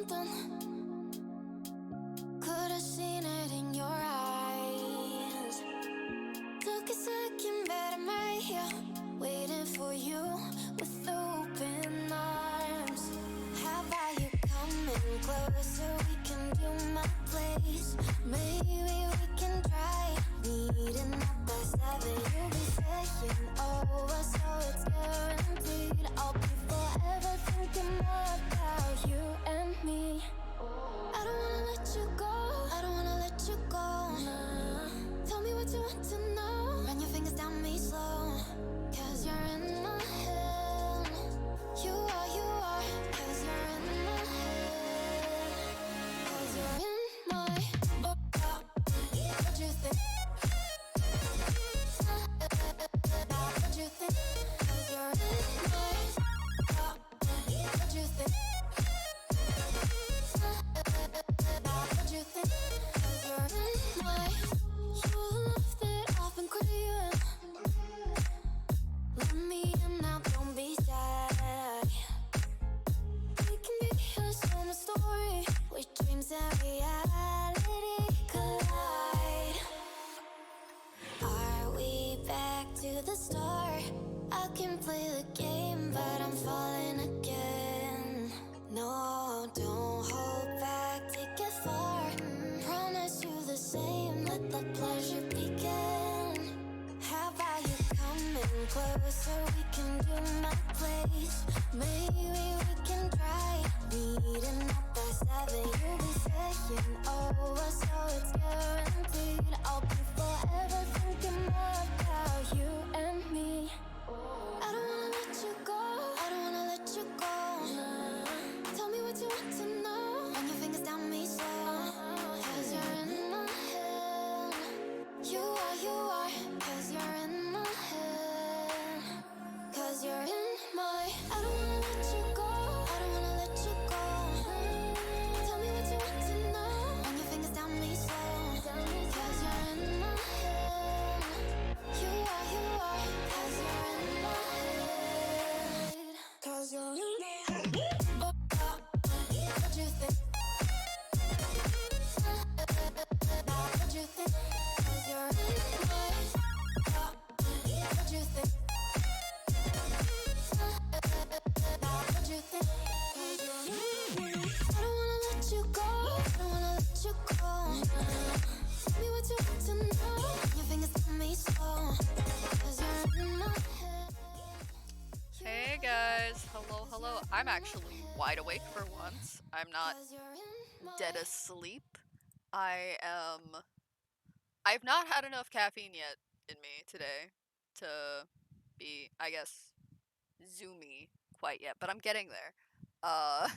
something. Could have seen it in your eyes. Took a second, but I'm right here, waiting for you with open arms. How about you coming closer? We can do my place. Maybe we can try meeting up by 7. You'll be saying over, so it's guaranteed. I'll be forever thinking more about you and me. I don't wanna let you go. I don't wanna let you go. Nah. Tell me what you want to know. Run your fingers down me slow. Cause you're in my head. You are. Cause you're in my head. Cause you're in my what you think? What you think? Cause you're in my what you think? What you think? Cause you're in my you love that I've been craving. Let me in now, don't be shy. We can be a summer story where dreams and reality collide. Are we back to the start? I can play the game, but I'm falling again. No, don't hold back, take it far. Promise you the same, let the pleasure begin. How about you coming closer? We can do my place. Maybe we can try meeting up by 7. You'll be saying over, so it's guaranteed. I'll be forever thinking more about you and me. I don't wanna let you go. I don't wanna let you go. Nah. Tell me what you want to know. Run your fingers down me slow. Cause you're in my head. You are. Cause you're in my head. Cause you're in my I don't wanna let you go. I don't wanna let you go. Tell me what you want to know. Run your fingers down me slow. Cause you're in my head. You are. Cause you're in my head. Cause you're in my head. What you think? What you think? Cause you're in my what you think? What you think? Cause you're in my I don't wanna let you go. I don't wanna let you go. Tell me what you want to know. Your fingers tell me slow. Cause you're in my head. Hey guys, hello. I'm actually wide awake for once. I'm not Cause you're in my dead asleep. I've not had enough caffeine yet in me today to be, I guess, zoomy quite yet, but I'm getting there. Uh,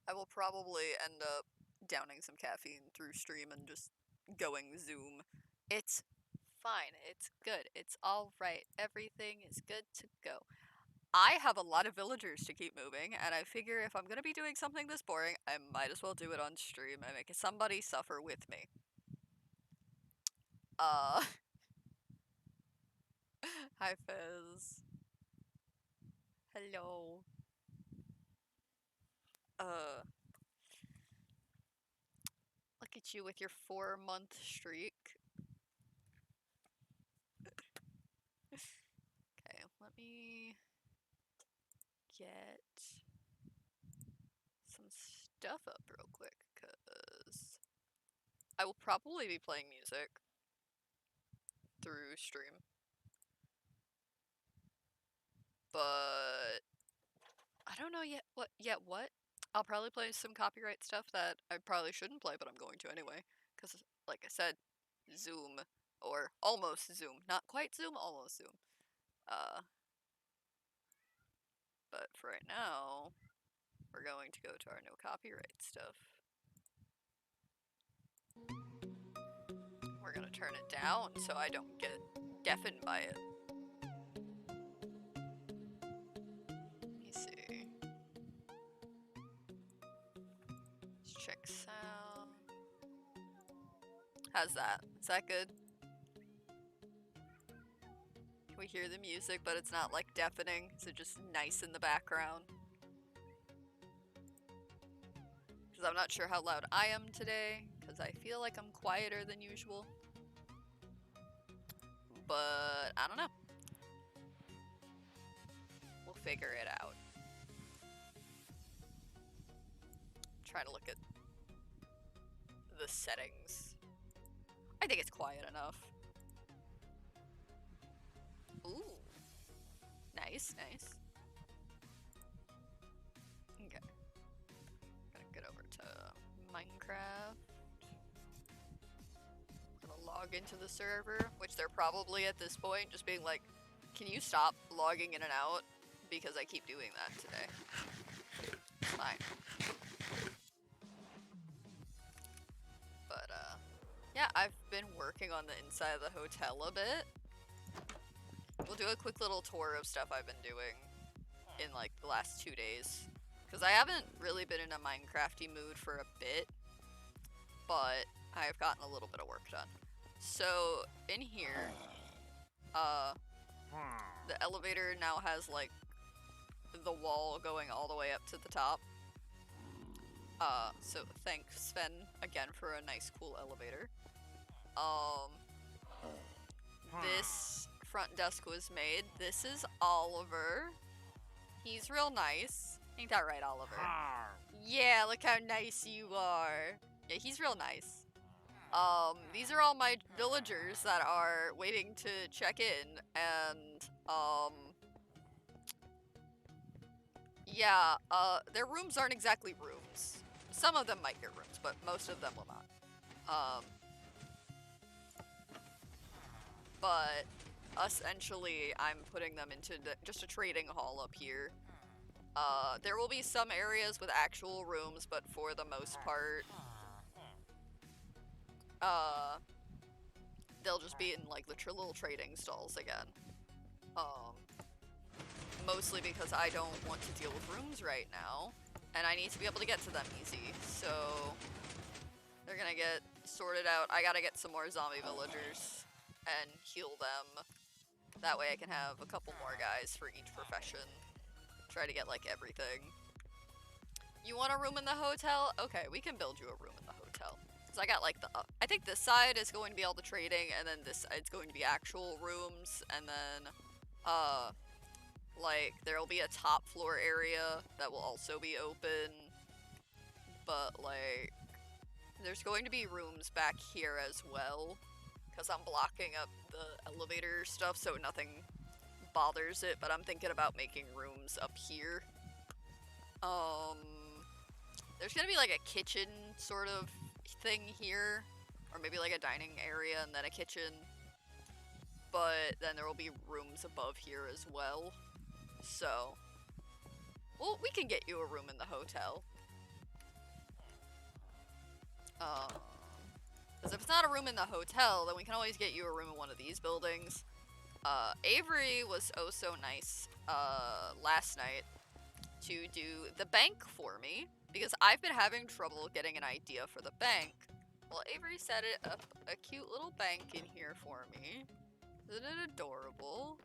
I will probably end up downing some caffeine through stream and just going zoom. It's fine. It's good. It's alright. Everything is good to go. I have a lot of villagers to keep moving, and I figure if I'm gonna be doing something this boring, I might as well do it on stream and make somebody suffer with me. Uh, hi Fizz. Hello. Uh, look at you with your 4-month streak. Okay, let me get some stuff up real quick, cause I will probably be playing music through stream. But I don't know yet what. I'll probably play some copyright stuff that I probably shouldn't play, but I'm going to anyway. Because, like I said, Zoom, or almost Zoom. Not quite Zoom, almost Zoom. But for right now, we're going to go to our no copyright stuff. We're gonna turn it down so I don't get deafened by it. Let me see. Let's check sound. How's that? Is that good? We hear the music, but it's not like deafening, so just nice in the background. Because I'm not sure how loud I am today, because I feel like I'm quieter than usual. But I don't know. We'll figure it out. Try to look at the settings. I think it's quiet enough. Ooh. Nice, nice. Okay. Gonna get over to Minecraft. Gonna log into the server, which they're probably at this point just being like, can you stop logging in and out? Because I keep doing that today. Fine. But, yeah, I've been working on the inside of the hotel a bit. We'll do a quick little tour of stuff I've been doing in, like, the last 2 days. Because I haven't really been in a Minecrafty mood for a bit, but I've gotten a little bit of work done. So, in here, the elevator now has, like, the wall going all the way up to the top. So thanks, Sven, again for a nice, cool elevator. This front desk was made. This is Oliver. He's real nice. Ain't that right, Oliver? Yeah, look how nice you are. Yeah, he's real nice. These are all my villagers that are waiting to check in, and, yeah, their rooms aren't exactly rooms. Some of them might get rooms, but most of them will not. But essentially, I'm putting them into just a trading hall up here. There will be some areas with actual rooms, but for the most part, they'll just be in like the little trading stalls again. Mostly because I don't want to deal with rooms right now, and I need to be able to get to them easy, so they're gonna get sorted out. I gotta get some more zombie villagers and heal them. That way I can have a couple more guys for each profession. Try to get like everything. You want a room in the hotel? Okay, we can build you a room in the hotel. So I got like the, I think this side is going to be all the trading, and then this side's going to be actual rooms, and then, like, there'll be a top floor area that will also be open, but, like, there's going to be rooms back here as well, because I'm blocking up the elevator stuff so nothing bothers it, but I'm thinking about making rooms up here. There's gonna be, like, a kitchen sort of thing here, or maybe, like, a dining area and then a kitchen, but then there will be rooms above here as well. So, well, we can get you a room in the hotel. Because if it's not a room in the hotel, then we can always get you a room in one of these buildings. Avery was oh so nice, last night to do the bank for me, because I've been having trouble getting an idea for the bank. Well, Avery set it up a cute little bank in here for me. Isn't it adorable?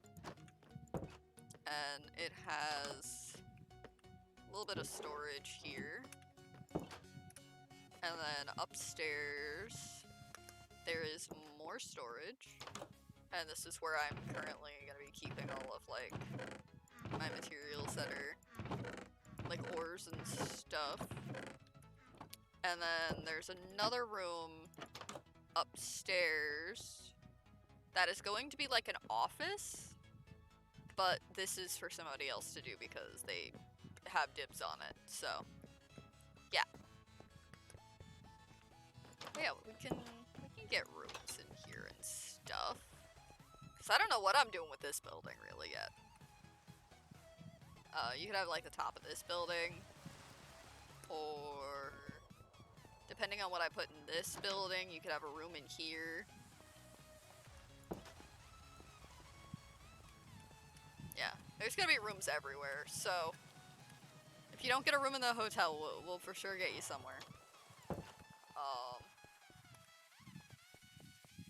And it has a little bit of storage here. And then upstairs, there is more storage. And this is where I'm currently going to be keeping all of, like, my materials that are, like, ores and stuff. And then there's another room upstairs that is going to be like an office, but this is for somebody else to do because they have dibs on it, so yeah. But yeah, we can get rooms in here and stuff. Cause I don't know what I'm doing with this building really yet. You could have like the top of this building, or depending on what I put in this building, you could have a room in here. Yeah, there's gonna be rooms everywhere, so if you don't get a room in the hotel, we'll for sure get you somewhere.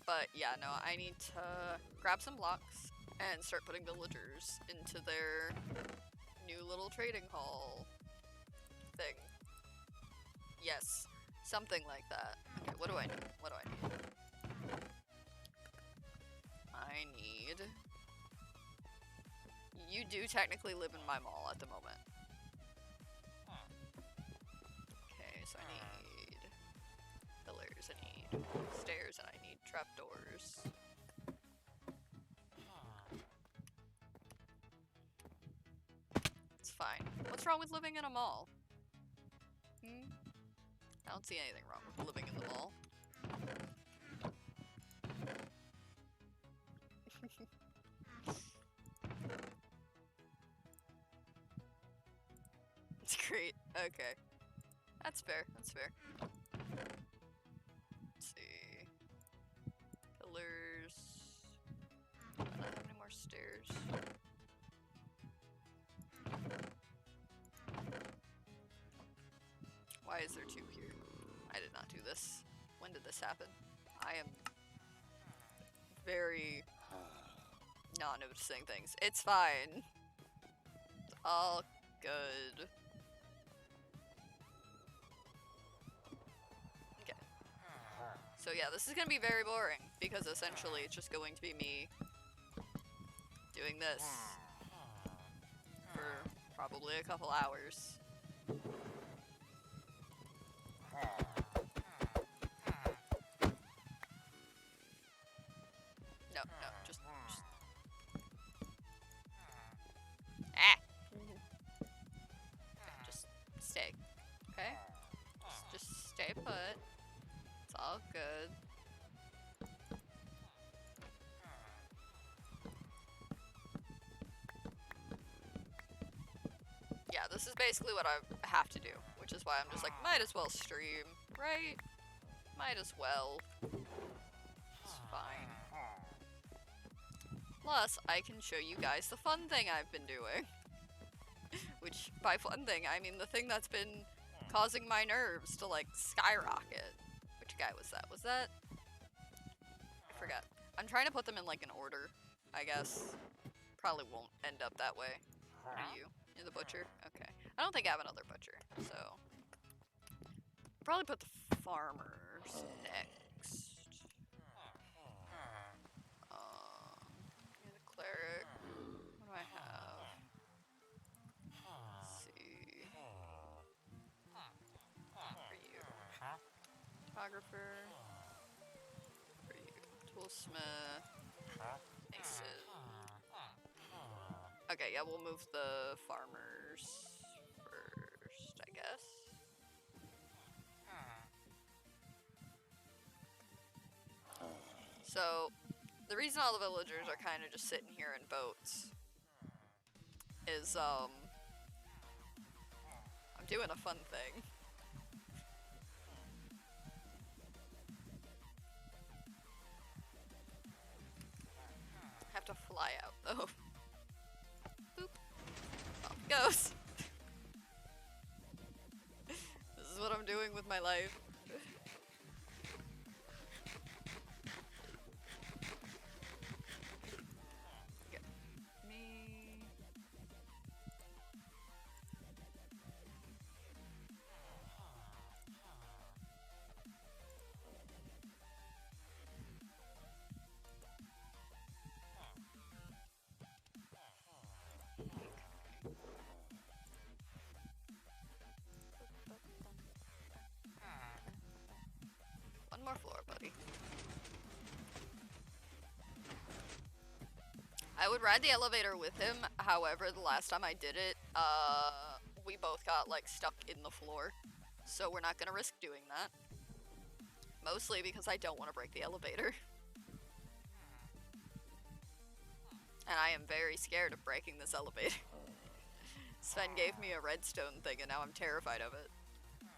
But yeah, no, I need to grab some blocks and start putting villagers into their new little trading hall thing. Yes, something like that. Okay, what do I need? What do I need? I need... You do technically live in my mall at the moment. Okay, so I need pillars, I need stairs, and I need trapdoors. It's fine. What's wrong with living in a mall? Hmm? I don't see anything wrong with living in the mall. It's great. Okay. That's fair. That's fair. Let's see. Pillars. Do I not have any more stairs? Why is there 2 here? I did not do this. When did this happen? I am very not noticing things. It's fine. It's all good. Okay. So yeah, this is gonna be very boring because essentially it's just going to be me doing this for probably a couple hours. No, just ah. Okay, just stay. Okay? Just stay put. It's all good. Yeah, this is basically what I have to do, which is why I'm just like, might as well stream, right? Might as well. It's fine. Plus, I can show you guys the fun thing I've been doing. Which, by fun thing, I mean the thing that's been causing my nerves to, like, skyrocket. Which guy was that? Was that? I forgot. I'm trying to put them in, like, an order, I guess. Probably won't end up that way. What are you? You're the butcher? Okay. I don't think I have another butcher, so... Probably put the farmers next. You're the cleric. What do I have? Let's see. For you. Photographer. For you. Toolsmith. Mason. Okay, yeah, we'll move the farmers first, I guess. So, the reason all the villagers are kind of just sitting here in boats is, I'm doing a fun thing. Have to fly out, though. Boop. Off it goes. This is what I'm doing with my life. One more floor, buddy. I would ride the elevator with him, however, the last time I did it, we both got, like, stuck in the floor. So we're not gonna risk doing that. Mostly because I don't want to break the elevator. And I am very scared of breaking this elevator. Sven gave me a redstone thing and now I'm terrified of it.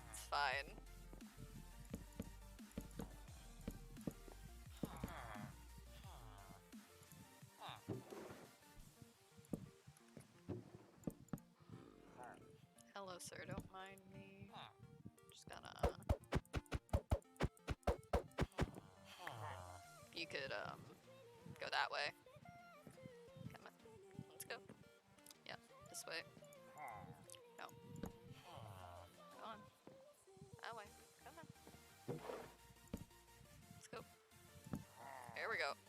It's fine. Hello, sir, don't mind me. Just gonna... You could, go that way. Come on. Let's go. Yeah, this way. No. Go on. That way.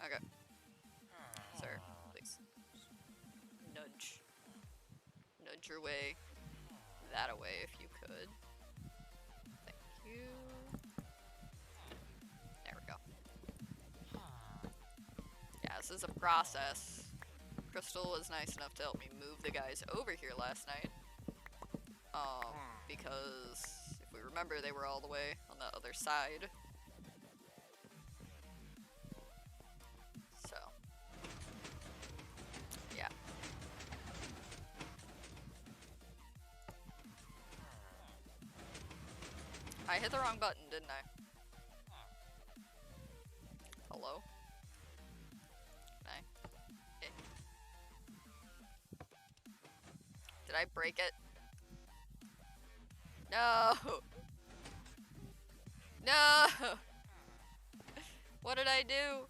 okay. Sir, please. Nudge. Nudge your way that away if you could. Thank you. There we go. Yeah, this is a process. Crystal was nice enough to help me move the guys over here last night. Because if we remember, they were all the way on the other side. So, yeah. I hit the wrong button, didn't I? Hello? Can I? Okay. Did I break it? No! No! What did I do?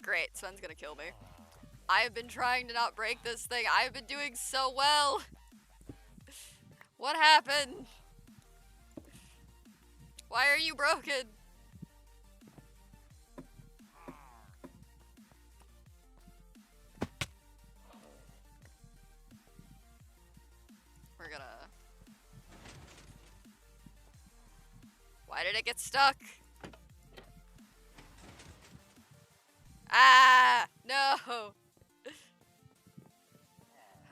Great, Sven's gonna kill me. I have been trying to not break this thing. I have been doing so well. What happened? Why are you broken? We're gonna... Why did it get stuck? Ah! No!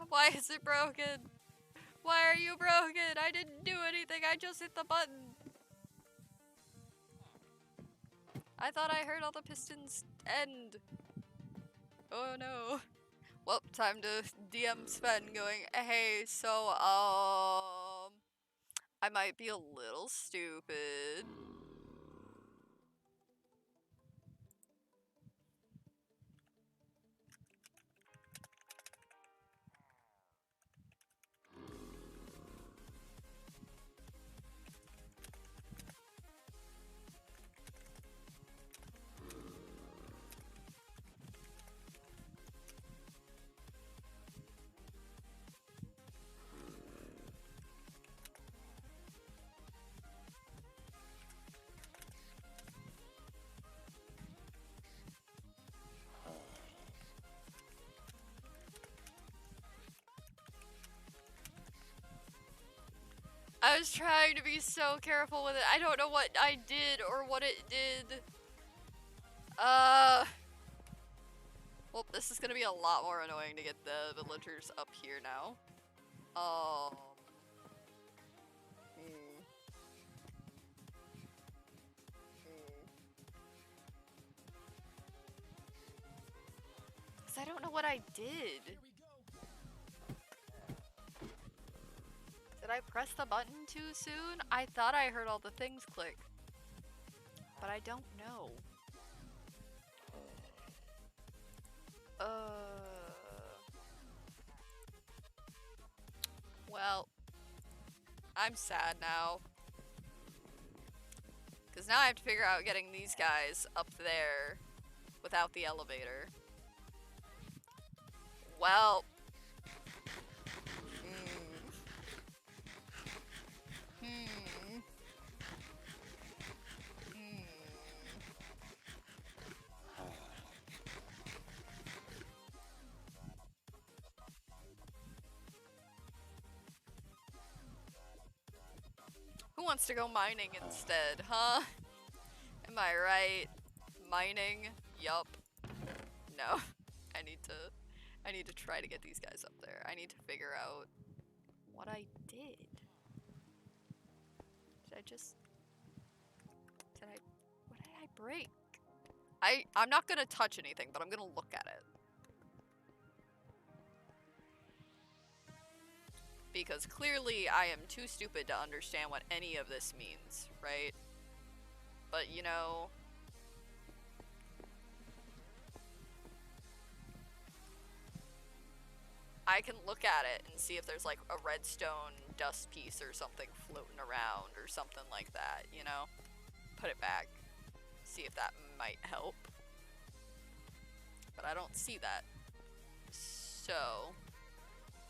Why is it broken? Why are you broken? I didn't do anything. I just hit the button. I thought I heard all the pistons end. Oh no. Well, time to DM Sven going, hey, so, I might be a little stupid. I was trying to be so careful with it. I don't know what I did or what it did. Well, this is gonna be a lot more annoying to get the villagers up here now. Cause I don't know what I did. Did I press the button too soon? I thought I heard all the things click. But I don't know. Well, I'm sad now. Because now I have to figure out getting these guys up there without the elevator. Well. Who wants to go mining instead, huh? Am I right? Mining? Yup. No. I need to try to get these guys up there. I need to figure out what I did. What did I break? I'm not gonna touch anything, but I'm gonna look at it. Because clearly I am too stupid to understand what any of this means, right? But you know... I can look at it and see if there's like a redstone dust piece or something floating around or something like that, you know? Put it back. See if that might help. But I don't see that. So...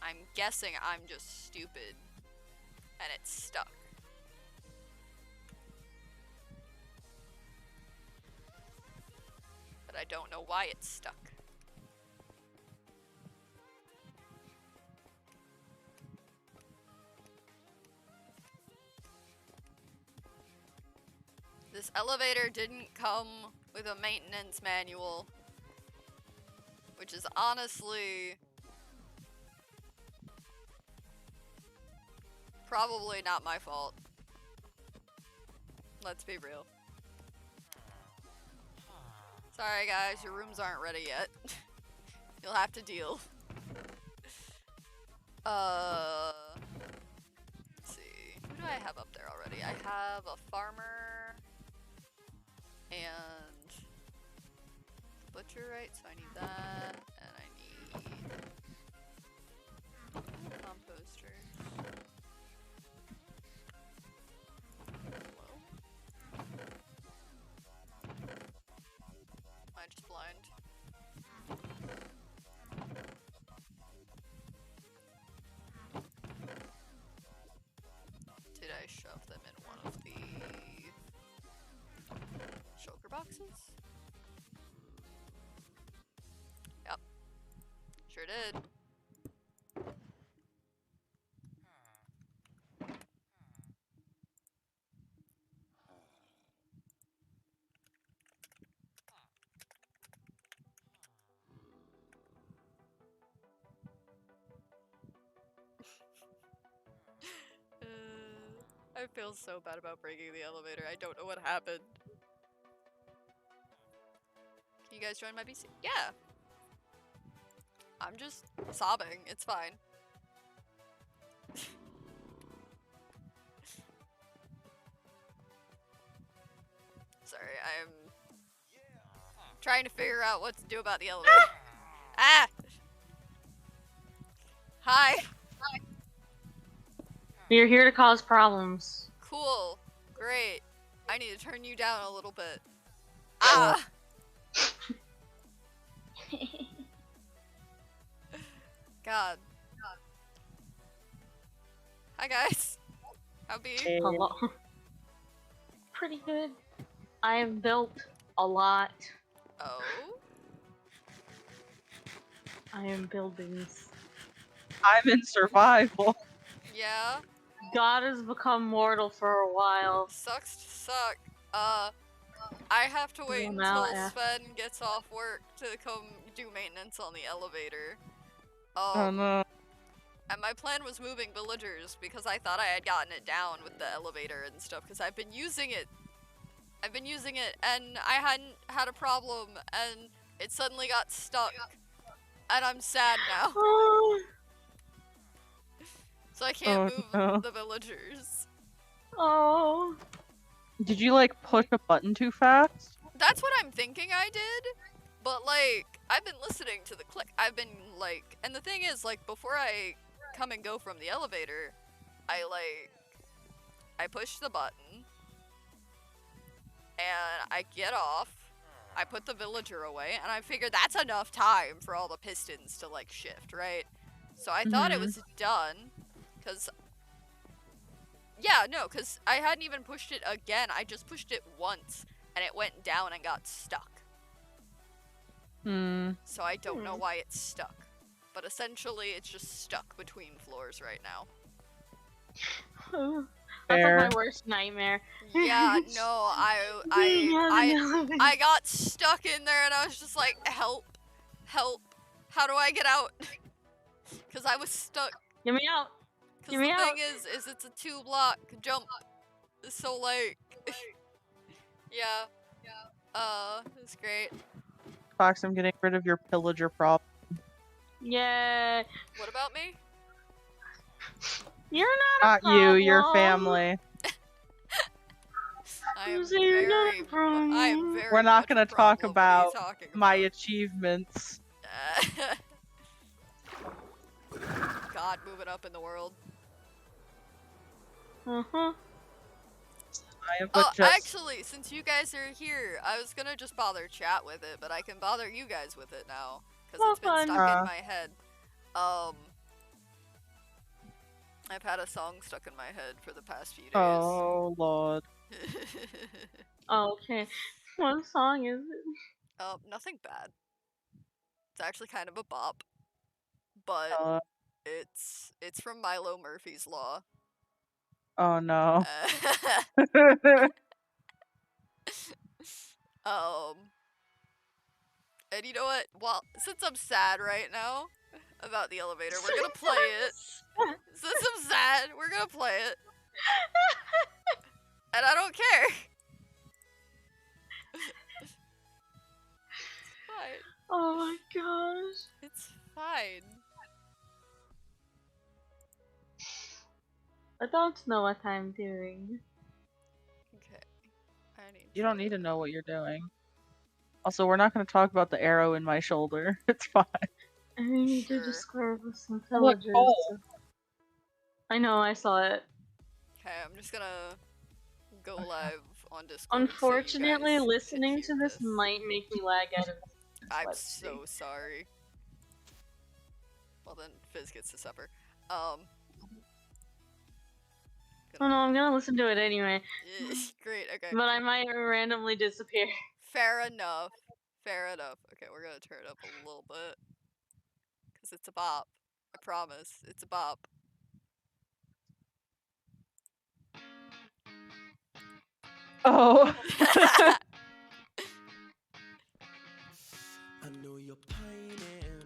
I'm guessing I'm just stupid. And it's stuck. but I don't know why it's stuck. This elevator didn't come with a maintenance manual, which is honestly probably not my fault. Let's be real. Sorry guys, your rooms aren't ready yet. You'll have to deal. Let's see. Who do I have up there already? I have a farmer and butcher, right? So I need that, and I need composters. Hello? Am I just blind? Did I shove them in one of the shulker boxes? Yep. Sure did. I feel so bad about breaking the elevator. I don't know what happened. Can you guys join my BC? Yeah. I'm just sobbing. It's fine. Sorry, I'm trying to figure out what to do about the elevator. Ah! Hi. You're here to cause problems. Cool. Great. I need to turn you down a little bit. Ah! God. Hi guys. How be? Hello. Pretty good. I have built a lot. Oh? I am building. I'm in survival. Yeah? God has become mortal for a while. Sucks to suck. I have to wait Well, until now, Sven gets off work to come do maintenance on the elevator. Oh no. And my plan was moving villagers because I thought I had gotten it down with the elevator and stuff because I've been using it. And I hadn't had a problem and it suddenly got stuck. And I'm sad now. So I can't move the villagers. Oh. Did you like push a button too fast? That's what I'm thinking I did. But like, I've been listening to the click. I've been like, and the thing is like, before I come and go from the elevator, I push the button. And I get off. I put the villager away, and I figured that's enough time for all the pistons to like shift, right? So I thought it was done, cause I hadn't even pushed it again. I just pushed it once, and it went down and got stuck. So I don't know why it's stuck, but essentially it's just stuck between floors right now. That's like my worst nightmare. Yeah, no, I got stuck in there and I was just like, help, how do I get out? Because I was stuck. Get me out. Because the thing is it's a 2-block jump, so like, yeah, it's great. Fox, I'm getting rid of your pillager problem. Yeah. What about me? You're not a Not you, your problem. family. I am very We're not much gonna a talk problem. about What are you talking my about? achievements. God, moving up in the world. Actually, since you guys are here, I was gonna just bother chat with it, but I can bother you guys with it now. Because it's been stuck in my head. I've had a song stuck in my head for the past few days. Oh, Lord. Okay. What song is it? Nothing bad. It's actually kind of a bop, but it's from Milo Murphy's Law. Oh no. And you know what? Well, since I'm sad right now about the elevator, we're gonna play it. Since I'm sad, we're gonna play it. And I don't care. It's fine. Oh my gosh. It's fine. I don't know what I'm doing. Okay. I need You don't need to know what you're doing. Also, we're not going to talk about the arrow in my shoulder. It's fine. I need to Sure. describe some Oh, look, villagers. Cole. I know, I saw it. Okay, I'm just gonna go live on Discord. Unfortunately, so you guys can listening hear to this might make me lag out of this. I'm Let's see. so sorry. Well then, Fizz gets to supper. Oh no, I'm gonna listen to it anyway. Great, okay. But I might randomly disappear. Fair enough. Fair enough. Okay, we're gonna turn it up a little bit. Because it's a bop. I promise. It's a bop. Oh. I know you're pining,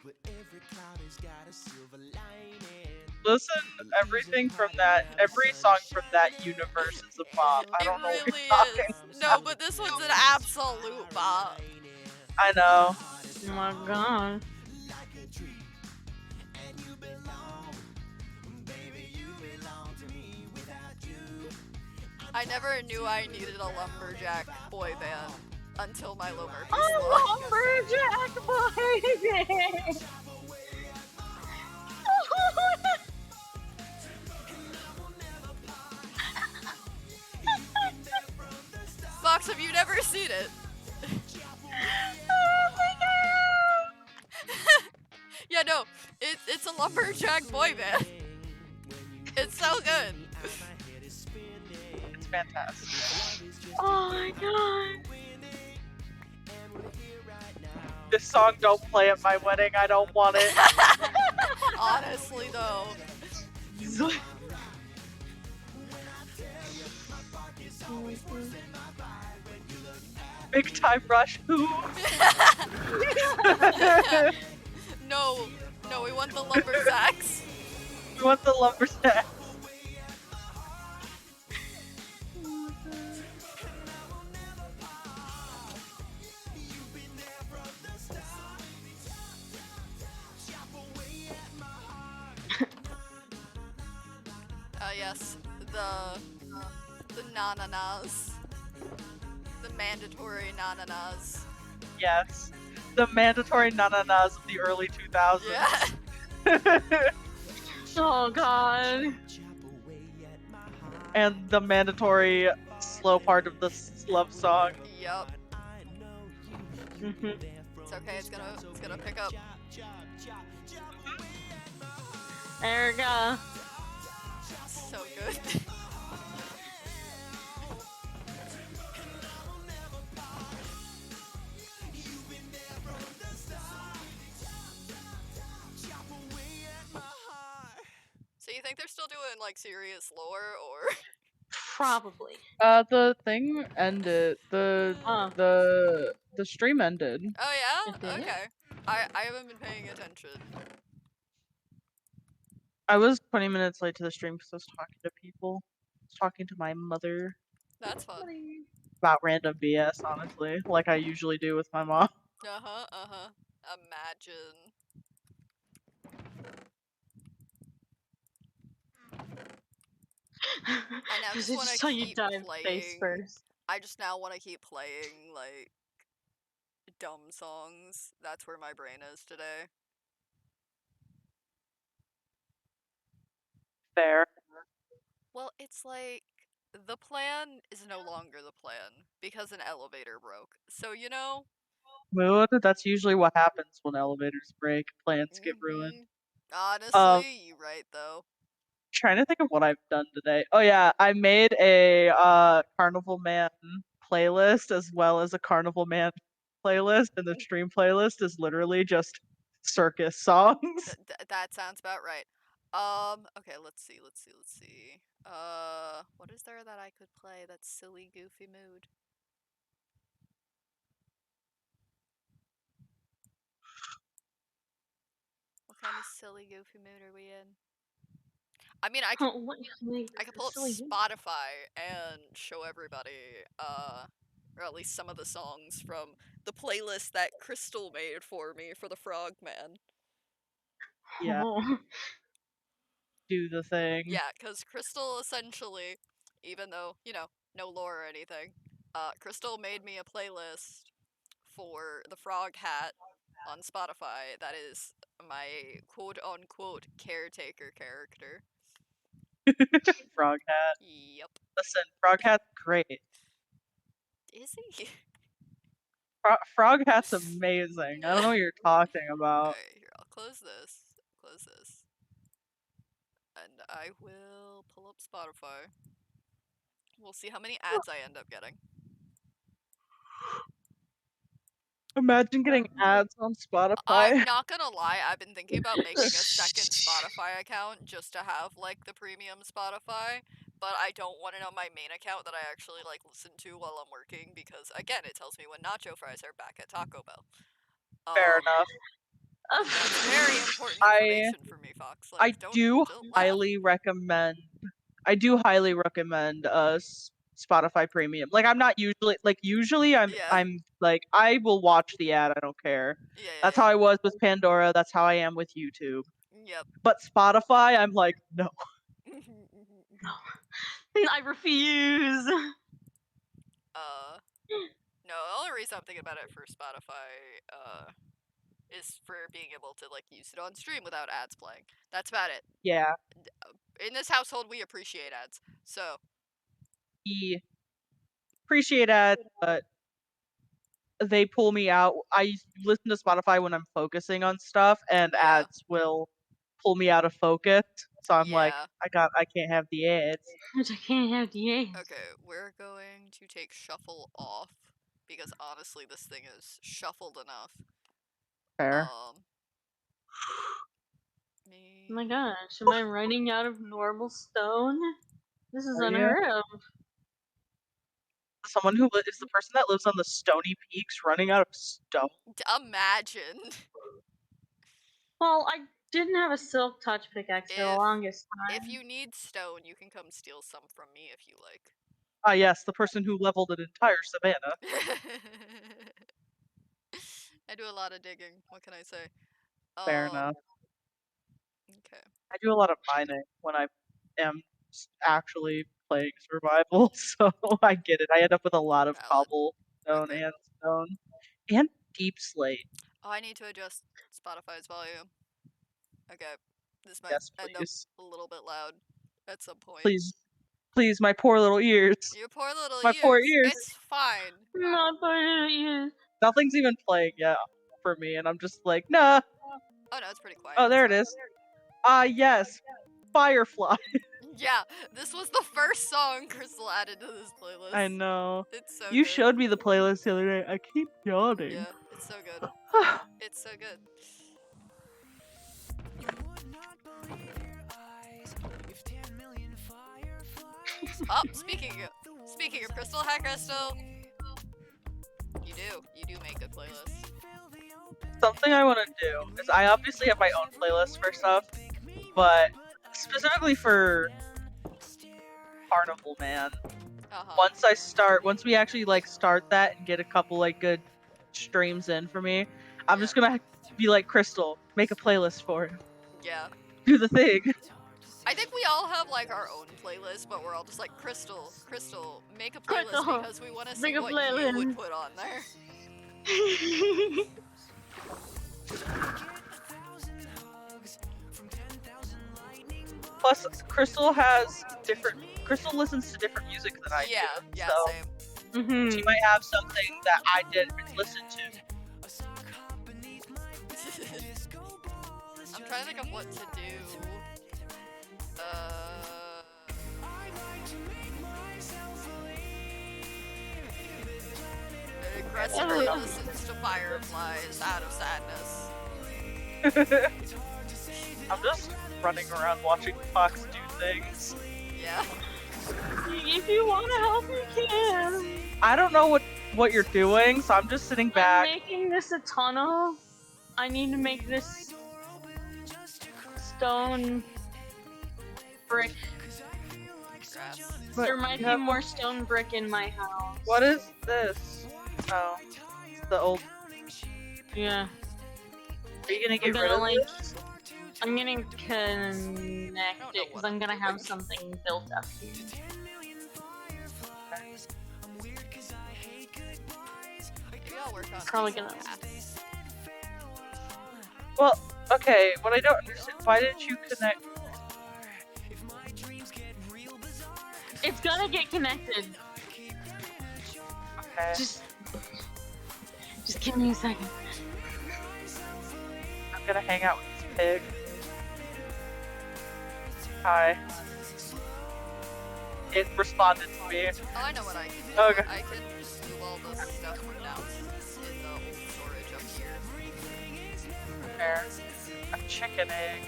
but every cloud has got a silver lining. Listen, everything from that, every song from that universe is a bop. I don't know what really you're talking is. No, but this one's an absolute bop. I know. Oh my god. I never knew I needed a lumberjack boy band until Milo Murphy's Oh, Law. lumberjack boy! Fox, have you never seen it? Oh my god! Yeah, no, it's a lumberjack boy band. It's so good. It's fantastic. Oh my god! This song don't play at my wedding. I don't want it. Honestly, though. Big time rush. Who? No, we want the lumbersacks. We want the lumberjack. Yes, the na-na-nas. The mandatory na-na-nas. Yes. The mandatory na-na-nas of the early 2000s. Yeah. Oh god. And the mandatory slow part of the love song. Yup. Mm-hmm. It's okay, it's gonna pick up. There we go. So good. So you think they're still doing like serious lore or? Probably. The thing ended. The stream ended. Oh yeah? It did? Okay. I haven't been paying attention. I was 20 minutes late to the stream because I was talking to people. I was talking to my mother That's fun. about random BS, honestly, like I usually do with my mom. Uh-huh. Imagine. I now just want to keep face playing. first. I just now want to keep playing like dumb songs. That's where my brain is today. Fair. Well, it's like the plan is no longer the plan because an elevator broke. So, you know, Mood, that's usually what happens when elevators break. Plans get ruined. honestly, you're right though. Trying to think of what I've done today. Oh yeah, I made a Carnival Man playlist as well as a Carnival Man playlist, and the stream playlist is literally just circus songs. That sounds about right. Okay, let's see. What is there that I could play that's silly, goofy mood? What kind of silly, goofy mood are we in? I mean, I could pull up Spotify and show everybody, or at least some of the songs from the playlist that Crystal made for me for the Frogman. Yeah, do the thing. Yeah, because Crystal essentially, even though, you know, no lore or anything, Crystal made me a playlist for the Frog Hat on Spotify that is my quote unquote caretaker character. Frog Hat. Yep. Listen, Frog Hat's great. Is he? Frog Hat's amazing. I don't know what you're talking about. Alright, here, I'll close this. And I will pull up Spotify. We'll see how many ads I end up getting. Imagine getting ads on Spotify. I'm not gonna lie, I've been thinking about making a second Spotify account just to have, like, the premium Spotify, but I don't want it on my main account that I actually, like, listen to while I'm working, because, again, it tells me when nacho fries are back at Taco Bell. Fair enough. That's very important information for me, Fox. Like, I do laugh. highly recommend Spotify Premium. Like I'm not usually I'm like I will watch the ad, I don't care. That's how I was with Pandora, that's how I am with YouTube. Yep. But Spotify, I'm like, no. I refuse. No, the only reason I'm thinking about it for Spotify, is for being able to, like, use it on stream without ads playing. That's about it. Yeah. In this household, we appreciate ads, so. We appreciate ads, but they pull me out. I listen to Spotify when I'm focusing on stuff, and ads will pull me out of focus. So I'm like, I can't have the ads. I can't have the ads. Okay, we're going to take shuffle off, because honestly, this thing is shuffled enough. Fair. Oh my gosh, am I running out of normal stone? This is unheard of. Someone who is the person that lives on the stony peaks running out of stone. Imagine. Well, I didn't have a silk touch pickaxe for the longest time. If you need stone, you can come steal some from me if you like. Ah yes, the person who leveled an entire savannah. I do a lot of digging, what can I say? Fair enough. Okay. I do a lot of mining when I am actually playing survival, so I get it. I end up with a lot of cobblestone and stone. And deep slate. Oh, I need to adjust Spotify's volume. Okay. This might end up a little bit loud at some point. Please, my poor little ears. Your poor little my ears. Poor ears. It's fine. My poor little ears. Nothing's even playing yet for me, and I'm just like, nah. Oh no, it's pretty quiet. Oh, there it is. Yes. Firefly. Yeah, this was the first song Crystal added to this playlist. I know. It's so You good. showed me the playlist the other day. I keep yawning. Yeah, it's so good. It's so good. Oh, speaking of Crystal, hi Crystal. You do make good playlists. Something I want to do is I obviously have my own playlist for stuff, but specifically for Carnival Man. Once we actually like start that and get a couple like good streams in for me, I'm just gonna be like, Crystal, make a playlist for it. Yeah. Do the thing. I think we all have like our own playlist, but we're all just like, Crystal, make a playlist because we want to see what you would put on there. Plus, Crystal listens to different music than I do. Yeah, so same. She might have something that I didn't listen to. I'm trying to think of what to do. aggressively listens to Fireflies out of sadness. I'm just running around watching Fox do things. Yeah. If you want to help, you can. I don't know what you're doing, so I'm just sitting I'm back. making this a tunnel. I need to make this stone brick. Grass. But There might you be have- more stone brick in my house. What is this? Oh, it's the old. Yeah. Are you gonna I'm get rid gonna of like. this? I'm gonna connect know it because what I'm I'm gonna have doing. something built up here. Maybe I'll work on Probably these gonna- paths. Well, okay. What I don't understand. Why didn't you connect? It's gonna get connected. Okay. Just give me a second. I'm gonna hang out with this pig. Hi. It responded to me. Oh, I know what I can do. Okay. I can move all the stuff from down in the old storage up here. There. A chicken egg.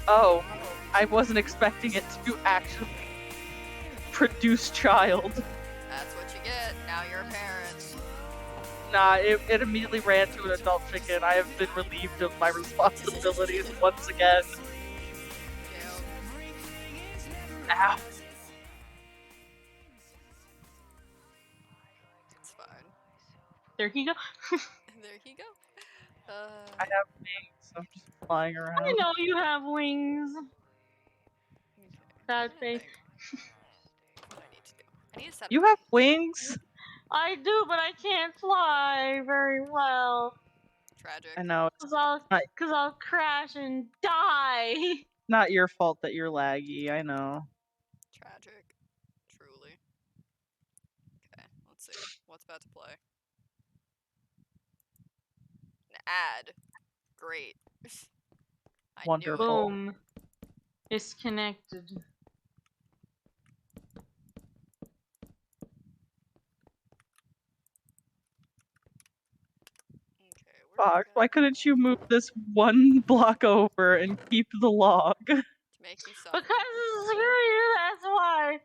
Oh, I wasn't expecting it to actually produce child. That's what you get. Now you're a parent. Nah, it immediately ran to an adult chicken. I have been relieved of my responsibilities once again. Yeah. Ow. It's fine. There you go. There you go. I have wings. I'm just flying around. I know you have wings. Okay. Sad I face. think what I need to do. I need to set You up have wings? I do, but I can't fly very well. tragic. I know. Cause I'll crash and die. Not your fault that you're laggy, I know. Tragic. Truly. Okay, let's see. What's about to play? An ad. Great. I Wonderful. knew it. Boom. Disconnected. Okay, where Fox, we why go? couldn't you move this one block over and keep the log? To make you suffer. Because screw you, that's why.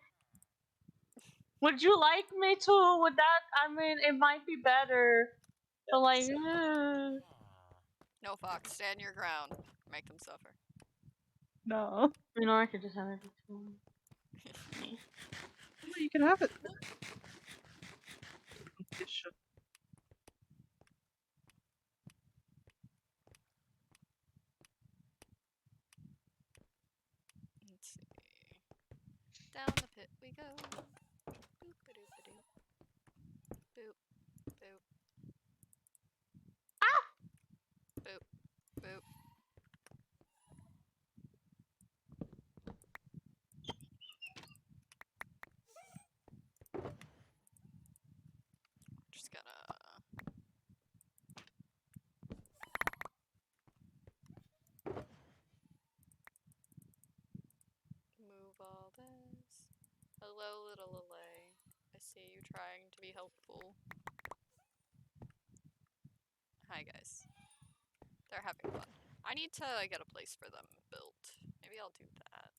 Would you like me to? Would that? I mean, it might be better. But like, No, Fox, stand your ground. Make them suffer. No. you know, I could just have it between. You can have it. It should- Let's see. Down the pit we go. Boop-a-doop-a-doop. Boop. Boop. Ah! Boop. Boop. Just gotta move all this. Hello, little Lele. I see you trying to be helpful. Hi, guys. They're having fun. I need to get a place for them built. Maybe I'll do that.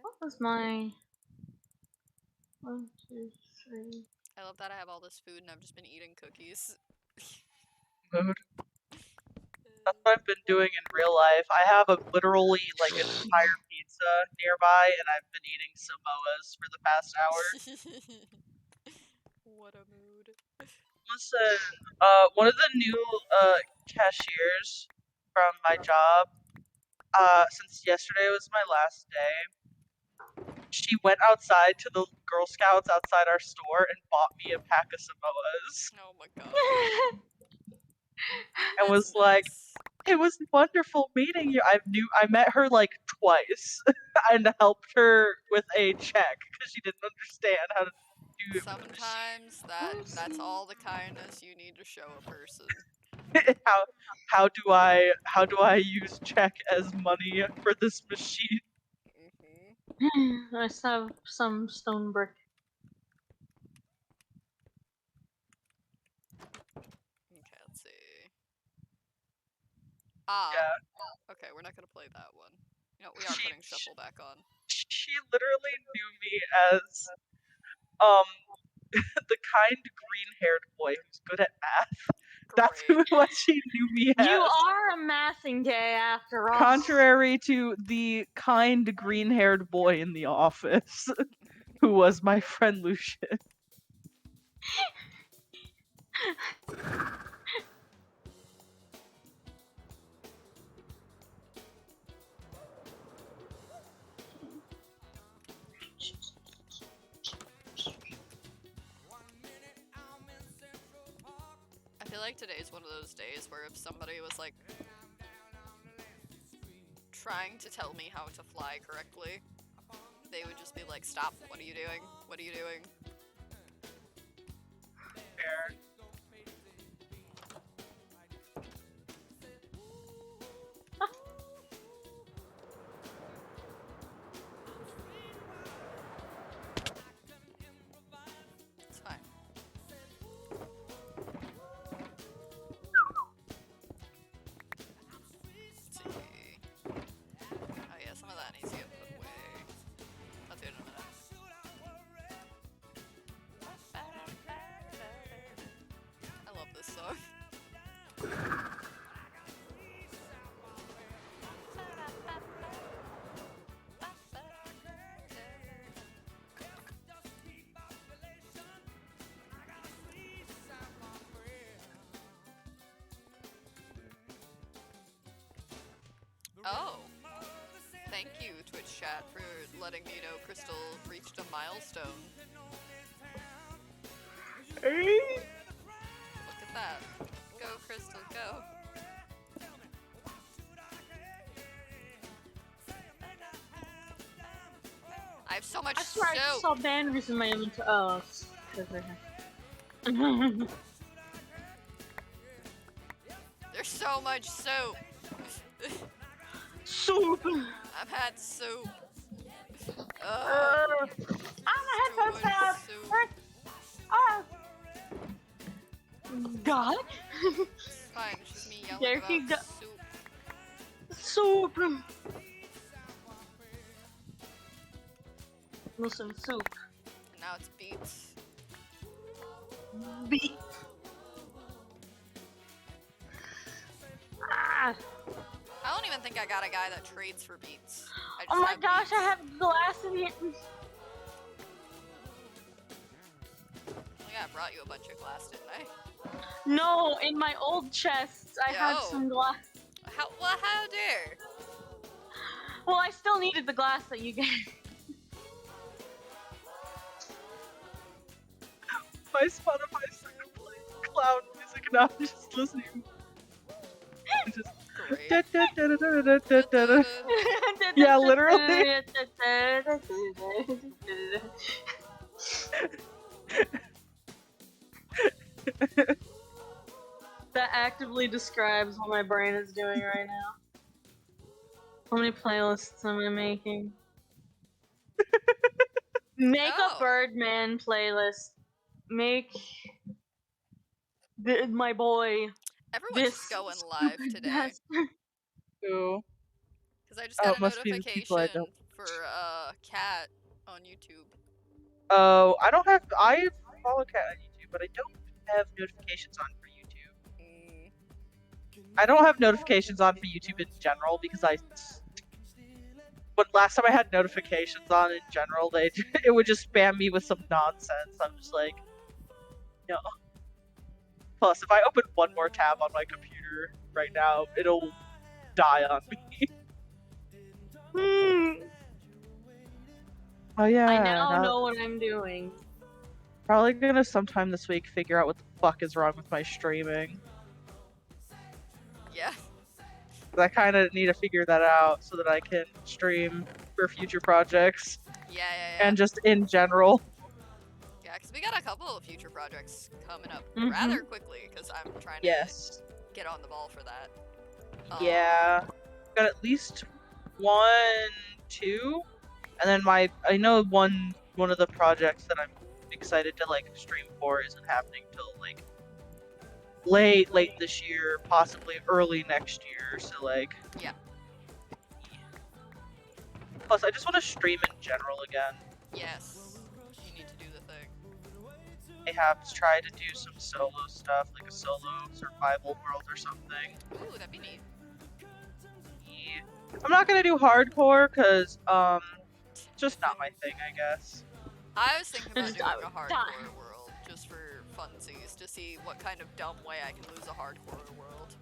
What was my 1, 2, 3? I love that I have all this food and I've just been eating cookies. Mood. That's what I've been doing in real life. I have a literally like an entire pizza nearby, and I've been eating Samoas for the past hour. What a mood. Listen, one of the new cashiers from my job, since yesterday was my last day, she went outside to the Girl Scouts outside our store and bought me a pack of Samoas. Oh my god. And was like, "It was wonderful meeting you." I met her like twice and helped her with a check because she didn't understand how to do it. Sometimes that's all the kindness you need to show a person. how do I use check as money for this machine? Mm-hmm. I still have some stone brick. Okay, let's see. Ah. Yeah. Okay, we're not gonna play that one. You know, we are putting shuffle back on. She literally knew me as the kind green-haired boy who's good at math. That's Great. what she knew me as. You are a mathing gay after all. Contrary to the kind green-haired boy in the office, who was my friend Lucian. I feel like today's one of those days where if somebody was like trying to tell me how to fly correctly, they would just be like, "Stop! What are you doing? What are you doing?" Fair. It's fine. Let's see. Oh yeah, some of that needs to get put away. I'll do it in a minute. I love this song. Oh. Thank you, Twitch chat, for letting me know Crystal reached a milestone. Look at that. Go, Crystal, go. I have so much I swear I just soap. saw banners in my inventory. Oh, it's 'cause they're There's so much soap. soup. I've had soup. I'm a headphone tab. Ah. God. It's fine, it's just me yelling There he about go. soup. Soup. Listen, soup. And now it's beets. Beat. Ah. I don't even think I got a guy that trades for beets. I just Oh my have gosh, beets. I have glass in here. Yeah, I brought you a bunch of glass, didn't I? No, in my old chests, I had Yo. some glass. How dare? Well, I still needed the glass that you gave. My Spotify started playing cloud music and I'm just listening. Just Great. Yeah, literally. That actively describes what my brain is doing right now. How many playlists am I making? Make Oh. a Birdman playlist. Make my boy Everyone's this just going live stupid today. bastard. Ooh. Because I just got it a must be the people I notification don't. for Cat on YouTube. Oh, I follow Cat on YouTube, but I don't have notifications on for YouTube. Mm. I don't have notifications on for YouTube in general because when last time I had notifications on in general, it would just spam me with some nonsense. I'm just like, no. Plus, if I open one more tab on my computer right now, it'll die on me. Oh yeah. I now know what I'm doing. Probably gonna sometime this week figure out what the fuck is wrong with my streaming. Yeah. I kind of need to figure that out so that I can stream for future projects Yeah. and just in general. Yeah, because we got a couple of future projects coming up Mhm. rather quickly, because I'm trying Yes. get on the ball for that. Yeah. Got at least 1, 2, and then I know one of the projects that I'm excited to like stream for isn't happening till like late this year, possibly early next year. So like, Yeah. Plus, I just want to stream in general again. Yes. You need to do the thing. I have tried to do some solo stuff, like a solo survival world or something. Ooh, that'd be neat. Yeah. I'm not gonna do hardcore because just not my thing, I guess. I was thinking about Just doing I would a hardcore die. world just for funsies to see what kind of dumb way I can lose a hardcore world.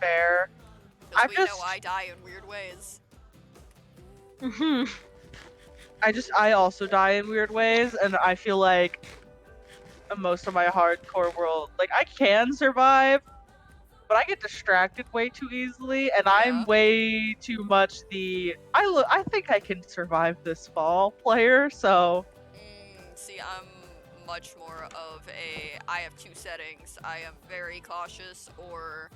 Fair. Because we know I die in weird ways. I also die in weird ways, and I feel like most of my hardcore world, like I can survive, but I get distracted way too easily, and I'm Yeah. way too much I think I can survive this fall player, so. See, I'm much more of I have two settings. I am very cautious, or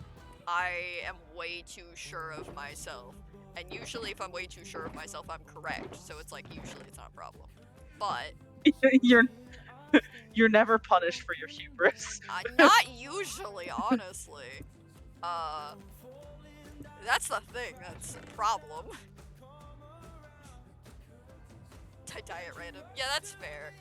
I am way too sure of myself. And usually if I'm way too sure of myself, I'm correct. So it's like, usually it's not a problem. But You're never punished for your hubris. not usually, honestly. That's the thing. That's a problem. I die at random. Yeah, that's fair.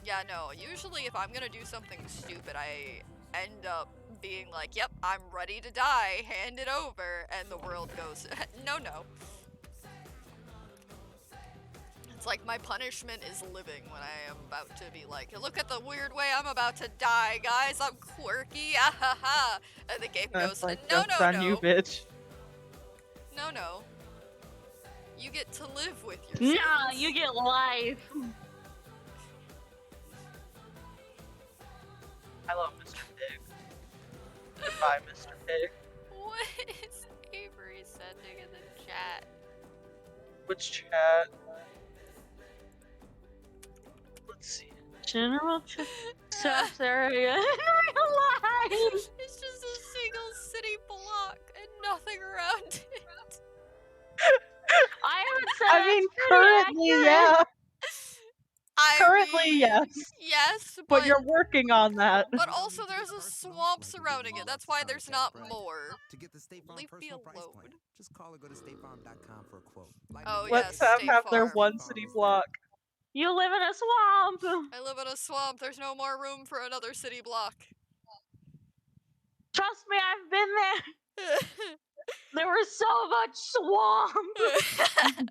Yeah, no. Usually if I'm gonna do something stupid, I end up being like, yep, I'm ready to die, hand it over, and the world goes, no. It's like my punishment is living when I am about to be like, look at the weird way I'm about to die, guys, I'm quirky, ahaha. And the game goes, like, no. joke's on you, bitch. No. You get to live with your Nah, sins. you get life. I love Mr. Pig. Goodbye, Mr. Pig. What is Avery sending in the chat? Which chat? Let's see. General Traps area in real life. It's just a single city block and nothing around it. I would say I mean, that's pretty currently, accurate. yeah. Currently, yes. Yes, But you're working on that. But also there's a swamp surrounding it. That's why there's not more. To get the State Farm Leave me personal price alone. plan, just call or go to statefarm.com for a quote. Oh, Let's yes, State have their Farm. one city block. You live in a swamp. I live in a swamp. There's no more room for another city block. Trust me, I've been there. There was so much swamp.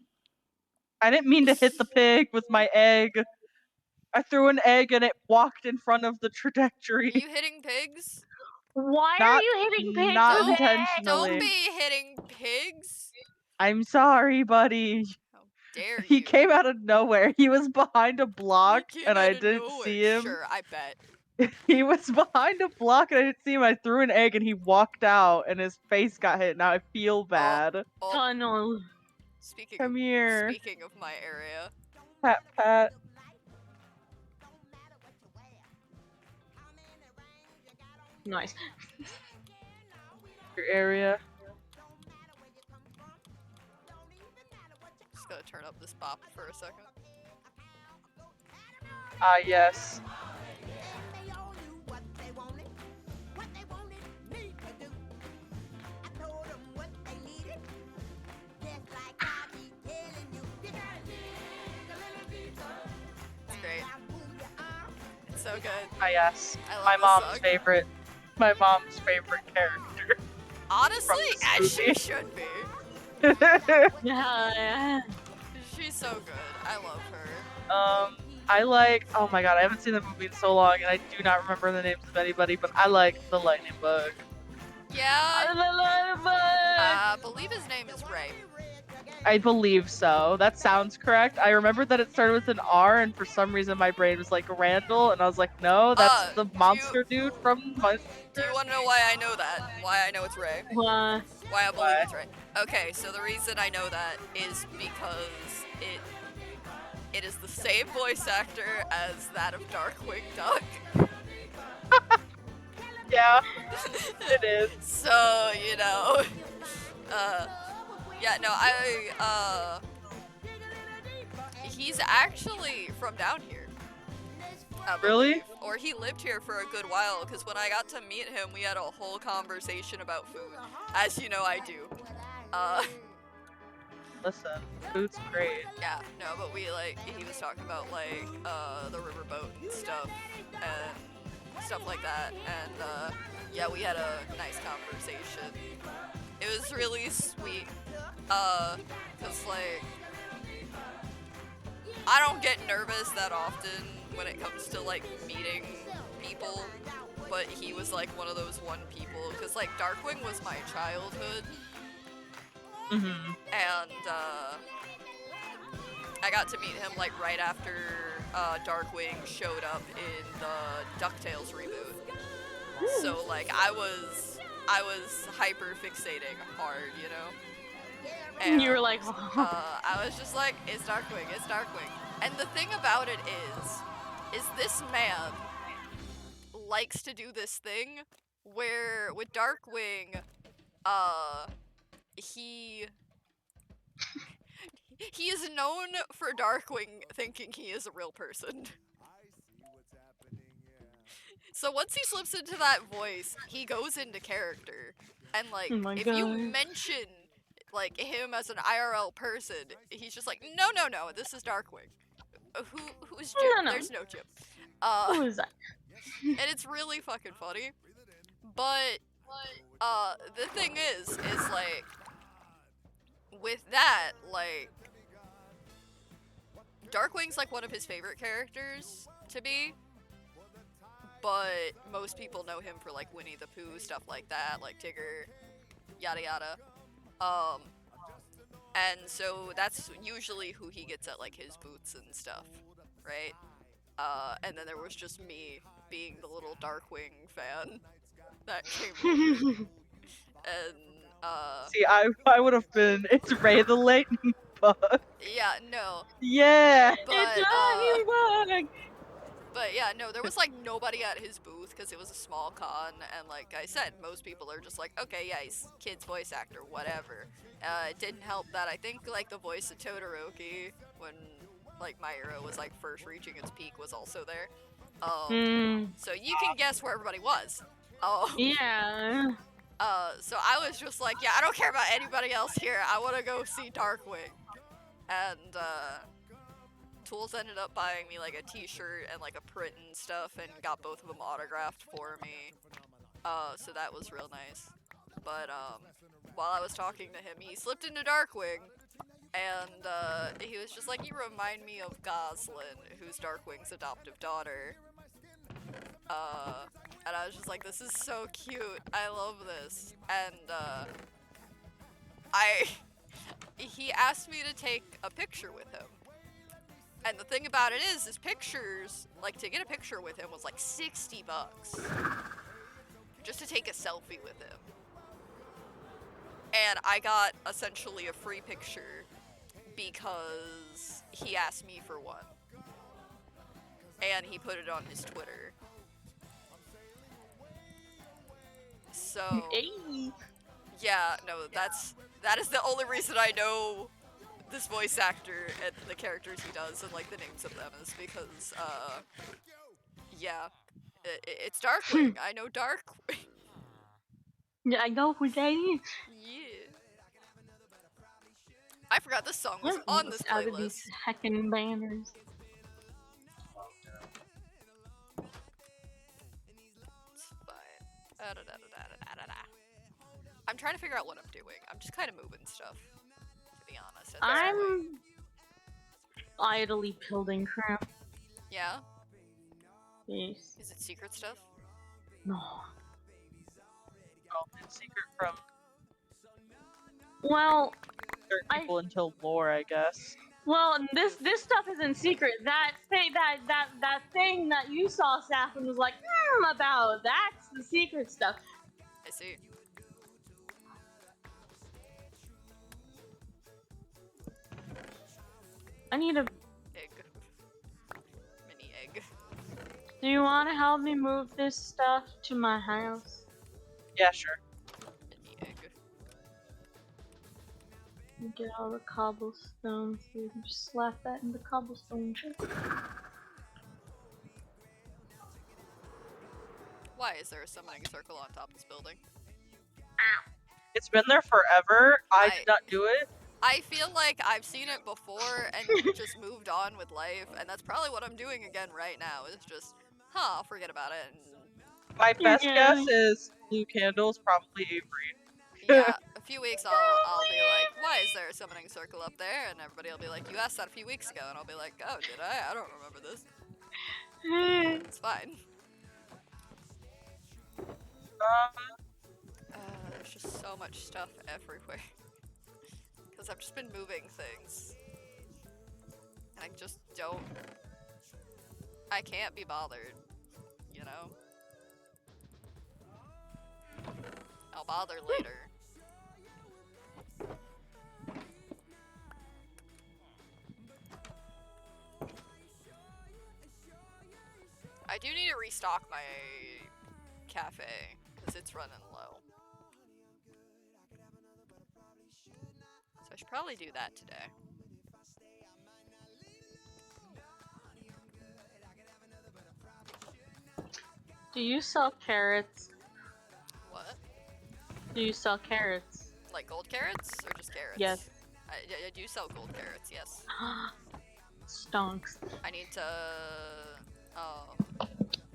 I didn't mean to hit the pig with my egg. I threw an egg and it walked in front of the trajectory. Are you hitting pigs? Why are you hitting pigs Not with eggs? intentionally. Don't be hitting pigs. I'm sorry, buddy. How dare you? He came out of nowhere. He was behind a block He came and out I of didn't nowhere. see him. Sure, I bet. He was behind a block and I didn't see him. I threw an egg and he walked out and his face got hit. Now I feel bad. Oh, Tunnel. Come here. Speaking of my area. Pat. Nice. Your area. Just gotta turn up this bop for a second. Ah, yes. It's great. It's so good. Ah, yes. I love My this mom's song. favorite. My mom's favorite character. Honestly, this as she movie. should be. Yeah. She's so good. I love her. I like. Oh my god, I haven't seen the movie in so long, and I do not remember the names of anybody. But I like the Lightning Bug. Yeah, I believe his name is Ray. I believe so. That sounds correct. I remember that it started with an R, and for some reason my brain was like Randall, and I was like, no, that's the monster dude from Monster. Do you want to know why I know that? Why I know it's Ray? Why? Why I believe it's Ray? Okay, so the reason I know that is because it is the same voice actor as that of Darkwing Duck. Yeah, it is. So, you know, yeah, no, he's actually from down here, I Really? believe. Or he lived here for a good while, because when I got to meet him, we had a whole conversation about food. As you know, I do. Listen, food's great. Yeah, no, but he was talking about, like, the riverboat and stuff like that, and, yeah, we had a nice conversation. It was really sweet, cause, like, I don't get nervous that often when it comes to, like, meeting people, but he was, like, one of those people, cause, like, Darkwing was my childhood, Mm-hmm. and, I got to meet him, like, right after, Darkwing showed up in the DuckTales reboot. So, like, I was hyper fixating hard, you know? And, You were like, I was just like, it's Darkwing. And the thing about it is this man likes to do this thing where, with Darkwing, he is known for Darkwing thinking he is a real person. So once he slips into that voice, he goes into character. And, like, oh my if god. you mention, like, him as an IRL person, he's just like, no, this is Darkwing. Who's Jim? No. There's no Jim. Who is that? And it's really fucking funny. But, the thing is, like, with that, like, Darkwing's, like, one of his favorite characters to be. But most people know him for, like, Winnie the Pooh, stuff like that, like Tigger, yada yada. And so that's usually who he gets at, like, his booths and stuff, right? And then there was just me being the little Darkwing fan that came over. And, See, I would have been. It's Ray the Lightning Bug. yeah, no. Yeah. But, It's Lightning Bug! But yeah, no, there was, like, nobody at his booth because it was a small con, and like I said, most people are just like, okay, yeah, he's kid's voice actor, whatever. It didn't help that I think, like, the voice of Todoroki, when, like, my era was, like, first reaching its peak, was also there. So you can guess where everybody was. Yeah. So I was just like, yeah, I don't care about anybody else here, I want to go see Darkwing. And, Tools ended up buying me, like, a t-shirt and, like, a print and stuff, and got both of them autographed for me. So that was real nice. But, while I was talking to him, he slipped into Darkwing, and, he was just like, you remind me of Goslin, who's Darkwing's adoptive daughter. And I was just like, this is so cute, I love this. And, he asked me to take a picture with him. And the thing about it is, his pictures, like, to get a picture with him was like $60. Just to take a selfie with him. And I got essentially a free picture because he asked me for one. And he put it on his Twitter. So, Hey. yeah, no, that is the only reason I know this voice actor and the characters he does and, like, the names of them is because, yeah, it's Darkwing. I know Darkwing. Yeah, I go for that. Yeah. I forgot this song was on this Out of these playlist. heckin' banners. It's fine. Da-da-da-da-da-da-da-da. I'm trying to figure out what I'm doing. I'm just kind of moving stuff, to be honest. At this point. I'm idly building crap. Yeah? Yes. Is it secret stuff? No. Well, it's secret from Well, certain people until lore, I guess. well, this stuff isn't secret. That thing that you saw, Saffron, was like, about. That's the secret stuff. I see. I need a. Egg. Mini egg. Do you want to help me move this stuff to my house? Yeah, sure. Egg. Get all the cobblestones. So you can just slap that in the cobblestone chest. Why is there a summoning circle on top of this building? It's been there forever. I did not do it. I feel like I've seen it before and just moved on with life, and that's probably what I'm doing again right now. It's just, I'll forget about it. And My best Yeah. guess is blue candles, probably Avery. yeah, a few weeks I'll be like, why is there a summoning circle up there? And everybody will be like, you asked that a few weeks ago, and I'll be like, oh, did I? I don't remember this. It's fine. There's just so much stuff everywhere. Because I've just been moving things. And I just don't... I can't be bothered, you know? I'll bother later. I do need to restock my cafe, because it's running low. So I should probably do that today. Do you sell carrots? What? Do you sell carrots? Like gold carrots, or just carrots? Yes. I do sell gold carrots, yes. Stonks. I need to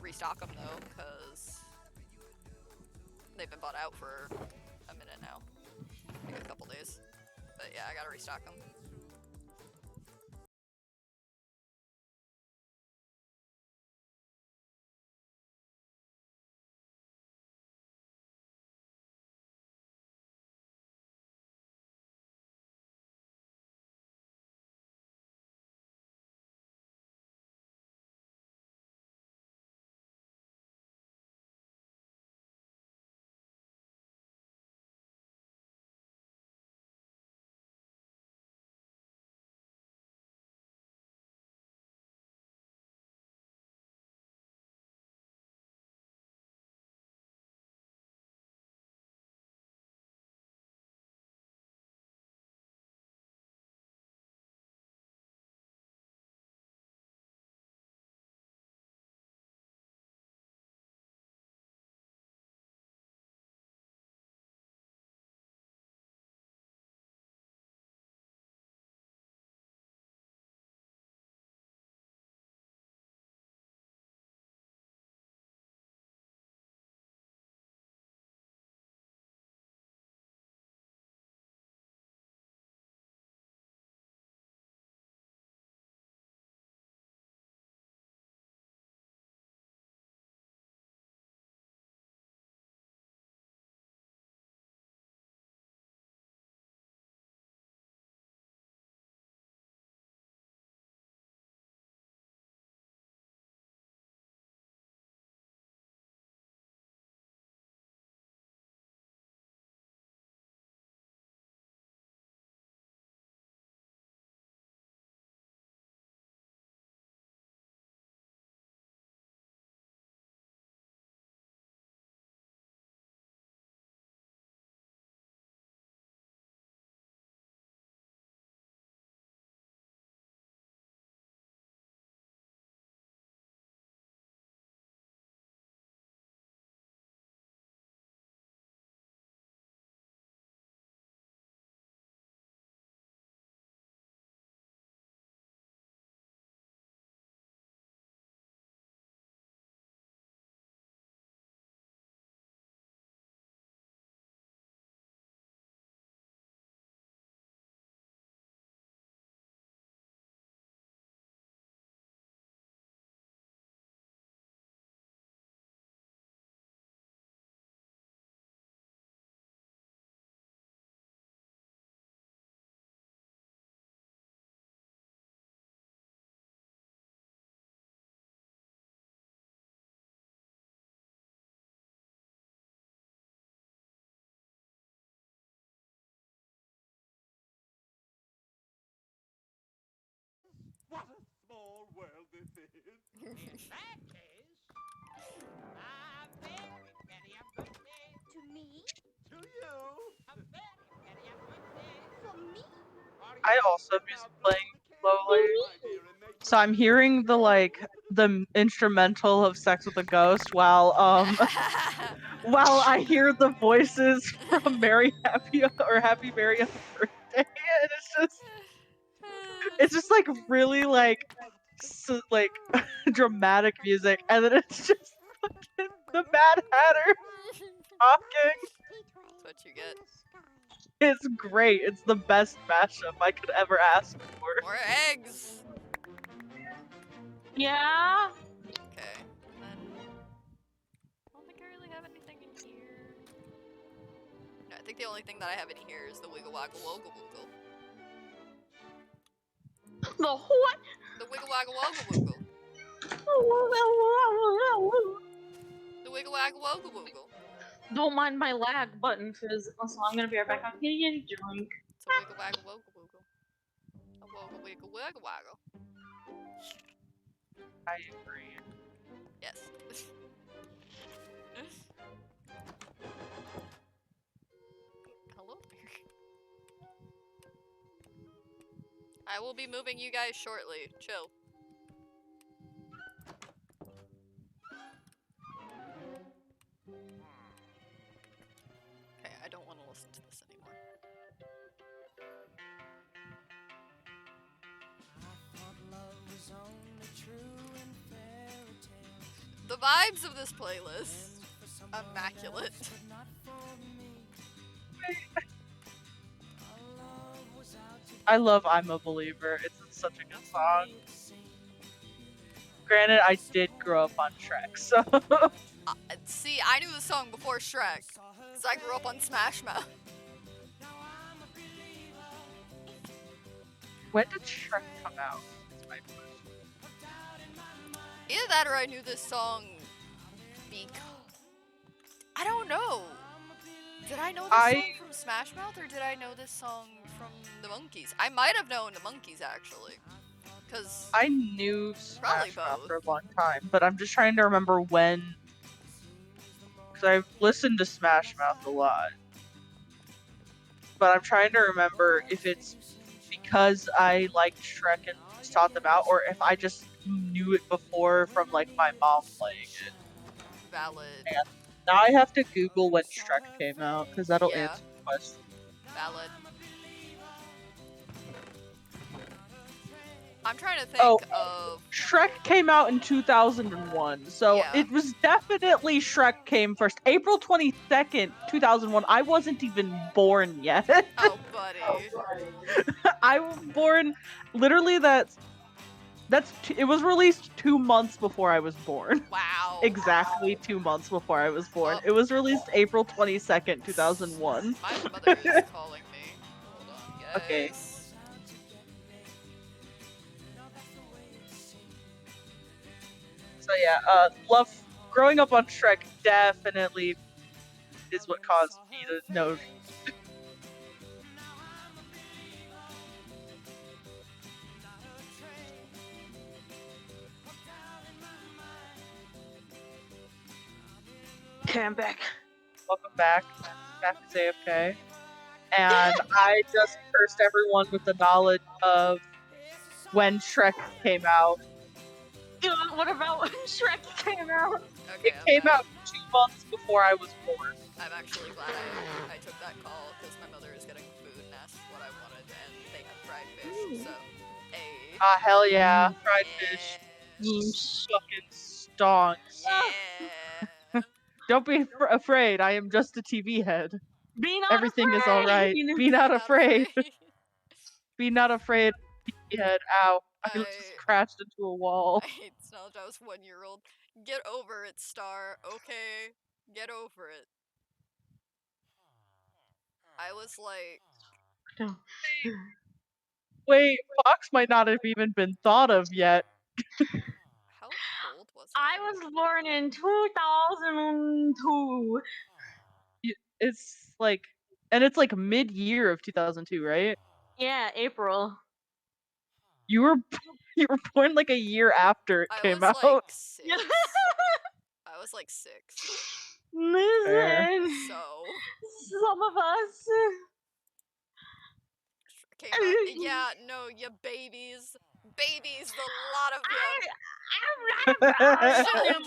restock them though, because they've been bought out for a minute now. Like a couple days. But yeah, I gotta restock them. What a small world this is. In that case, To me? To you. For me? I also have music playing slowly. My dear, and make So I'm hearing the instrumental of Sex with a Ghost while I hear the voices from Merry Happy or Happy Merry on Birthday, and it's just like really like like dramatic music, and then it's just fucking the Mad Hatter talking. That's what you get. It's great. It's the best mashup I could ever ask for. More eggs! Yeah. Okay, and then... I don't think I really have anything in here. No, I think the only thing that I have in here is the Wiggle Waggle Woggle Woogle. The what? The Wiggle Waggle Woggle Woogle. The Wiggle Waggle Woggle Woogle. Don't mind my lag button, cause also I'm gonna be right back. I'm getting a drink. It's a Wiggle Waggle Woggle Woogle. A Woggle Wiggle Wiggle Waggle. I agree. Yes. Hello there. I will be moving you guys shortly. Chill. Okay, I don't want to listen to this anymore. The vibes of this playlist, immaculate. I love I'm a Believer. It's such a good song. Granted, I did grow up on Shrek, so See, I knew the song before Shrek, because I grew up on Smash Mouth. when did Shrek come out? That's my question. Either that or I knew this song because... I don't know. Did I know this song from Smash Mouth or did I know this song from the Monkees? I might have known the Monkees actually. Because I knew probably Smash Mouth both. for a long time, but I'm just trying to remember when. Because I've listened to Smash Mouth a lot. But I'm trying to remember if it's because I liked Shrek and sought them out, or if I just knew it before from like my mom playing it. Valid. And now I have to Google when Shrek came out, because that'll Yeah. answer the question. Valid. I'm trying to think of... Shrek came out in 2001, so Yeah. it was definitely Shrek came first. April 22nd, 2001. I wasn't even born yet. Oh, buddy. I was born literally it was released 2 months before I was born. Wow. Exactly 2 months before I was born. Oh. It was released April 22nd, 2001. My mother is calling me. Hold on, guys. Okay. So yeah, growing up on Shrek definitely is what caused me to know. Okay, I'm back. Welcome back to AFK. And I just cursed everyone with the knowledge of when Shrek came out. What about when Shrek came out? Okay, It came out 2 months before I was born. I'm actually glad I took that call because my mother is getting food and asked what I wanted, and they have fried fish. So, Ah, hell yeah, fried fish, fucking stonks. Yeah. Don't be afraid. I am just a TV head. Be not Everything afraid. is all right. Be not afraid. Be not afraid. TV head. Ow! I just crashed into a wall. I hate to acknowledge I was 1-year-old. Get over it, Star. Okay, get over it. I was like, Wait, Fox might not have even been thought of yet. how old was I was born in 2002. It's like, and it's like mid-year of 2002, right? Yeah, April. You were born like a year after it I came was out. like 6. I was like 6. Listen, So some of us. came out. Yeah, no, you babies. Babies, the lot of you. I'm not. I am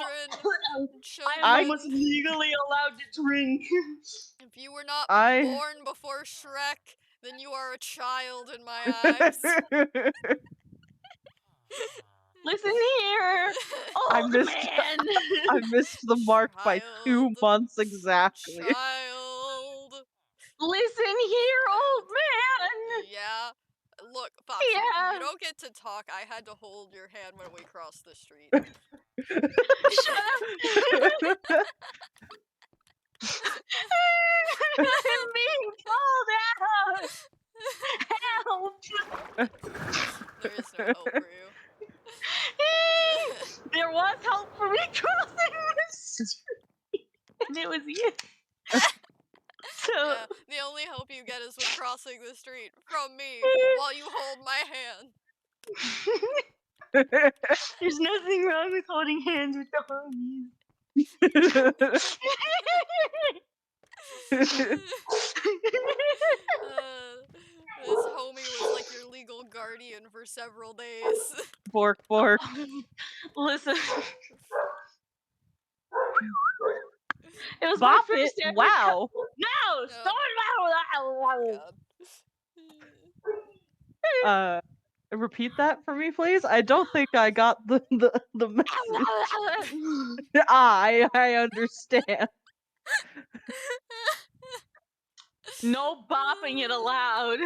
Children. almost legally allowed to drink. If you were not I- born before Shrek, then you are a child in my eyes. Listen here, I old missed- man. I missed the mark by 2 Child. months exactly. Child. Listen here, old man. Yeah. Look, Fox, Yeah. you don't get to talk. I had to hold your hand when we crossed the street. Shut up. I'm being called out. Help. There is no hope for you. There was help for me crossing the street, and it was you. So Yeah, the only help you get is with crossing the street from me while you hold my hand. there's nothing wrong with holding hands with the homies. This homie was like your legal guardian for several days. Bork, bork. Listen, it was Bop my it. first ever. Wow. No, stop now. God. Repeat that for me, please. I don't think I got the message. I understand. No bopping it allowed.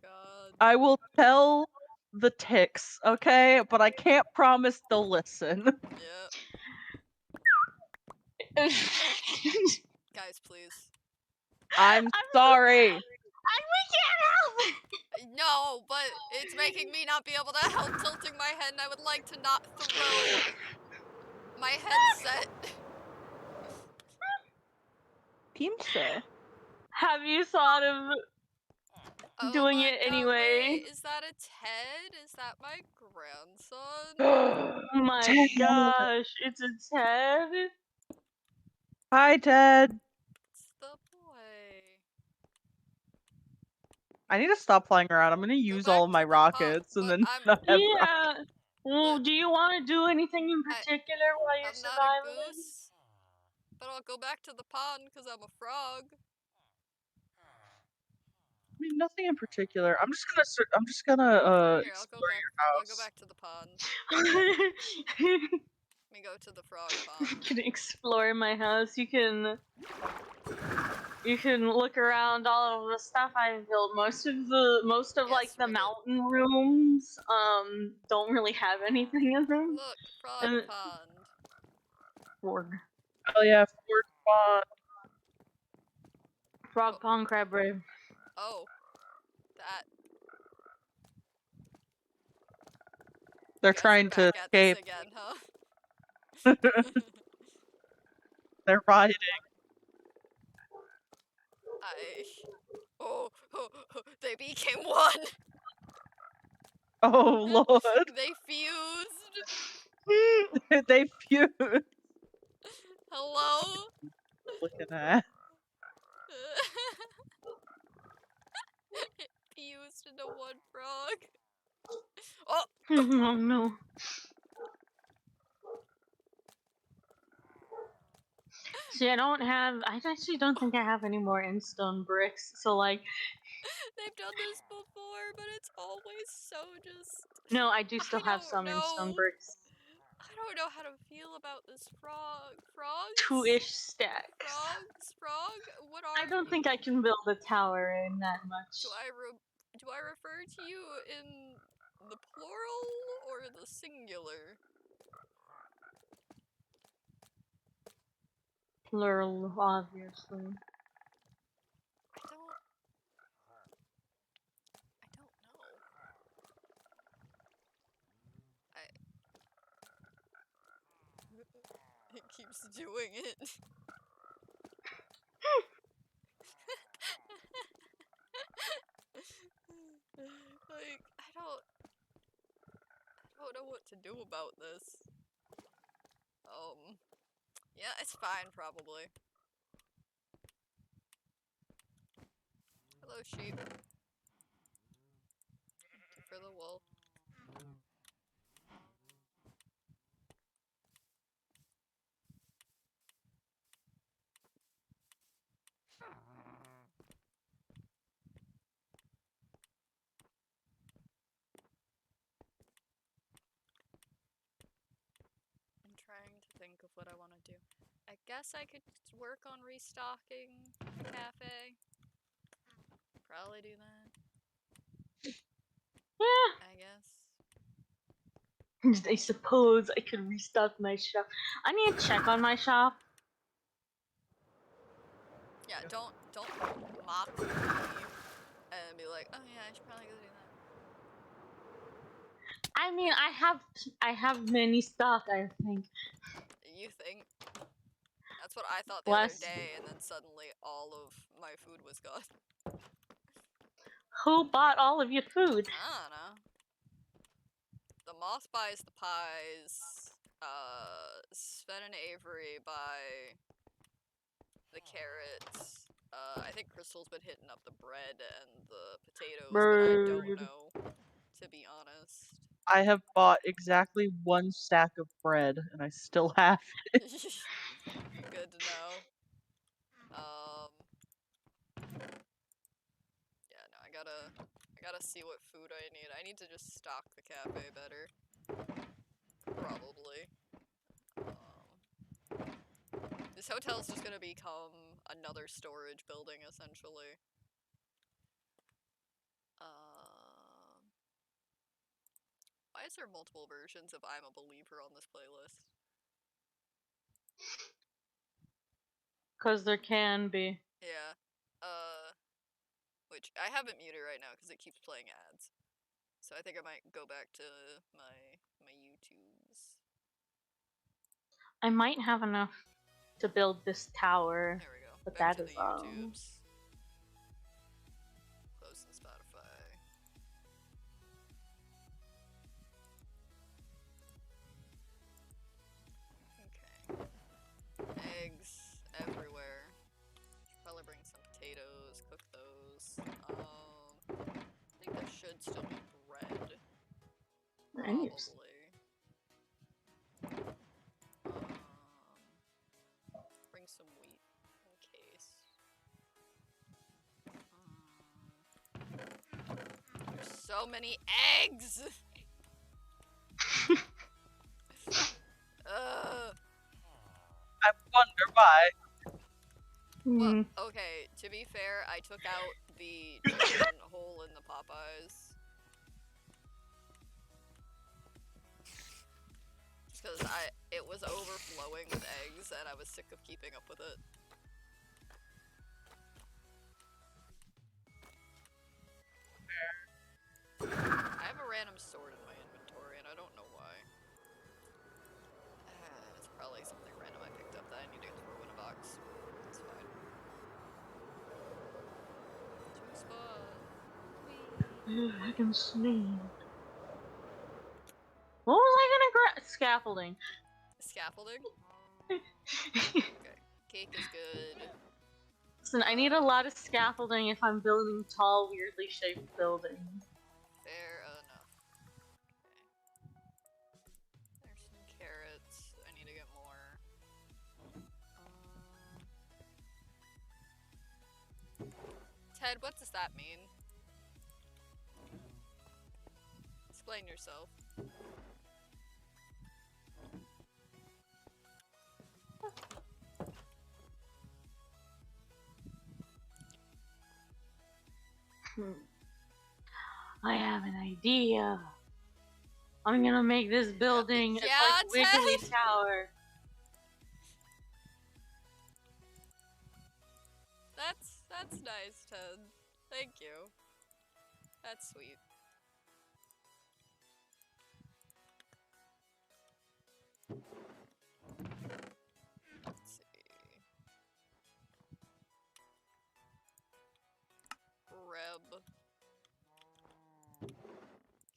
God. I will tell the ticks, okay? But I can't promise they'll listen. Yeah. Guys, please. I'm sorry. We can't help. No, but it's making me not be able to help tilting my head, and I would like to not throw my headset. Pimsa. Have you thought of doing my it God, anyway? wait, is that a Ted? Is that my grandson? Oh my Ted. gosh, it's a Ted. Hi, Ted. It's the boy. I need to stop flying around. I'm gonna use all back of my to the pot, rockets and but then I'm- not have Yeah. Well, But- do you want to do anything in I- particular while you're I'm not a surviving? goose, but I'll go back to the pond because I'm a frog. I mean, nothing in particular. I'm just gonna Here, I'll go explore back. your I'll house. go back to the pond. You Let me go to the frog pond. can explore my house. You can look around all of the stuff I've built. Most of like Yes, the Ribbit. mountain rooms don't really have anything in them. Look, frog And- pond. Frog. Oh yeah, Fort Spawn. Frog pond crab rib. Oh, that. They're You guys are trying to back at this escape. again, huh? They're riding. They became one. Oh lord. They fused. They fused. Hello. Looking at. It fused into one frog. Oh, Oh no. See, I actually don't think I have any more endstone bricks, so like, they've done this before, but it's always so just. no, I do still have don't some endstone know. bricks. I don't know how to feel about this frog. Frogs? 2-ish stacks. Frog? What are I don't you? think I can build a tower in that much. Do I refer to you in the plural or the singular? Plural, obviously. I don't know. It keeps doing it. Like, I don't know what to do about this. Yeah, it's fine, probably. Hello, sheep. Thank you for the wool. I'm trying to think of what I want to do. I guess I could work on restocking the cafe. Probably do that, Yeah. I guess. I suppose I could restock my shop. I need to check on my shop. Yeah, don't mock me and be like, oh yeah, I should probably go do that. I mean, I have many stock. I think. You think? That's what I thought the other Less. day, and then suddenly all of my food was gone. Who bought all of your food? I don't know. The moth buys the pies. Sven and Avery buy the carrots. I think Crystal's been hitting up the bread and the potatoes, but I don't Bird. know, to be honest. I have bought exactly 1 stack of bread, and I still have it. Good to know. Yeah, no, I gotta see what food I need. I need to just stock the cafe better. Probably. This hotel's just gonna become another storage building, essentially. Why is there multiple versions of I'm a Believer on this playlist? Cause there can be. Yeah. Which I have it muted right now because it keeps playing ads. So I think I might go back to my YouTubes. I might have enough to build this tower, There we go. but Back that to is the YouTubes. Close the Spotify. Okay. Eggs everywhere. Should probably bring some potatoes, cook those. I think there should still be bread. Probably. Bring some wheat in case. There's so many eggs! I wonder why. Well, okay, to be fair, I took out the chicken hole in the Popeyes. Just because it was overflowing with eggs and I was sick of keeping up with it. I have a random sword in my inventory and I don't know why. It's probably something random I picked up that I need to throw in a box. It's fine. Too spot. I can sleep. What was I gonna grab? Scaffolding. Scaffolding? Okay. Cake is good. Listen, I need a lot of scaffolding if I'm building tall, weirdly shaped buildings. Fair enough. Okay. There's some carrots. I need to get more. Ted, what does that mean? Explain yourself. I have an idea. I'm gonna make this building Yeah, like Wiggly Ted. Tower. That's nice, Ted. Thank you. That's sweet. Let's see. Reb.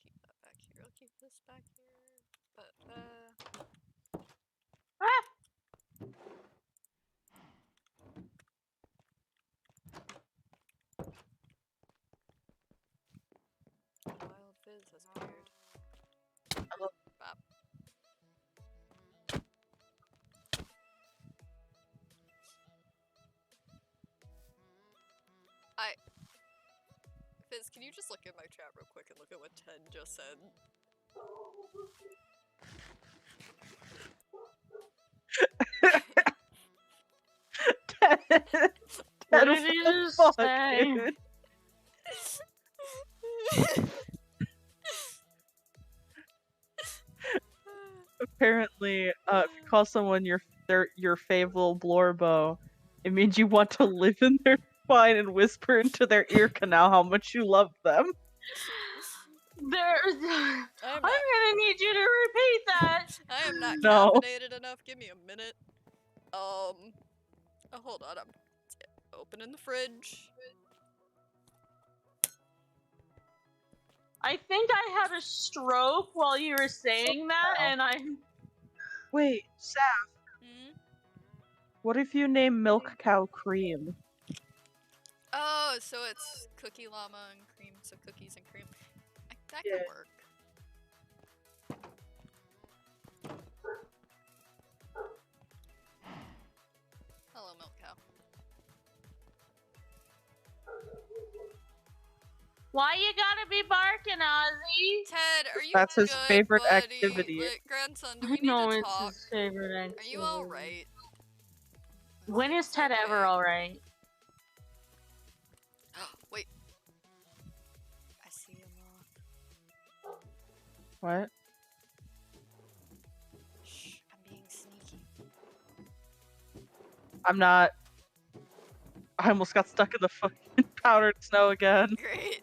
Keep that back here. I'll keep this back here. But, disappeared. Hello. Bop. Fizz, can you just look at my chat real quick and look at what Ted just said? What Ted did he was just fuck, say? dude. Apparently, if you call someone your fave little blorbo, it means you want to live in their spine and whisper into their ear canal how much you love them. I'm not- gonna need you to repeat that. I am not No. caffeinated enough. Give me a minute. Oh, hold on. I'm opening the fridge. I think I had a stroke while you were saying that, wow. and I. Wait, Saf, Hmm? what if you name Milk Cow Cream? Oh, so it's cookie llama and cream, so cookies and cream. That Yeah. could work. Hello, milk cow. Why you gotta be barking, Ozzy? Ted, are you That's his good, favorite buddy? activity. Like, grandson, do I we need know to it's talk? his favorite Are activity. you alright? When is Ted ever alright? Wait. I see him. What? Shh, I'm being sneaky. I'm not. I almost got stuck in the fucking powdered snow again. Great.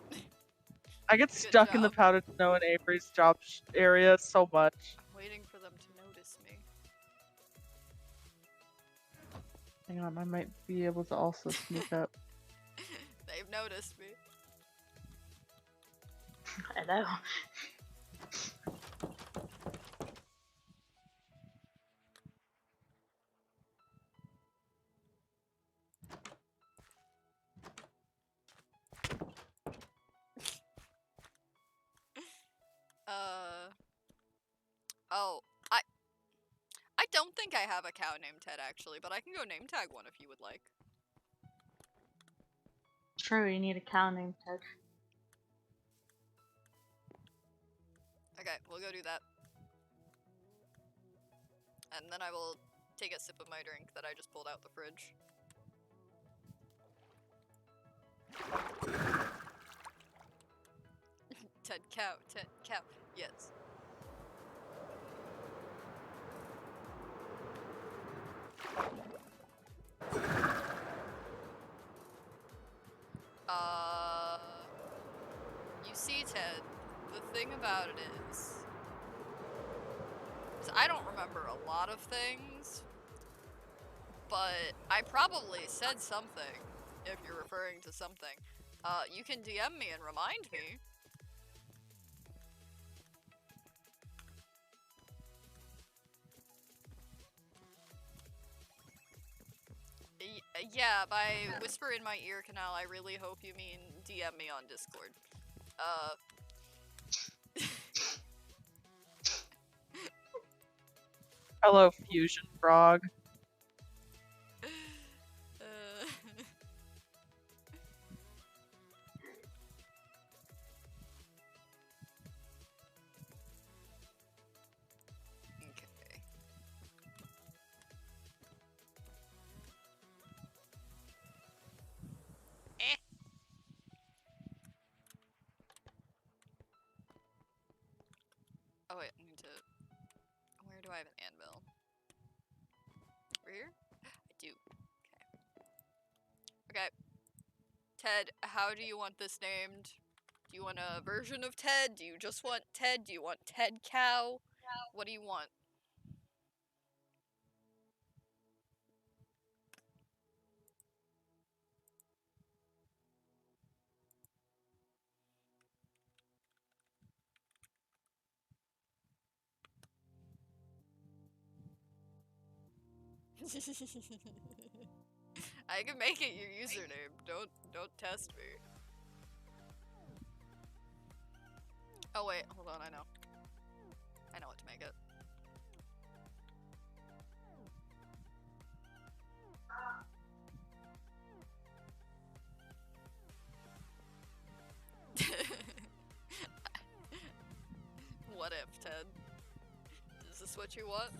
I get Good stuck in the job. powdered snow in Avery's job area so much. I'm waiting for them to notice me. Hang on, I might be able to also sneak up. They've noticed me. I know. Oh, I don't think I have a cow named Ted actually, but I can go name tag one if you would like. True, you need a cow named Ted. Okay, we'll go do that. And then I will take a sip of my drink that I just pulled out the fridge. Ted cow, yes. You see, Ted, the thing about it is I don't remember a lot of things, but I probably said something, if you're referring to something. You can DM me and remind me. Yeah, by whisper in my ear canal, I really hope you mean DM me on Discord. Hello, Fusion Frog. Okay. Oh wait, I need to... Where do I have an anvil? Over here? I do. Okay. Okay. Ted, how do you want this named? Do you want a version of Ted? Do you just want Ted? Do you want Ted Cow? What do you want? I can make it your username. Don't test me. Oh wait, hold on, I know. I know what to make it. What if, Ted? Is this what you want?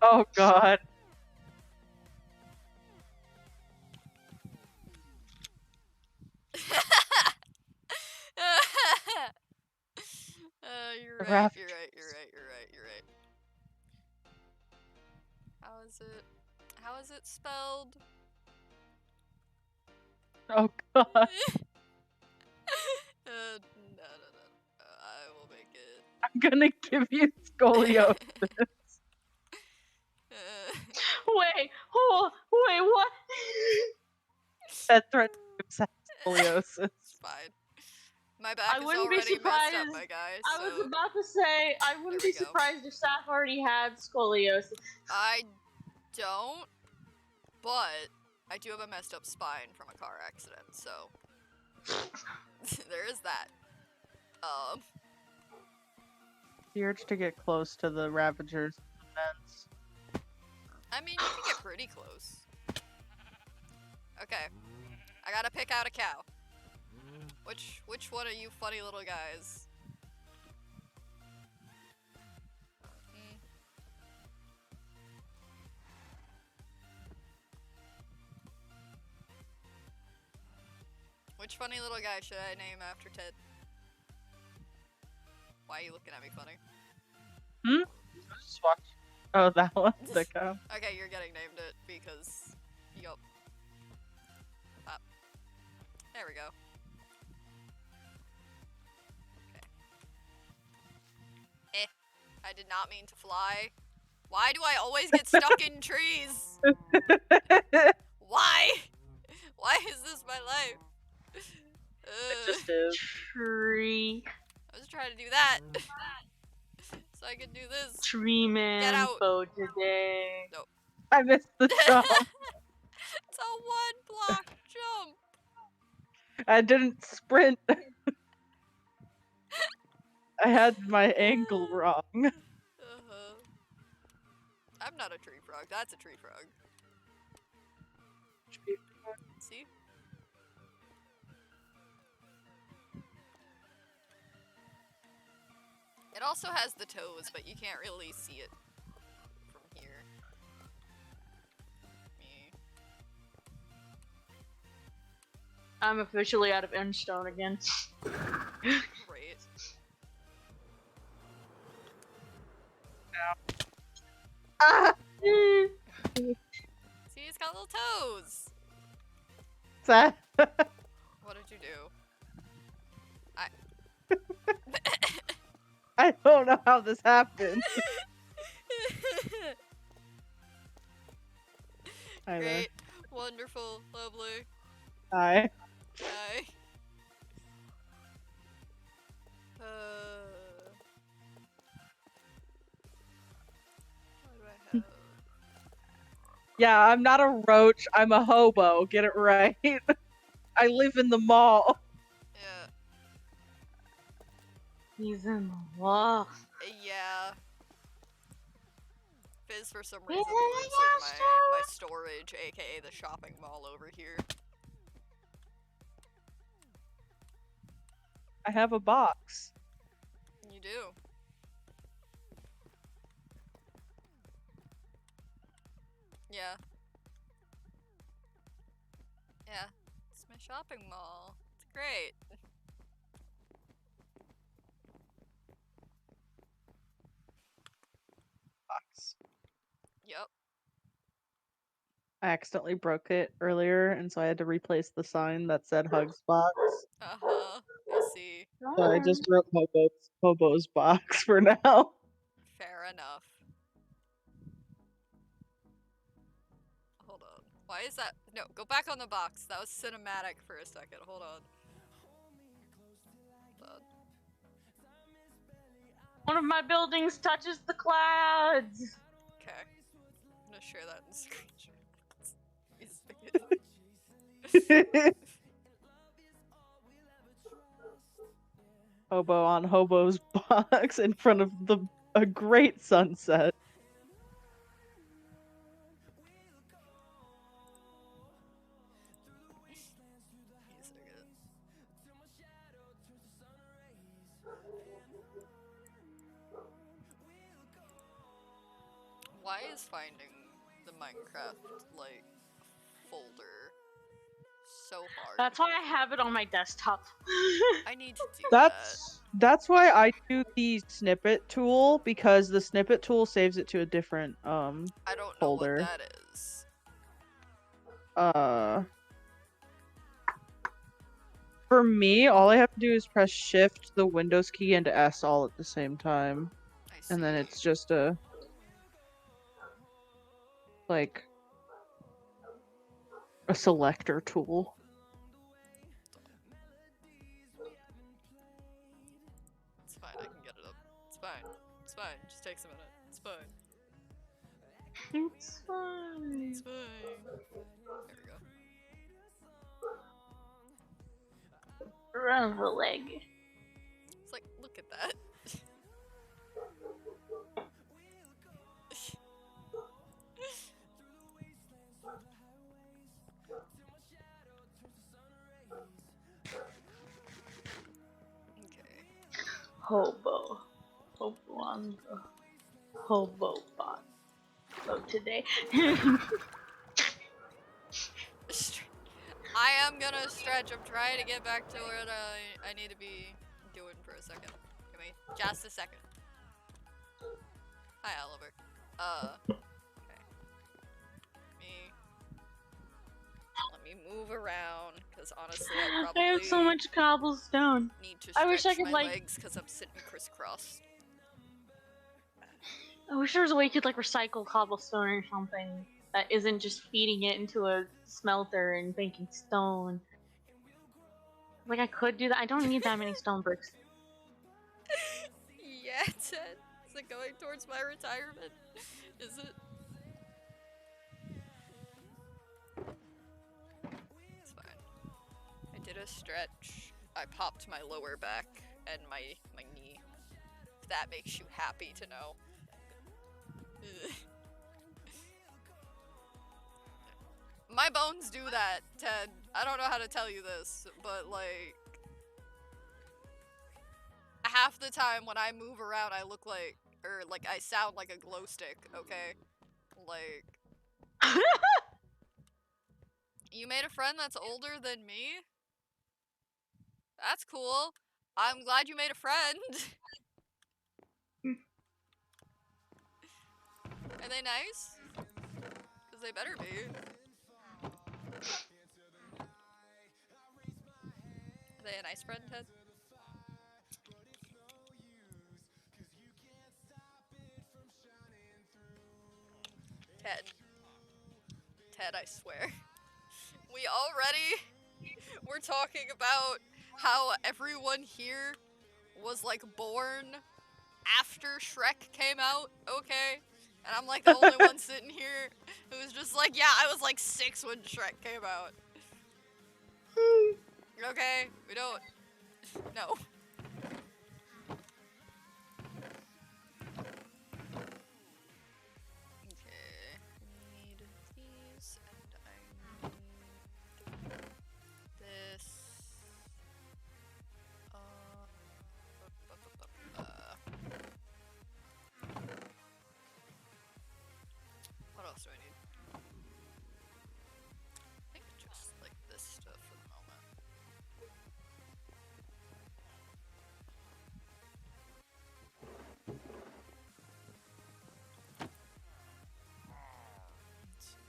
Oh god. You're The right, raft. you're right, you're right, you're right, you're right. How is it spelled? Oh god. No. I will make it. I'm gonna give you scoliosis. Wait, oh, wait, what? That threat has scoliosis. It's fine. My back I is wouldn't be already messed up, surprised. my guy, I was so about to say, I there wouldn't we be go. surprised if Saf already had scoliosis. I don't, but I do have a messed up spine from a car accident, so there is that. The urge to get close to the Ravagers is immense. I mean, you can get pretty close. Okay, I gotta pick out a cow. Which one are you funny little guys? Which funny little guy should I name after Ted? Why are you looking at me funny? Just watch. Oh, that one? The cow. Okay, you're getting named it because... Yup. There we go. Okay. I did not mean to fly. Why do I always get stuck in trees? Why? Why is this my life? It just is. Tree. I was trying to do that. So I could do this. Tree man Get out. for today. Nope. I missed the jump. It's a one block jump. I didn't sprint. I had my angle wrong. I'm not a tree frog. That's a tree frog. See? It also has the toes, but you can't really see it from here. Me. I'm officially out of endstone again. Great. Ah! See, it's got little toes. Sad. What did you do? I don't know how this happened. Hi there. Great. Wonderful. Lovely. Hi. Hi. What do I have? Yeah, I'm not a roach. I'm a hobo. Get it right. I live in the mall. Yeah. He's in the wall. Yeah. Fizz for some He's reason in lives the in my wall. storage, aka the shopping mall over here. I have a box. You do. Yeah. Yeah. It's my shopping mall. It's great. Box. Yep. I accidentally broke it earlier, and so I had to replace the sign that said Hugs Box. Uh-huh. I see. So I just wrote Hobo's Box for now. Fair enough. Hold on. Why is that? No, go back on the box. That was cinematic for a second. Hold on. One of my buildings touches the clouds. Okay. I'm gonna share that in screenshots. Hobo on Hobo's box in front of a great sunset. He's so good. Why is finding the Minecraft like folder so hard? That's why I have it on my desktop. I need to do that. That's why I do the snippet tool, because the snippet tool saves it to a different I don't know folder. what that is. For me, all I have to do is press Shift, the Windows key, and S all at the same time. I see. And then it's just a selector tool. It's fine, I can get it up. It's fine. It's fine. Just takes a minute. It's fine. It's fine. It's fine. There we go. Run the leg. It's like, look at that. Okay. Hobo. Hobo on the Hobo bot. So today. I am gonna stretch. I'm trying to get back to what I need to be doing for a second. Give me just a second. Hi, Oliver. Okay. Let me move around, because honestly, I probably I have so much cobblestone. need to I wish I stretch could, my like- legs because I'm sitting crisscross. I wish there was a way you could like recycle cobblestone or something that isn't just feeding it into a smelter and making stone. Like I could do that. I don't need that many stone bricks. Yeah, Ted. Is it going towards my retirement? Is it? It's fine. I did a stretch. I popped my lower back and my knee. If that makes you happy to know. My bones do that, Ted. I don't know how to tell you this, but like half the time when I move around I look like, or like I sound like a glow stick, okay? Like you made a friend that's older than me? That's cool. I'm glad you made a friend. Are they nice? Because they better be. Are they a nice friend, Ted? Ted. Ted, I swear. We already were talking about how everyone here was like born after Shrek came out, okay? And I'm like the only one sitting here who's just like, yeah, I was like 6 when Shrek came out. Okay? We don't... No. Okay. I need these, and I need this. What else do I need? I think just like this stuff for the moment. Let's see.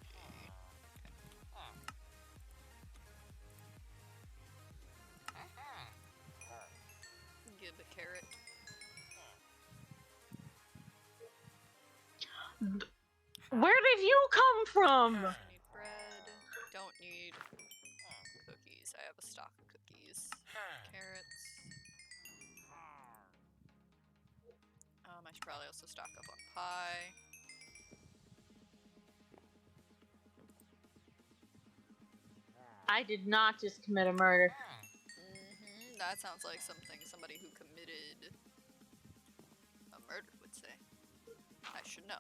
Give a carrot. Where did you come from? Need bread. Don't need cookies. I have a stock of cookies. Carrots. I should probably also stock up on pie. I did not just commit a murder. That sounds like something somebody who committed a murder would say. I should know.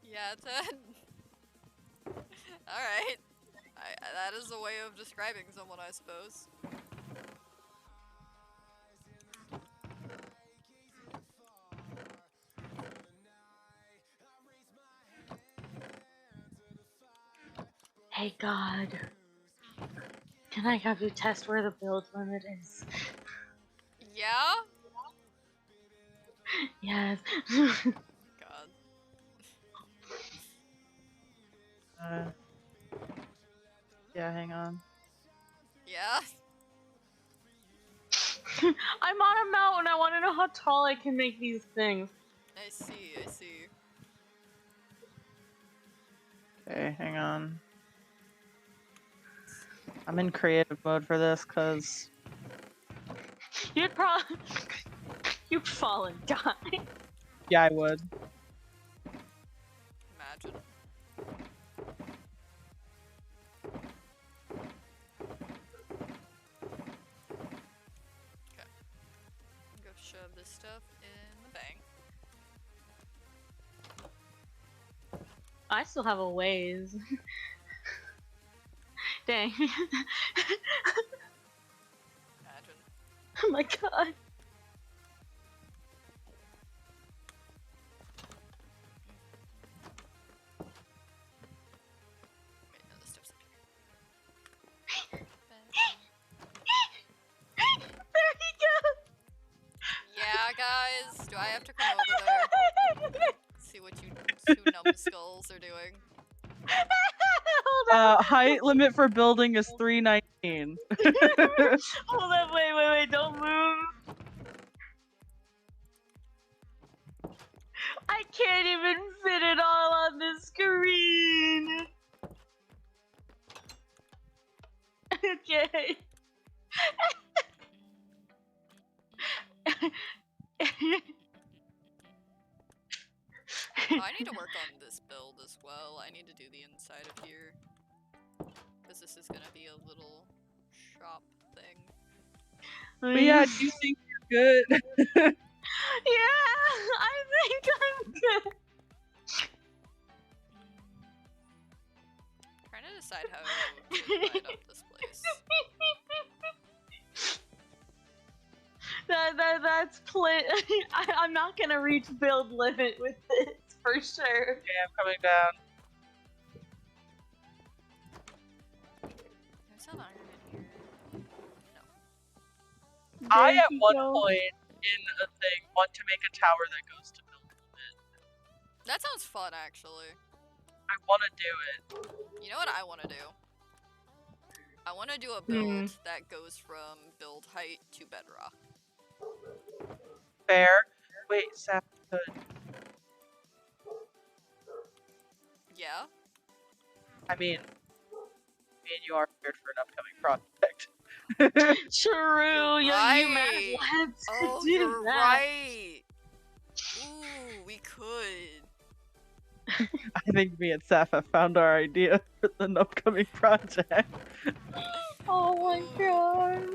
Yeah, Ted. Alright. That is a way of describing someone, I suppose. Hey God, can I have you test where the build limit is? Yeah? Yes. God. Yeah, hang on. Yeah? I'm on a mountain. I want to know how tall I can make these things. I see, I see. Okay, hang on. I'm in creative mode for this because You'd probably you'd fall and die. yeah, I would. Imagine. Okay. Go shove this stuff in the bank. I still have a ways. Dang. Imagine. Oh my God. Wait, no, this stuff's up here. There he goes. Yeah, guys, do I have to come over there? See what you two numbskulls are doing. Hold on. Height limit for building is 319. Hold on, wait, don't move. I can't even fit it all on the screen. Okay. Oh, I need to work on this build as well. I need to do the inside of here. Because this is gonna be a little shop thing. But yeah, do you think you're good? Yeah, I think I'm good. Trying to decide how to divide up this place. That's I'm not gonna reach build limit with this for sure. Okay, I'm coming down. There's some iron in here. No. I There at you one go. point in a thing want to make a tower that goes to build limit. That sounds fun, actually. I want to do it. You know what I want to do? I want to do a build that goes from build height to bedrock. Fair. Wait, Sap. Yeah? I mean, me and you are prepared for an upcoming project. True, You're you mad right. let's Oh, do you're that. right. Ooh, we could. I think me and Saf have found our idea for an upcoming project. Oh my Ooh. God.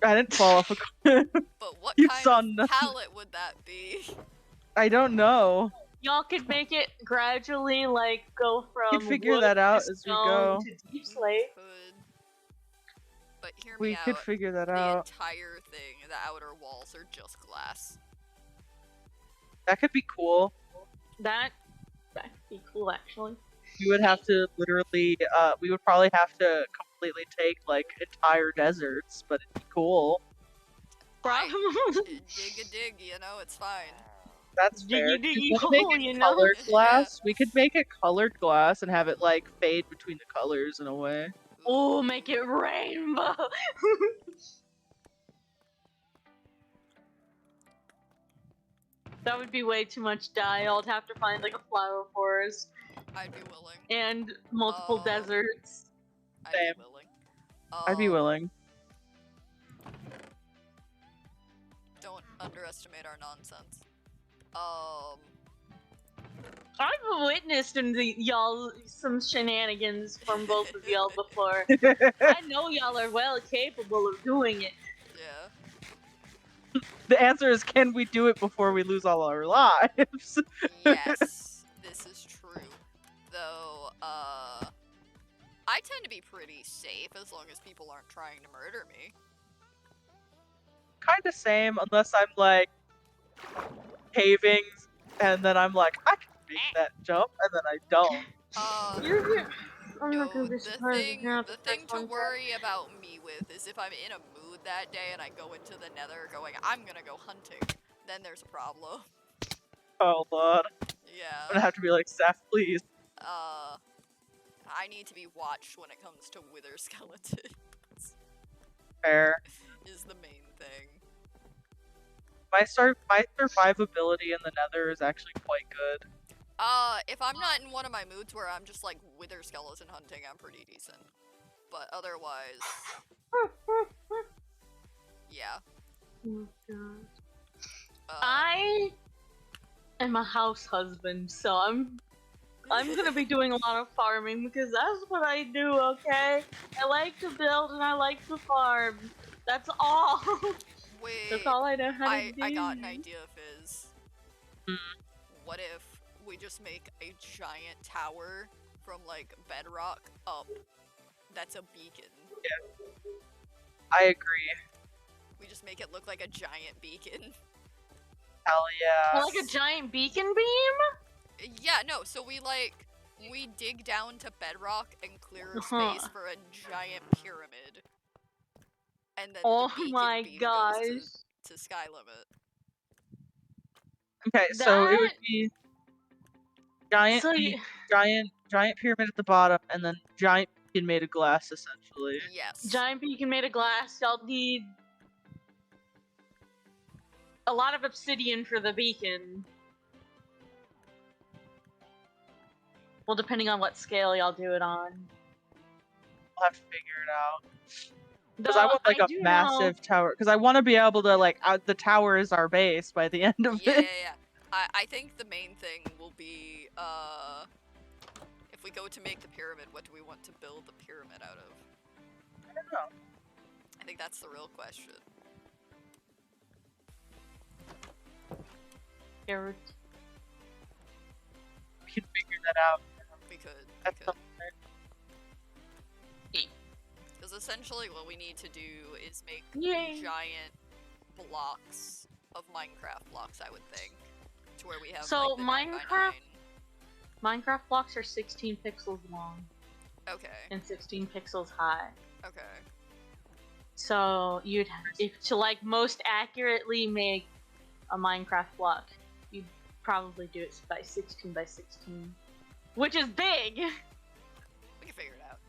I didn't fall off a cliff. But what You kind saw of nothing. palette would that be? I don't know. Y'all could make it gradually, like, go from We could figure wood that out to as we stone go. to deep slate. Could. But hear me We could out. figure that The out. entire thing, the outer walls are just glass. That could be cool. That'd be cool, actually. We would have to literally, we would probably have to completely take, like, entire deserts, but it'd be cool. Dig a dig, you know, it's fine. That's fair. Diggy You wanna make hole, it you know? colored Yeah. glass? We could make it colored glass and have it, like, fade between the colors in a way. Oh, make it rainbow! That would be way too much dye. I'd have to find, like, a flower forest. I'd be willing. And multiple deserts. I'd Same. be willing. I'd be willing. Don't underestimate our nonsense. I've witnessed y'all some shenanigans from both of y'all before. I know y'all are well capable of doing it. Yeah. The answer is, can we do it before we lose all our lives? Yes, this is true. Though, I tend to be pretty safe as long as people aren't trying to murder me. Kinda same, unless I'm like paving, and then I'm like, I can make that jump, and then I don't. I'm not gonna No, be surprised if you're not the the thing first to one. worry about me with is if I'm in a mood that day and I go into the nether going, I'm gonna go hunting, then there's a problem. Oh lord. I'm Yeah. gonna have to be like, Seth, please. I need to be watched when it comes to wither skeletons. Fair. Is the main thing. My survivability in the nether is actually quite good. If I'm not in one of my moods where I'm just like wither skeleton hunting, I'm pretty decent. But otherwise, yeah. Oh god. I am a house husband, so I'm gonna be doing a lot of farming because that's what I do, okay? I like to build and I like to farm. That's all. Wait, That's all I know how to do. I got an idea, Fizz. Hmm. What if we just make a giant tower from like bedrock up that's a beacon? Yeah. I agree. We just make it look like a giant beacon. Hell yeah. Like a giant beacon beam? Yeah, no, so we dig down to bedrock and clear a space for a giant pyramid. And then Oh the beacon my beam gosh. goes to sky limit. Okay, so it would be giant, So giant pyramid at the bottom, and then giant beacon made of glass, essentially. Yes. giant beacon made of glass. Y'all need a lot of obsidian for the beacon. Well, depending on what scale y'all do it on. I'll have to figure it out. Because I want like a do massive tower. Because I want to be able to like, the tower is our base by the end of Yeah, it. I think the main thing will be, if we go to make the pyramid, what do we want to build the pyramid out of? I don't know. I think that's the real question. Garrett. We can figure that out. We could. At some point. Because essentially what we need to do is make Yay. giant blocks of Minecraft blocks, I would think. To where we have So, like the 9x9. Minecraft blocks are 16 pixels long. Okay. And 16 pixels high. Okay. So if to like most accurately make a Minecraft block, you'd probably do it by 16 by 16, which is big. We can figure it out.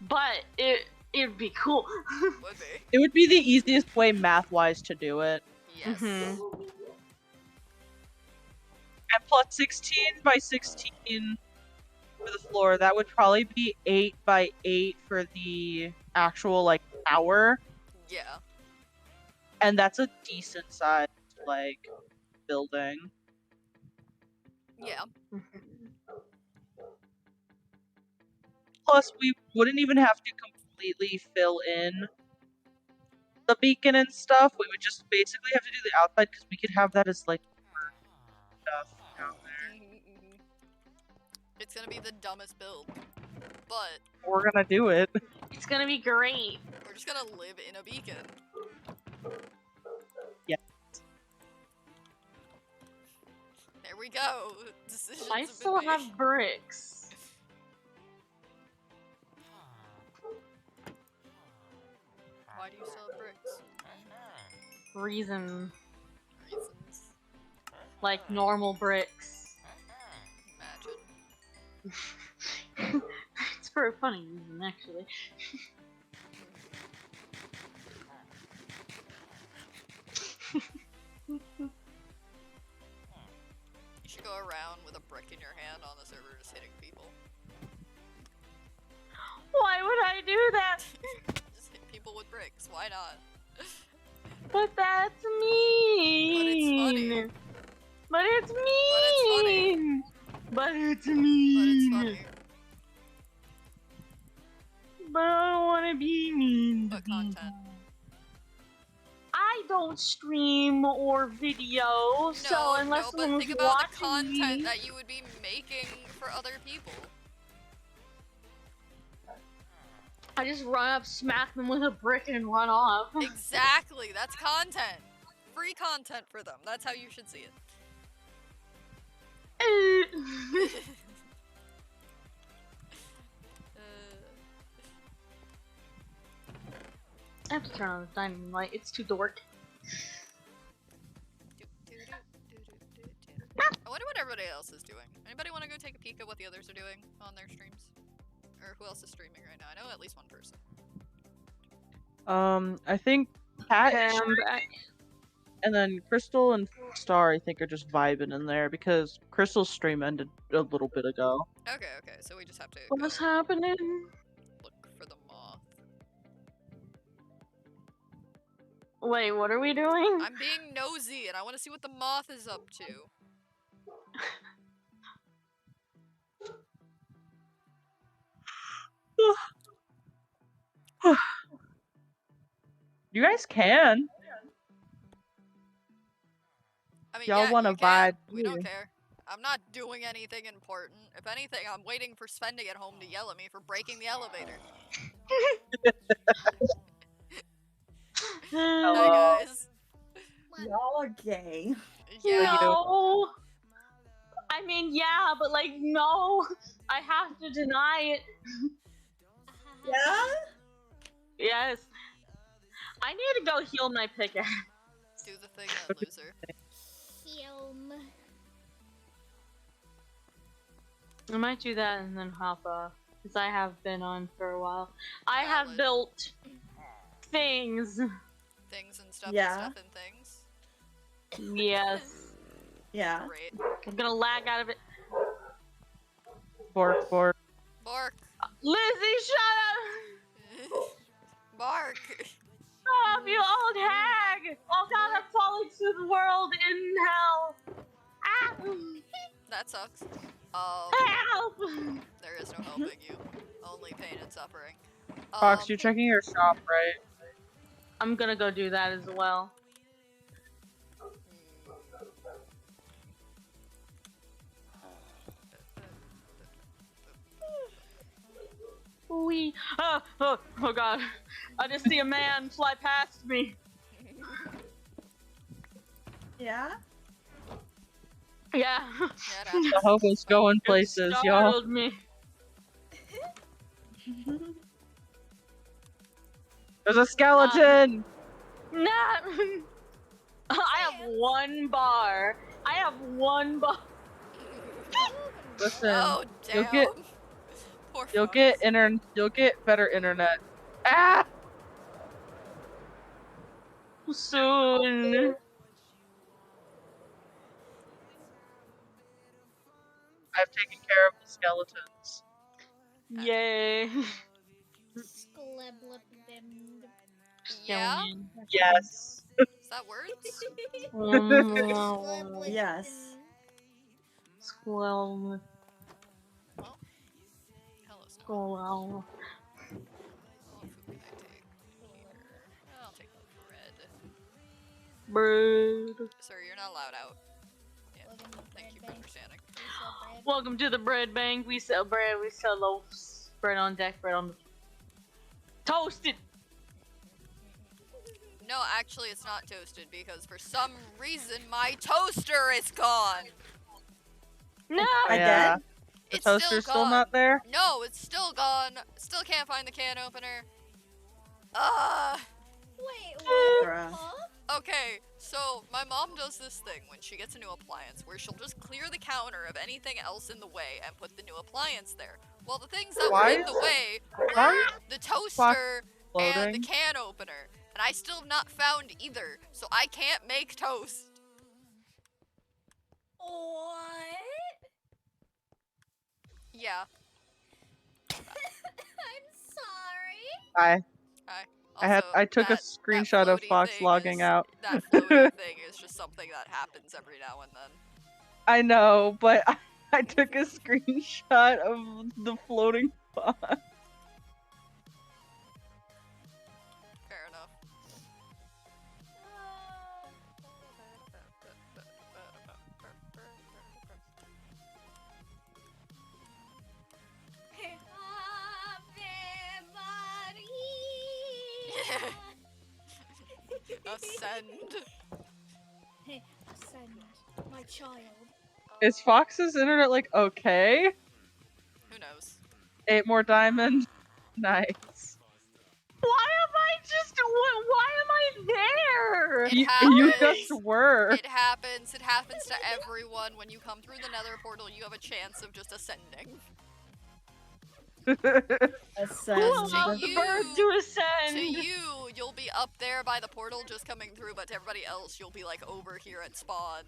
But it'd be cool. Would be. It would be the easiest way math-wise to do it. Yes. Mhm. And plus 16 by 16 for the floor, that would probably be 8 by 8 for the actual, like, tower. Yeah. And that's a decent sized, like, building. Yeah. Plus, we wouldn't even have to completely fill in the beacon and stuff. We would just basically have to do the outside because we could have that as, like, stuff down there. It's gonna be the dumbest build. But We're gonna do it. It's gonna be great. we're just gonna live in a beacon. Yeah. There we go. Decisions I have been still made. have bricks. Why do you still have bricks? Reason. Reasons. Like normal bricks. Imagine. It's for a funny reason, actually. You should go around with a brick in your hand on the server just hitting people. Why would I do that? Just hit people with bricks. Why not? But that's mean. But it's funny. But it's But it's funny. mean. But it's mean. But it's funny. But I don't want to be mean. What content? I don't stream or video, so unless but someone's think about the watching content me, that you would be making for other people. I just run up, smack them with a brick, and run off. Exactly, that's content. Free content for them. That's how you should see it. I have to turn on the dining light. It's too dark. I wonder what everybody else is doing. Anybody want to go take a peek at what the others are doing on their streams? Or who else is streaming right now? I know at least one person. I think Cat Come back. and then Crystal and Star, I think, are just vibing in there because Crystal's stream ended a little bit ago. Okay, so we just have to What's go happening? look for the moth. Wait, what are we doing? I'm being nosy and I want to see what the moth is up to. You guys can. I mean, Y'all yeah, wanna you can. vibe We don't too. care. I'm not doing anything important. If anything, I'm waiting for Sven to get home to yell at me for breaking the elevator. Hello. Hi, guys. Y'all are gay. Yeah. No. I mean, yeah, but like, no. I have to deny it. Yeah? Yes. I need to go heal my pickaxe. Do the thing, that loser. I might do that and then hop off, because I have been on for a while. I have Valid. built things. Things and stuff Yeah. and things. Yes. Yeah. Great. I'm gonna lag out of it. Bork. Bark. Lizzie, shut up! Bark. Shut up, you old hag! Oh god, I'm falling to the world in hell! Ah! That sucks. Help! There is no helping you. Only pain and suffering. Fox, you're checking your shop, right? I'm gonna go do that as well. Wee. Oh god. I just see a man fly past me. Yeah? Yeah. Yeah, it happens. The hobo's going places, It y'all. startled me. There's a skeleton! Nah. I have one bar. Listen, Oh, damn. you'll get Poor you'll Fox. get better internet. Ah! Soon. I've taken care of the skeletons. Yay. Yeah? Yes. Is that words? Yes. Squirrel. Well, hello, Snow. Squirrel. What food can I take here? I'll take the bread. Bread. Sir, you're not allowed out. Yeah, thank you for understanding. Welcome to the bread bank. We sell bread. We sell loaves. Bread on deck. Bread on the toasted. No, actually, it's not toasted because for some reason my toaster is gone. No. I Yeah. did? The It's toaster's still gone. not there? No, it's still gone. Still can't find the can opener. Wait, Bruh. Huh? Okay, so my mom does this thing when she gets a new appliance where she'll just clear the counter of anything else in the way and put the new appliance there. Well, the things that Why were in is- the way Why were are the toaster and the loading? can opener. And I still have not found either, so I can't make toast. What? Yeah. I'm sorry. I took a that screenshot of floaty Fox thing logging is- out. That floaty thing is just something that happens every now and then. I know, but I took a screenshot of the floating pot. Fair enough. Ascend. Hey, ascend, my child. Is Fox's internet like okay? Who knows? 8 more diamond. Nice. Why am I just? Why am I there? It You happens. just were. It happens. It happens to everyone. When you come through the nether portal, you have a chance of just ascending. Ascend. Who allowed the bird to ascend? To you, you'll be up there by the portal just coming through, but to everybody else, you'll be like over here at spawn.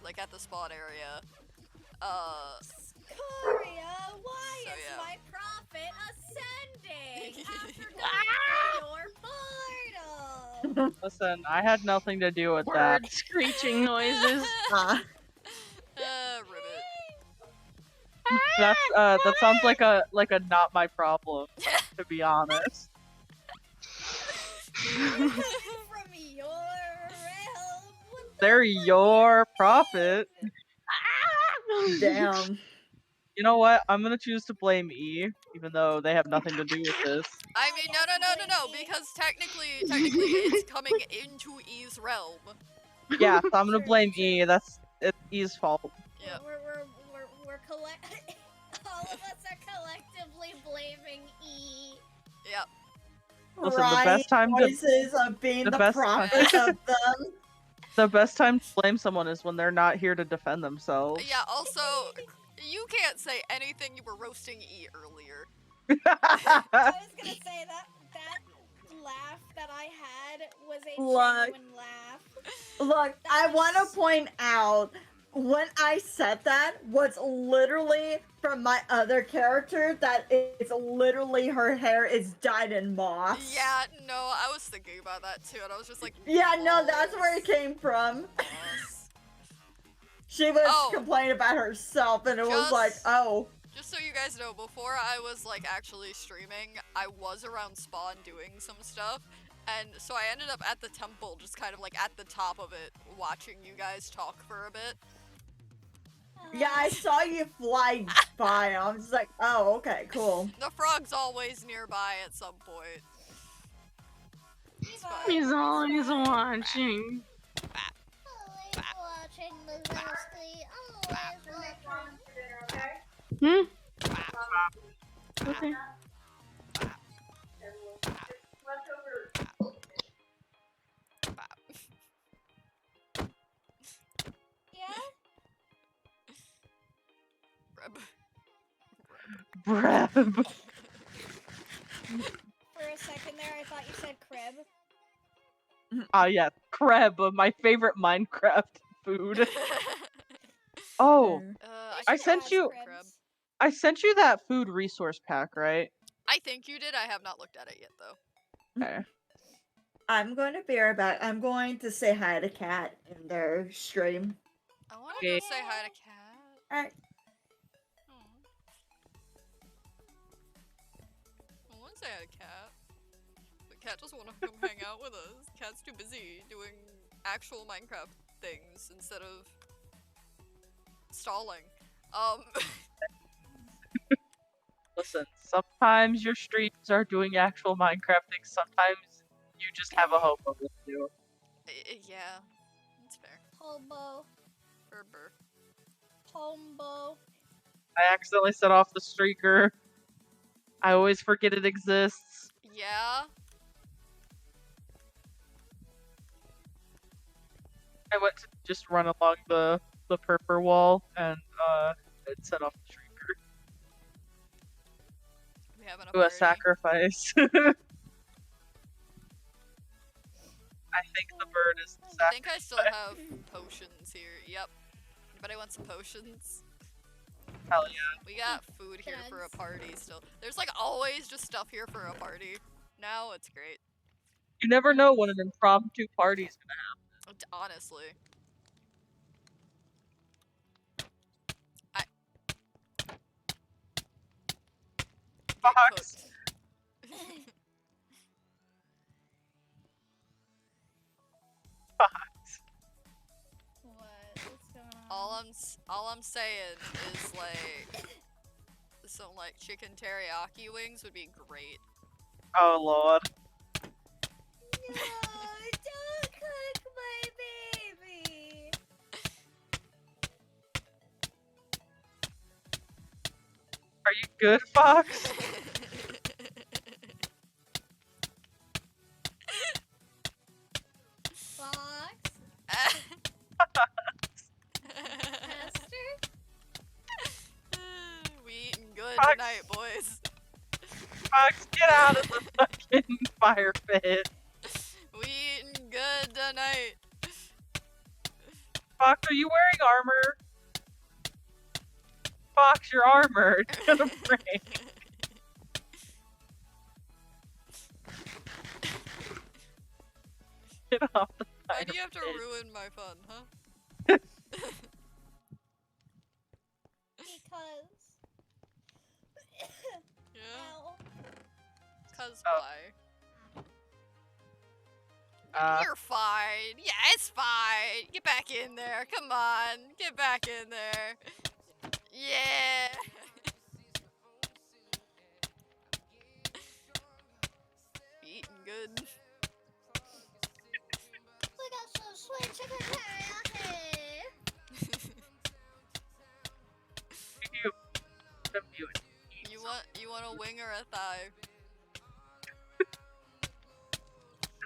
Like at the spawn area. Scoria, why So, is yeah. my prophet ascending after Ah! going through your portal? Listen, I had nothing to do with that. Bird screeching noises. Ribbit. That's that sounds like a not my problem, to be honest. From your realm. What the They're fuck your you prophet. mean? Damn. You know what? I'm gonna choose to blame E, even though they have nothing to do with this. I mean, no, because technically it's coming into E's realm. Yeah, so I'm gonna True, blame true. E. It's E's fault. Yeah. We're all of us are collectively blaming E. Yep. Listen, the best time to- voices of being the the, best prophet time- of them. The best time to blame someone is when they're not here to defend themselves. Yeah, also, you can't say anything. You were roasting E earlier. I was gonna say that laugh that I had was a Look. genuine laugh. Look, I want to point out when I said that was literally from my other character. That it's literally her hair is dyed in moss. Yeah, no, I was thinking about that too, and I was just like, Yeah, no, that's where it came from. moss. She was Oh. complaining about herself, and it was like, Just- oh. Just so you guys know, before I was like actually streaming, I was around spawn doing some stuff, and so I ended up at the temple, just kind of like at the top of it, watching you guys talk for a bit. Yeah, I saw you fly by. I was just like, oh, okay, cool. The frog's always nearby at some point. It's fine. He's always watching. Always watching the Leslie. Always watching. Hmm? Okay. Yeah? Reb. Breb. For a second there, I thought you said crib. Yeah, crab, my favorite Minecraft food. Oh, I She sent has you- cribs. I sent you that food resource pack, right? I think you did. I have not looked at it yet, though. Okay. I'm going to be right back. I'm going to say hi to Kat in their stream. I want to go Okay. say hi to Kat. Alright. I want to say hi to Kat. But Kat doesn't want to come hang out with us. Kat's too busy doing actual Minecraft things instead of stalling. Listen, sometimes your streams are doing actual Minecraft things, sometimes you just have a hobo with you. Yeah, that's fair. Hobo. Berber. Hombo. I accidentally set off the streaker. I always forget it exists. Yeah. I went to just run along the purple wall and it set off the streaker. We having a Do a party. sacrifice. I think the bird is the I sacrifice. think I still have potions here. Yep. Anybody want some potions? Hell yeah. We got food here for a Yes. party still. There's like always just stuff here for a party. Now it's great. You never know when an impromptu party is gonna Honestly. get Fox. cooked. Fox. What? What's going on? All I'm saying is like some like chicken teriyaki wings would be great. Oh lord. No, don't cook my baby. Are you good, Fox? Fox? Esther? We eating good Fox. tonight, boys. Fox, get out of the fucking fire pit. We eating good tonight. Fox, are you wearing armor? Fox, your armor. It's gonna break. Get off the fire Why do you have to pit. ruin my fun, huh? Because. Yeah. Ow. Cause Oh. why? Uh, You're fine. Yeah, it's fine. Get back in there. Come on. Get back in there. Yeah. Eating good. We got some sweet chicken teriyaki. You want a wing or a thigh?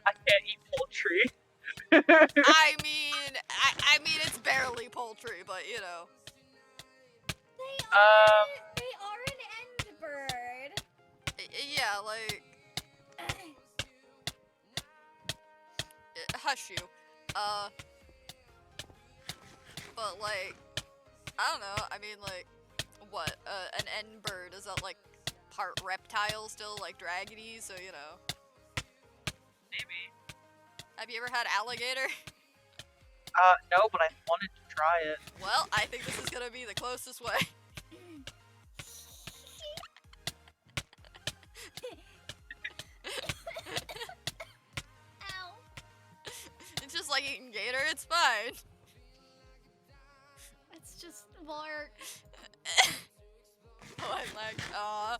I can't eat poultry. I mean it's barely poultry, but you know. They are an end bird. Yeah, like hush you. But like I don't know. I mean like what? An end bird is that like part reptile still, like dragony, so you know. Maybe. Have you ever had alligator? No, but I wanted to try it. Well, I think this is gonna be the closest way. Ow. It's just like eating gator, it's fine. It's just more. Oh, I'm like, aw.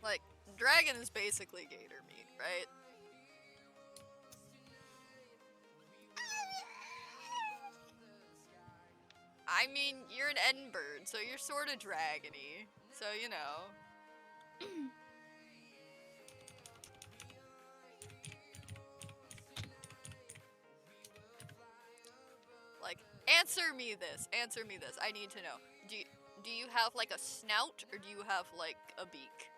Like, dragon is basically gator meat, right? I mean, you're an end bird, so you're sort of dragony. So, you know. Like, answer me this. Answer me this. I need to know. Do you have, like, a snout, or do you have, like, a beak?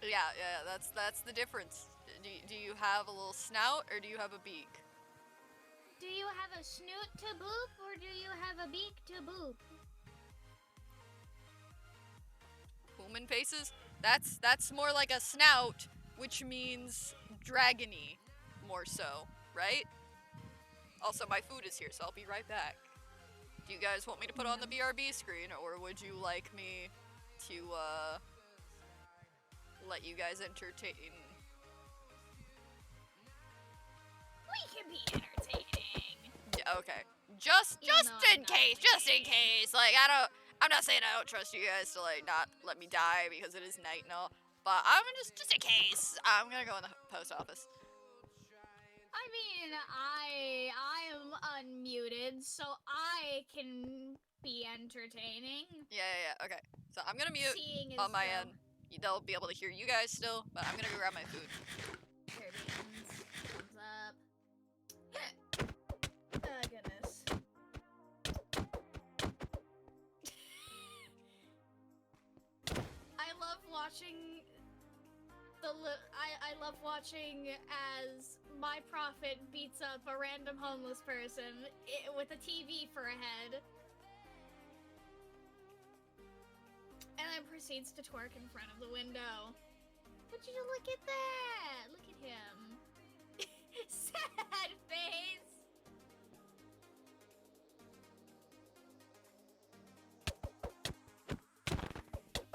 Yeah, that's the difference. Do you have a little snout, or do you have a beak? Do you have a snoot to boop, or do you have a beak to boop? Human faces? That's more like a snout, which means dragony, more so, right? Also, my food is here, so I'll be right back. Do you guys want me to put on the BRB screen, or would you like me to, let you guys entertain? We can be entertaining. Yeah, okay. Just in case. Like, I'm not saying I don't trust you guys to, like, not let me die because it is night and all, but I'm just in case. I'm gonna go in the post office. I mean, I am unmuted, so I can be entertaining. Yeah, okay. So I'm gonna mute Seeing on my though- end. They'll be able to hear you guys still, but I'm gonna go grab my food. Here beans. Thumbs up. Oh, goodness. I love watching I love watching as my prophet beats up a random homeless person with a TV for a head. And then proceeds to twerk in front of the window. Would you look at that? Look at him. Sad face.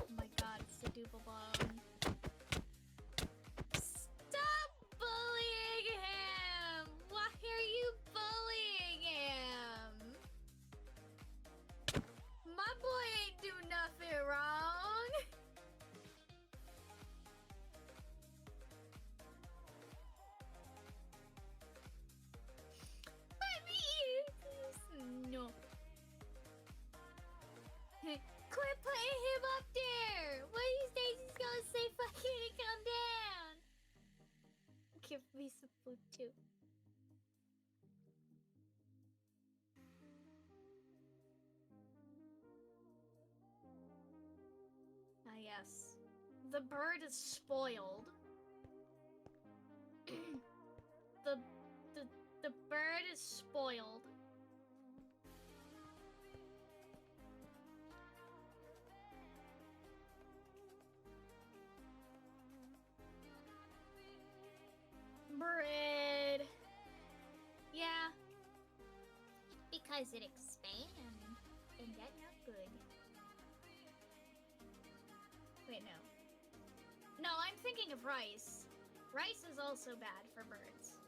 Oh my god, it's the double bone. Stop bullying him! Why are you bullying him? My boy ain't do nothing wrong. No. Quit putting him up there! One of these days he's gonna say fucking and come down! Give me some food too. Ah yes. The bird is spoiled. the bird is spoiled. Bread. Yeah. Because it expands. And that's not good. Wait, no. No, I'm thinking of rice. Rice is also bad for birds.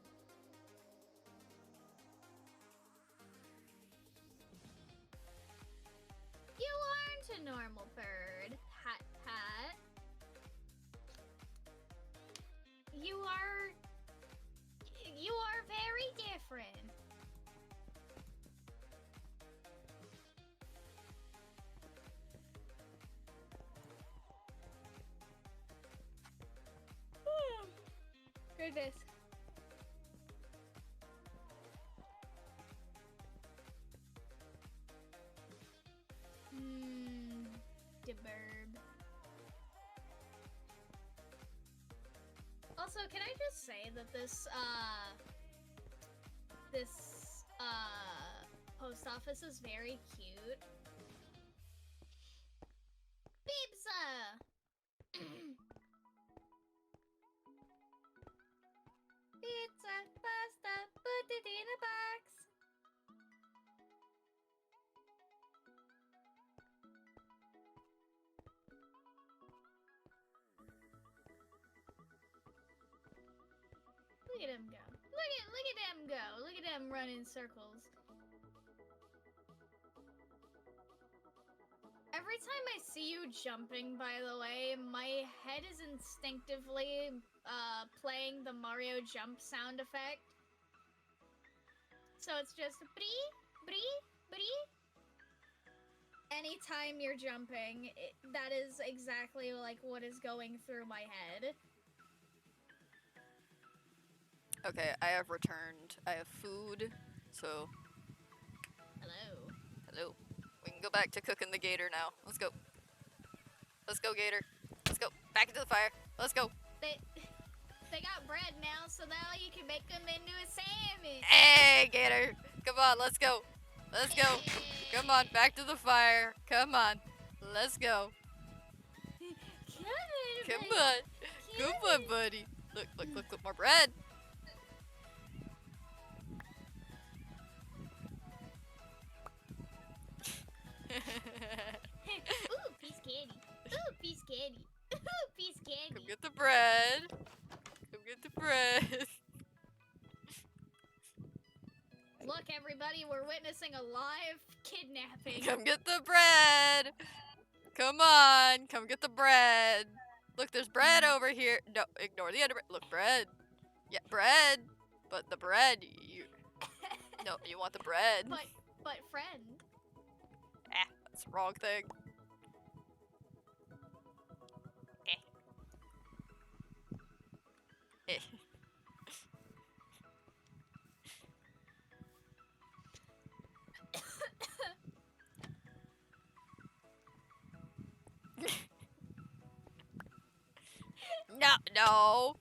You aren't a normal bird, Pat Pat. You are very different. Goodness. The burb. Also, can I just say that this post office is very cute. Pizza! Pizza, pasta, put it in a box. Look at him go. Look at him go. Look at him run in circles. Every time I see you jumping, by the way, my head is instinctively playing the Mario jump sound effect. So it's just bree, bree, bree. Anytime you're jumping, that is exactly like what is going through my head. Okay, I have returned. I have food, so... Hello. Hello. We can go back to cooking the gator now. Let's go. Let's go, gator. Let's go. Back into the fire. Let's go. They got bread now, so now you can make them into a sandwich. Hey, gator. Come on, let's go. Let's go. Come on, back to the fire. Come on. Let's go. Come on. Come on, buddy. Look, look, look, look, more bread. Ooh, piece candy. Ooh, piece candy. Ooh, piece candy. Come get the bread. Come get the bread. Look, everybody, we're witnessing a live kidnapping. Come get the bread. Come on. Come get the bread. Look, there's bread over here. No, ignore the other bread. Look, bread. Yeah, bread. But the bread, you... No, you want the bread. But friend. That's the wrong thing. Eh. No, no.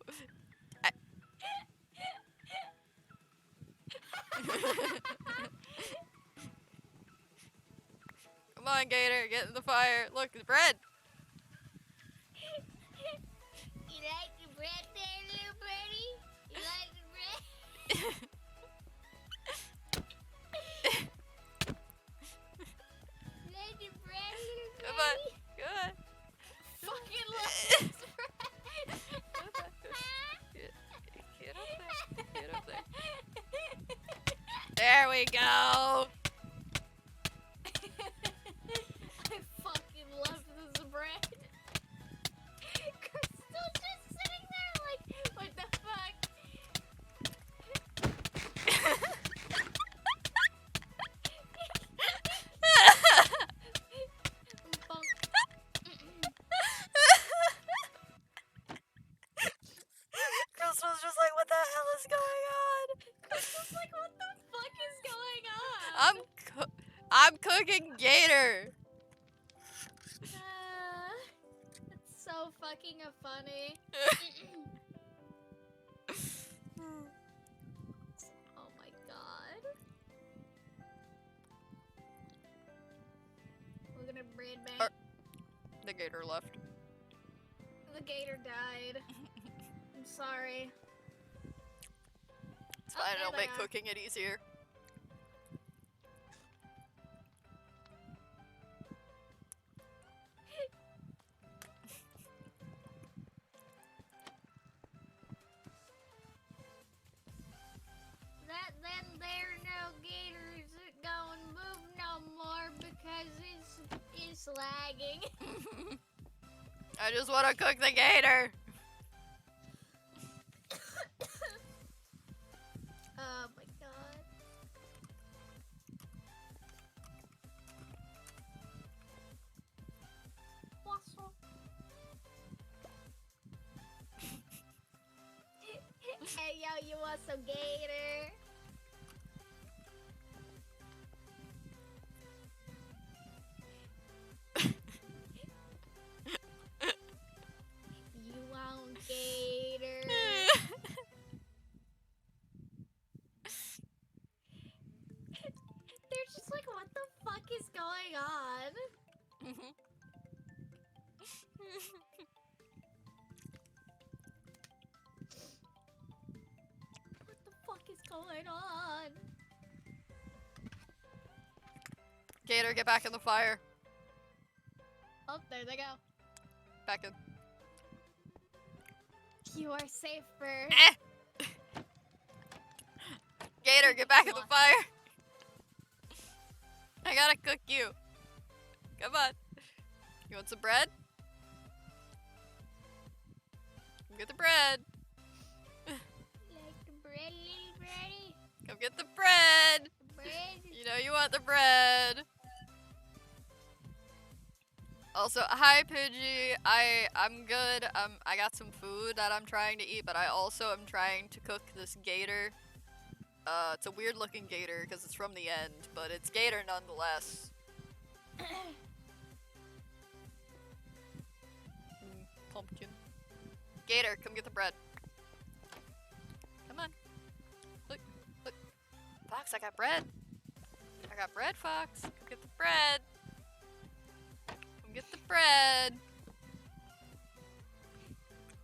Come on, Gator, get in the fire. Look, the bread. You like the bread there, little birdie? You like the bread? You like the bread, little Come on, birdie? come on. Fucking love this bread. Get up there. Get up there. There we go. I fucking love this bread. Crystal's just sitting there like, what the fuck? Bonk. Crystal's just like, what the hell is going on? Crystal's like, what the fuck is going on? I'm cooking Gator. It's so fucking funny. Oh my god. We're gonna bread bank. The Gator left. The gator died. I'm sorry. It's fine, there it'll they make are. cooking it easier. Then there no gators going move no more because it's lagging. I just want to cook the Gator. Oh my god. Wassle. Hey yo, you want some gator? You want gator? They're just like, what the fuck is going on? What the fuck is going on? Gator, get back in the fire. Oh, there they go. Back in. You are safe, bird. Gator, get back in the fire. I gotta cook you. Come on. You want some bread? Come get the bread. Like the bread, little birdie. Come get the bread. Bread. You know you want the bread. Also, hi Pidgey. I'm good. I got some food that I'm trying to eat, but I also am trying to cook this gator. It's a weird looking gator because it's from the end, but it's gator nonetheless. Pumpkin. Gator, come get the bread. Come on. Look, look. Fox, I got bread. I got bread, Fox. Come get the bread. Come get the bread.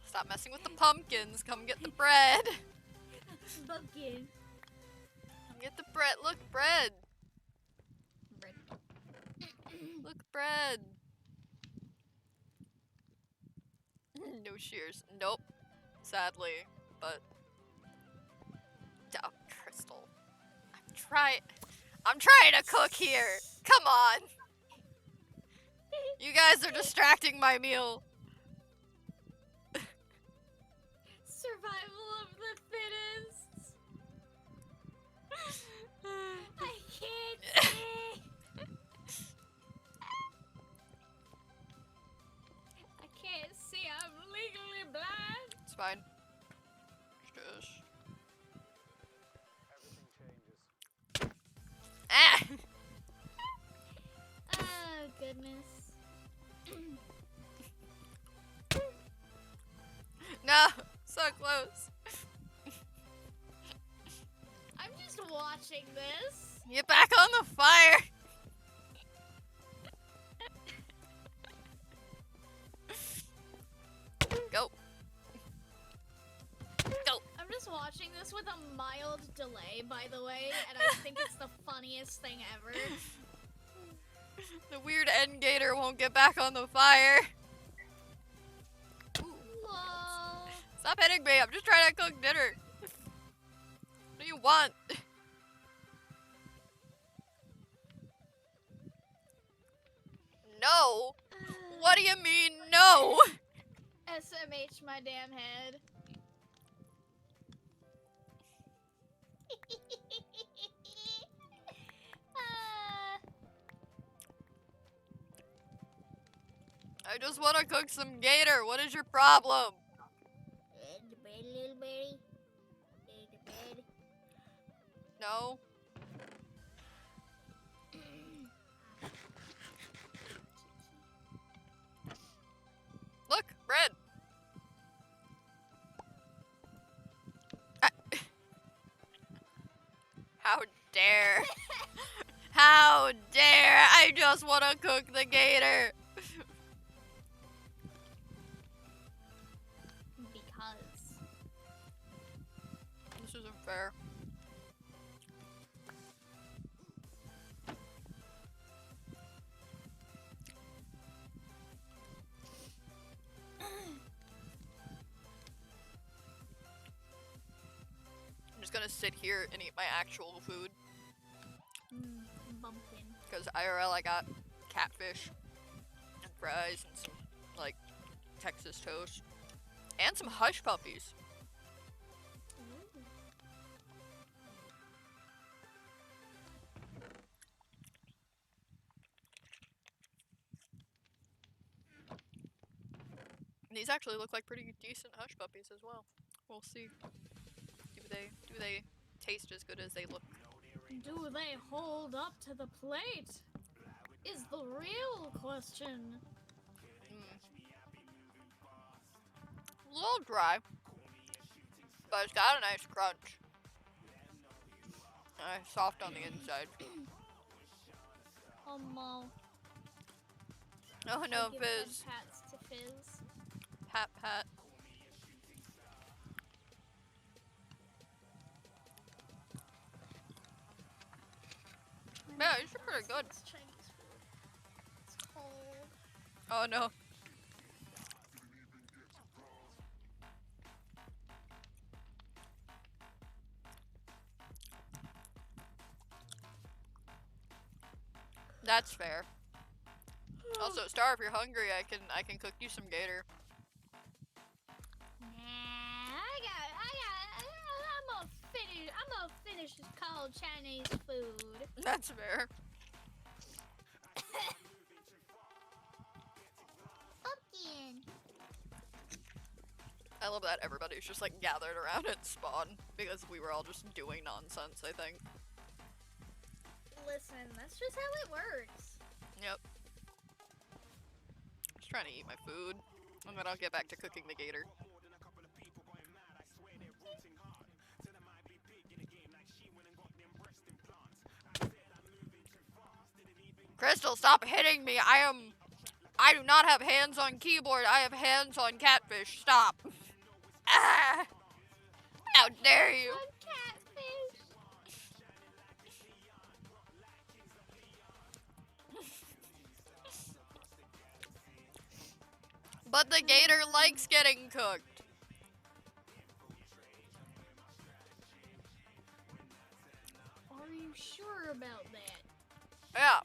Stop messing with the pumpkins. Come get the bread. Pumpkin. Come get the bread. Look, bread. Bread. Look, bread. No shears. Nope. Sadly, but oh, Crystal. I'm trying to cook here. Come on. You guys are distracting my meal. Survival of the fittest. I can't see. I can't see. I'm legally blind. It's fine. Shush. Ah! Oh goodness. No, so close. I'm just watching this. Get back on the fire. Go. Go. I'm just watching this with a mild delay, by the way, and I think it's the funniest thing ever. The weird end gator won't get back on the fire. Lol. Stop hitting me. I'm just trying to cook dinner. What do you want? No. What do you mean, no? SMH my damn head. I just want to cook some gator. What is your problem? Little birdie. Little bird. No. Look, bread. How dare. How dare. I just want to cook the gator. Because. This isn't fair. I'm just gonna sit here and eat my actual food. Bumpkin. Because IRL I got catfish and fries and some, like, Texas toast. And some hush puppies. Ooh. These actually look like pretty decent hush puppies as well. We'll see. Do they taste as good as they look? Do they hold up to the plate? Is the real question. A little dry, but it's got a nice crunch. Soft on the inside. Oh no. Oh no, Give Fizz. pats to Fizz. Pat pat. Yeah, these are pretty good. It's Chinese food. It's cold. Oh no. That's fair. Also, Star, if you're hungry, I can cook you some gator. Nah, I'm gonna finish this cold Chinese food. That's fair. Pumpkin. I love that everybody's just like gathered around at spawn because we were all just doing nonsense, I think. Listen, that's just how it works. Yep. Just trying to eat my food, and then I'll get back to cooking the gator. Crystal, stop hitting me! I do not have hands on keyboard, I have hands on catfish. Stop. Ah! How dare you! On catfish. But the gator likes getting cooked. Are you sure about that? Yeah.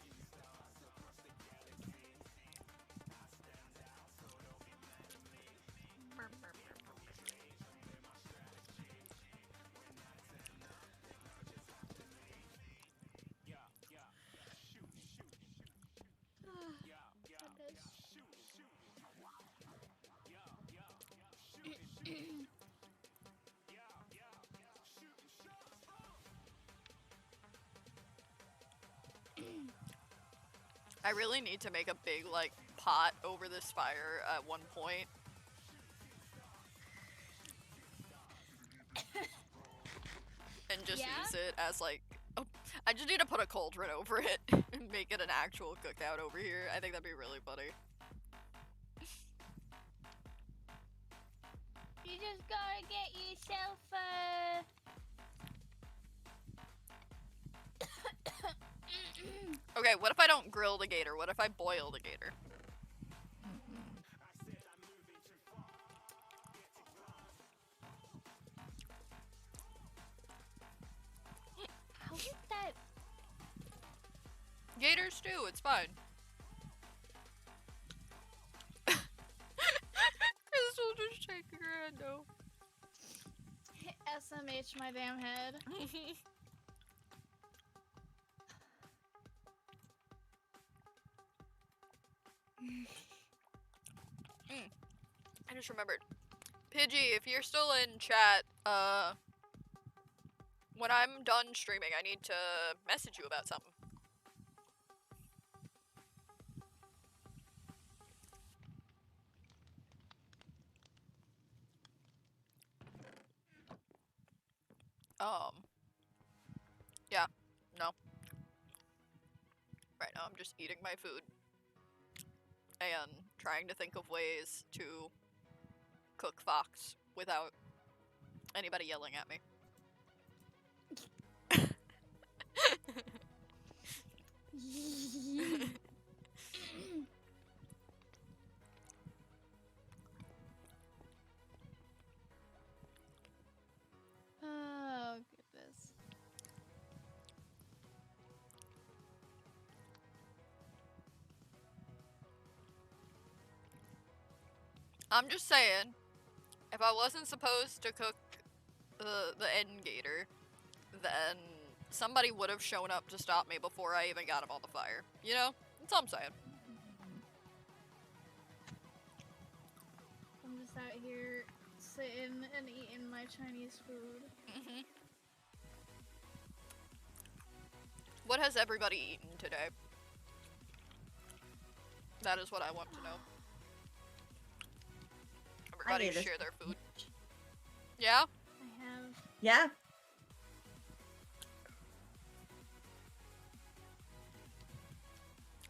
I really need to make a big, like, pot over this fire at one point. just Yeah? use it as like, oh, I just need to put a cauldron over it and make it an actual cookout over here. I think that'd be really funny. You just gotta get yourself Okay, what if I don't grill the gator? What if I boil the gator? How did that? Gator stew, it's fine. Crystal just shaking her head no. SMH my damn head. I just remembered. Pidgey, if you're still in chat, when I'm done streaming, I need to message you about something. Yeah, no. Right now I'm just eating my food and trying to think of ways to cook fox without anybody yelling at me. Oh goodness. I'm just saying, if I wasn't supposed to cook the end gator, then somebody would have shown up to stop me before I even got him on the fire. You know? That's all I'm saying. I'm just out here sitting and eating my Chinese food. What has everybody eaten today? That is what I want to know. Everybody ate a share their food. Yeah? I have. Yeah.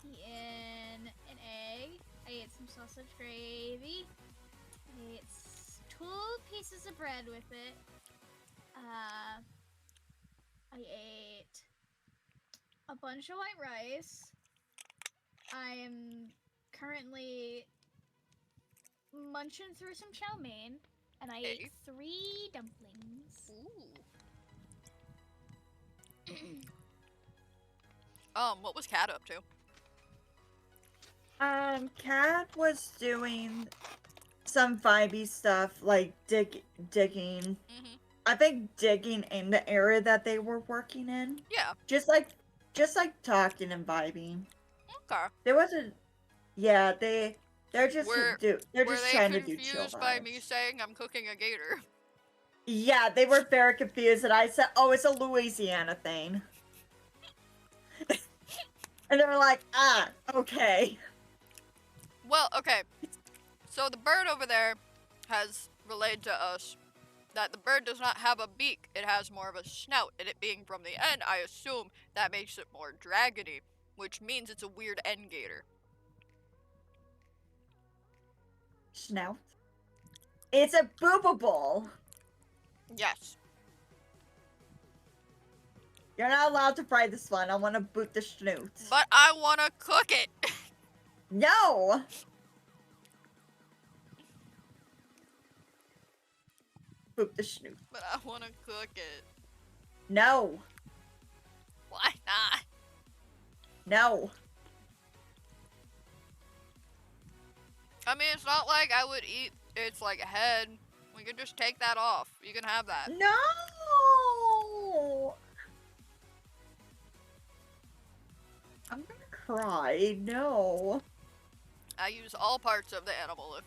Eaten an egg. I ate some sausage gravy. I ate 2 pieces of bread with it. I ate a bunch of white rice. I am currently munching through some chow mein, and I ate 3 dumplings. Ooh. What was Kat up to? Kat was doing some vibey stuff like digging. I think digging in the area that they were working in. Yeah. Just like talking and vibing. Okay. There wasn't. Yeah, they're just Were just trying to they do chill confused by vibes. me saying I'm cooking a gator? Yeah, they were very confused, and I said, "Oh, it's a Louisiana thing," and they were like, "Ah, okay." Well, okay. So the bird over there has relayed to us that the bird does not have a beak, it has more of a snout, and it being from the end, I assume that makes it more dragony, which means it's a weird end gator. Snout. It's a boobable. Yes. You're not allowed to fry this one. I want to boot the snoot. But I want to cook it. No. Boot the snoot. But I want to cook it. No. Why not? No. I mean, it's not like I would eat its like head. We could just take that off. You can have that. No. I'm gonna cry. No. I use all parts of the animal. If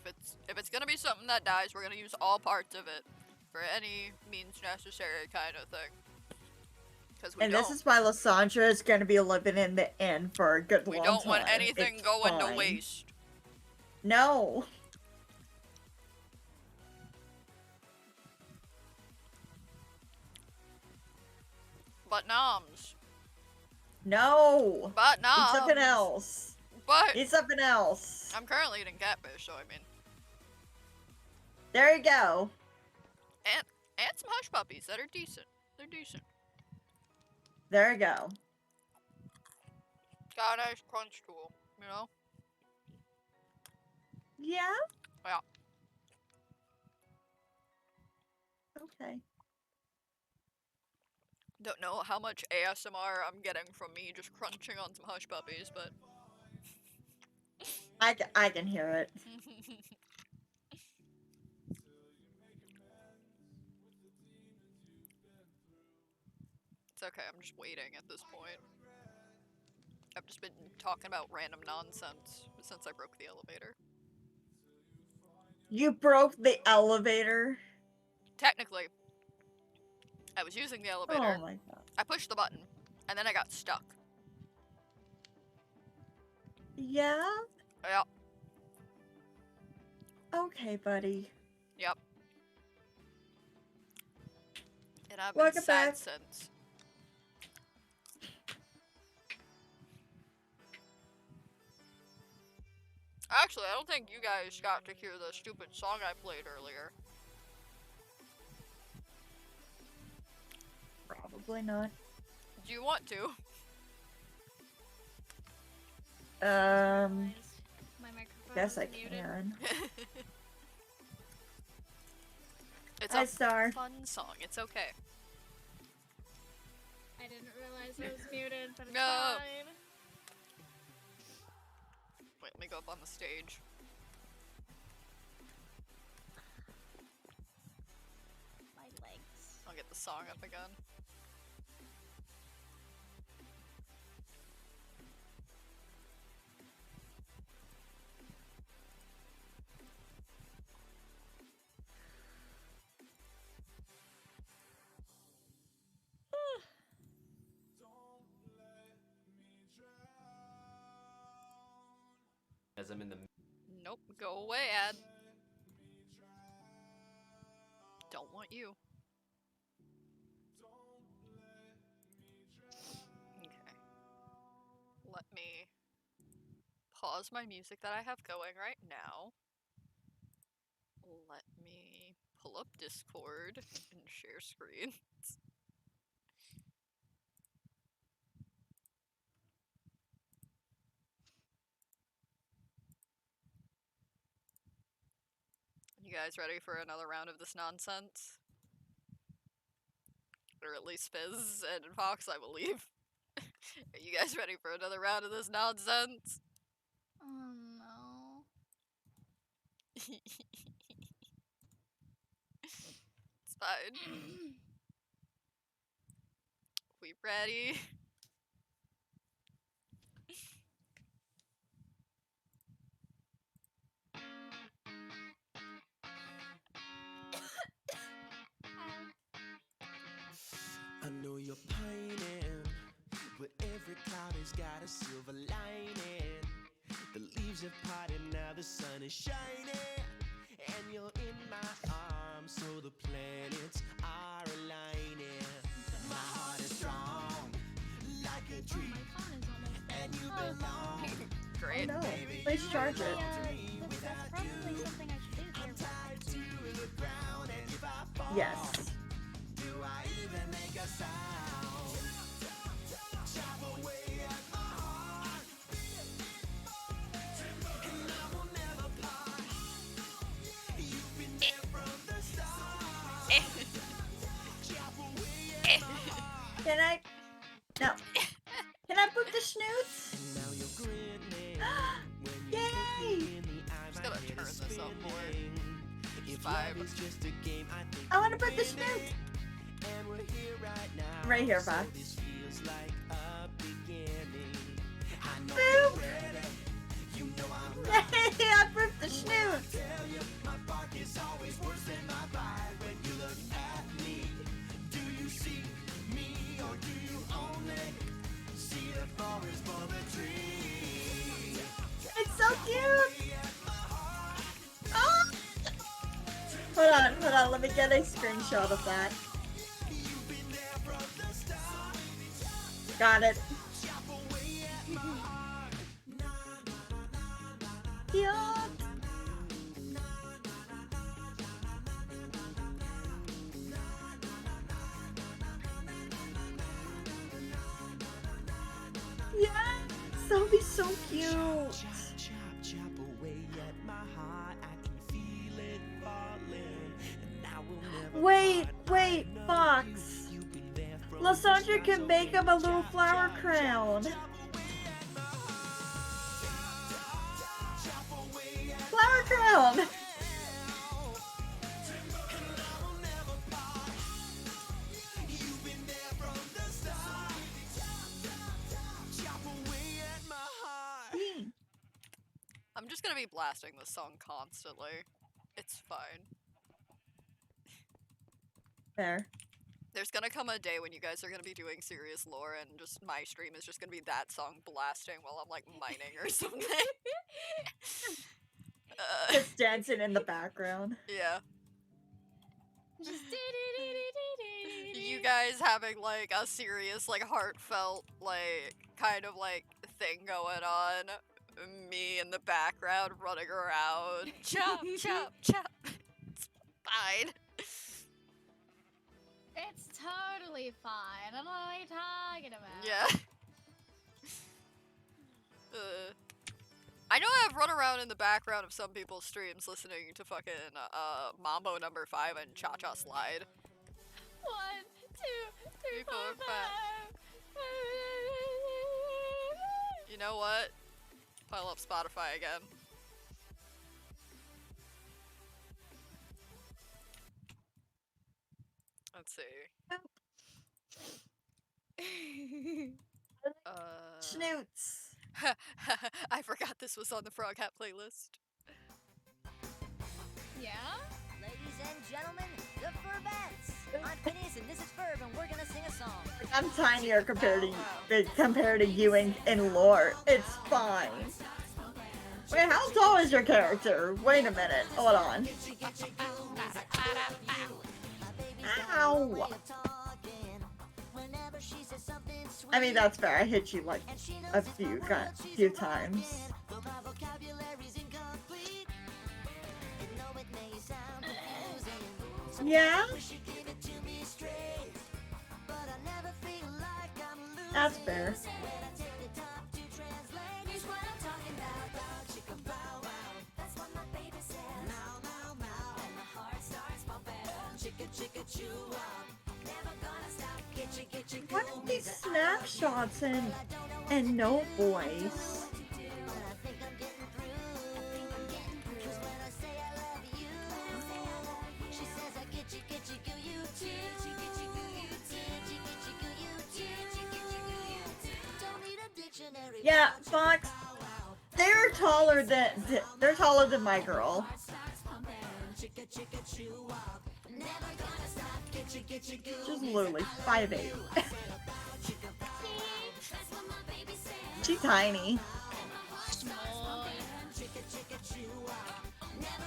it's gonna be something that dies, we're gonna use all parts of it for any means necessary kind of thing. Because we And don't. this is why Lysandra is gonna be living in the inn for a good long time. We don't want anything It's going fine. to waste. No. But noms. No. But noms. It's something else. But It's something else. I'm currently eating catfish, so I mean. There you go. And some hush puppies that are decent. They're decent. There you go. Got a nice crunch tool, you know? Yeah? Yeah. Okay. Don't know how much ASMR I'm getting from me just crunching on some hush puppies, but I can hear it. It's okay, I'm just waiting at this point. I've just been talking about random nonsense since I broke the elevator. You broke the elevator? Technically, I was using the elevator. Oh my god. I pushed the button, and then I got stuck. Yeah? Yeah. Okay, buddy. Yep. And I've been Welcome sad back. since. Actually, I don't think you guys got to hear the stupid song I played earlier. Probably not. Do you want to? My microphone Guess I was muted. can. It's Hi, a Star. fun song. It's okay. I didn't realize I was muted, but it's No. fine. Wait, let me go up on the stage. My legs. I'll get the song up again. As I'm in the Nope, go away, ad. Don't want you. Okay. Let me pause my music that I have going right now. Let me pull up Discord and share screen. You guys ready for another round of this nonsense? Or at least Fizz and Fox, I believe. Are you guys ready for another round of this nonsense? Oh no. It's fine. We ready? I know you're pining, but every cloud has got a silver lining. The leaves have parted, now the sun is shining, and you're in my arms, so the planets are aligning. My heart is strong, like a tree, My phone is almost and you belong. Great. Oh no. Please charge it. that's probably something I should do here. Tied to the ground, and if I fall, Yes. do I even make a sound? Chop away at my heart, and I will never part. You've been there from the start. Chop away at my heart. Can I? No. Can I book the snoots? And now you're grinning when you Yay! look me in the eye. Just My gotta head turn is this up more. spinning. If Vibe. love is just a game, I think I want to we're book the snoot. winning. And we're here right now. Right here, so Fox. this feels like a beginning. I know Boop. you're ready. You know I'm right. I booked the snoot. Tell you, my bark is always worse than my bite. When you look at me, do you see me or do you only see the forest for the trees? It's so cute. Oh. Hold on. Let me get a screenshot of that. You've been there from the start. Got it. Yeah. Yes, that would be so cute. Chop away at my heart. I can feel it falling, and I will never Wait, Fox. Lysandra can make him a little flower crown. Flower crown! I'm just gonna be blasting this song constantly. It's fine. There. There's gonna come a day when you guys are gonna be doing serious lore and just my stream is just gonna be that song blasting while I'm like mining or something. Just dancing in the background. Yeah. Just You guys having like a serious, like heartfelt, like kind of like thing going on. Me in the background running around. Chop, chop, chop. It's fine. It's totally fine. I don't know what you're talking about. Yeah. I know I've run around in the background of some people's streams listening to fucking Mambo number 5 and Cha Cha Slide. 1, 2, 3, 4, 5. You know what? Pile up Spotify again. Let's see. Snoots. I forgot this was on the Frog Hat playlist. Yeah? Ladies and gentlemen, the Furbettes! I'm Phineas and this is Ferb and we're gonna sing a song. I'm tinier compared to you in lore. It's fine. Wait, how tall is your character? Wait a minute. Hold on. Ow! I mean, that's fair. I hit you like a few times. Yeah? That's fair. What are these snapshots and no voice? Yeah, Fox. They're taller than my girl. She's literally 5'8". She's tiny.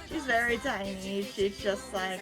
She's very tiny. She's just like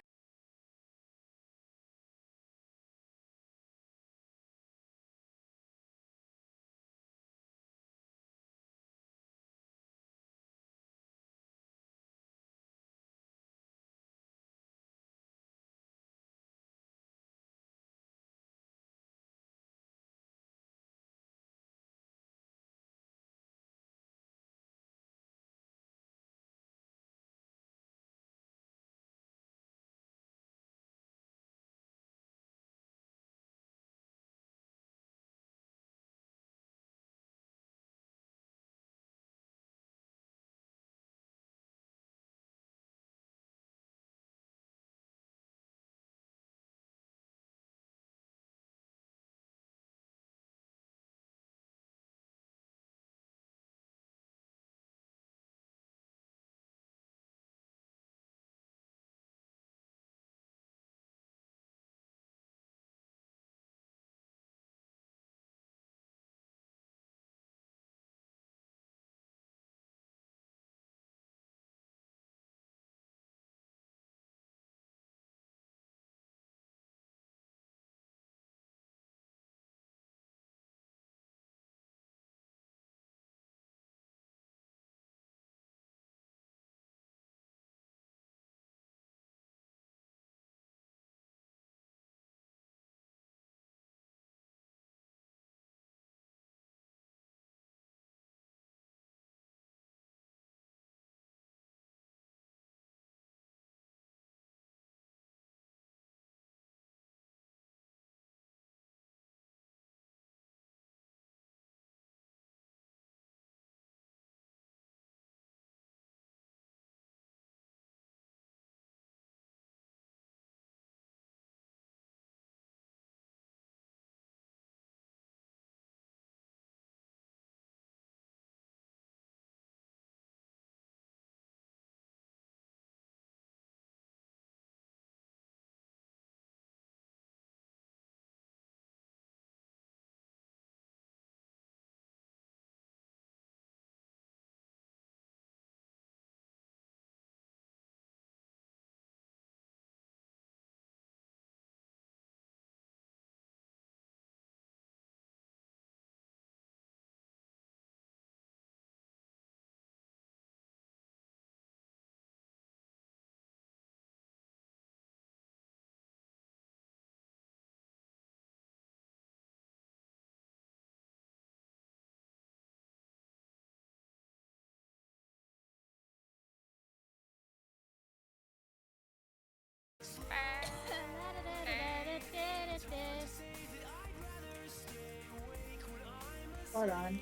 Hold on.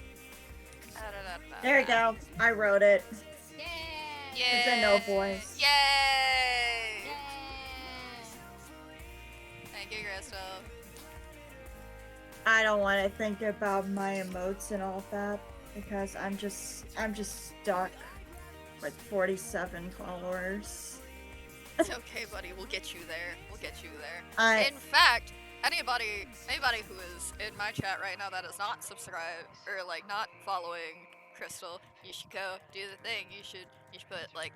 Da-da-da-da-da. There you go. I wrote it. Yeah. It's a no voice. Yay! Yeah. Thank you, Crystal. I don't want to think about my emotes and all that because I'm just stuck with 47 followers. It's okay, buddy. We'll get you there. We'll get you there. In fact, anybody who is in my chat right now that is not subscribed or like not following Crystal, you should go do the thing. You should put like !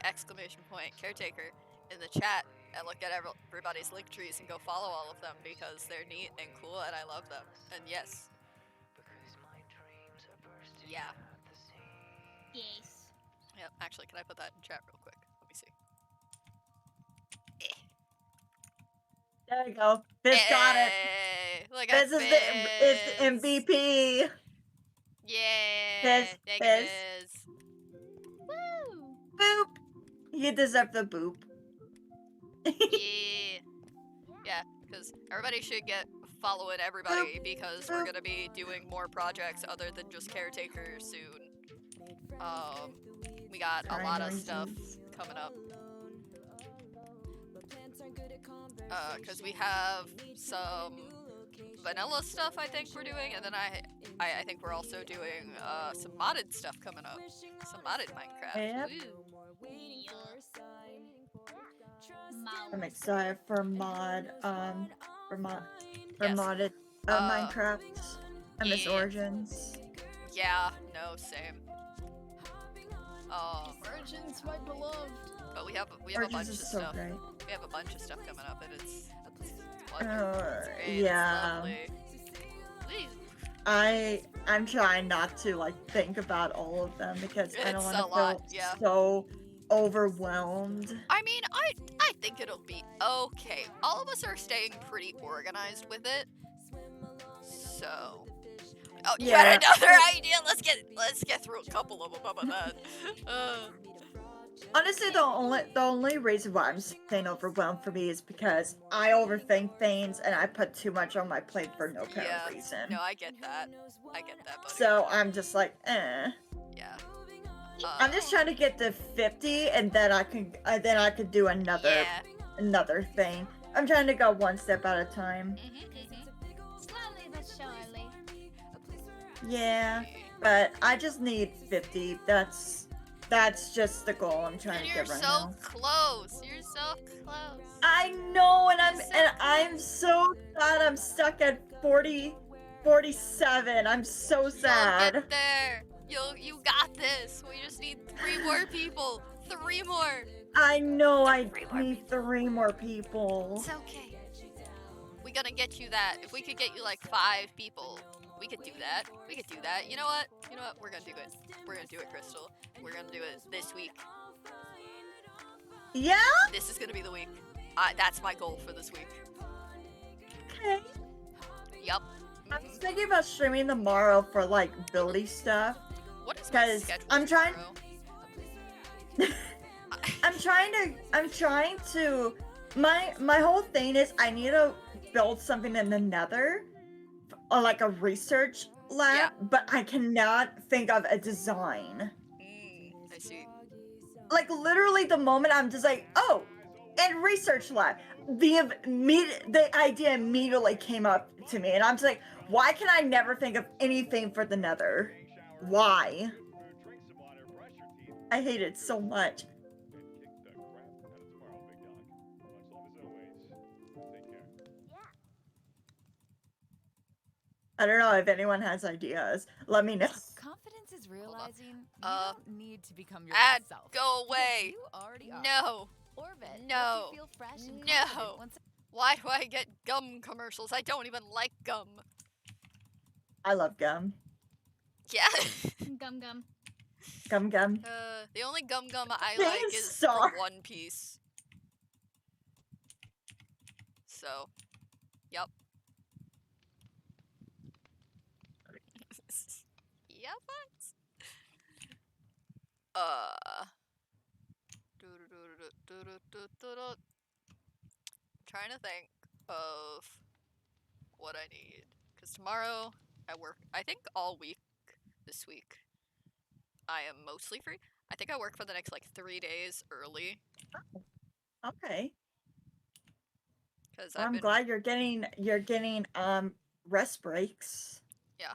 Caretaker in the chat and look at everybody's link trees and go follow all of them because they're neat and cool and I love them. And yes. Yeah. Yes. Yep. Actually, can I put that in chat real quick? Let me see. There you go. Fizz got it. Look Fizz is the MVP. Yeah. Fizz. Fizz. Woo. Boop. You deserve the boop. Yeah. Yeah, because everybody should get following everybody because we're gonna be doing more projects other than just Caretaker soon. We got a lot of stuff coming up. Because we have some vanilla stuff I think we're doing, and then I think we're also doing some modded stuff coming up. Some modded Minecraft. Yep. Ooh. I'm excited for modded Minecraft. I miss Origins. Yeah, no, same. Origins, my beloved. But we have a bunch Origins of is so stuff. great. We have a bunch of stuff coming up, and it's wonderful. It's great. Yeah. It's I'm trying not to like think about all of them because I don't It's want a to lot, feel yeah. so overwhelmed. I mean, I think it'll be okay. All of us are staying pretty organized with it. So, you Yeah. had another idea? Let's get through a couple of them. How about that? Honestly, the only reason why I'm saying overwhelmed for me is because I overthink things and I put too much on my plate for no apparent reason. No, I get that. I get that, buddy. So I'm just like, eh. Yeah. I'm just trying to get to 50, and then I could do another thing. I'm trying to go one step at a time. Slowly but surely. Yeah, but I just need 50. That's just the goal I'm trying to get right now. You're so close. You're so close. I know, and I'm so sad I'm stuck at 47. I'm so sad. You'll get there. You got this. We just need 3 more people. 3 more. I know I need 3 more people. It's okay. We gotta get you that. If we could get you like 5 people, we could do that. We could do that. You know what? We're gonna do it. We're gonna do it, Crystal. We're gonna do it this week. Yeah? This is gonna be the week. That's my goal for this week. Okay. Yup. I'm thinking about streaming tomorrow for like building stuff. What is my schedule tomorrow? I'm trying to my whole thing is I need to build something in the Nether, or like a research lab, but I cannot think of a design. I see. Like literally the moment I'm just like, oh, and research lab. The idea immediately came up to me, and I'm just like, why can I never think of anything for the Nether? Why? I hate it so much. I don't know if anyone has ideas. Let me know. Confidence is realizing you don't need to become your Ad, best self. go away. You already are. No. Orbit. No. Feel fresh and No. confident once Why do I get gum commercials? I don't even like gum. I love gum. Yeah. Gum gum. Gum gum. The only gum I Dang, like is Star. from One Piece. So, yup. Yeah, thanks. Trying to think of what I need. Because tomorrow I work, I think all week this week I am mostly free. I think I work for the next like 3 days early. Okay. Because well, I'm glad you're getting rest breaks. Yeah.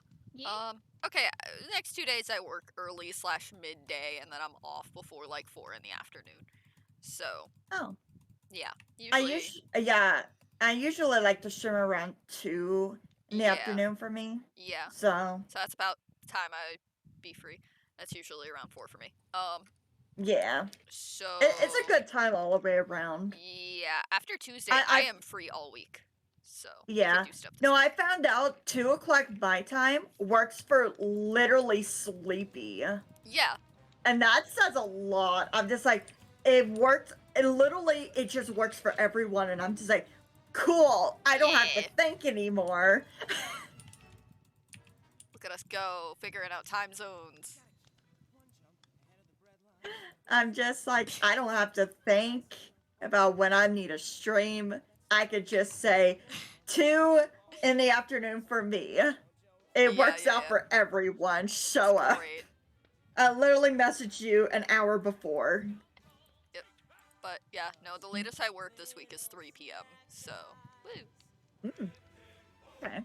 Okay, next 2 days I work early / midday, and then I'm off before like 4 in the afternoon. So. Oh. Yeah. Usually. I usually like to stream around 2 in the afternoon for me. Yeah. So that's about the time I be free. That's usually around 4 for me. Yeah. So. It's a good time all the way around. Yeah. After Tuesday, I am free all week. So. Yeah. No, I found out 2 o'clock my time works for literally sleepy. Yeah. And that says a lot. I'm just like, it works. It just works for everyone. And I'm just like, cool. I don't have to think anymore. Look at us go, figuring out time zones. I'm just like, I don't have to think about when I need a stream. I could just say 2 in the afternoon for me. It works out for everyone. So I literally messaged you an hour before. Yep. But yeah, no, the latest I work this week is 3 p.m. So, woo. Okay.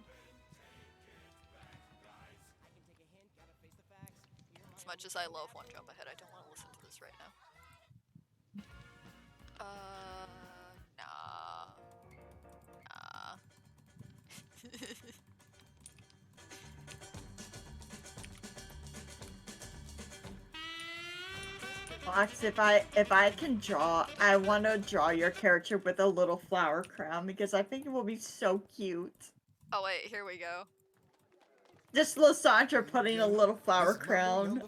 As much as I love One Jump Ahead, I don't want to listen to this right now. Nah. Fox, if I can draw, I want to draw your character with a little flower crown because I think it will be so cute. Oh wait, here we go. Just Lysandra putting a little flower crown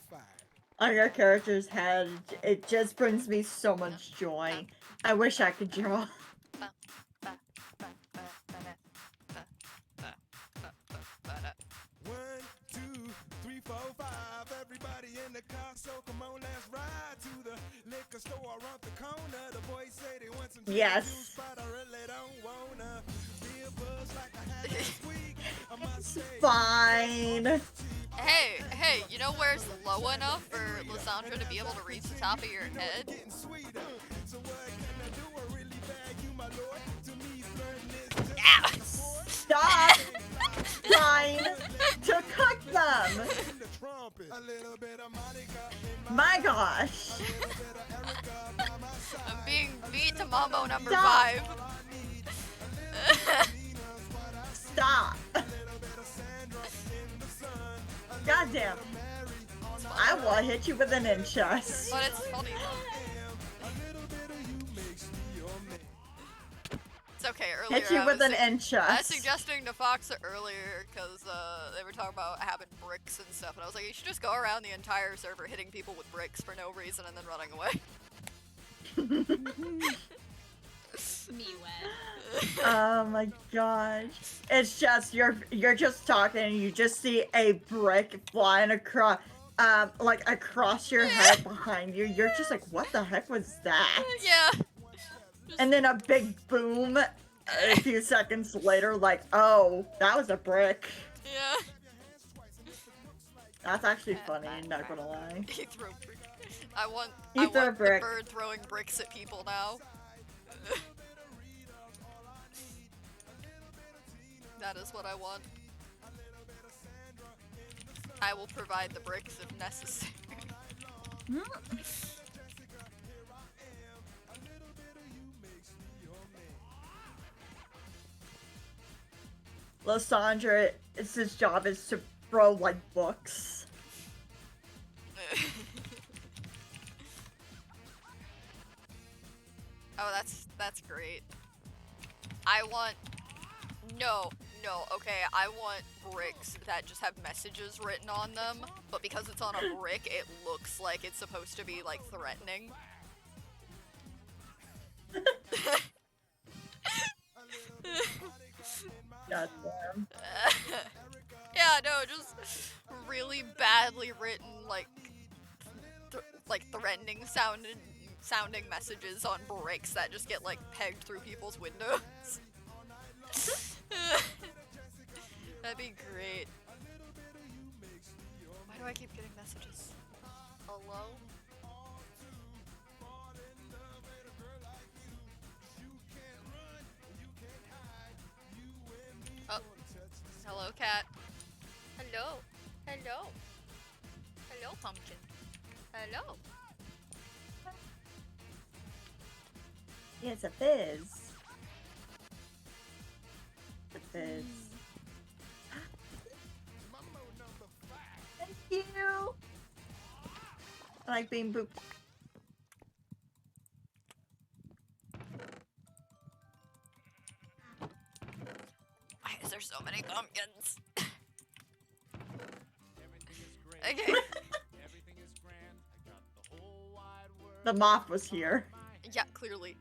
on your character's head, it just brings me so much joy. I wish I could draw. 1, 2, 3, 4, 5. Everybody in the car, so come on, let's ride to the liquor store around the corner. The boys say they want some Yes. but I really don't wanna be a buzz like I had this week. I must say, Fine. Hey, you know where's low enough for Lysandra to be able to reach the top of your head? Ah! Stop trying to cook them! My gosh. I'm being beat to Mambo number 5. Stop. Goddamn. I will hit you with an inchest. But it's funny though. It's okay, earlier Hit you with an inchest. I was suggesting to Fox earlier because they were talking about having bricks and stuff, and I was like, you should just go around the entire server hitting people with bricks for no reason and then running away. Me wet. Oh my gosh. It's just, you're just talking and you just see a brick flying across, like across your head behind you. You're just like, what the heck was that? Yeah. And then a big boom a few seconds later, like, oh, that was a brick. Yeah. That's actually funny, not gonna lie. He threw brick. I want a the brick. bird throwing bricks at people now. That is what I want. I will provide the bricks if necessary. Lysandra, his job is to throw, like, books. Oh, that's great. I want... No, okay, I want bricks that just have messages written on them, but because it's on a brick, it looks like it's supposed to be, like, threatening. Goddamn. Yeah, no, just really badly written, like threatening sounding messages on bricks that just get, like, pegged through people's windows. That'd be great. Why Why do I keep getting messages? Hello? Oh. Hello, cat. Hello. Hello. Hello, pumpkin. Hello. It's a fizz. A fizz. Thank you. I like being booped. Why is there so many pumpkins? Okay. Everything is grand. I got the whole wide world. The moth was here. Yeah, clearly.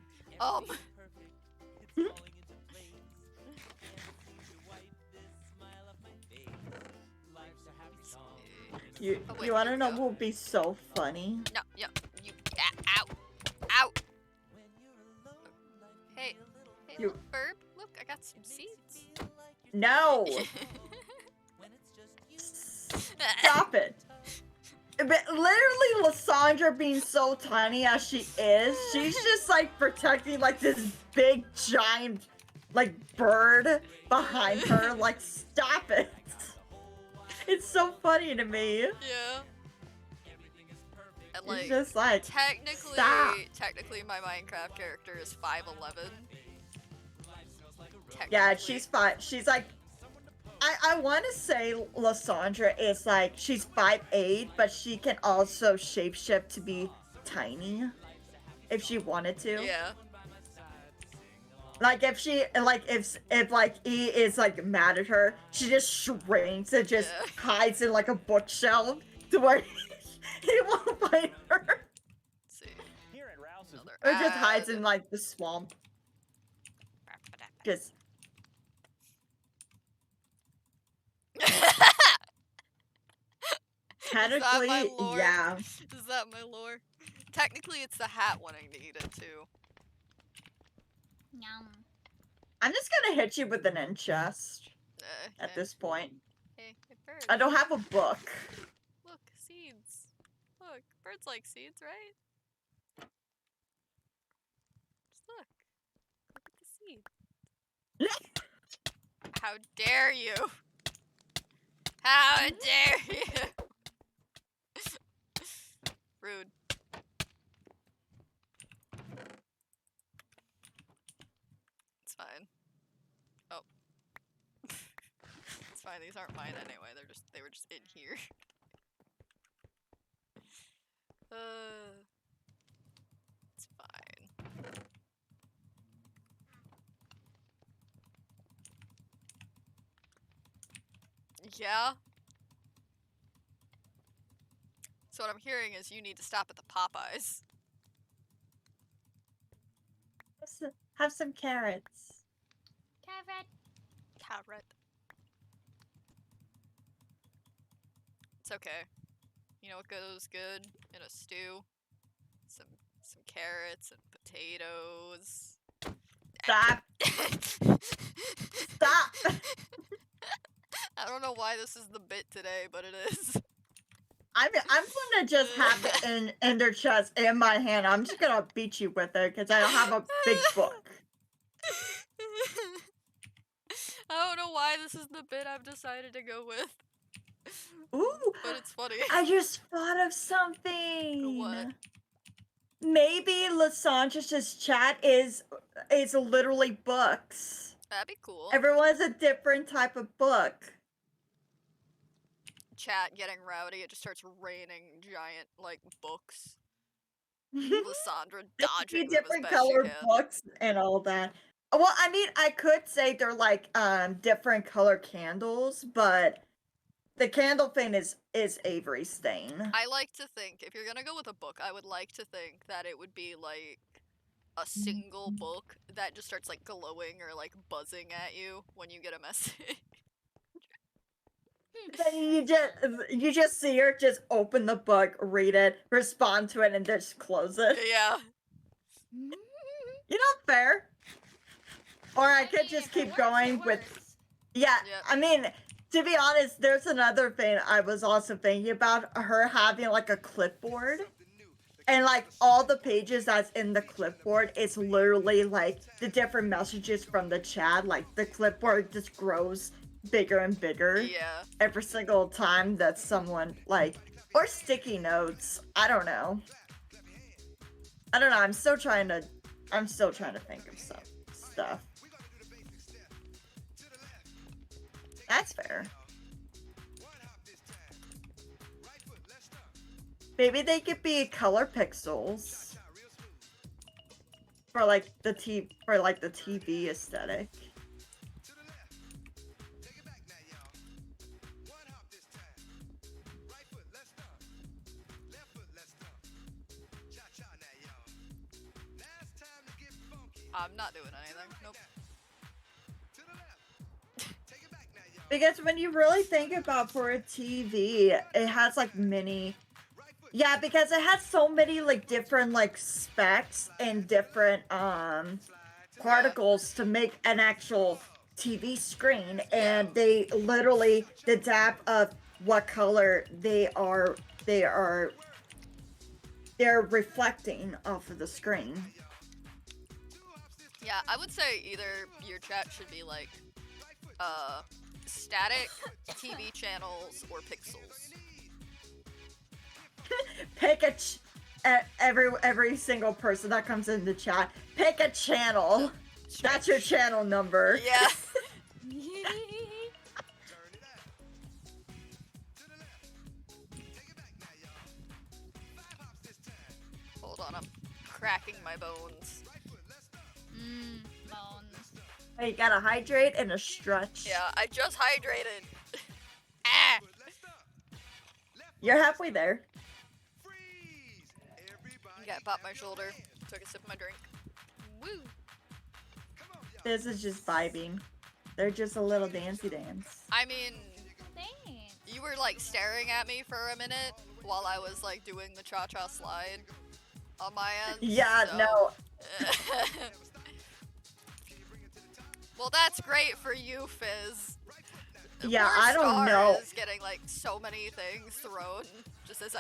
You wanna know what would be so funny? No, yeah, you, ow, ow. Hey, You- look, Burb, look, I got some seeds. No! Stop it! But literally, Lysandra being so tiny as she is, she's just like protecting like this big giant like bird behind her. Like, stop it! It's so funny to me. Yeah. And like, It's just like, stop. technically my Minecraft character is 5'11". Yeah, she's fine. She's like, I want to say Lysandra is like, she's 5'8", but she can also shapeshift to be tiny if she wanted to. Yeah. Like if she, like if like E is like mad at her, she just shrinks and just hides in like a bookshelf to where he won't find her. Let's see. Or just hides in like the swamp. Just. Technically, yeah. Is that my lore? Technically, it's the hat wanting to eat it too. Yum. I'm just gonna hit you with an end chest at this point. Hey, bird. I don't have a book. Look, seeds. Look, birds like seeds, right? Just look. Look at the seed. How dare you? How dare you? Rude. It's fine. Oh. It's fine, these aren't mine anyway, they were just in here. It's fine. Yeah? So what I'm hearing is you need to stop at the Popeyes. Have some carrots. Carrot. It's okay. You know what goes good in a stew? Some carrots and potatoes. Stop. Stop. I don't know why this is the bit today, but it is. I'm gonna just have the ender chest in my hand. I'm just gonna beat you with it because I don't have a big book. I don't know why this is the bit I've decided to go with. Ooh, but it's funny. I just thought of something. What? Maybe Lysandra's chat is literally books. That'd be cool. Everyone's a different type of book. Chat getting rowdy, it just starts raining giant, like, books. Lysandra dodging them different as best she colored can. books and all that. Well, I mean, I could say they're like different color candles, but the candle thing is Avery's thing. I like to think, if you're gonna go with a book, I would like to think that it would be like a single book that just starts like glowing or like buzzing at you when you get a message. Then you just see her just open the book, read it, respond to it, and just close it. Yeah. You know, fair. Or I could just keep going with. Yeah, I mean, To be honest, there's another thing I was also thinking about, her having like a clipboard. And like all the pages that's in the clipboard, it's literally like the different messages from the chat. Like the clipboard just grows bigger and bigger. Yeah. Every single time that someone like, or sticky notes. I don't know. I'm still trying to think of some stuff. That's fair. Maybe they could be color pixels for like the TV aesthetic. I'm not doing anything. Nope. Because when you really think about for a TV, it has like many. Yeah, because it has so many like different like specs and different particles to make an actual TV screen, and they literally the depth of what color they're reflecting off of the screen. Yeah, I would say either your chat should be like static TV channels or pixels. Pick every single person that comes in the chat. Pick a channel. That's your channel number. Yeah. Hold on, I'm cracking my bones. Bones. You gotta hydrate and a stretch. Yeah, I just hydrated. Ah! You're halfway there. Yeah, I popped my shoulder. Took a sip of my drink. Woo! This is just vibing. They're just a little dancey dance. I mean, Thanks. you were like staring at me for a minute while I was like doing the cha-cha slide on my end. Yeah, so... no. Well, that's great for you, Fizz. Yeah, Poor I don't Star know. is getting like so many things thrown just as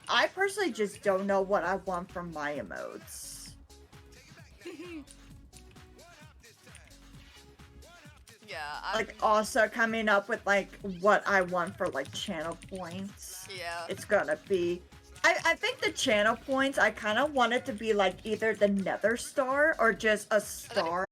I personally just don't know what I want from my emotes. Yeah, like also coming up with like what I want for like channel points. Yeah. It's gonna be I think the channel points I kinda want it to be like either the nether star or just a star.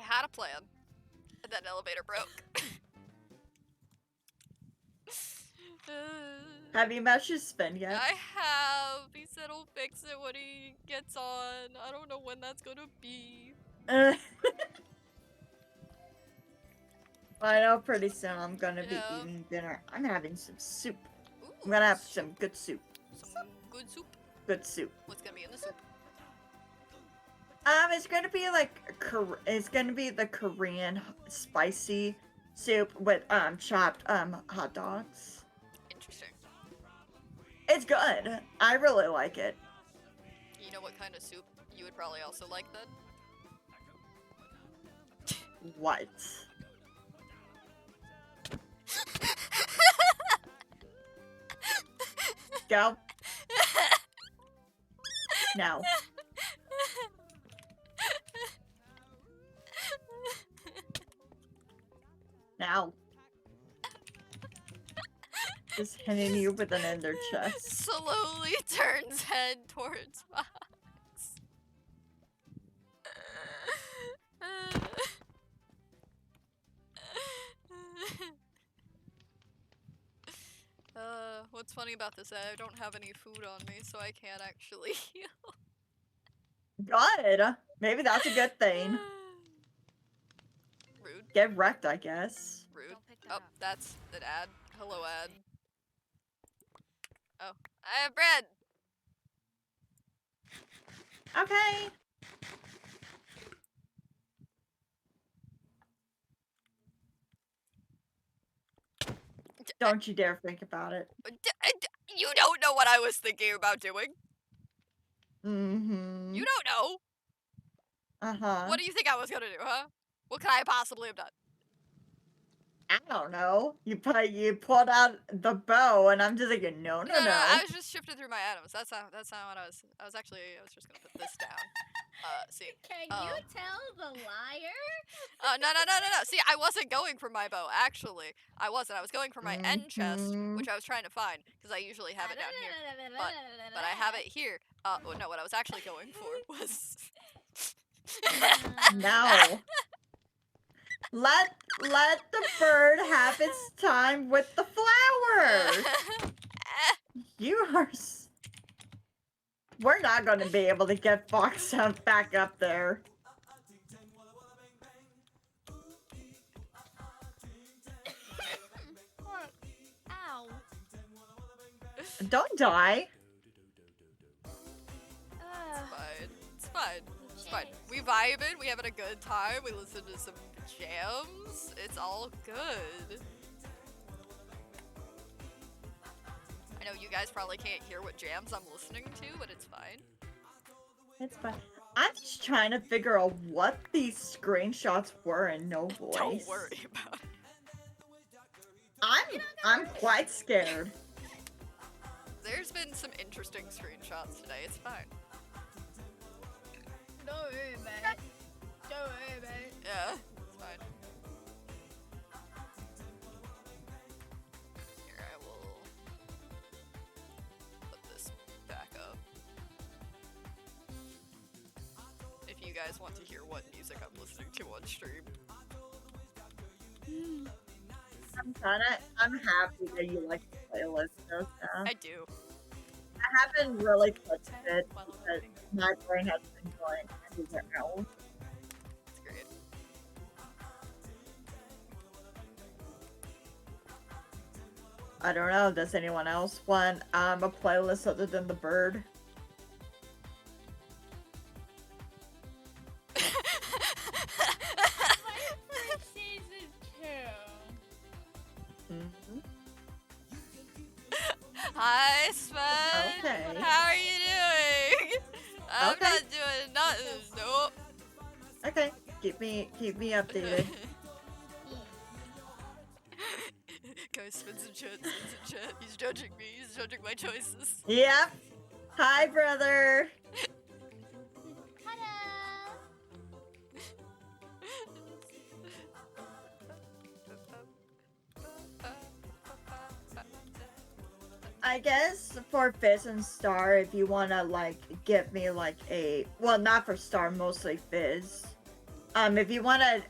had a plan, and then elevator broke. Have you met your spin yet? I have. He said he'll fix it when he gets on. I don't know when that's gonna be. I know pretty soon I'm gonna be Yeah. eating dinner. I'm having some soup. Ooh, I'm gonna have some good soup. some good soup. Good soup. What's gonna be in the soup? It's gonna be like it's gonna be the Korean spicy soup with chopped hot dogs. Interesting. It's good. I really like it. You know what kind of soup you would probably also like then? What? Go. No. Now. Just hitting you with an ender chest. Slowly turns head towards Fox. What's funny about this? I don't have any food on me, so I can't actually heal. Good. Maybe that's a good thing. Rude. Get wrecked, I guess. Rude. Oh, that's an ad. Hello, ad. Oh, I have bread. Okay. Don't you dare think about it. You don't know what I was thinking about doing. Mm-hmm. You don't know. Uh-huh. What do you think I was gonna do, huh? What could I possibly have done? I don't know. You pulled out the bow, and I'm just thinking, no. I was just shifting through my items. That's not what I was just gonna put this down. See. Can you tell the liar? No. See, I wasn't going for my bow, actually. I wasn't. I was going for my end chest, which I was trying to find, because I usually have it down here. But I have it here. Well, no, what I was actually going for was... No. Let the bird have its time with the flower. You are... We're not going to be able to get Fox back up there. Ow. Don't die. It's fine. It's fine. We vibing. We having a good time. We listen to some jams. It's all good. I know you guys probably can't hear what jams I'm listening to, but it's fine. It's fine. I'm just trying to figure out what these screenshots were in no voice. Don't worry about it. I'm quite scared. There's been some interesting screenshots today. It's fine. Don't worry about it. Don't worry about it. Yeah, it's fine. Here, I will put this back up. If you guys want to hear what music I'm listening to on stream. I'm happy that you like the playlist though, Sam. I do. I haven't really touched it because my brain has been going everywhere else. It's great. I don't know, does anyone else want a playlist other than the bird? Season 2. Mm-hmm. Hi, Spud. Okay. How are you doing? I'm Okay. not doing nothing. Nope. Okay, keep me updated. Guys, spin some chat, He's judging me. He's judging my choices. Yep. Hi, brother. I guess for Fizz and Star, if you wanna like give me like a not for Star, mostly Fizz. If you want to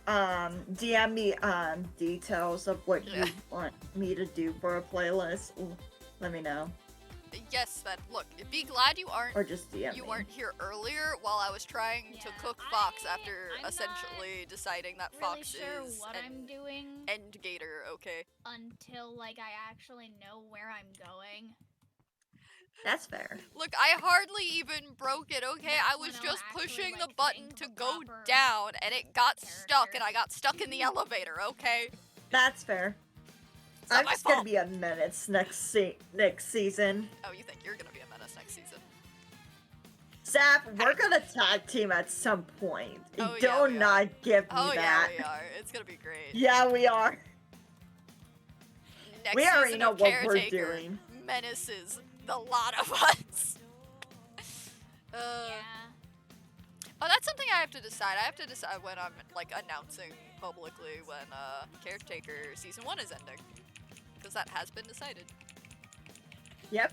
DM me details of what you want me to do for a playlist, let me know. Yes, Sven. Look, be glad you aren't. Or just DM me. Weren't here earlier while I was trying to cook Fox after essentially deciding that really Fox sure is what I'm doing end gator. Okay. until like I actually know where I'm going. That's fair. Look, I hardly even broke it, okay? That's I was when I'll just actually, pushing like, the button think to of a go proper down, and it got stuck, character. and I got stuck in the elevator, okay? That's fair. It's not I'm my just fault. gonna be a menace next season. Oh, you think you're gonna be a menace next season? Zap, we're gonna tag team at some point. Oh, Do yeah, we not are. give me Oh, that. yeah, we are. It's gonna be great. Yeah, we are. Next We already season know of what we're Caretaker doing. menaces the lot of us. Oh, that's something I have to decide. I have to decide when I'm, like, announcing publicly when, Caretaker Season 1 is ending. Because that has been decided. Yep.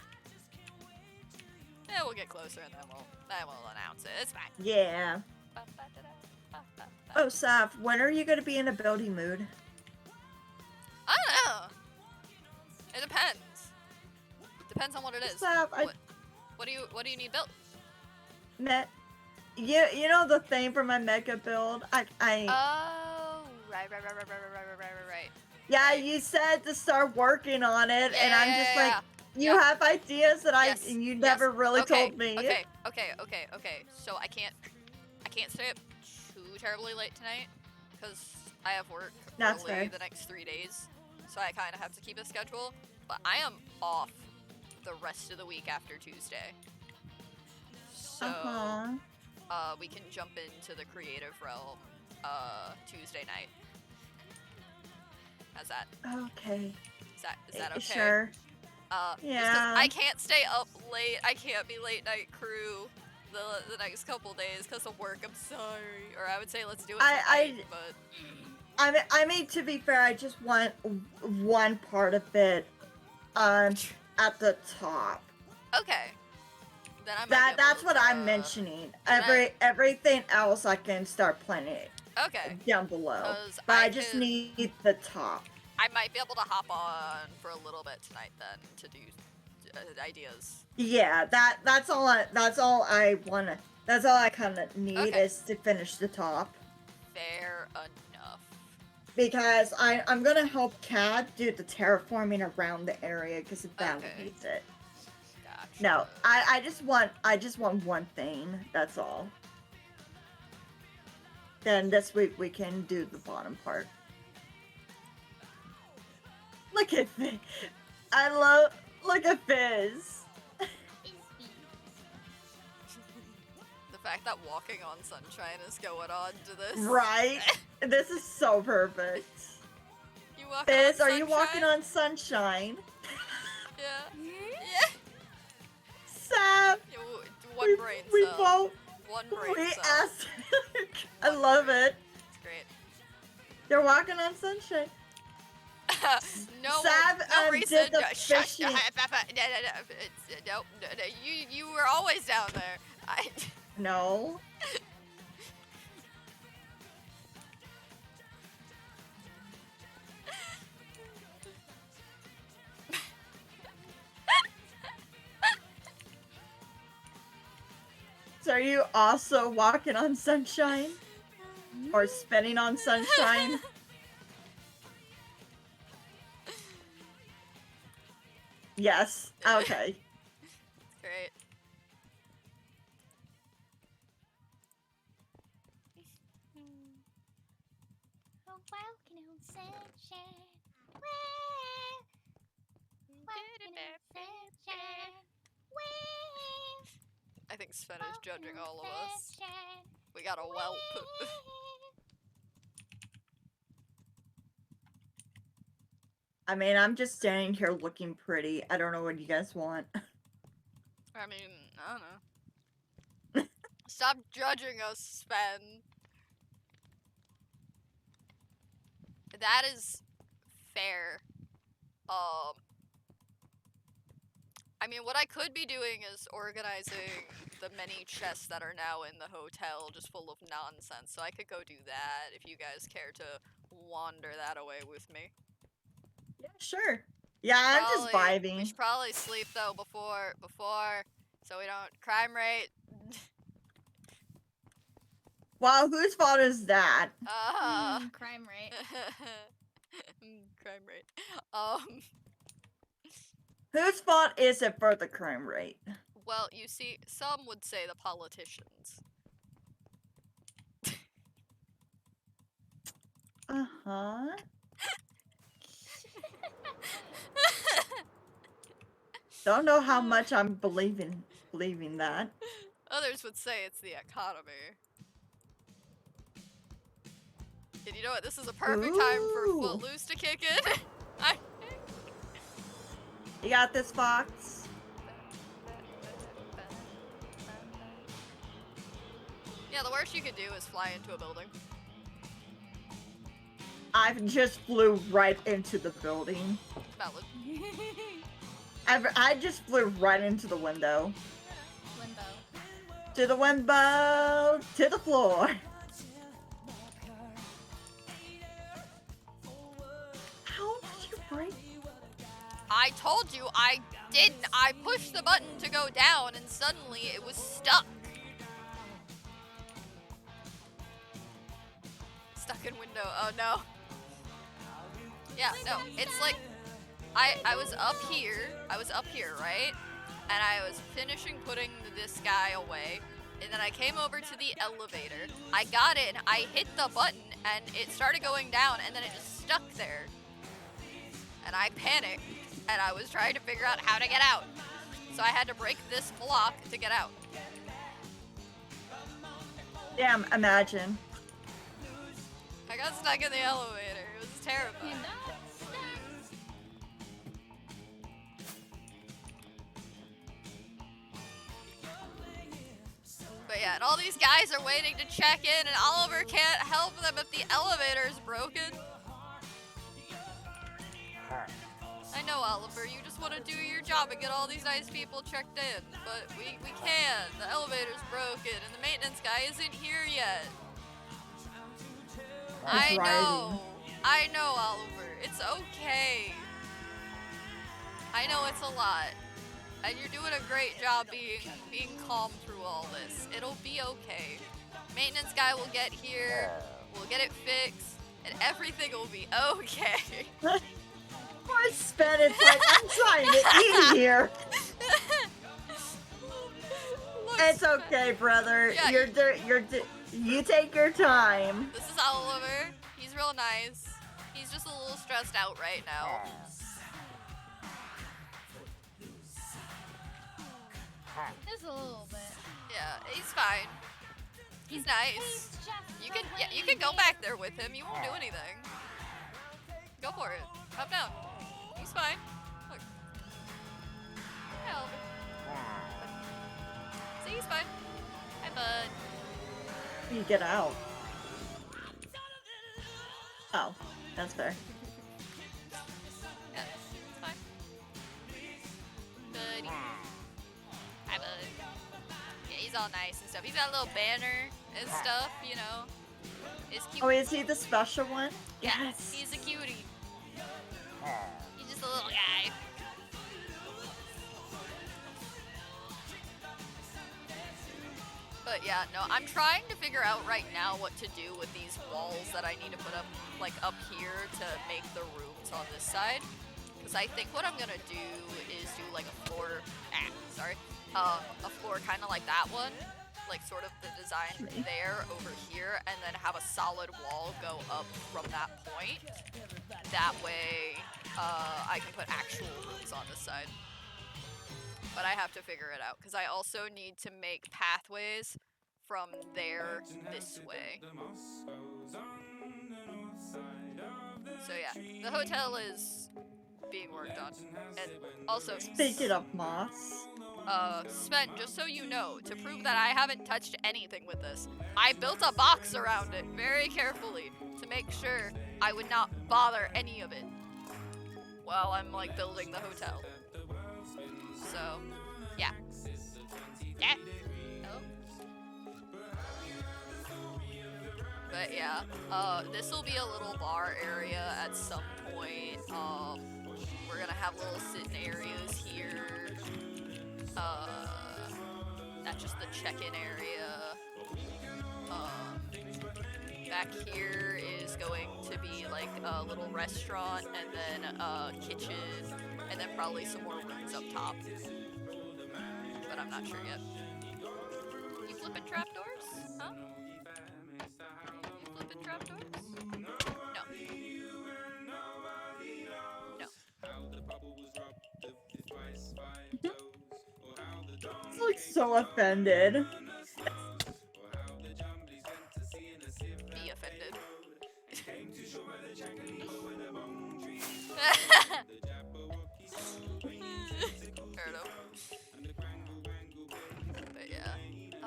Yeah, we'll get closer and then we'll announce it. It's fine. Yeah. Oh, Saf, when are you gonna be in a building mood? I don't know. It depends. Depends on what it is. Saf, What do you need built? You know the thing for my mecha build? Oh, right. Yeah, you said to start working on it, Yeah, and I'm yeah, just yeah, like, yeah. you have ideas that Yes, you never really told me. Okay. So I can't stay up too terribly late tonight because I have work That's early fair. the next 3 days. So I kind of have to keep a schedule. But I am off the rest of the week after Tuesday. So we can jump into the creative realm Tuesday night. How's that? Okay. Is that okay? Sure. Just 'cause Yeah. I can't stay up late. I can't be late night crew the next couple days because of work. I'm sorry. Or I would say let's do it tonight, but I mean, to be fair, I just want one part of it at the top. okay. Then I might That's what I'm mentioning. Everything else I can start planning okay. down below. 'Cause But I just need the top. I might be able to hop on for a little bit tonight then to do ideas. Yeah, that's all I wanna. That's all I kind of need is to finish the top. Fair enough. Because I'm gonna help Kat do the terraforming around the area because it badly needs it. Gotcha. No, I just want one thing. That's all. Then this week we can do the bottom part. Look at this. Look at this. The fact that walking on sunshine is going on to this. Right? This is so perfect. You walk Fizz, on are you walking on sunshine? Yeah. Sap! One brain we cell. both. One brain We cell. asked. I love it. It's great. They're walking on sunshine. No, Sab, no reason. did the Shush. fishing- No, you were always down there. No. So are you also walking on sunshine? Or spinning on sunshine? Yes. Okay. Great. Oh, walking on sunshine. Walking on sunshine. I think Sven is judging all of us. We got a whelp. I mean, I'm just standing here looking pretty. I don't know what you guys want. I mean, I don't know. Stop judging us, Sven. That is fair. I mean, what I could be doing is organizing the many chests that are now in the hotel just full of nonsense. So I could go do that if you guys care to wander that away with me. Yeah, sure. Yeah, I'm just We vibing. should probably sleep though before, so we don't crime rate. Wow, whose fault is that? Crime rate. Crime rate. Whose fault is it for the crime rate? Well, you see, some would say the politicians. Uh-huh. Don't know how much I'm believing that. Others would say it's the economy. And you know what? This is a perfect time for Footloose to kick in. You got this, Fox. Yeah, the worst you could do is fly into a building. I just flew right into the building. Valid. I just flew right into the window. Limbo. To the window, to the floor. How did you break? I told you I didn't. I pushed the button to go down and suddenly it was stuck. Stuck in window. Oh no. Yeah, no. It's like I was up here, right? And I was finishing putting this guy away. And then I came over to the elevator. I got in, I hit the button, and it started going down, and then it just stuck there. And I panicked, and I was trying to figure out how to get out. So I had to break this block to get out. Damn, imagine. I got stuck in the elevator. It was terrifying. But yeah, and all these guys are waiting to check in, and Oliver can't help them if the elevator's broken. I know, Oliver, you just want to do your job and get all these nice people checked in, but we can't. The elevator's broken, and the maintenance guy isn't here yet. I know, Oliver. It's okay. I know it's a lot. And you're doing a great job being calm through all this. It'll be okay. Maintenance guy will get here, we'll get it fixed, and everything will be okay. I spent it like I'm trying to eat here. It's okay, brother. Yeah, you take your time. This is Oliver. He's real nice. He's just a little stressed out right now. Just a little bit. Yeah, he's fine. He's nice. You can go back there with him. You won't do anything. Go for it. Calm down. He's fine. Look. Hey, Oliver. See, he's fine. Hi, bud. You get out. Oh, that's fair. Yeah, it's fine. Buddy. Hi, bud. Yeah, he's all nice and stuff. He's got a little banner and stuff, you know. It's cute. Oh, is he the special one? Yes. He's a cutie. He's just a little guy. But yeah, no, I'm trying to figure out right now what to do with these walls that I need to put up, like up here to make the rooms on this side. Because I think what I'm gonna do is do like a floor, a floor kind of like that one. Like sort of the design there over here, and then have a solid wall go up from that point. That way, I can put actual rooms on this side. But I have to figure it out, because I also need to make pathways from there this way. So yeah, the hotel is being worked on. And also, speaking of moss, Sven, just so you know, to prove that I haven't touched anything with this, I built a box around it very carefully to make sure I would not bother any of it while I'm like building the hotel. So, yeah. Yeah. Oh. But yeah, this will be a little bar area at some point. We're gonna have little sitting areas here. That's just the check-in area. Back here is going to be like a little restaurant, and then a kitchen, and then probably some more rooms up top. But I'm not sure yet. You flipping trapdoors? Huh? You flipping trapdoors? No. No. It's like so offended. Be offended. Fair enough. But yeah. I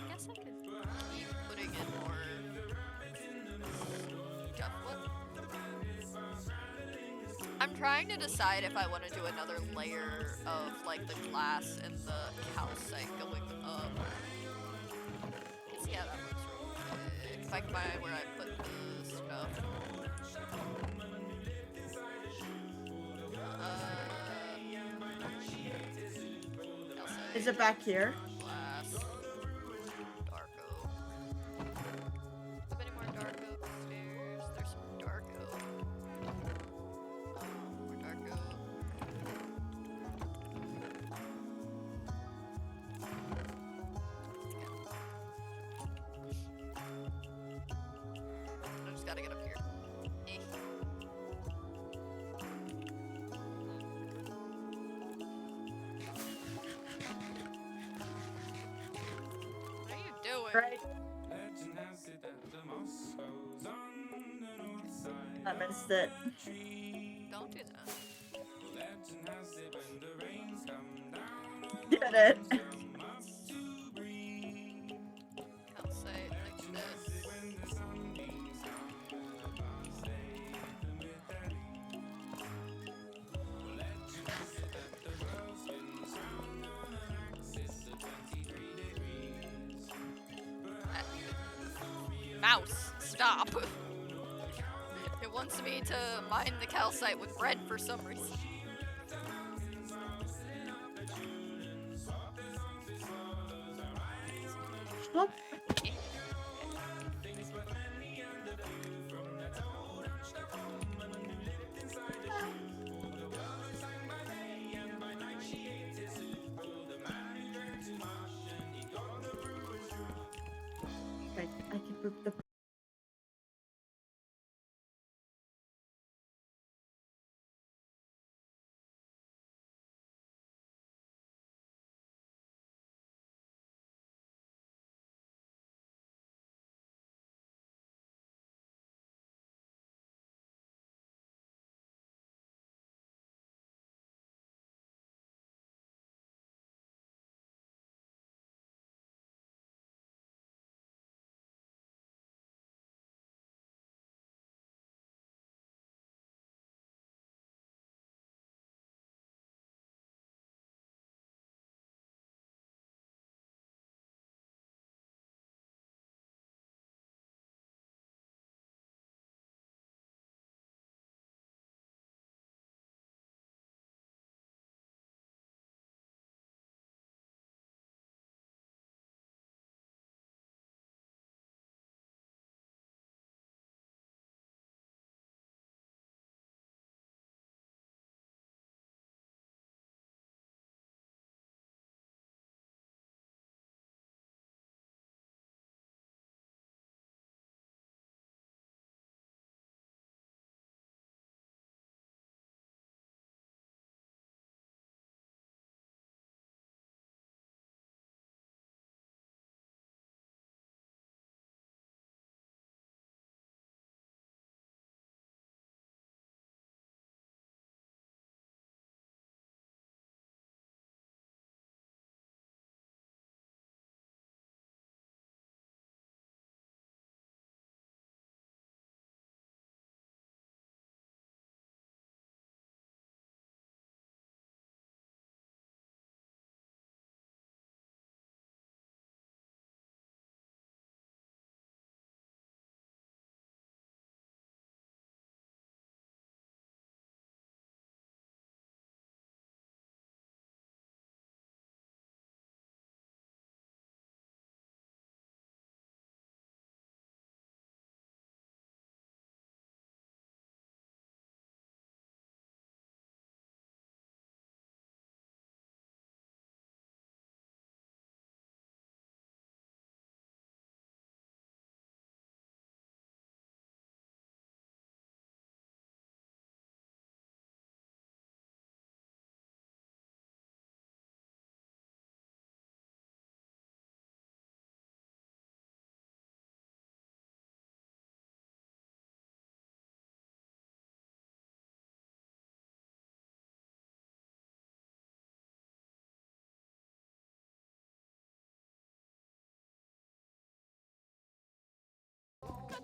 guess I could keep putting in more stuff. What? I'm trying to decide if I want to do another layer of like the glass and the calcite going up. Yeah, that looks really sick. If I can find where I put the stuff. Calcite. Is it back here? Glass. Darko. Have any more Darko upstairs? There's some Darko. More Darko. I just gotta get up here. Eh. What are you doing? Right. I missed it. Don't do that. Get it. Calcite like this. Mouse, stop. It wants me to mine the calcite with red for some reason. I can book the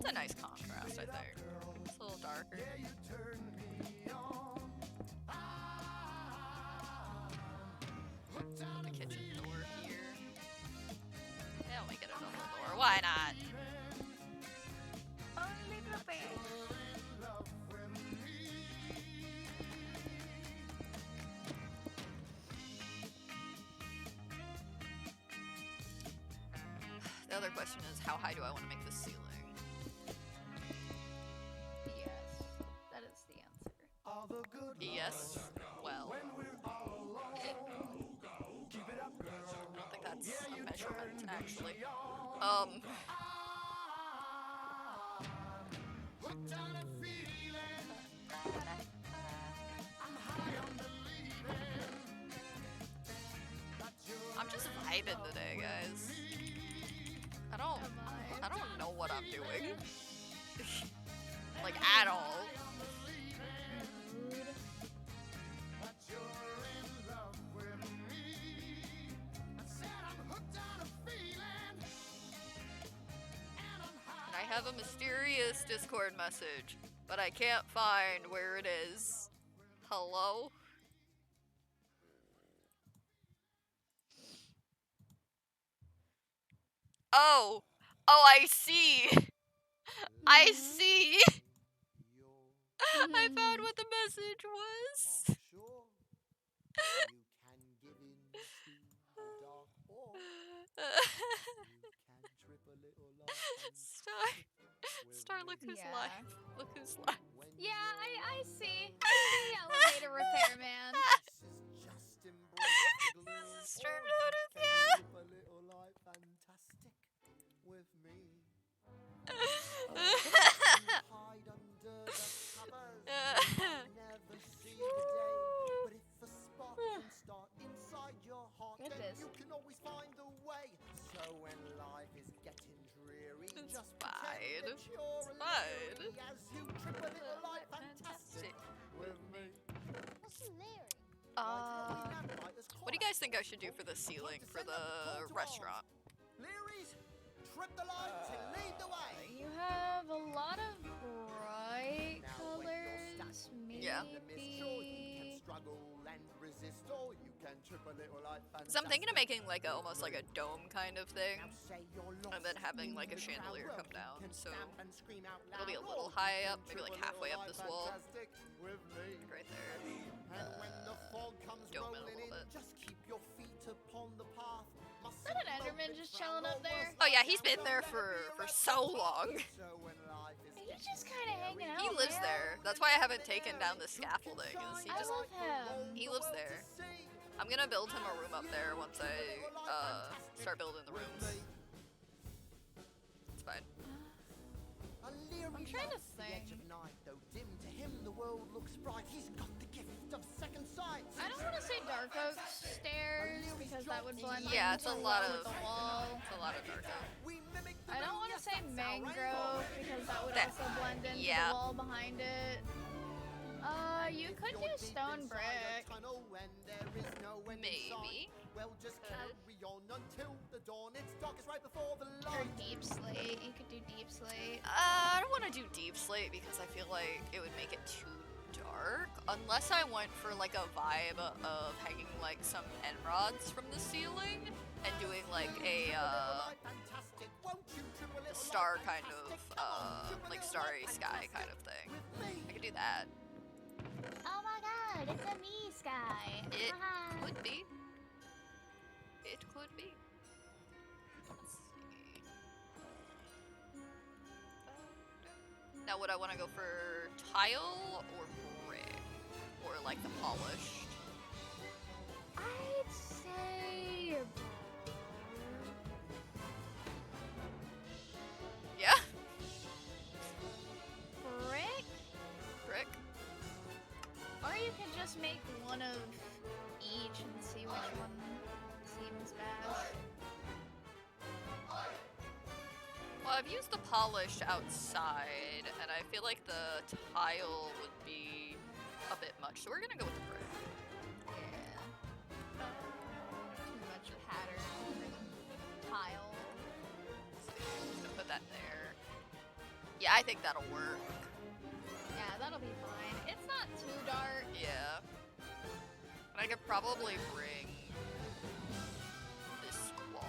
It's a nice contrast, I think. It's a little darker. The kitchen door here. Yeah, we get a double door. Why not? Only the best. The other question is, how high do I want to make this ceiling? Yes, that is the answer. Yes. Well. I don't think that's a measurement, actually. I'm just vibing today, guys. I don't know what I'm doing. Like, at all. And I have a mysterious Discord message, but I can't find where it is. Hello? Oh! Oh, I see! I see! I found what the message was! Star, look who's live. Look who's live. Yeah, I see. I see elevator repairman. This is stream notice, yeah! Goodness. You can always find a way. So when life is getting dreary, It's just fine. pretend that you're It's fine. Larry as you trip a little light fantastic with me. What do you guys think I should do for the ceiling for the restaurant? Leary's, trip the lights and lead the way. You have a lot of bright colors, maybe. Yeah. Struggle and resist, or you can trip a little light fantastic. So I'm thinking of making like a almost like a dome kind of thing, and then having like a chandelier come down. So it'll be a little high up, maybe like halfway up this wall, like right there. Dome it a little bit. Just keep your feet upon the path. Is that an Enderman just chilling up there? Oh yeah, he's been there for so long. He's just kind of hanging out. He lives there. That's why I haven't taken down the scaffolding. Is he I just love him. he lives there. I'm gonna build him a room up there once I start building the rooms. It's fine. I'm trying to think. Though dim to him the world looks bright. He's got the gift of second sight. I don't want to say dark oak stairs because that would blend Yeah, it's a in lot with of the wall. it's a lot of dark oak. I don't want to say mangrove because that would also blend into yeah. the wall behind it. You could do stone brick. Maybe. Well, just carry on until the dawn. It's darkest right before the Or light. deep slate. You could do deep slate. I don't want to do deep slate because I feel like it would make it too dark. Unless I went for like a vibe of hanging like some end rods from the ceiling and doing like a star kind of like starry sky kind of thing. I could do that. Oh my god, it's a me sky. It could be. It could be. Let's see. Now would I want to go for tile or brick? Or like the polished? I'd say Yeah? brick. Brick? Or you could just make one of each and see which one seems best. Well, I've used the polished outside, and I feel like the tile would be a bit much, so we're gonna go with the brick. Yeah. Too much pattern for the tile. So I'm just gonna put that there. Yeah, I think that'll work. Yeah, that'll be fine. It's not too dark. Yeah. And I could probably bring this wall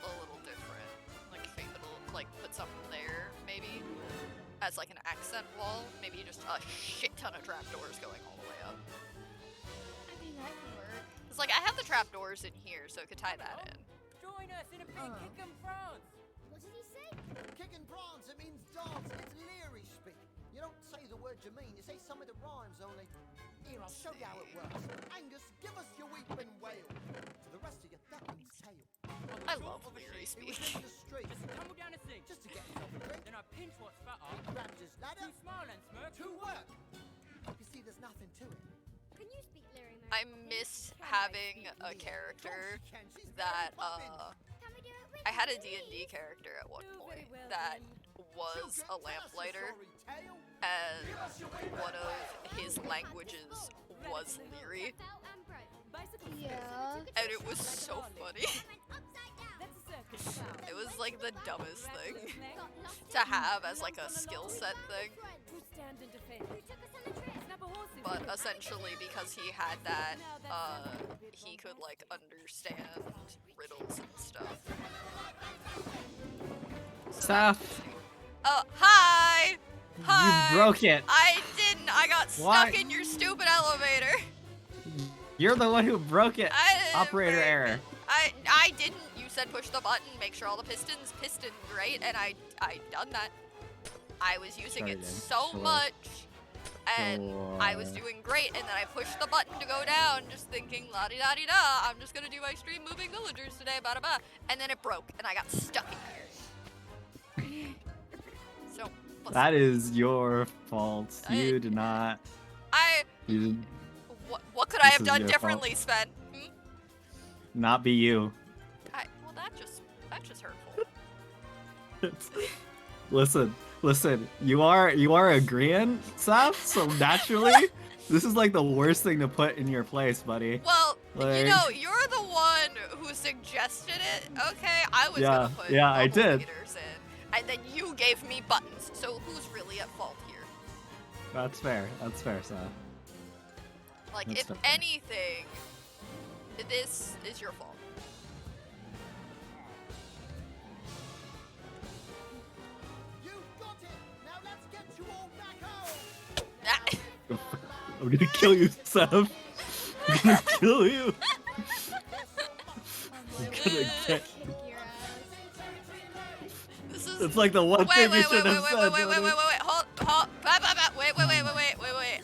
a little different. Like, shape it a little, like, put something there, maybe, as like an accent wall. Maybe just a shit ton of trapdoors going all the way up. I mean, that could work. It's like, I have the trapdoors in here, so I could tie that in. Join us in a big kick and bronze. What did he say? Kick and bronze, it means dance. It's Leary speak. You don't say the word you mean, you say some of the rhymes only. Here, I'll show you how it works. Angus, give us your weeping wail. To the rest of your duckling's tail. I love Leary speak. In the street. Just tumble down the sink. Just to get himself a drink. Then I pinch what's fatter. He grabs his ladder. To smile and smirk. To work. You see, there's nothing to it. Can you speak Leary, I miss having a character that, I had a D&D character at one point that was a lamplighter, and one of his languages was Leary, Yeah. and it was so funny. It was like the dumbest thing to have as like a skill set thing. But essentially, because he had that, he could like understand riddles and stuff. So Seth, hi! Hi! you broke it. I didn't! I got stuck Why? in your stupid elevator! You're the one who broke it. I didn't Operator break- error. I didn't! You said push the button, make sure all the pistons piston right, and I done that. I was using Sure it did. so Sure. much, and I was doing great, and then I pushed the button to go down, just thinking la-di-da-di-da, I'm just gonna do my stream moving villagers today, ba-da-ba, and then it broke, and I got stuck in here. So, That is your fault. You did not. You did what could I This have is done your differently, Sven? Hmm? not be you. Well, that's just hurtful. Listen. You are agreeing, Seth. So naturally, this is like the worst thing to put in your place, buddy. Well, Like- you know, you're the one who suggested it. Okay, I was Yeah, gonna put yeah, I bubble did. leaders in, and then you gave me buttons. So who's really at fault here? That's fair. That's fair, Seth. Like, That's if not fair. anything, this is your fault. You've got it. Now let's get you all back home. I'm gonna kill you, Seth. I'm gonna kill you. I'm gonna get. This is. It's like the one thing you should have said. Wait, hold, wait.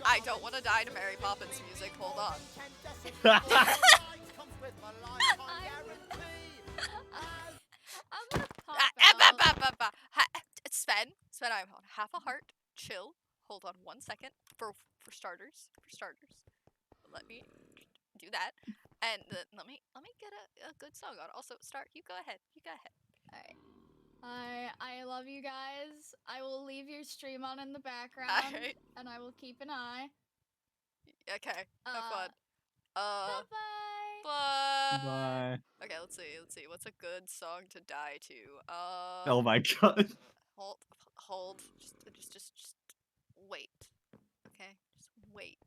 I don't want to die to Mary Poppins music. Hold on. I'm gonna pop out. Sven, I'm on half a heart. Chill. Hold on 1 second. For starters. Let me do that. And then let me get a good song on. Also, start. You go ahead. Alright. I love you guys. I will leave your stream on in the background. Alright. And I will keep an eye. Okay. Have fun. Bye-bye. Bye. Bye. Okay, let's see. What's a good song to die to? Oh my god. Hold. Just wait. Okay? Just wait.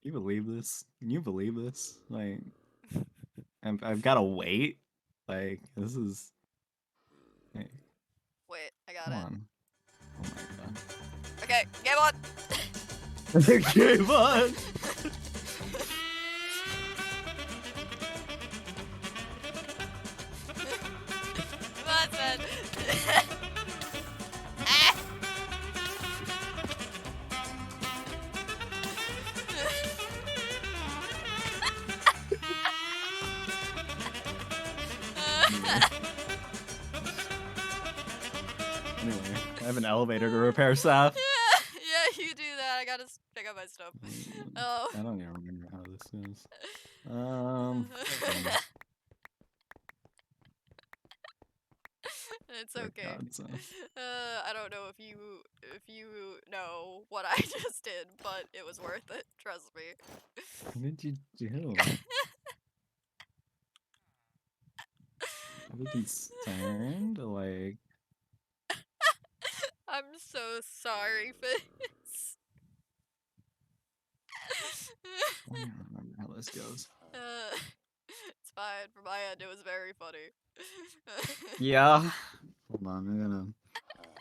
Can you believe this? Can you believe this? Like, I've got to wait. Like, this is. Hey, Wait, I got come it. on. Oh my god. Okay, game on! Game on! Come on, Sven. Ah! Anyway, I have an elevator to repair, Seth. Yeah, you do that. I gotta pick up my stuff. Oh. I don't even remember how this is. It's Dear okay. God, Seth. I don't know if you know what I just did, but it was worth it. Trust me. What did you do? Are you concerned? Like, I'm so sorry, Fizz. I don't remember how this goes. It's fine. For my end, it was very funny. Yeah. Hold on,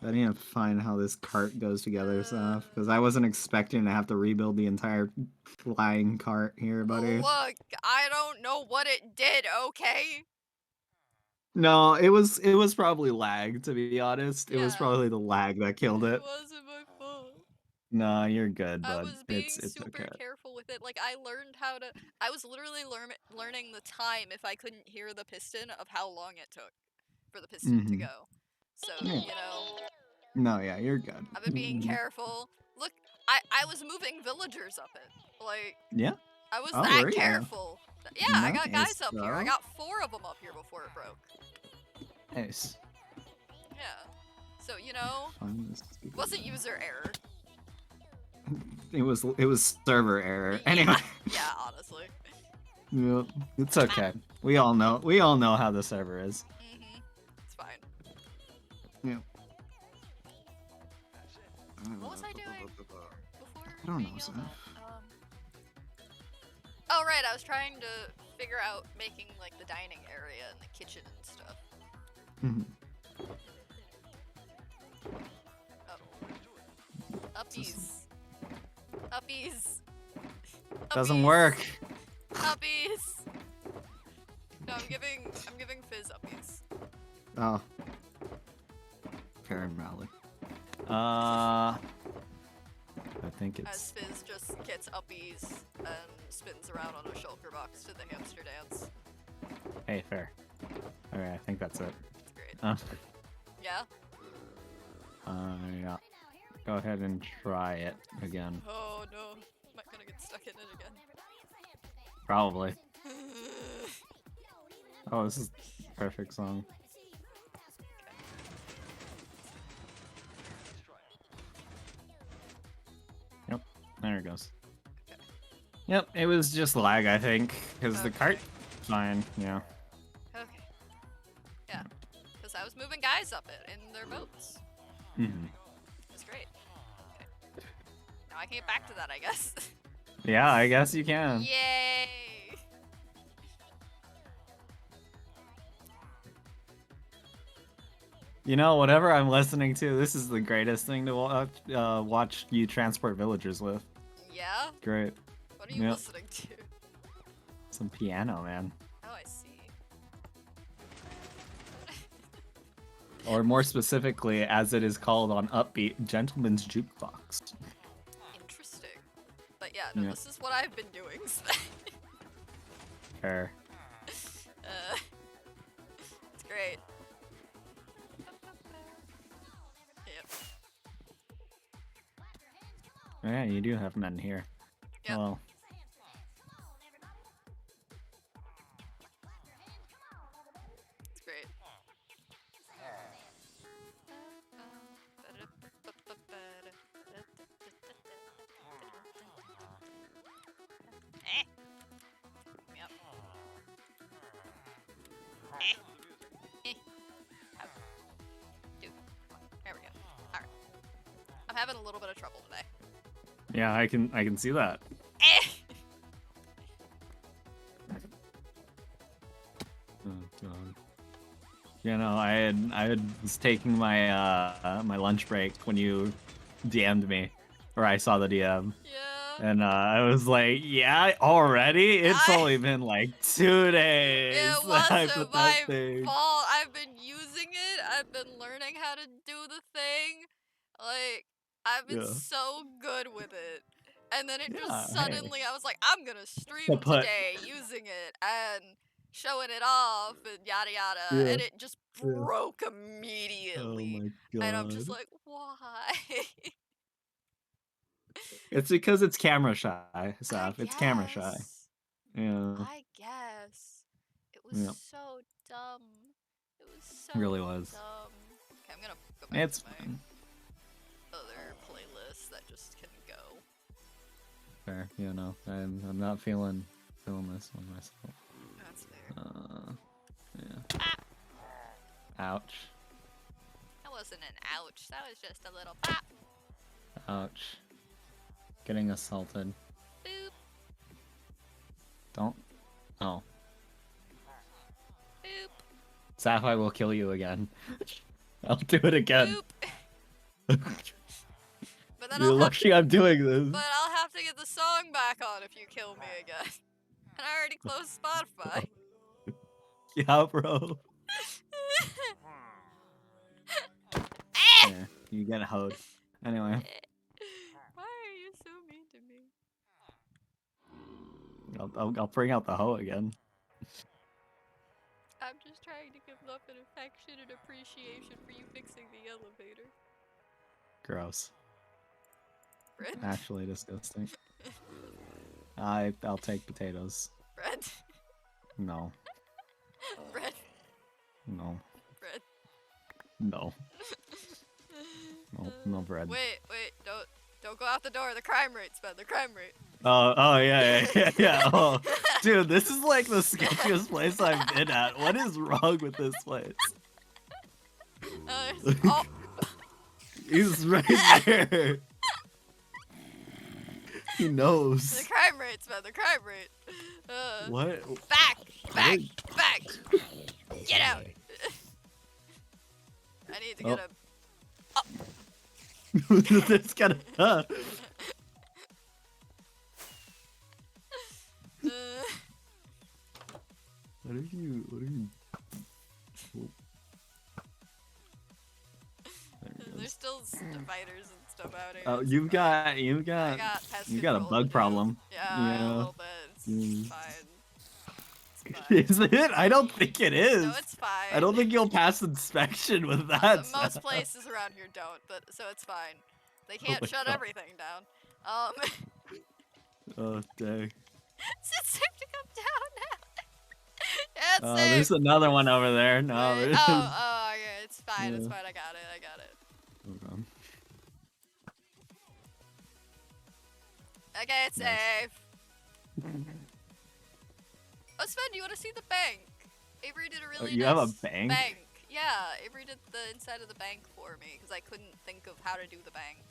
I need to find how this cart goes together, stuff, because I wasn't expecting to have to rebuild the entire flying cart here, buddy. Look, I don't know what it did, okay? No, it was probably lag, to be honest. It was probably the lag that killed it. It wasn't my fault. No, you're good, I bud. was being It's super okay. careful with it. Like, I learned how to... I was literally learning the time if I couldn't hear the piston of how long it took for the piston to go. So, Yeah. you know... No, yeah, you're good. I've been being careful. Look, I was moving villagers up it. Like... Yeah. I was Oh, that were ya? careful. Yeah, I got Nice, guys up here. I bro. got 4 of them up here before it broke. Nice. Yeah. So, you know... Find this Wasn't user error. It was server error. Anyway. Yeah, honestly. Yep, it's okay. We all know how the server is. It's fine. Yeah. What was I doing before? I don't know, Seth. Oh, right, I was trying to figure out making, like, the dining area and the kitchen and stuff. Oh. Uppies. Uppies. Doesn't work. Uppies. No, I'm giving Fizz uppies. Oh. Fair and valid. I think As it's... Fizz just gets uppies and spins around on a shulker box to the hamster dance. Hey, fair. Alright, I think that's it. It's great. Yeah? Yeah. Go ahead and try it again. Oh no, am I gonna get stuck in it again? Probably. Oh, this is a perfect song. Yep, there it goes. Yep, it was just lag, I think, because the cart fine, yeah. Okay. Yeah, because I was moving guys up it in their boats. Mm-hmm. It was great. Okay. Now I can get back to that, I guess. Yeah, I guess you can. Yay! You know, whatever I'm listening to, this is the greatest thing to watch you transport villagers with. Yeah? Great. What are you listening to? Some piano, man. Oh, I see. Or more specifically, as it is called on Upbeat, Gentleman's Jukebox. Interesting. But yeah, no, this is what I've been doing. Fair. It's great. Yep. Yeah, you do have men here. Yep. Well. It's great. Yep. Dude. There we go. Alright. I'm having a little bit of trouble today. Yeah, I can see that. Oh god. You know, I was taking my my lunch break when you DM'd me, or I saw the DM. Yeah. And I was like, yeah, already? It's only been like 2 days. It wasn't my fault. I've been using it. I've been learning how to do the thing. Like, I've been so good with it. And then it just suddenly, I was like, I'm gonna stream today using it and showing it off and yada yada. And it just broke immediately. Oh my god. And I'm just like, why? It's because it's camera shy, Saf. It's camera shy. Yeah. I guess. It was so dumb. It was so Really was. dumb. Okay, I'm gonna go back It's to my fine. other playlist that just can go. Fair, you know. I'm not feeling this one myself. That's fair. Yeah. Ouch. Now listen. wasn't an ouch. That was just a little pop. Ouch. Getting assaulted. Boop. Don't. Oh. Boop. Sapphire will kill you again. I'll do it again. But then You're lucky I'm doing this. But I'll have to get the song back on if you kill me again. And I already closed Spotify. Yeah, bro. Yeah, you get hoed. Anyway. Why are you so mean to me? I'll bring out the hoe again. I'm just trying to give love and affection and appreciation for you fixing the elevator. Gross. Bread? Actually disgusting. I'll take potatoes. Bread? No. Bread? No. Bread? No. No bread. Wait, don't go out the door. The crime rate's bad. The crime rate. Oh yeah. Oh, dude, this is like the sketchiest place I've been at. What is wrong with this place? Oh. He's right there. He knows. The crime rate's bad. The crime rate. What? Back! Get out! I need to get a. This kind of. What are you? Oh. There's still spiders and stuff out here. Oh, you got a bug problem. Yeah, a little bit. It's fine. Is it? I don't think it is. No, it's fine. I don't think you'll pass inspection with that. Most places around here don't, but so it's fine. They can't shut everything down. Oh dang. It's safe to come down now. Yeah, it's safe. There's another one over there. No, there is. Oh, yeah, it's fine. Yeah. It's fine. I got it. Okay. Okay, it's safe. Oh, Sven, do you want to see the bank? Avery did a really you nice have a bank? Yeah, Avery did the inside of the bank for me because I couldn't think of how to do the bank.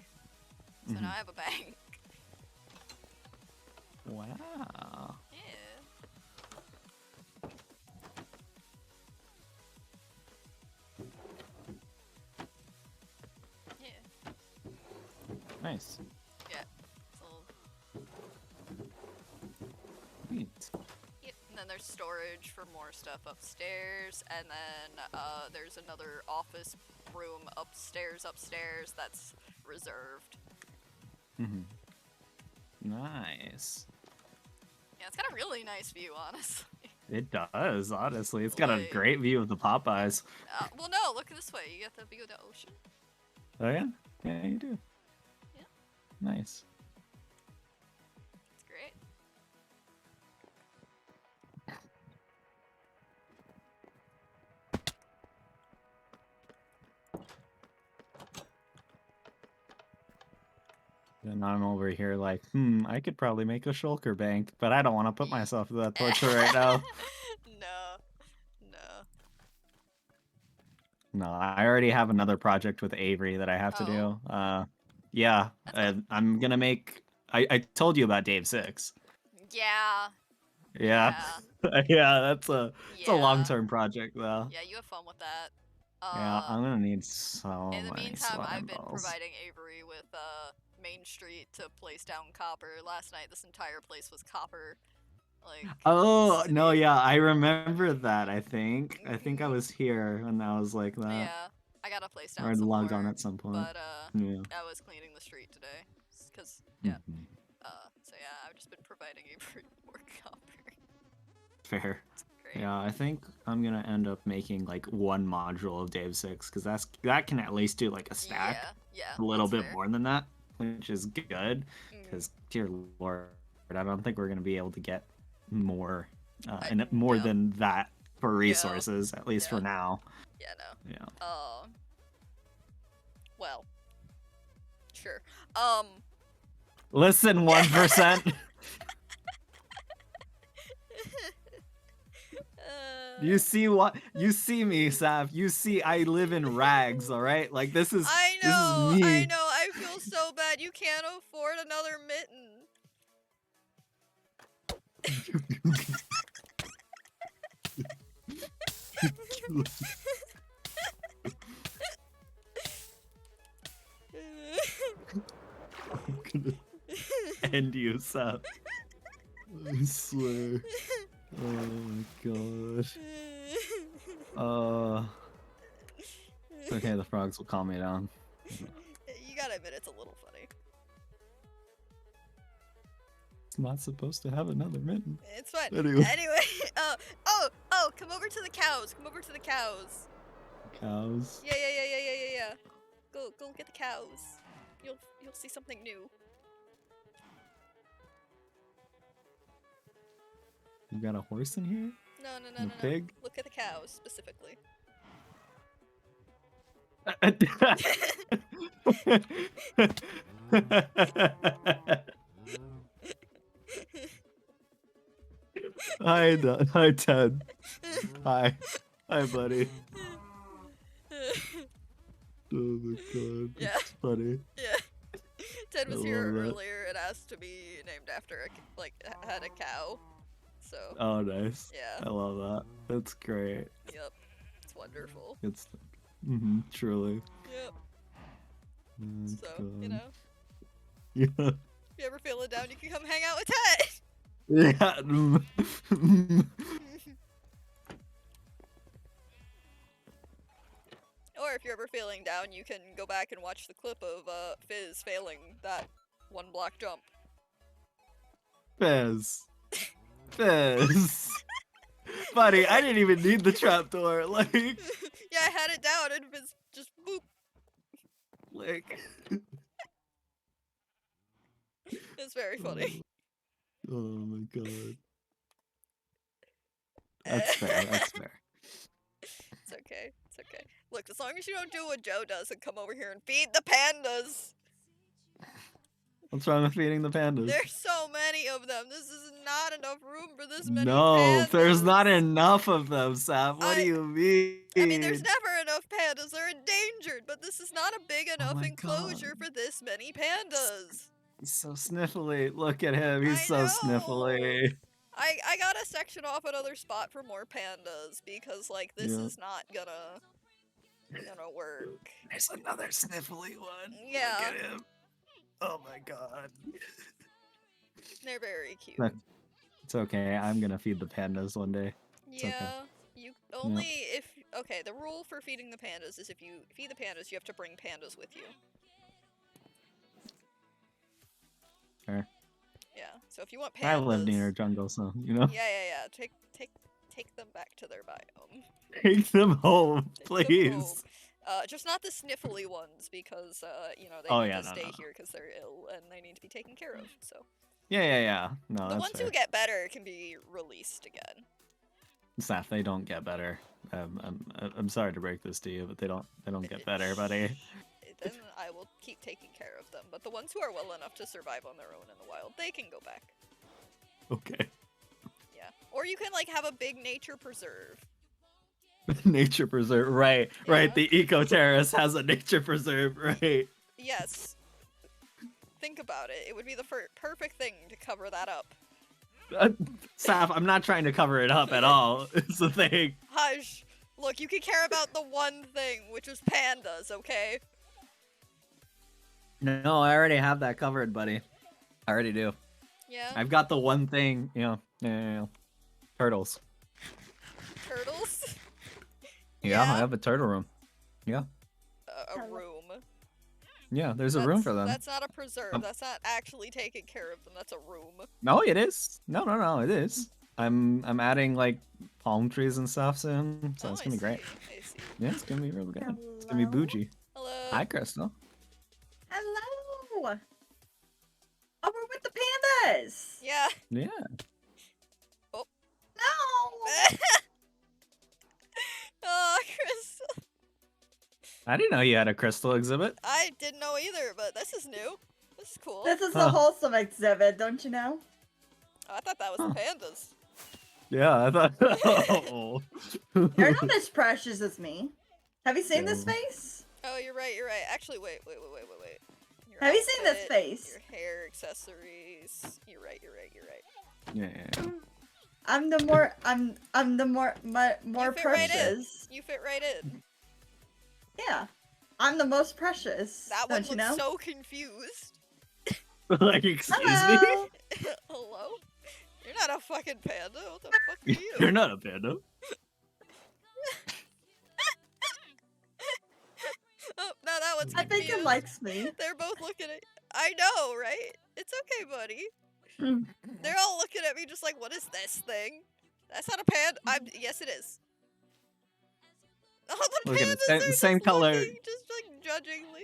So now I have a bank. Wow. Yeah. Yeah. Nice. Yeah. Neat. Yep. And then there's storage for more stuff upstairs, and then there's another office room upstairs that's reserved. Nice. Yeah, it's got a really nice view, honestly. It does, honestly. It's got a great view of the Popeyes. Well, no, look this way. You got the view of the ocean. Oh yeah? Yeah, you do. Yeah. Nice. It's great. And I'm over here like, I could probably make a shulker bank, but I don't want to put myself through that torture right now. No, I already have another project with Avery that I have to do. Yeah, I'm gonna make. I told you about Dave 6. Yeah. Yeah, yeah, it's a long-term project though. Yeah, you have fun with that. Yeah, I'm gonna need so In the many meantime, sweat I've been balls. providing Avery with Main Street to place down copper. Last night, this entire place was copper. Like. Oh no, yeah, I remember that. I think I was here when that was like that. Yeah, I got a place down. Or I'd logged on at some point. But yeah. I was cleaning the street today, cause yeah. So yeah, I've just been providing Avery more copper. Fair. Yeah, I think I'm gonna end up making like one module of Dave 6 because that can at least do like a stack. Yeah, a little bit more than that, which is good. Because dear lord, I don't think we're gonna be able to get more and more than that for resources, at least for now. Yeah, no. Yeah. Well. Sure. Listen, 1%. You see what? You see me, Sav. You see I live in rags, all right? Like this is I this know, is me. I know. I feel so bad. You can't afford another mitten. I'm gonna end you, Sav. I swear. Oh my god. It's okay, the frogs will calm me down. You gotta admit it's a little funny. It's not supposed to have another mitten. It's fine. Anyway. Oh, come over to the cows. Come over to the cows. Cows. Yeah. Go get the cows. You'll see something new. You got a horse in here? No. And a pig? Look at the cows specifically. Hi, Ted. Hi, buddy. Oh my god, Yeah. that's funny. Yeah. Ted was I here love that. earlier and asked to be named after had a cow. So. Oh, nice. Yeah. I love that. That's great. Yep. It's wonderful. It's truly. Yep. Oh, So, you God. know, Yeah. if you ever feeling down, you can come hang out with Ted. Yeah. Or if you're ever feeling down, you can go back and watch the clip of Fizz failing that one block jump. Fizz. Buddy, I didn't even need the trapdoor. Like, Yeah, I had it down and Fizz just boop. like. It's very funny. Oh my god. That's fair. That's fair. It's okay. It's okay. Look, as long as you don't do what Joe does and come over here and feed the pandas. What's wrong with feeding the pandas? There's so many of them. This is not enough room for this many No, pandas. there's not enough of them, Sav. What do you mean? I mean, there's never enough pandas. They're endangered, but this is not a big enough my enclosure for this many pandas. He's so sniffly. Look at him. He's so sniffly. I gotta section off another spot for more pandas because, like, this Yeah. is not gonna work. There's another sniffly one. Yeah. Look at him. Oh my god. They're very cute. Look, it's okay. I'm gonna feed the pandas one day. It's Yeah, okay. you only if okay. The rule for feeding the pandas is if you feed the pandas, you have to bring pandas with you. Sure. Yeah. So if you want pandas, I live near a jungle, so you know. Yeah. Take them back to their biome. Take them home, Take them please. home. Just not the sniffly ones because you know they Oh, need yeah, to no, stay no. here because they're ill and they need to be taken care of. So Yeah. No, the that's ones fair. who get better can be released again. Staff, they don't get better. I'm sorry to break this to you, but they don't get better, buddy. Then I will keep taking care of them. But the ones who are well enough to survive on their own in the wild, they can go back. Okay. Yeah. Or you can like have a big nature preserve. Nature preserve, right? The eco terrace has a nature preserve, right? Yes. Think about it. It would be the perfect thing to cover that up. Saf, I'm not trying to cover it up at all. It's the thing. Hush. Look, you can care about the one thing, which is pandas, okay? No, I already have that covered, buddy. I already do. Yeah? I've got the one thing, yeah. Turtles. Turtles? Yeah, I have a turtle room. Yeah. A room. Yeah, there's a room for them. That's not a preserve. That's not actually taking care of them. That's a room. No, it is. No, it is. I'm adding like palm trees and stuff soon, so it's gonna be great. I see. Yeah, it's gonna be really good. It's gonna be bougie. Hello. Hi, Crystal. Hello. Oh, we're with the pandas. Yeah. Yeah. Oh. No. Oh, Crystal. I didn't know you had a crystal exhibit. I didn't know either, but this is new. This is cool. This is the wholesome exhibit, don't you know? Oh, I thought that was the pandas. Yeah, I thought. Oh. You're not as precious as me. Have you seen this Yeah. face? Oh, you're right. You're right. Actually, wait. Your Have you seen this outfit, face? Your hair, accessories. You're right. Yeah. I'm the more You fit right in. precious. You fit right in. Yeah, I'm the most precious. That one don't you looks know? so confused. Like, excuse me? Hello. Hello? You're not a fucking panda. What the fuck are you? You're not a panda. Oh, no, that one's I confused. think it likes me. They're both looking at. I know, right? It's okay, buddy. They're all looking at me just like, what is this thing? That's not a panda. Yes, it is. Oh, the Look at pandas it. are Same just color. looking, just like judgingly.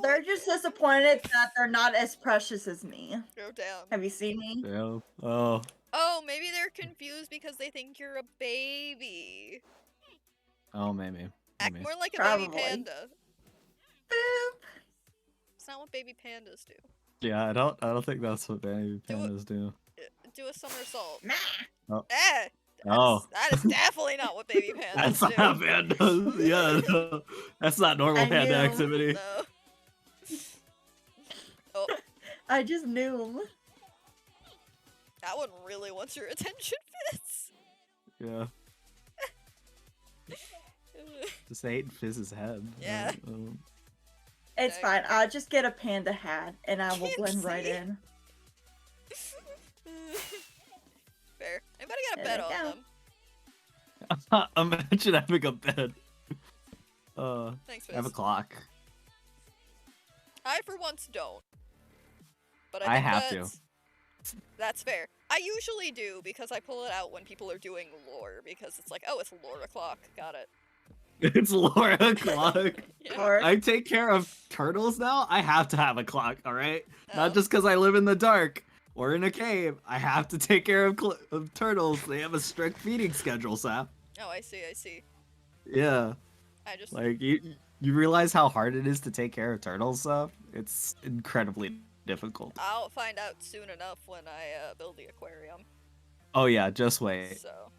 They're just disappointed that they're not as precious as me. Go down. Have you seen me? Yeah. Oh. Oh, maybe they're confused because they think you're a baby. Oh, maybe. Act Maybe. more like a Probably. baby panda. Boop. It's not what baby pandas do. Yeah, I don't think that's what baby pandas do. Do a somersault. Oh. Eh! Oh. That is definitely not what baby pandas That's do. not how pandas. Yeah, no. That's not normal I panda knew. activity. No. Oh, I just knew. that one really wants your attention, Fizz. Yeah. Just ate Fizz's head. Yeah. It's fine. I'll just get a panda hat and I will Can't blend right see. in. Fair. Anybody got a There bed we on go. them? Imagine having a bed. Thanks, I have a Fizz. clock. I, for once, don't. But I think have to. That's fair. I usually do because I pull it out when people are doing lore because it's like, oh, it's lore o'clock. Got it. It's Laura clock. Yeah. I take care of turtles now. I have to have a clock, all right? Oh. Not just because I live in the dark or in a cave. I have to take care of turtles. They have a strict feeding schedule, Sap. Oh, I see. Yeah. I just Like you realize how hard it is to take care of turtles, Sap? It's incredibly difficult. I'll find out soon enough when I build the aquarium. Oh yeah, just wait. So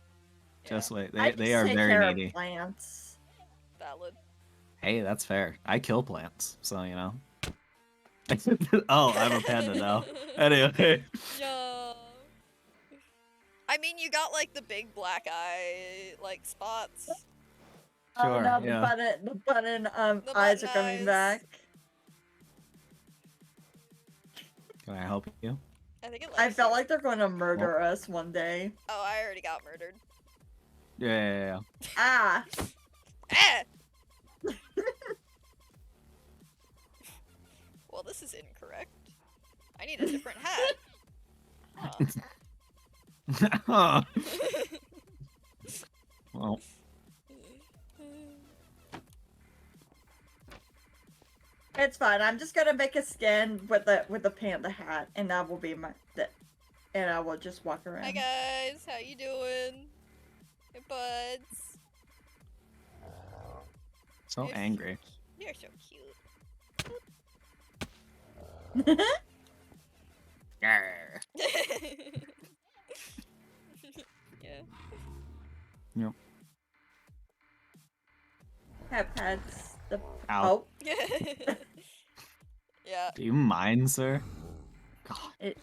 Just wait. I They just are take very care needy. of plants. valid. Hey, that's fair. I kill plants, so you know. Oh, I'm a panda now. Anyway. Yeah. I mean, you got like the big black eye like spots. Oh Sure, no, the yeah. button The eyes are button coming eyes. back. Can I help you? I think it. I likes felt you. like they're going to murder us one day. Oh, I already got murdered. Yeah. Ah! Eh! Well, this is incorrect. I need a different hat. Huh. Well, It's fine. I'm just gonna make a skin with the panda hat, and that will be my and I will just walk around. Hi guys, how you doing? Hey buds. so You're angry. You're so cute. Yarr. Yeah. Yep. Have pets. The Ow. oh, Yeah. Do you mind, sir? God. The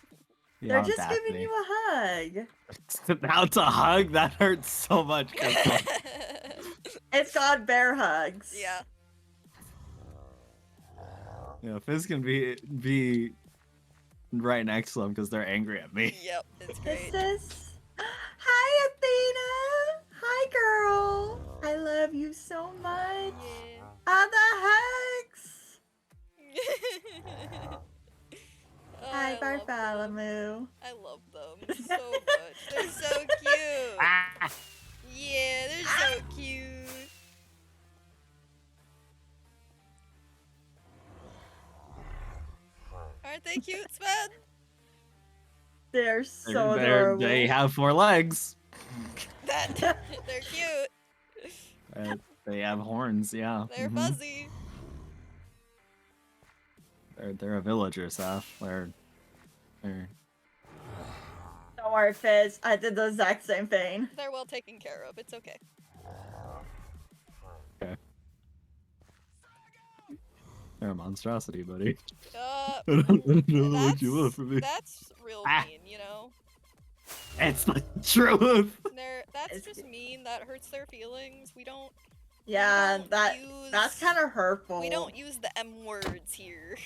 they're just audacity. giving you a hug. Now to hug? That hurts so much. Crystal. It's called bear hugs. Yeah. Yeah, Fizz can be right next to them because they're angry at me. Yep, it's great. This is. Hi, Athena. Hi, girl. I love you so much. Yeah. All the hugs. Oh, Hi, I love them. Bartholomew. I love them so much. They're so cute. Ah. Yeah, they're so cute. Aren't they cute, Sven? They're so They're- adorable. they have 4 legs. They're cute. They have horns, yeah. They're Mhm. fuzzy. They're a villager, Seth. They're Or... Don't worry, Fizz. I did the exact same thing. They're well taken care of. It's okay. Okay. They're a monstrosity, buddy. Uh, I don't know what you want from me. That's real mean, you know? It's the truth! That's just mean. That hurts their feelings. We don't... Yeah, that's kind of hurtful. We don't use the M words here.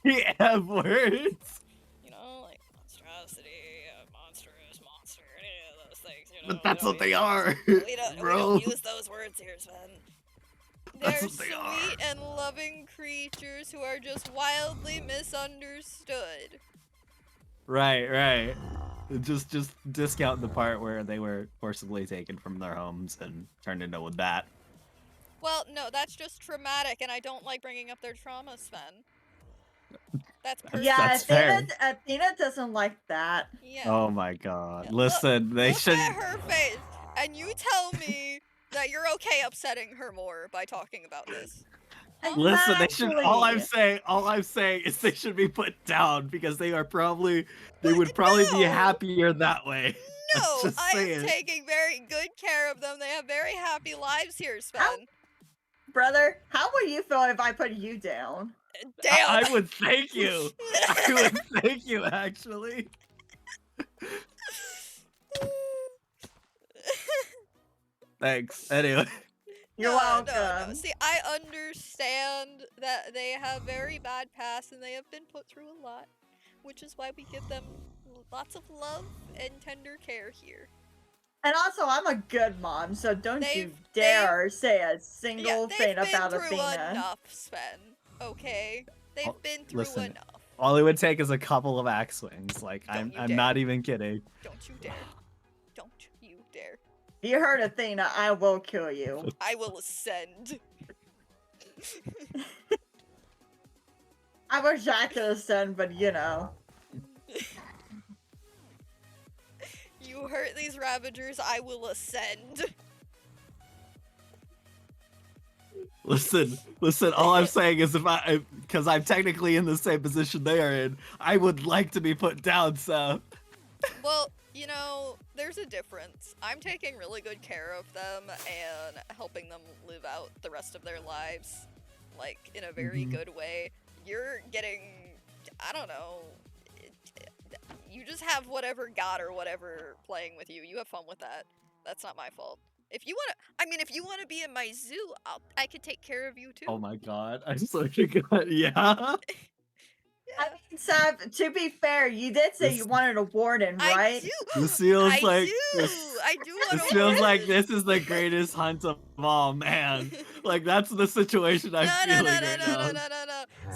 The M words? You know, like monstrosity, monstrous, monster, any of those things, you know? But that's what they are, We bro. don't use those words here, Sven. That's They're what they sweet and loving creatures who are just wildly misunderstood. Right. Just discount the part where they were forcibly taken from their homes and turned into that. Well, no, that's just traumatic, and I don't like bringing up their trauma, Sven. That's personal. Yeah, fair. Athena doesn't like that. Yeah. Oh my god. Listen, they Look should... at her face, and you tell me that you're okay upsetting her more by talking about this. Listen, they should... All I'm saying is they should be put down because they would probably be happier that way. No, Just I am saying. taking very good care of them. They have very happy lives here, Sven. Brother, how would you feel if I put you down? Damn. I would thank you. I would thank you, actually. Thanks. Anyway. You're welcome. No. See, I understand that they have very bad past and they have been put through a lot, which is why we give them lots of love and tender care here. And also, I'm a good mom, so don't you dare say a single thing about They've been through Athena. enough, Sven. Okay? They've been through Listen, enough. all it would take is a couple of axe swings. Like, I'm not even kidding. Don't you dare. Don't you dare. You heard Athena, I will kill you. I will ascend. I wish I could ascend, but you know. You hurt these Ravagers, I will ascend. Listen, all I'm saying is because I'm technically in the same position they are in, I would like to be put down, so. Well, you know, there's a difference. I'm taking really good care of them and helping them live out the rest of their lives, like, in a very good way. You're getting, I don't know, you just have whatever god or whatever playing with you. You have fun with that. That's not my fault. If you want to be in my zoo, I could take care of you too. Oh my god, I swear to God, yeah. I mean, Sav, to be fair, you did say you wanted a warden, right? I do. This feels I like do. I do want this a feels warden. like this is the greatest hunt of all, man. Like that's the situation I'm feeling right now. No.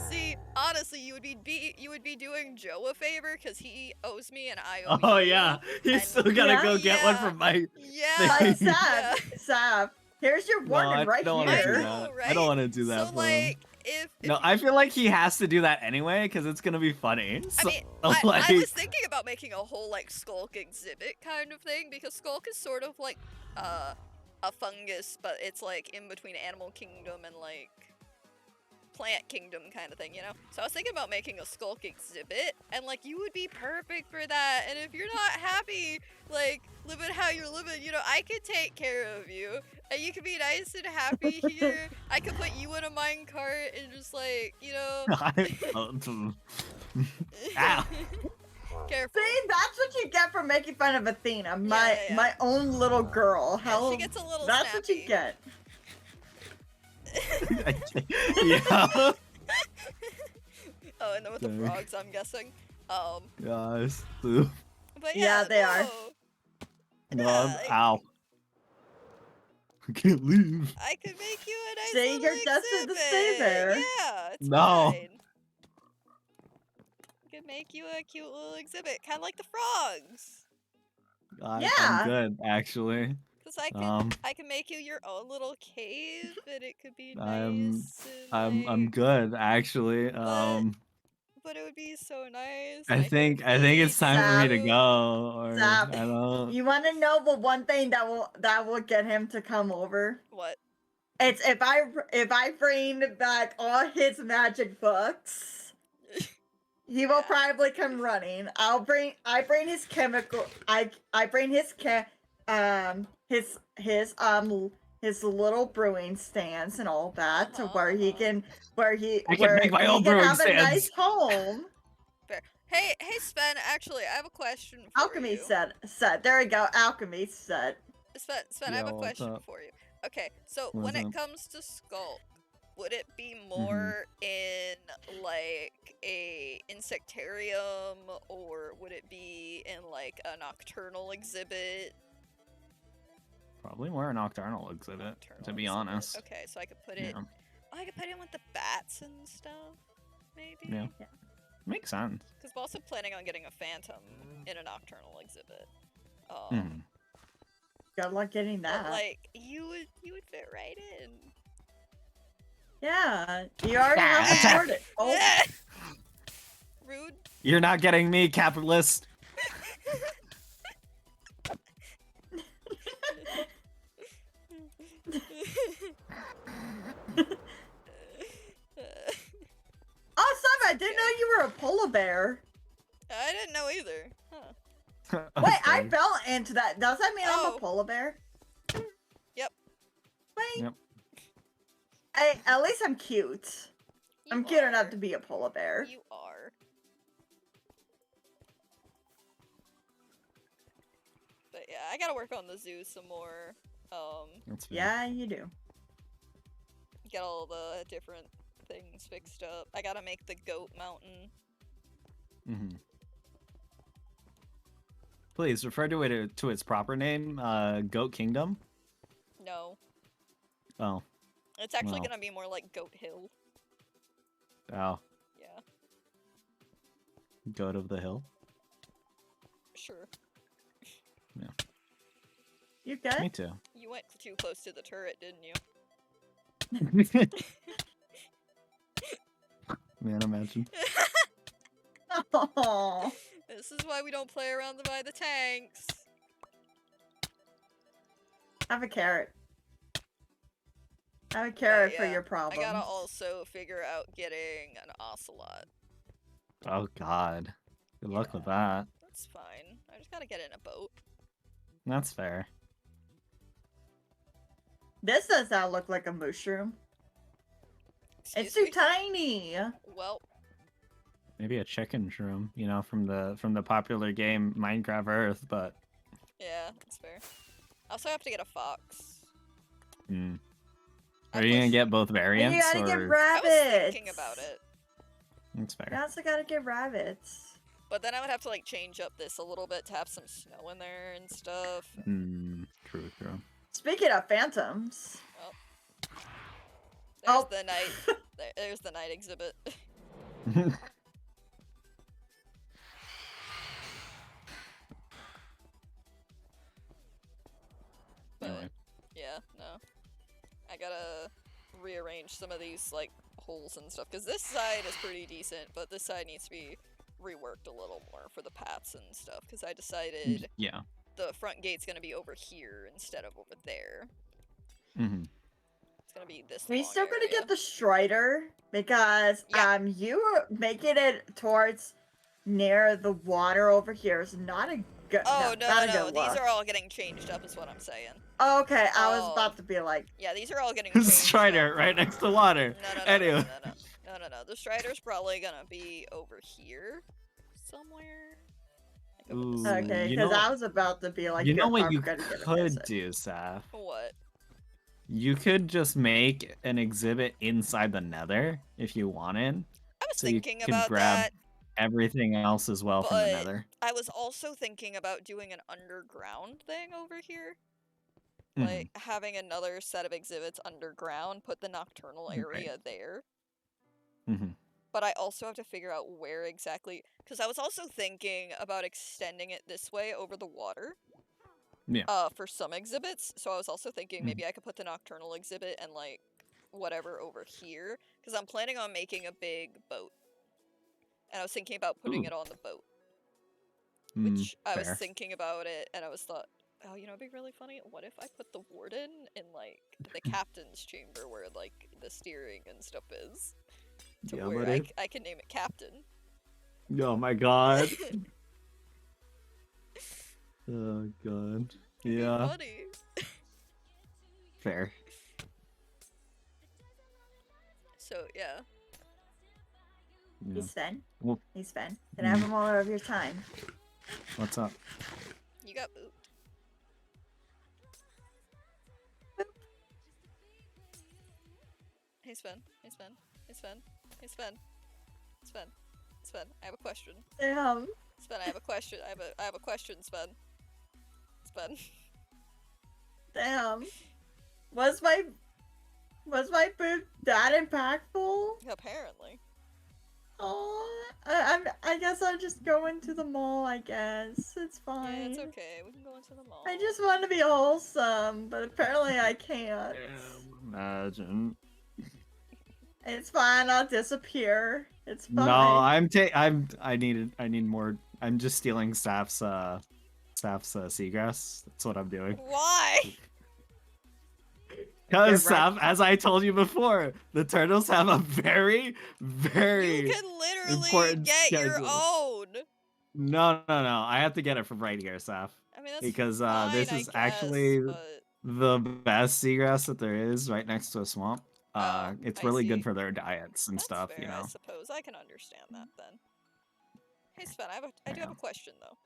See, honestly, you would be doing Joe a favor because he owes me and I owe Oh you. yeah, he's still gotta go get one from my. But Sav, here's your warden right don't here. wanna do that. I don't want to do that So, for him. like, if No, I feel like he has to do that anyway because it's gonna be funny. So, I was thinking about making a whole like Skulk exhibit kind of thing because Skulk is sort of like a fungus, but it's like in between Animal Kingdom and like Plant Kingdom kind of thing, you know? So I was thinking about making a Skulk exhibit, and like you would be perfect for that. And if you're not happy, like living how you're living, you know, I could take care of you, and you could be nice and happy here. I could put you in a minecart and just like, you know. Ow. Careful. See, that's what you get for making fun of Athena, my own little girl. How she gets a little that's what you get. Yeah. Oh, and then with the frogs, I'm guessing. Guys. But yeah, they are. No, ow. I can't leave. I could make you a nice See, little you're destined to stay exhibit. there. Yeah, it's No. fine. I could make you a cute little exhibit, kind of like the frogs. I'm good, actually. Cause I can make you your own little cave, and it could be nice. I'm good, actually. But it would be so nice. I think it's time for me to go. Or Zap, I don't. you want to know the one thing that will get him to come over? What? It's if I bring back all his magic books. He will probably come running. I bring his chemical. I bring his his little brewing stands and all that to where he can I can make my own brewing have a nice stands. home. Fair. Hey, Sven. Actually, I have a question for Alchemy you. set. There we go. Alchemy set. Sven, I have a question for you. Okay, so What's when it up? comes to Skulk, would it be Mm-hmm. more in like a insectarium, or would it be in like a nocturnal exhibit? Probably more a nocturnal exhibit, to be honest. Okay, so I could put it. Yeah. Oh, I could put it in with the bats and stuff, maybe. Yeah. Makes sense. Because we're also planning on getting a phantom in a nocturnal exhibit. Mhm. Good luck getting that. But like you would fit right in. Yeah, you already have to it. Oh. Rude. You're not getting me, capitalist. Oh, Sam, I didn't know you were a polar bear. I didn't know either. Huh. Wait, I fell into that. Does that mean I'm Oh. a polar bear? Yep. Wait. Yep. Hey, at least I'm cute. I'm cute enough to be a polar bear. You are. But yeah, I gotta work on the zoo some more. Yeah, you do. Get all the different things fixed up. I gotta make the goat mountain. Mm-hmm. Please refer to it to its proper name, Goat Kingdom. No. Oh. It's actually Well. gonna be more like Goat Hill. Oh. Yeah. Goat of the Hill. Sure. Yeah. You good? Me too. You went too close to the turret, didn't you? Man, imagine. Oh. This is why we don't play around by the tanks. Have a carrot. Have a carrot for Yeah, your problems. I gotta also figure out getting an ocelot. Oh God. Good luck with that. That's fine. I just gotta get in a boat. That's fair. This does not look like a mushroom. It's too tiny. Well, Maybe a chicken shroom, you know, from the popular game Minecraft Earth, but yeah, that's fair. I also have to get a fox. Are you gonna get both variants? You gotta or... get rabbits. I was thinking about it. That's fair. You also gotta get rabbits. But then I would have to like change up this a little bit to have some snow in there and stuff. True. Speaking of phantoms. There's the night. There's the night exhibit. But yeah, no. I gotta rearrange some of these like holes and stuff because this side is pretty decent, but this side needs to be reworked a little more for the paths and stuff because I decided the front gate's gonna be over here instead of over there. It's gonna be this. Are you still gonna get the Strider? Because you making it towards near the water over here is not a good. Oh not a no! good These look. are all getting changed up, is what I'm saying. Okay, I was about to be like. Yeah, these are all getting changed Strider right next to water. Anyway. No. The Strider's probably gonna be over here somewhere. Ooh, Okay, you because know- I was about to be like. You know you're what you probably gonna get a could visit. do, Saf? What? You could just make an exhibit inside the Nether if you wanted. I was so thinking you can about grab that, everything else as well from the but Nether. I was also thinking about doing an underground thing over here. Mhm. Like having another set of exhibits underground, put the nocturnal Right. area there. Mhm. But I also have to figure out where exactly, because I was also thinking about extending it this way over the water. Yeah. For some exhibits. So I was also thinking maybe I could put the nocturnal exhibit and like whatever over here, because I'm planning on making a big boat. And I was thinking about putting Ooh. it on the boat. Which I was fair. thinking about it, and I was thought, oh, you know, it'd be really funny. What if I put the warden in like the captain's chamber where like the steering and stuff is, to Yeah, where buddy. I can name it captain. Oh my god. Oh god. Yeah. Funny. Fair. So yeah. Yeah. He's Sven. Well, He's Sven. Can I have a moment of your time? what's up? You got booped. Hey Sven. Hey Sven. Hey Sven. Hey Sven. Sven. Sven. I have a question. Damn. Sven, I have a question. I have a question, Sven. Sven. Damn. Was my boot that impactful? Apparently. Oh, I guess I'll just go into the mall. I guess it's fine. Yeah, it's okay. We can go into the mall. I just want to be wholesome, but apparently I can't. Imagine. It's fine. I'll disappear. It's fine. No, I need more. I'm just stealing Saf's seagrass. That's what I'm doing. Why? Because You're right. Saf, as I told you before, the turtles have a very, very You can literally important get your schedule. own. No. I have to get it from right here, Saf. I mean, that's Because fine, this I is guess, actually but... the best seagrass that there is, right next to a swamp. It's I really see. good for their diets and That's stuff, fair, you know. I suppose. I can understand that then. Hey Sven, I do have a question though.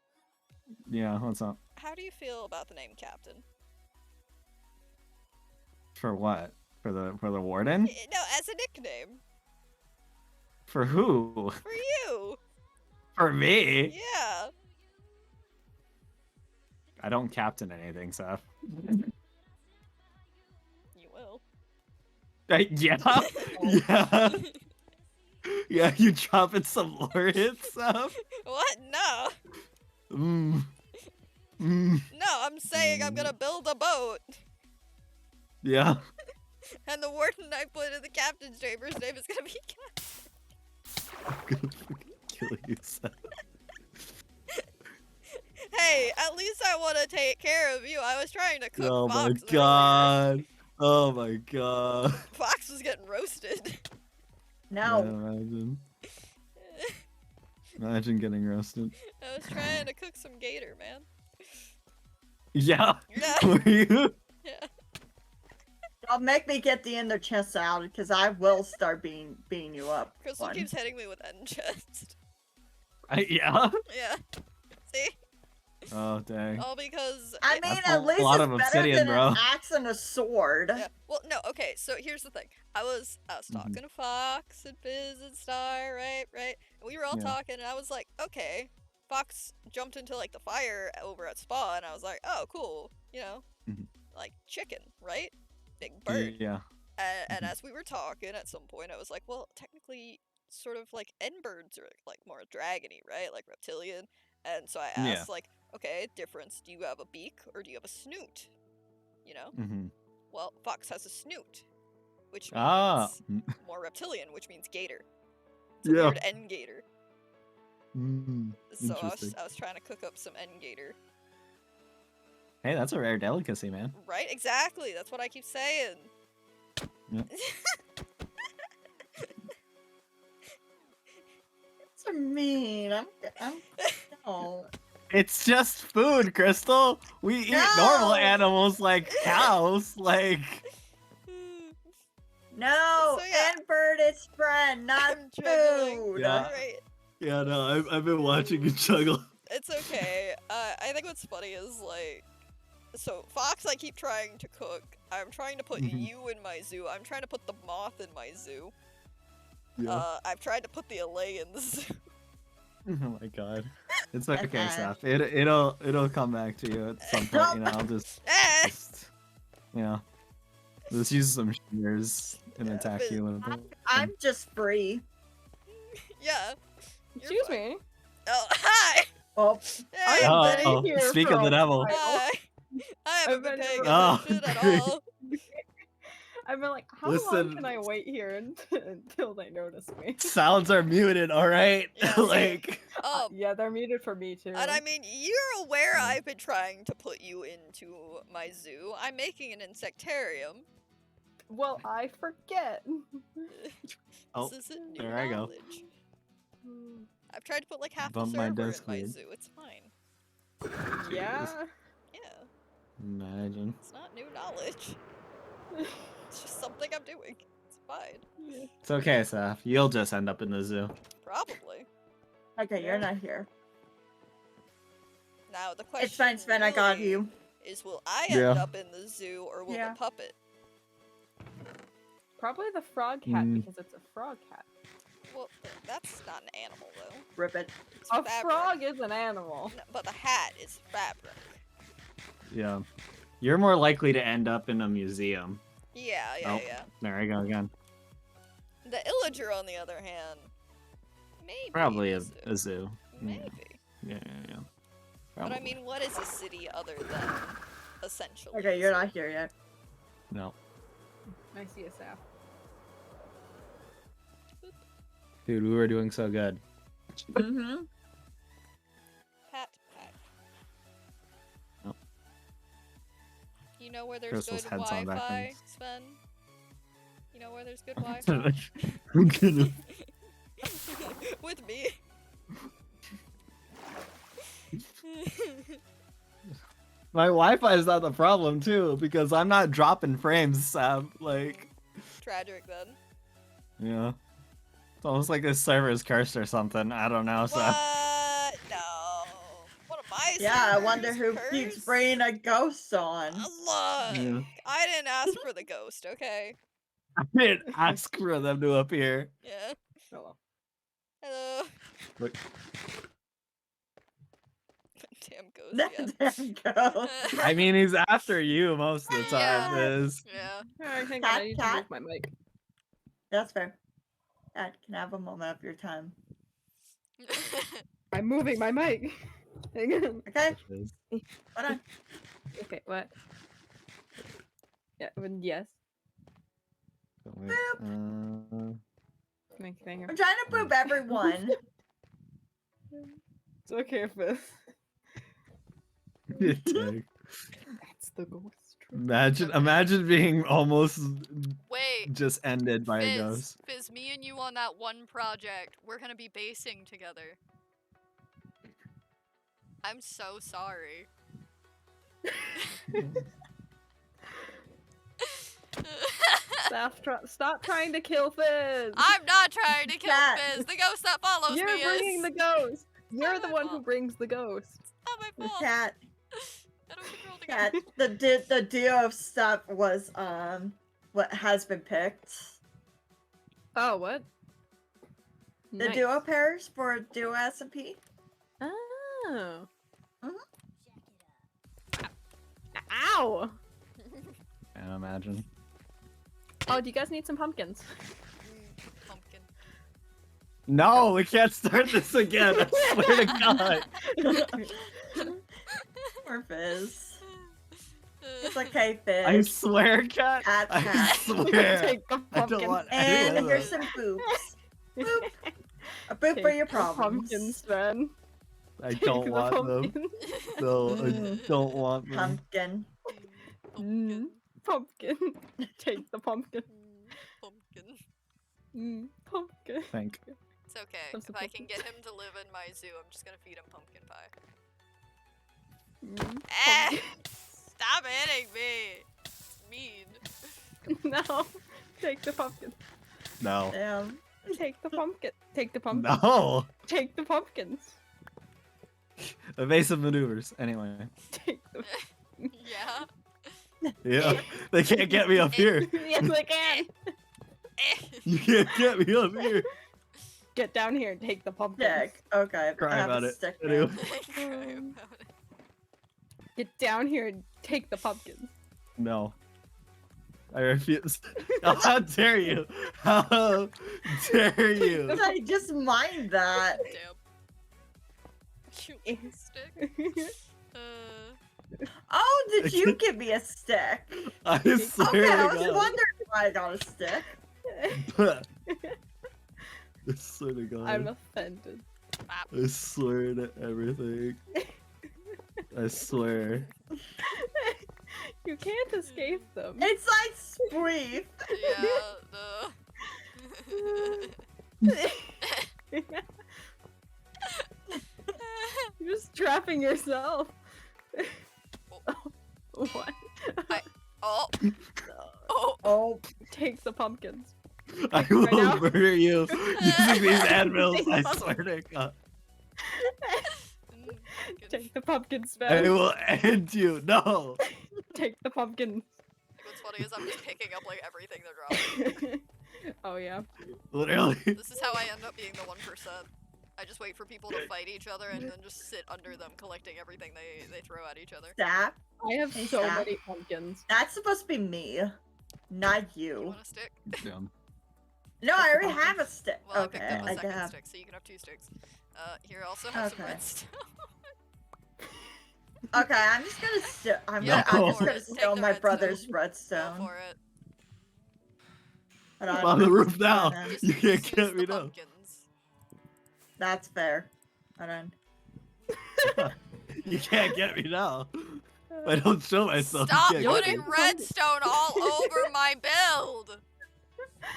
Yeah, what's up? How do you feel about the name Captain? For what? For the warden? No, as a nickname. For who? For you. For me? Yeah. I don't captain anything, Saf. You will. Yeah, yeah, yeah. You dropping some lore hit stuff? What? No. Mm. No, I'm saying I'm gonna build a boat. Yeah. And the warden I put in the captain's chamber's name is gonna be Captain. I'm gonna fucking kill you, Saf. Hey, at least I want to take care of you. I was trying to cook Oh my Fox god. earlier. Oh my god. Fox was getting roasted. No. Yeah, imagine. Imagine getting roasted. I was trying to cook some gator, man. Yeah. Yeah. Were you? Yeah. Don't make me get the ender chest out, because I will start beating you up. Crystal one. keeps hitting me with end chest. Yeah. Yeah. See? Oh dang. All because I mean, That's at a least lot it's of better obsidian, than bro. an axe and a sword. Yeah. Well, no. Okay. So here's the thing. I was talking to Fox and Fizz and Star, right? And we were all Yeah. talking, and I was like, okay. Fox jumped into like the fire over at Spa, and I was like, oh, cool. You know, like chicken, right? Big bird. Yeah. And as we were talking, at some point, I was like, well, technically, sort of like end birds are like more dragony, right? Like reptilian. And so I asked, like, okay, difference. Do you have a beak or do you have a snoot? You know? Well, Fox has a snoot, which means more reptilian, which means gator. It's a weird end gator. So I was trying to cook up some end gator. Hey, that's a rare delicacy, man. Right? Exactly. That's what I keep saying. Yep. So mean. I'm no. It's just food, Crystal. We eat normal animals like cows, like. No, So, yeah. end bird is friend, not food. Yeah. Right. Yeah, no, I've been watching you juggle. It's okay. I think what's funny is like, so Fox, I keep trying to cook. I'm trying to put you in my zoo. I'm trying to put the moth in my zoo. Yeah. I've tried to put the allay in the zoo. Oh my god. It's okay, Saf. It'll come back to you at some point. You know, I'll just you know, just use some shears and attack you with it. I'm just free. Yeah. Excuse me. Oh, hi. Oh, Oh, speak of the devil. Hi. I haven't been paying Oh, attention at great. all. I've been like, how Listen. long can I wait here until they notice me? Sounds are muted, alright? Like Yeah, they're muted for me too. And I mean, you're aware I've been trying to put you into my zoo. I'm making an insectarium. Well, I forget. Oh, This isn't new there I go. knowledge. I've tried to put like half the Bump my server in desk my weird. zoo. It's fine. Yeah. Yeah, Imagine. it's not new knowledge. It's just something I'm doing. It's fine. It's okay, Saf. You'll just end up in the zoo. Probably. Okay, you're not here. Now the question It's fine, Sven. I got really you. is, will I Yeah. end up in the zoo or will Yeah. the puppet? Probably the frog cat Mm. because it's a frog cat. Well, that's not an animal though. Rip it. It's A fabric. frog is an animal. No, but the hat is fabric. Yeah. You're more likely to end up in a museum. Yeah, Oh, yeah. there I go again. The illager, on the other hand, maybe. Probably the a zoo. zoo. Maybe. Yeah. But I Probably. mean, what is a city other than essentially? Okay, a you're zoo? not here yet. No. I see a sap. Dude, we were doing so good. Mm-hmm. Pat pack. Nope. You know where there's Crystal's good head's on Wi-Fi, backwards. Sven? You know where there's good Wi-Fi? I'm gonna... With me. My Wi-Fi is not the problem too, because I'm not dropping frames, Sam. Like, Tragic then. yeah. It's almost like this server is cursed or something. I don't know, Sam. What? No. What am I? Yeah, I wonder who Curse? keeps bringing a ghost on. Look, Yeah. I didn't ask for the ghost, okay? I didn't ask for them to appear. Yeah. Hello. Hello. Look. Damn ghost. Yeah. Damn ghost. I mean, he's after you most of the time. Yeah. Is Yeah. Alright, hang on, I need to Cat. move my mic. That's fair. Dad, can I have a moment of your time? I'm moving my mic. Hang on. Okay, hold on. Okay, what? Yeah, yes. Thank you. I'm trying to boop everyone. It's okay, Fizz. That's the ghost. Imagine being almost Wait. just ended by a ghost. Fizz, me and you on that one project, we're gonna be basing together. I'm so sorry. Stop trying to kill Fizz! I'm not trying to kill Cat. Fizz. The ghost that follows You're me bringing is. the ghost! You're not the my one who fault. brings the ghost. Not my fault. Cat, I don't control the cat. ghost. The duo of stuff was what has been picked. Oh, what? The Nice. duo pairs for duo SMP. Oh. Mhm. Ow! Can't imagine. Oh, do you guys need some pumpkins? Pumpkin. No, we can't start this again. I swear to God. Poor Fizz. It's okay, Fizz. I swear, Cat. Cat, I cat. swear. Take the I don't pumpkin. want And any of here's them. some boops. Boop. A boop for Take your the problems. pumpkins, Sven. I Take don't the want them. pumpkin. No, I don't want them. Pumpkin. Mm, pumpkin. Take the pumpkin. Pumpkin. Pumpkin. Think. It's okay. Some If I can pumpkin. get him to live in my zoo, I'm just gonna feed him pumpkin pie. Mm, Eh! Stop hitting me! It's mean. No. Take the pumpkin. No. Damn. Take the pumpkin. Take the pumpkin. No. Take the pumpkins. Evasive maneuvers. Anyway. Take the. Yeah. Yeah. They can't get me up here. Yes, I can. You can't get me up here. Get down here and take the pumpkin. Stick. Okay. Cry I have about a it. stick Anyway. now. Get down here and take the pumpkin. No. I refuse. Oh, how dare you? How dare you? I just mind that. Damn. You stick. Oh, did you give me a stick? I swear Okay, I to was God. wondering why I got a stick. I swear to God. I'm offended. I swear to everything. I swear. You can't escape them. It's like Spreef. Yeah, the. slapping yourself. What? Oh. Take the pumpkins. I will now? murder you using these anvils. I swear to God. Take the pumpkins, I Sven. will end you. No. Take the pumpkins. What's funny is I'm just picking up like everything they're dropping. Oh yeah. Literally. This is how I end up being the 1%. I just wait for people to fight each other and then just sit under them collecting everything they throw at each other. Zap. I have Hey, so Zap. many pumpkins. That's supposed to be me, not you. You want a stick? Damn. No, I already have a stick. Well, I Okay, picked up a I second have. stick, so you can have 2 sticks. Here also have some Okay. redstone. Okay, I'm just gonna I'm Yeah, I'm go just for gonna it. Take steal the my redstone. brother's Go redstone. for it. Hold I'm on the roof now. Hold on. You can't Just use get me the now. pumpkins. That's fair. Hold on. You can't get me now. I don't show myself. Stop you can't get putting me. redstone all over my build!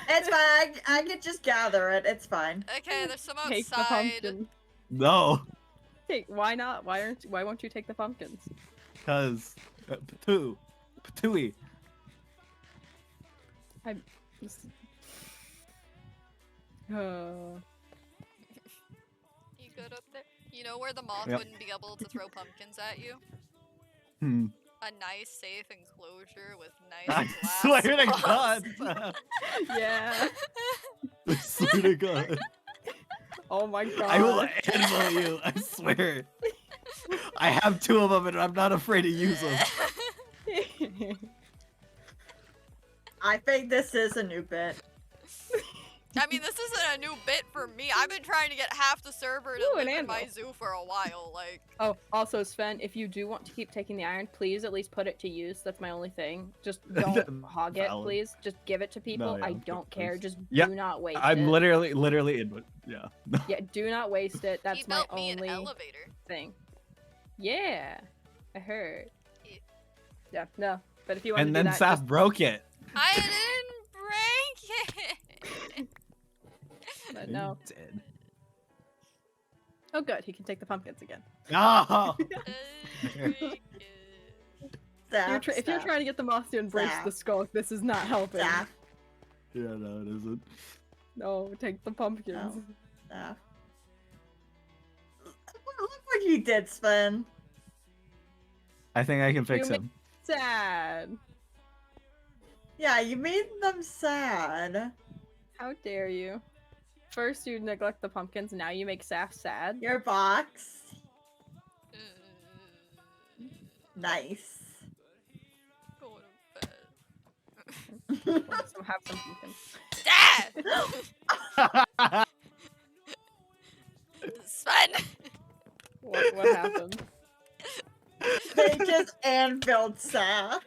It's fine. I can just gather it. It's fine. Okay, there's some Take the outside. pumpkin. No. Why not? Why won't you take the pumpkins? Because Patooey. I'm just... Oh. You good up there? You know where the moth Yep. wouldn't be able to throw pumpkins at you? Hmm. A nice, safe enclosure with I nice glass swear to walls. God. Yeah. I swear to God. Oh my god. I will anvil you. I swear. I have 2 of them and I'm not afraid to use them. I think this is a new bit. I mean, this isn't a new bit for me. I've been trying to get half the server to Ooh, live an in my anvil. zoo for a while. Like, Oh, also Sven, if you do want to keep taking the iron, please at least put it to use. That's my only thing. Just don't hog it, Valid. please. Just give it to people. yeah, I of don't care. Just Yeah, do not waste I'm it. literally in. Yeah. Yeah, do not waste it. That's he my built me an only elevator. thing. Yeah, I heard. Yeah, no. But if you want And to do then that, Saf just... broke it. I didn't break it. But no. You did. Oh, good. He can take the pumpkins again. No. Zap, If you're trying to get the moth to embrace Zap. the skulk, this is not helping. Zap. Yeah, no, it isn't. No, take the pumpkins. No. Zap. Look what you did, Sven. I think I can fix You him. Sad. Yeah, you made them sad. How dare you? First you neglect the pumpkins, now you make Saf sad. Your box. Nice. Go to bed. Have some pumpkins. Dad! Sven! What happened? They just anviled Saf.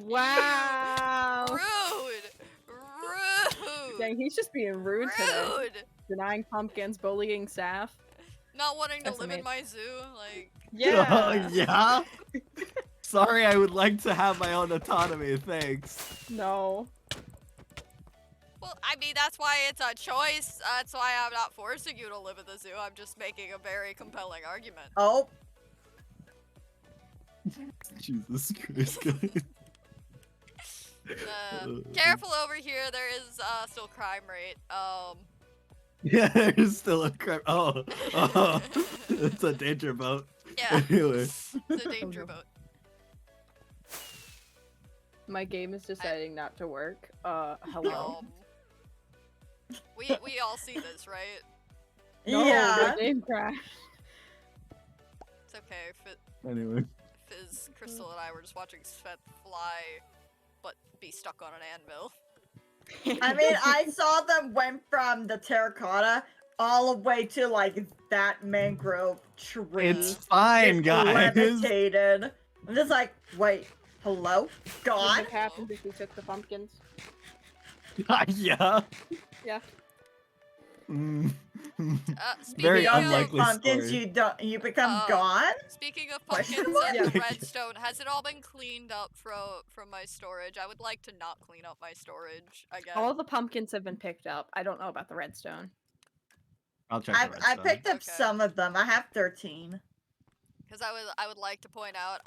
Wow! Rude! Rude! Dang, he's just being rude today. Rude! Denying pumpkins, bullying Saf. Not wanting to That's live in amazing. my zoo, like... Yeah! Oh, yeah? Sorry, I would like to have my own autonomy, thanks. No. Well, I mean, that's why it's a choice. That's why I'm not forcing you to live in the zoo. I'm just making a very compelling argument. Oh. Jesus Christ, guys. Careful over here, there is still crime rate. Yeah, there's still a crime. Oh, it's a danger boat. Yeah. Anyway. It's a danger boat. My game is deciding not to work. Hello? We all see this, right? No, Yeah. my game crashed. It's okay. Anyway. Fizz, Crystal, and I were just watching Svet fly, but be stuck on an anvil. I mean, I saw them went from the terracotta all the way to like that mangrove tree. It's fine, Just guys. levitated. I'm just like, wait, hello, What God? happened if we took the pumpkins? Yeah. Yeah. Speaking Very of unlikely pumpkins, story. you become God? Speaking of Question pumpkins mark? and Yeah. redstone, has it all been cleaned up from my storage? I would like to not clean up my storage again. All the pumpkins have been picked up. I don't know about the redstone. I'll check the I redstone. picked up Okay. some of them. I have 13. Because I would like to point out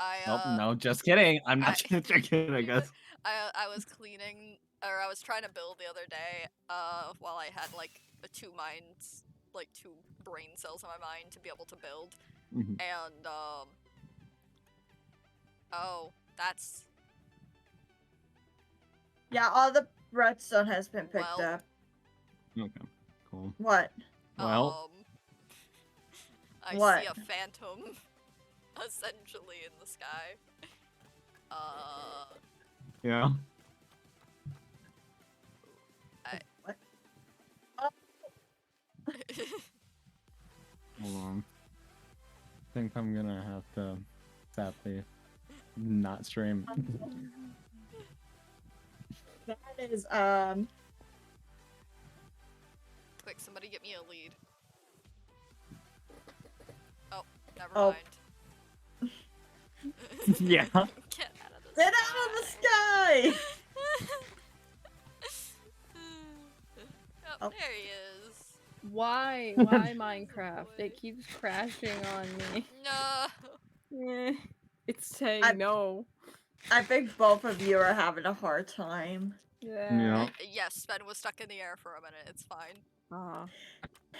No, just kidding. I'm not joking, I guess. I was cleaning, or I was trying to build the other day, while I had like two minds, like two brain cells in my mind to be able to build, Mhm. and oh, that's Yeah, all the redstone has been picked Well. up. Okay, cool. What? Well, I What? see a phantom, essentially in the sky. yeah. What? Hold on. I think I'm gonna have to sadly not stream. That is Quick, somebody get me a lead. Oh, never Oh. mind. Yeah. Get out of the Get out of the sky! Oh, there he is. Why? Why Minecraft? It keeps crashing on me. No. Eh, it's saying no. I think both of you are having a hard time. Yeah. Yes, Sven was stuck in the air for a minute. It's fine.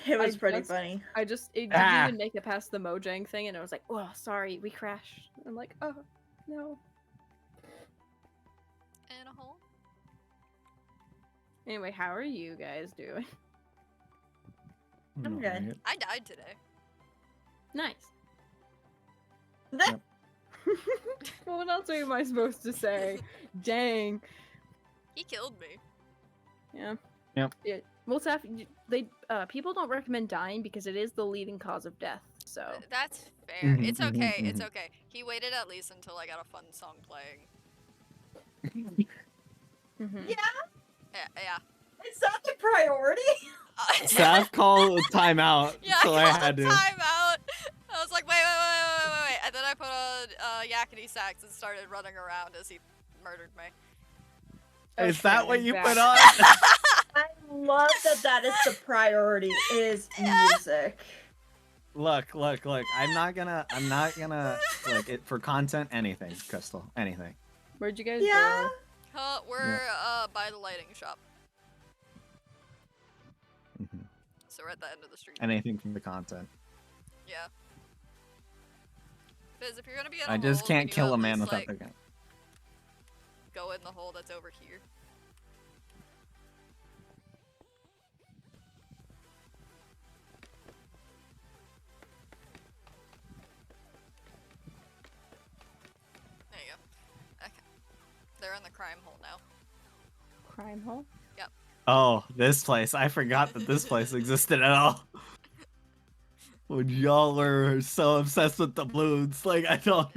It was pretty funny. It didn't even make it past the Mojang thing, and I was like, "Oh, sorry, we crashed." I'm like, "Oh, no." In a hole. Anyway, how are you guys doing? I'm good. I died today. Nice. Well, what else am I supposed to say? Dang. He killed me. Yeah. Yep. Yeah. Well, people don't recommend dying because it is the leading cause of death. So. That's fair. Mhm, It's okay. mhm, It's mhm. okay. He waited at least until I got a fun song playing. Yeah? Yeah. Is that the priority? Staff called timeout, Yeah, so I I called had a to. timeout. I was like, wait. And then I put on yakety sax and started running around as he murdered me. Is that what you put on? I love that is the priority, is music. Look. I'm not gonna like it for content. Anything, Crystal. Anything. Where'd you guys Yeah. go? We're by the lighting shop. Mhm. So we're at the end of the street. Anything from the content. Yeah. Because if you're gonna be in a I just hole, can't can you kill at a man least, without like, the gun. go in the hole that's over here. There you go. Okay. They're in the crime hole now. Crime hole? Yep. Oh, this place. I forgot that this place existed at all. When y'all were so obsessed with the balloons, like I still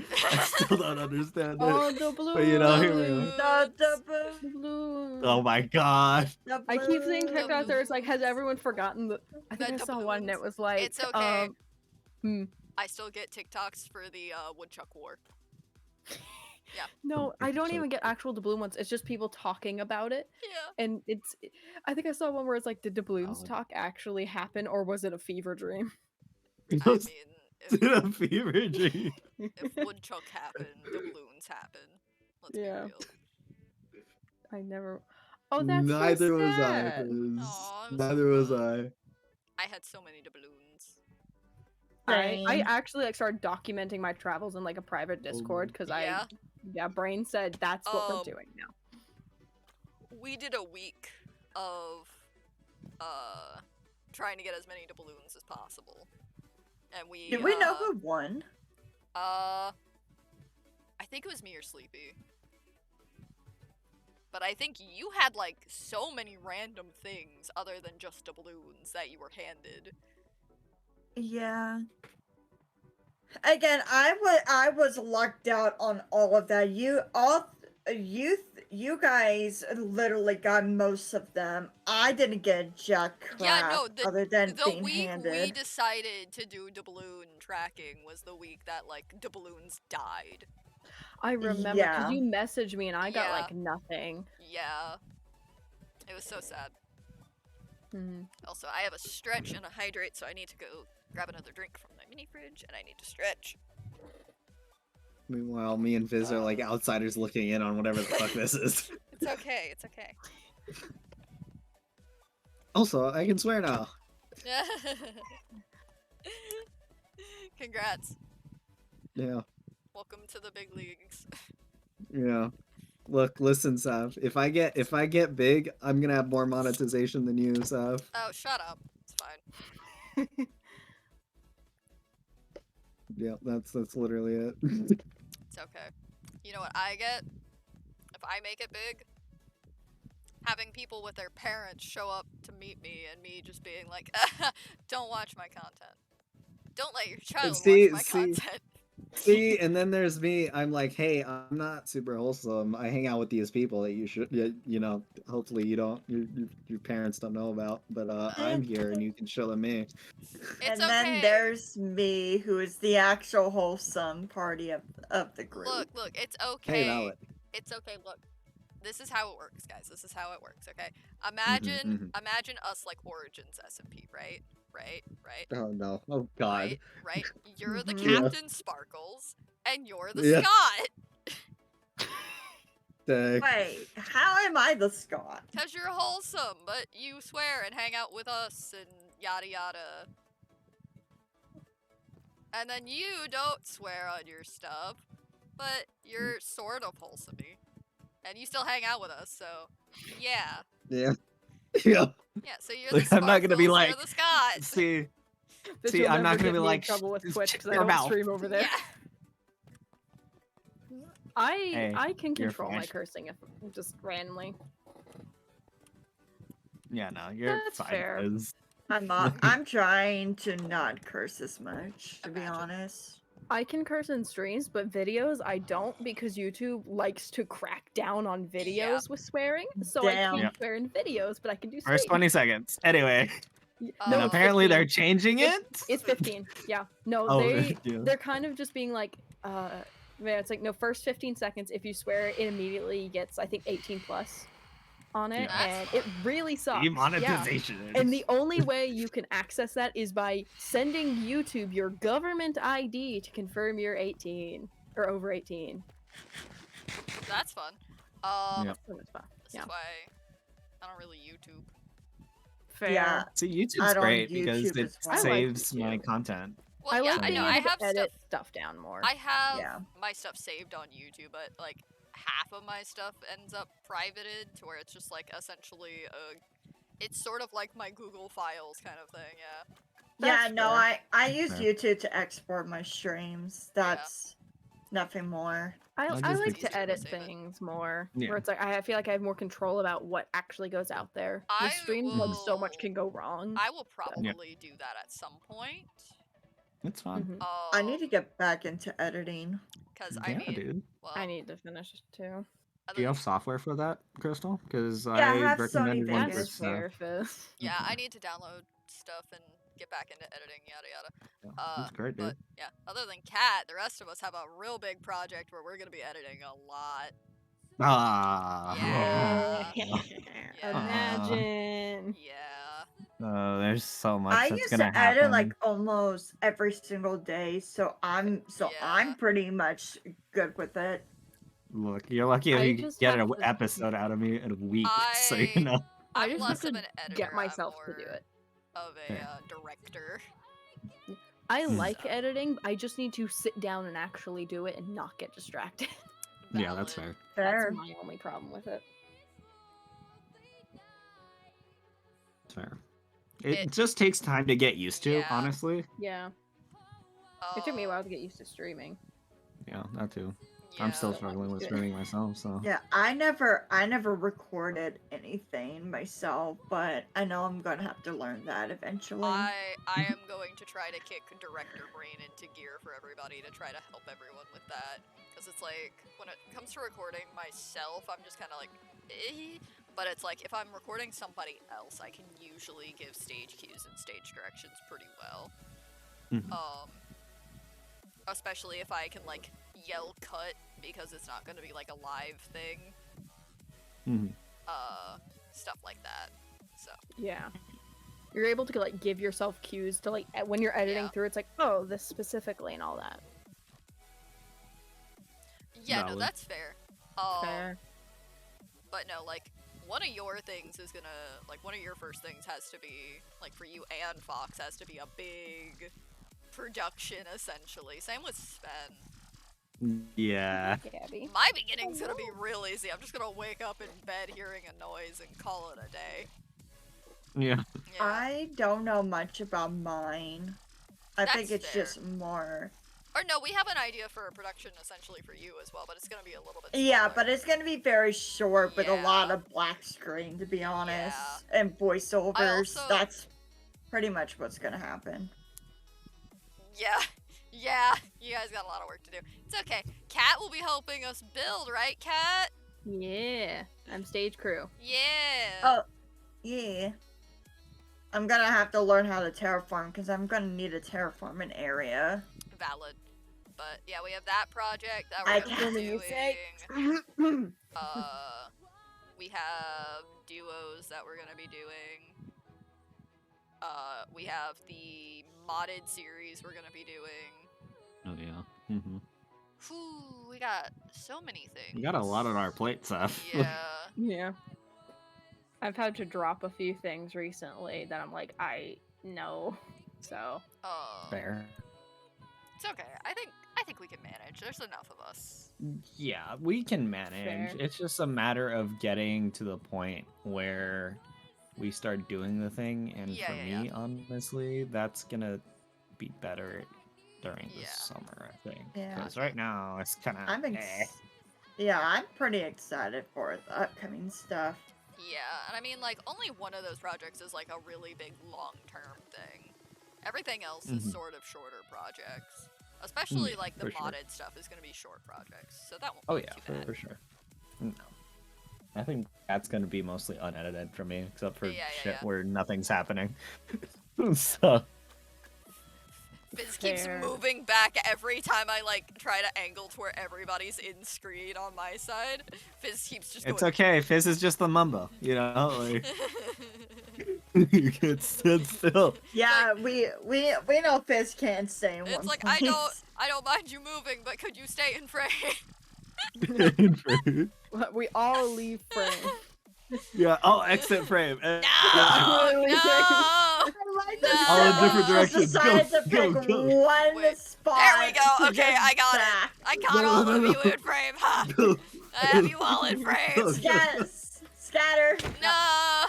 don't understand it. Oh, the balloons. But you know, here we are. The balloons. Oh my god. I keep seeing TikToks where it's like, has everyone forgotten the? I think I saw one that was like, It's okay. hmm. I still get TikToks for the Woodchuck War. Yeah. No, I don't even get actual doubloon ones. It's just people talking about it. Yeah. And I think I saw one where it's like, did doubloons talk actually happen, or was it a fever dream? I mean, Did a fever dream. if Woodchuck happened, doubloons happen. Let's be real. I never. Oh, that's Neither so was I, sad. Fizz. Aw, I'm Neither so was bummed. I. I had so many doubloons. I Same. actually like started documenting my travels in like a private Discord because Brain said that's what we're doing now. We did a week of trying to get as many doubloons as possible. And Did we know who won? I think it was me or Sleepy. But I think you had like so many random things other than just doubloons that you were handed. Yeah. Again, I was locked out on all of that. You guys literally got most of them. I didn't get jack crap Yeah, no, other than the being week handed. we decided to do doubloon tracking was the week that like doubloons died. I remember because you messaged me and I got like nothing. Yeah. It was so sad. Mm-hmm. Also, I have a stretch and a hydrate, so I need to go grab another drink from my mini fridge, and I need to stretch. Meanwhile, me and Viz are like outsiders looking in on whatever the fuck this is. It's okay. It's okay. Also, I can swear now. Congrats. Yeah. Welcome to the big leagues. Yeah. Look, listen, Sav. If I get big, I'm gonna have more monetization than you, Sav. Oh, shut up. It's fine. Yeah, that's literally it. It's okay. You know what I get? If I make it big, having people with their parents show up to meet me and me just being like, don't watch my content. Don't let your child watch my content. See, and then there's me. I'm like, hey, I'm not super wholesome. I hang out with these people that you should, you know, hopefully you don't, your parents don't know about. But I'm here, and you can show them me. And then there's me, who is the actual wholesome party of the group. Look, it's okay. Hey, Valid. It's okay. Look, this is how it works, guys. This is how it works. Okay. Imagine us like Origins SMP, right? Right. Oh no! Oh God! Right. You're the Yeah. Captain Sparkles, and you're the Yeah. Scott. Wait, how am I the Scott? Cause you're wholesome, but you swear and hang out with us and yada yada. And then you don't swear on your stuff, but you're sort of wholesome-y. And you still hang out with us, so yeah. Yeah. Yeah. Yeah, so you're Like, the I'm not gonna be Sparkles, like, you're the Scott. see, This see, will I'm never not gonna get be me like, in trouble with Twitch because I your don't mouth. stream over there. Yeah. I can you're control my fine. cursing if just randomly. Yeah, no, you're That's fine. fair. Liz. I'm trying to not curse as much, to be honest. I can curse in streams, but videos I don't because YouTube likes to crack down on videos with swearing. So I Damn. can't Yep. swear in videos, but I can do First streams. 20 seconds. Anyway. No, And it's apparently 15. they're changing it. It's 15. Yeah. No, Oh, yeah. they're kind of just being like, yeah, it's like no, first 15 seconds. If you swear, it immediately gets I think 18 plus on it, Yeah. and it really sucks. Demonetization. Yeah. And the only way you can access that is by sending YouTube your government ID to confirm you're 18 or over 18. That's fun. Yep. So much fun. This is why I don't really YouTube. Fair. Yeah. See, I YouTube's don't great because YouTube it as well. saves my content. Well, I yeah, like I being know. able I to have edit stuff down more. I have Yeah. my stuff saved on YouTube, but like half of my stuff ends up privated to where it's just like essentially it's sort of like my Google Files kind of thing, yeah. Yeah, no, fair. I use Fair. YouTube to export my streams. That's nothing more. I just like think to it's easier to edit save it. things more, Yeah. where it's like I feel like I have more control about what actually goes out there. I With streams, like so much will- can go wrong. I will probably do that at some point. It's fun. Mhm. I need to get back into editing. Because Yeah, I mean, dude. well, I need to finish too. Do you have software for that, Crystal? Because Yeah, I I have recommended Sony one for That's Vegas. fair, stuff. Fizz. yeah, I need to download stuff and get back into editing, yada yada. That's great, dude. But yeah, other than Cat, the rest of us have a real big project where we're gonna be editing a lot. Ah. Yeah. Imagine. Yeah. Oh, there's so much I that's used gonna to happen. edit like almost every single day, so I'm Yeah. pretty much good with it. Look, you're lucky if I you just get have an to- episode out of me in a week, so you know. I I'm just less have of to an editor. get I'm myself to more do it. of a Yeah. director. I like editing. I just need to sit down and actually do it and not get distracted. Yeah, that's Valid. fair. Fair. That's my only problem with it. That's fair. It just takes time to get used to, Yeah. honestly. Yeah. It took me a while to get used to streaming. Yeah, that too. I'm still Yeah. struggling with streaming myself, so. Yeah, I never recorded anything myself, but I know I'm gonna have to learn that eventually. I am going to try to kick director brain into gear for everybody to try to help everyone with that. Because it's like, when it comes to recording myself, I'm just kind of like, eh. But it's like, if I'm recording somebody else, I can usually give stage cues and stage directions pretty well. Especially if I can, like, yell cut, because it's not going to be, like, a live thing. Stuff like that. So. Yeah. You're able to like give yourself cues to like when you're editing through. It's like, oh, this specifically and all that. Yeah, no, valid. that's fair. Fair. But no, like, one of your things is gonna, like, one of your first things has to be, like, for you and Fox, has to be a big production, essentially. Same with Sven. Yeah. Gabby. My beginning's gonna be real easy. I'm just gonna wake up in bed hearing a noise and call it a day. Yeah. I don't know much about mine. I think That's it's fair. just more. Or no, we have an idea for a production essentially for you as well, but it's gonna be a little bit Yeah, smaller. but it's gonna be very short with a Yeah. lot of black screen, to be honest, Yeah. and voiceovers. also- That's pretty much what's gonna happen. Yeah. Yeah, you guys got a lot of work to do. It's okay. Kat will be helping us build, right, Kat? Yeah. I'm stage crew. Yeah. Oh, yeah. I'm gonna have to learn how to terraform because I'm gonna need a terraforming area. Valid. But yeah, we have that project that I we're gonna be can't- doing. We have duos that we're gonna be doing. We have the modded series we're gonna be doing. Oh yeah. Mm-hmm. Whew, we got so many things. We got a lot on our plate, Seth. Yeah. Yeah. I've had to drop a few things recently that I'm like, I know. So. Fair. It's okay. I think we can manage. There's enough of us. Yeah, we can manage. Fair. It's just a matter of getting to the point where we start doing the thing, and Yeah, for yeah, me, honestly, that's gonna be better during the Yeah. summer, I think. Yeah. Because right now, it's kind of Yeah, I'm pretty excited for the upcoming stuff. Yeah, and I mean, like, only one of those projects is, like, a really big long-term thing. Everything else is Mhm. sort of shorter projects. Especially, like, the for sure. modded stuff is going to be short projects, so that won't Oh be yeah, too bad. for sure. No. I think that's gonna be mostly unedited for me, except for Yeah, shit yeah. where nothing's happening. So Fizz keeps Fair. moving back every time I, like, try to angle to where everybody's in screen on my side. Fizz keeps just it's going... okay. Fizz is just the mumbo, you know. Like, you can sit still. Yeah, we know Fizz can't stay in one It's like, place. I don't mind you moving, but could you stay in frame? We all leave frame. Yeah, I'll exit frame. No! All in different directions. Decided to Go, pick go. one spot. There we go. to Okay, get I got back. it. I got all of you in frame. Ha! I have you all in frame. Scatter. No.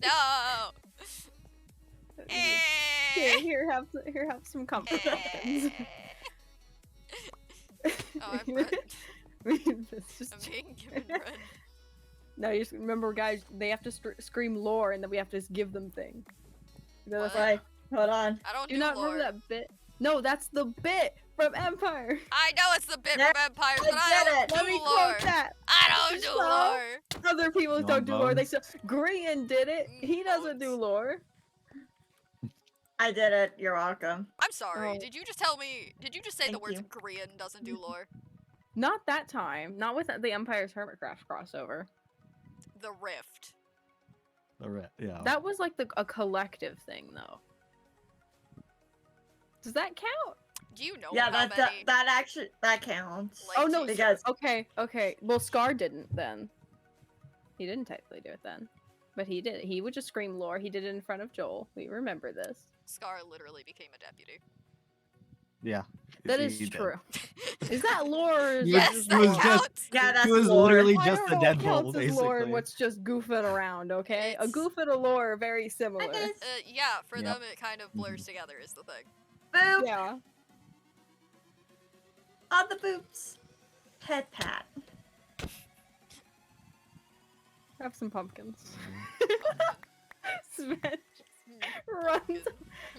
No. Here, have some comfort. pumpkins. Oh, I'm bread. It's just- I'm being given bread. No, you just remember, guys. They have to scream lore, and then we have to just give them things. They're What? like, hold on. I don't do do not lore. remember that bit. No, that's the bit from Empire. I know it's the bit Yeah, from Empire, I but I get don't it. do Let me lore. quote that. I don't do So, lore. Other people You don't do lore. They want say Grian did it. He doesn't do lore. I did it. You're welcome. I'm sorry. Oh. Did you just tell me? Did you just say the Thank words you. Grian doesn't do lore? Not that time. Not with the Empire's Hermitcraft crossover. The Rift. Yeah. That was like a collective thing, though. Does that count? Do you know Yeah, how that many? that actually that counts. Like, Oh no, because okay. Well, Scar didn't then. He didn't technically do it then, but he did. He would just scream lore. He did it in front of Joel. We remember this. Scar literally became a deputy. Yeah. That he is did. true. Is that lore? Or is Yes, that that was lore? counts. Yeah, that's He was lore. literally I just don't the know what Deadpool, counts as lore and basically. what's just goofing around. Okay, a It's- goof and a lore are very similar. Yeah, for Yep. them it kind of blurs together is the thing. Boop Yeah. on the boobs. Head pat. Have some pumpkins. Sven runs.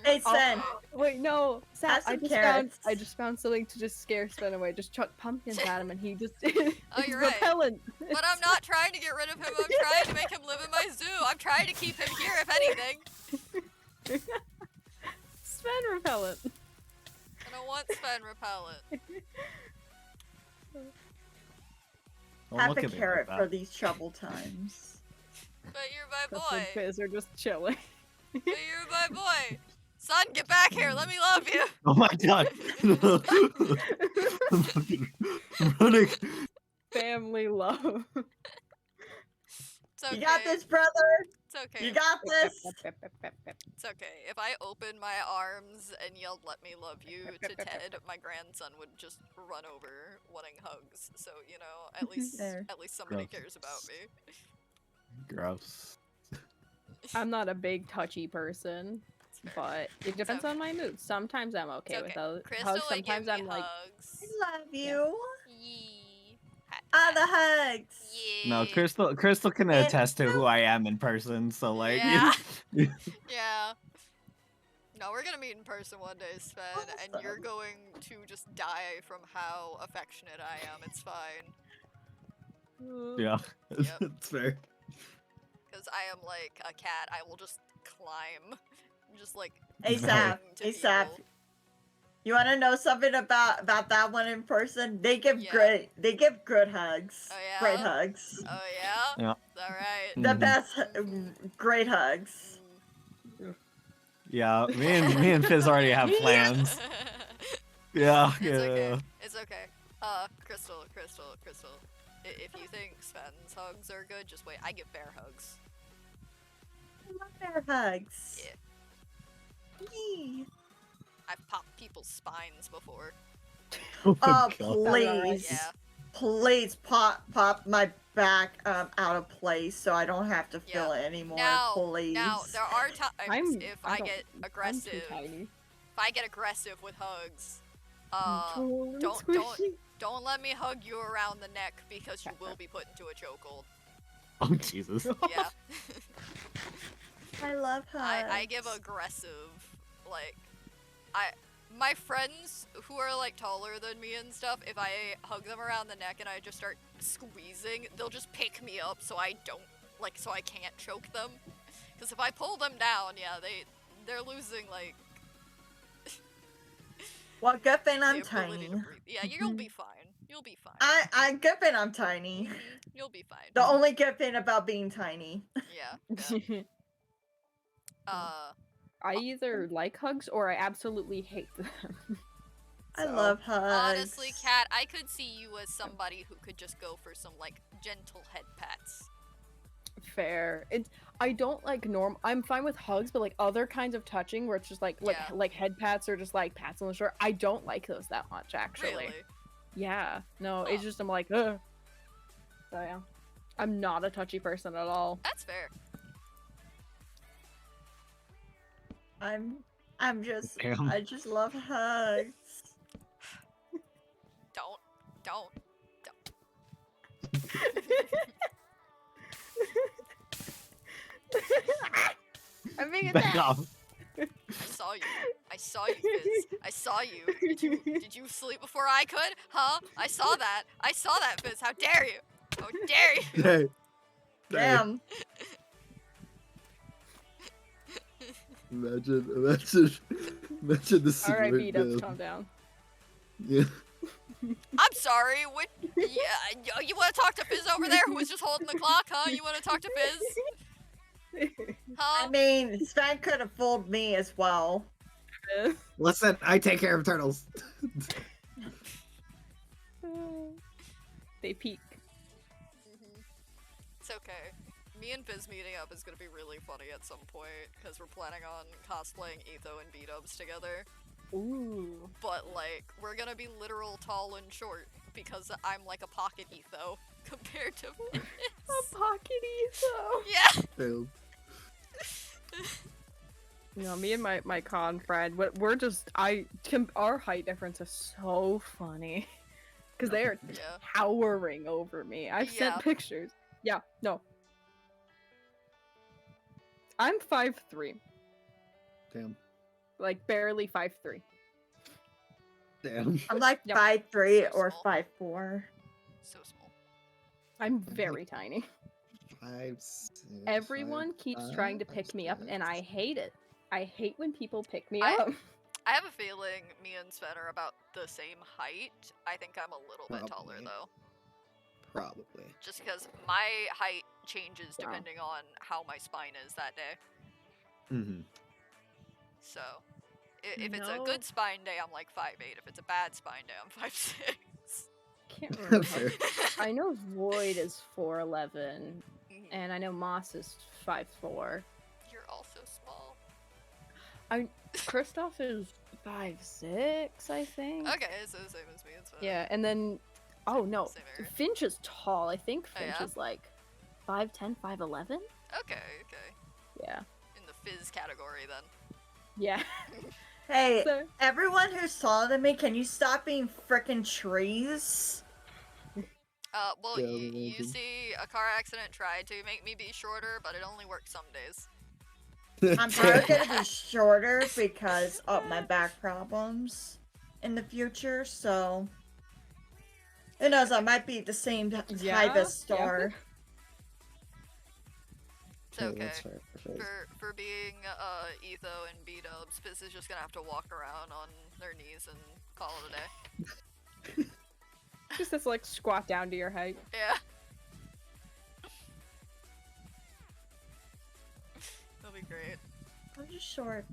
Hey Sven. Wait, no. Sat, Have I some just carrots. found something to just scare Sven away. Just chuck pumpkins at him, and he just Oh, it's you're right. repellent. But I'm not trying to get rid of him. I'm trying to make him live in my zoo. I'm trying to keep him here, if anything. Sven repellent. I don't want Sven repellent. Don't Have look a at me like carrot that. for these trouble times. But you're my Custom boy. Fizz are just chilling. But you're my boy. Son, get back here. Let me love you. Oh my god. I'm fucking running. Family love. It's okay. You got this, brother. It's okay. You got this. It's okay. If I opened my arms and yelled "Let me love you" to Ted, my grandson would just run over wanting hugs. So you know, at least There. somebody Gross. cares about me. Gross. I'm not a big touchy person, but it depends on my mood. Sometimes I'm okay with those Crystal, hugs. Sometimes I'm like, hugs. I love you. Yee. Ah, the hugs. No, Crystal can attest to who I am in person, so like Yeah. Yeah. No, we're gonna meet in person one day, Sven, and you're going to just die from how affectionate I am. It's fine. Yeah. Yep. It's fair. Because I am like a cat. I will just climb. Just like ASAP. to ASAP. people. You want to know something about that one in person? They give good hugs. Oh yeah. Great hugs. Oh yeah. Yeah. All right. The best, great hugs. Yeah, me and Fizz already have plans. Yeah, It's yeah. okay. It's okay. Crystal. If you think Sven's hugs are good, just wait. I give bear hugs. I love bear hugs. Yeah. Yee. I've popped people's spines before. Oh, please. Yeah. Please pop my back out of place so I don't have to feel it anymore. Please. Now there are times if I don't- get I'm too aggressive. tiny. If I get aggressive with hugs, Tall and don't squishy. don't let me hug you around the neck because you will be put into a chokehold. Oh Jesus. Yeah. I love hugs. I give aggressive, like, my friends who are like taller than me and stuff, if I hug them around the neck and I just start squeezing, they'll just pick me up so I can't choke them. Because if I pull them down, yeah, they're losing like. Well, good thing the I'm ability tiny. to breathe. Yeah, you'll be fine. You'll be fine. I good thing I'm tiny. You'll be fine. The only good thing about being tiny. Yeah. I either like hugs or I absolutely hate them. I love hugs. Honestly, Kat, I could see you as somebody who could just go for some like gentle head pats. Fair. I don't like I'm fine with hugs, but like other kinds of touching where it's just like head pats or just like pats on the shoulder. I don't like those that much actually. Really? Yeah. No, it's just I'm like, ugh. So yeah. I'm not a touchy person at all. That's fair. I'm just Damn. I just love hugs. Don't. I'm being Back attacked. off. I saw you, Fizz. I saw you. Did you sleep before I could? Huh? I saw that, Fizz. How dare you? How dare you? Hey. Damn. Imagine the scene. Alright, where B-dubs, calm down. Yeah. I'm sorry. What? Yeah, you want to talk to Fizz over there, who was just holding the clock? Huh? You want to talk to Fizz? Huh? I mean, Sven could have fooled me as well. Listen, I take care of turtles. They peek. It's okay. Me and Fizz meeting up is gonna be really funny at some point because we're planning on cosplaying Etho and B-dubs together. Ooh. But like, we're gonna be literal tall and short because I'm like a pocket Etho compared to Fizz. A pocket Etho. Yeah. Failed. You know, me and my con friend, we're just our height difference is so funny because they are towering over me. I've sent pictures. Yeah, no. I'm 5'3". Damn. Like barely 5'3". Damn. I'm like 5'3" or 5'4". So small. I'm very tiny. 5, 6, Everyone 5, keeps 5, trying to pick me up, and I hate it. I hate when people pick me I up. have a feeling me and Sven are about the same height. I think I'm a little bit taller though. Probably. Just because my height changes depending on how my spine is that day. Mm-hmm. So, If it's a No. good spine day, I'm like 5'8". If it's a bad spine day, I'm 5'6". Can't remember. Fair. I know Void is 4'11", and I know Moss is 5'4". You're also small. Kristoff is 5'6", I think. Okay, so the same as me. It's fine. Yeah, and then no, Same area. Finch is tall. I think Oh, Finch yeah? is like 5'10", 5'11". Okay. Yeah. In the fizz category, then. Yeah. Hey, So- everyone who's taller than me, can you stop being frickin' trees? Well, Yeah, you imagine. see, a car accident tried to make me be shorter, but it only works some days. I'm probably gonna be shorter because of my back problems in the future, so... Who knows, I might be the same type Yeah, of star. It's Yeah, okay. that's fair. For being Etho and B-dubs, Fizz is just gonna have to walk around on their knees and call it a day. Just this like squat down to your height. Yeah. That'll be great. I'm just short.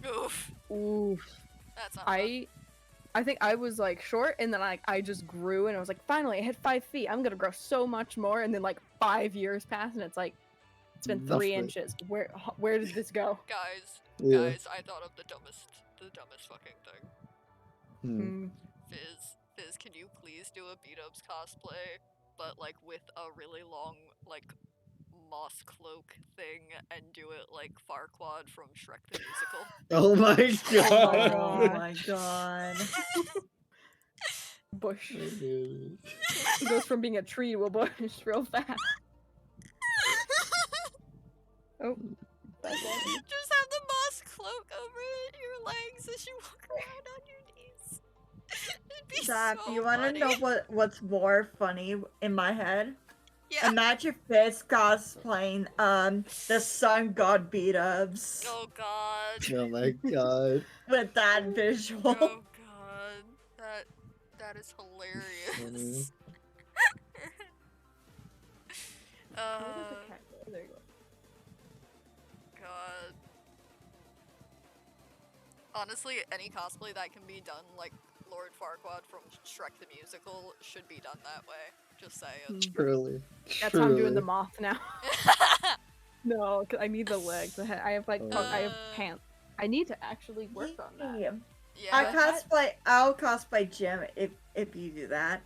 Oof. Oof. That's not fun. I think I was like short, and then I just grew, and I was like, finally, I hit 5 feet. I'm gonna grow so much more, and then like 5 years pass, and it's like, it's been 3 Nothing. inches. Where did this go? Guys, Yeah. I thought of the dumbest fucking thing. Hmm. Fizz, can you please do a B-dubs cosplay, but like with a really long like moss cloak thing, and do it like Farquaad from Shrek the Musical? Oh my god. Oh my god. Bush. I knew He goes from being a tree to a bush real fast. Oh. Just have the moss cloak over your legs as you walk around on your knees. It'd be Zach, so you wanna funny. know what's more funny in my head? Yeah. Imagine Fizz cosplaying the sun god B-dubs Oh god. it. Oh my god. with that visual. Oh god. That is hilarious. There you go. God. Honestly, any cosplay that can be done like Lord Farquaad from Shrek the Musical should be done that way. Just saying. Truly. That's how I'm doing the moth now. No, 'cause I need the legs. I have like I have pants. I need to actually work on that. Yeah. Yeah. I'll cosplay Jim if you do that.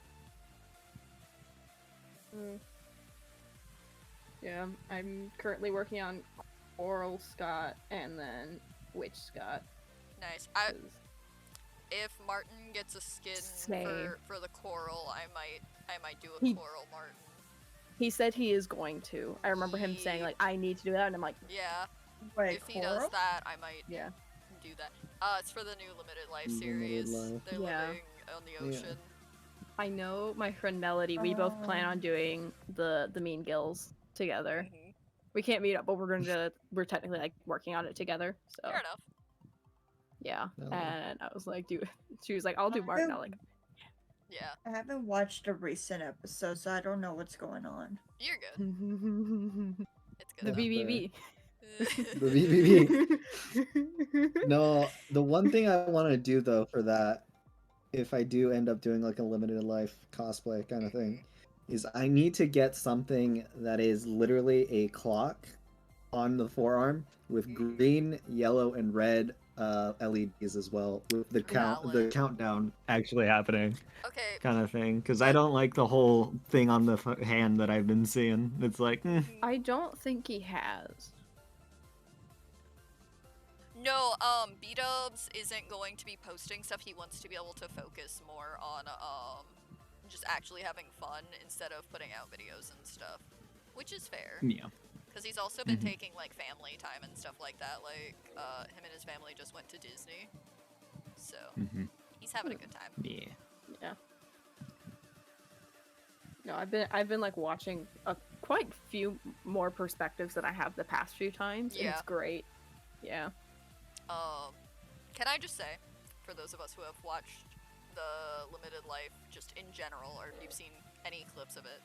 Yeah, I'm currently working on Coral Scott and then Witch Scott. Nice. If Martin gets a skin Same. for the coral, I might do a coral Martin. He said he is going to. I remember him saying like I need to do that, and I'm like, Yeah. Wait, if he does that, I might yeah. do that. It's for the new Limited Life Limited series. Life. They're Yeah. living on the ocean. I know my friend Melody. We both plan on doing the Mean Gills together. We can't meet up, but we're technically like working on it together. So Fair enough. yeah. Oh. And I was like, she was like, I'll do Martin. I'm like, Yeah. I haven't watched a recent episode, so I don't know what's going on. You're good. It's good. the BBB. The BBB. No, the one thing I want to do though for that, if I do end up doing like a limited life cosplay kind of thing, is I need to get something that is literally a clock on the forearm with green, yellow, and red LEDs as well, with the countdown actually happening. Okay. Kind of thing, because I don't like the whole thing on the hand that I've been seeing. It's like, I don't think he has. No, B-dubs isn't going to be posting stuff. He wants to be able to focus more on just actually having fun instead of putting out videos and stuff, which is fair. Yeah. Because he's also been taking like family time and stuff like that. Like him and his family just went to Disney, so he's having a good time. Yeah. Yeah. No, I've been like watching quite few more perspectives than I have the past few times. And Yeah. it's great. Yeah. Can I just say, for those of us who have watched the Limited Life just in general, or if you've seen any clips of it,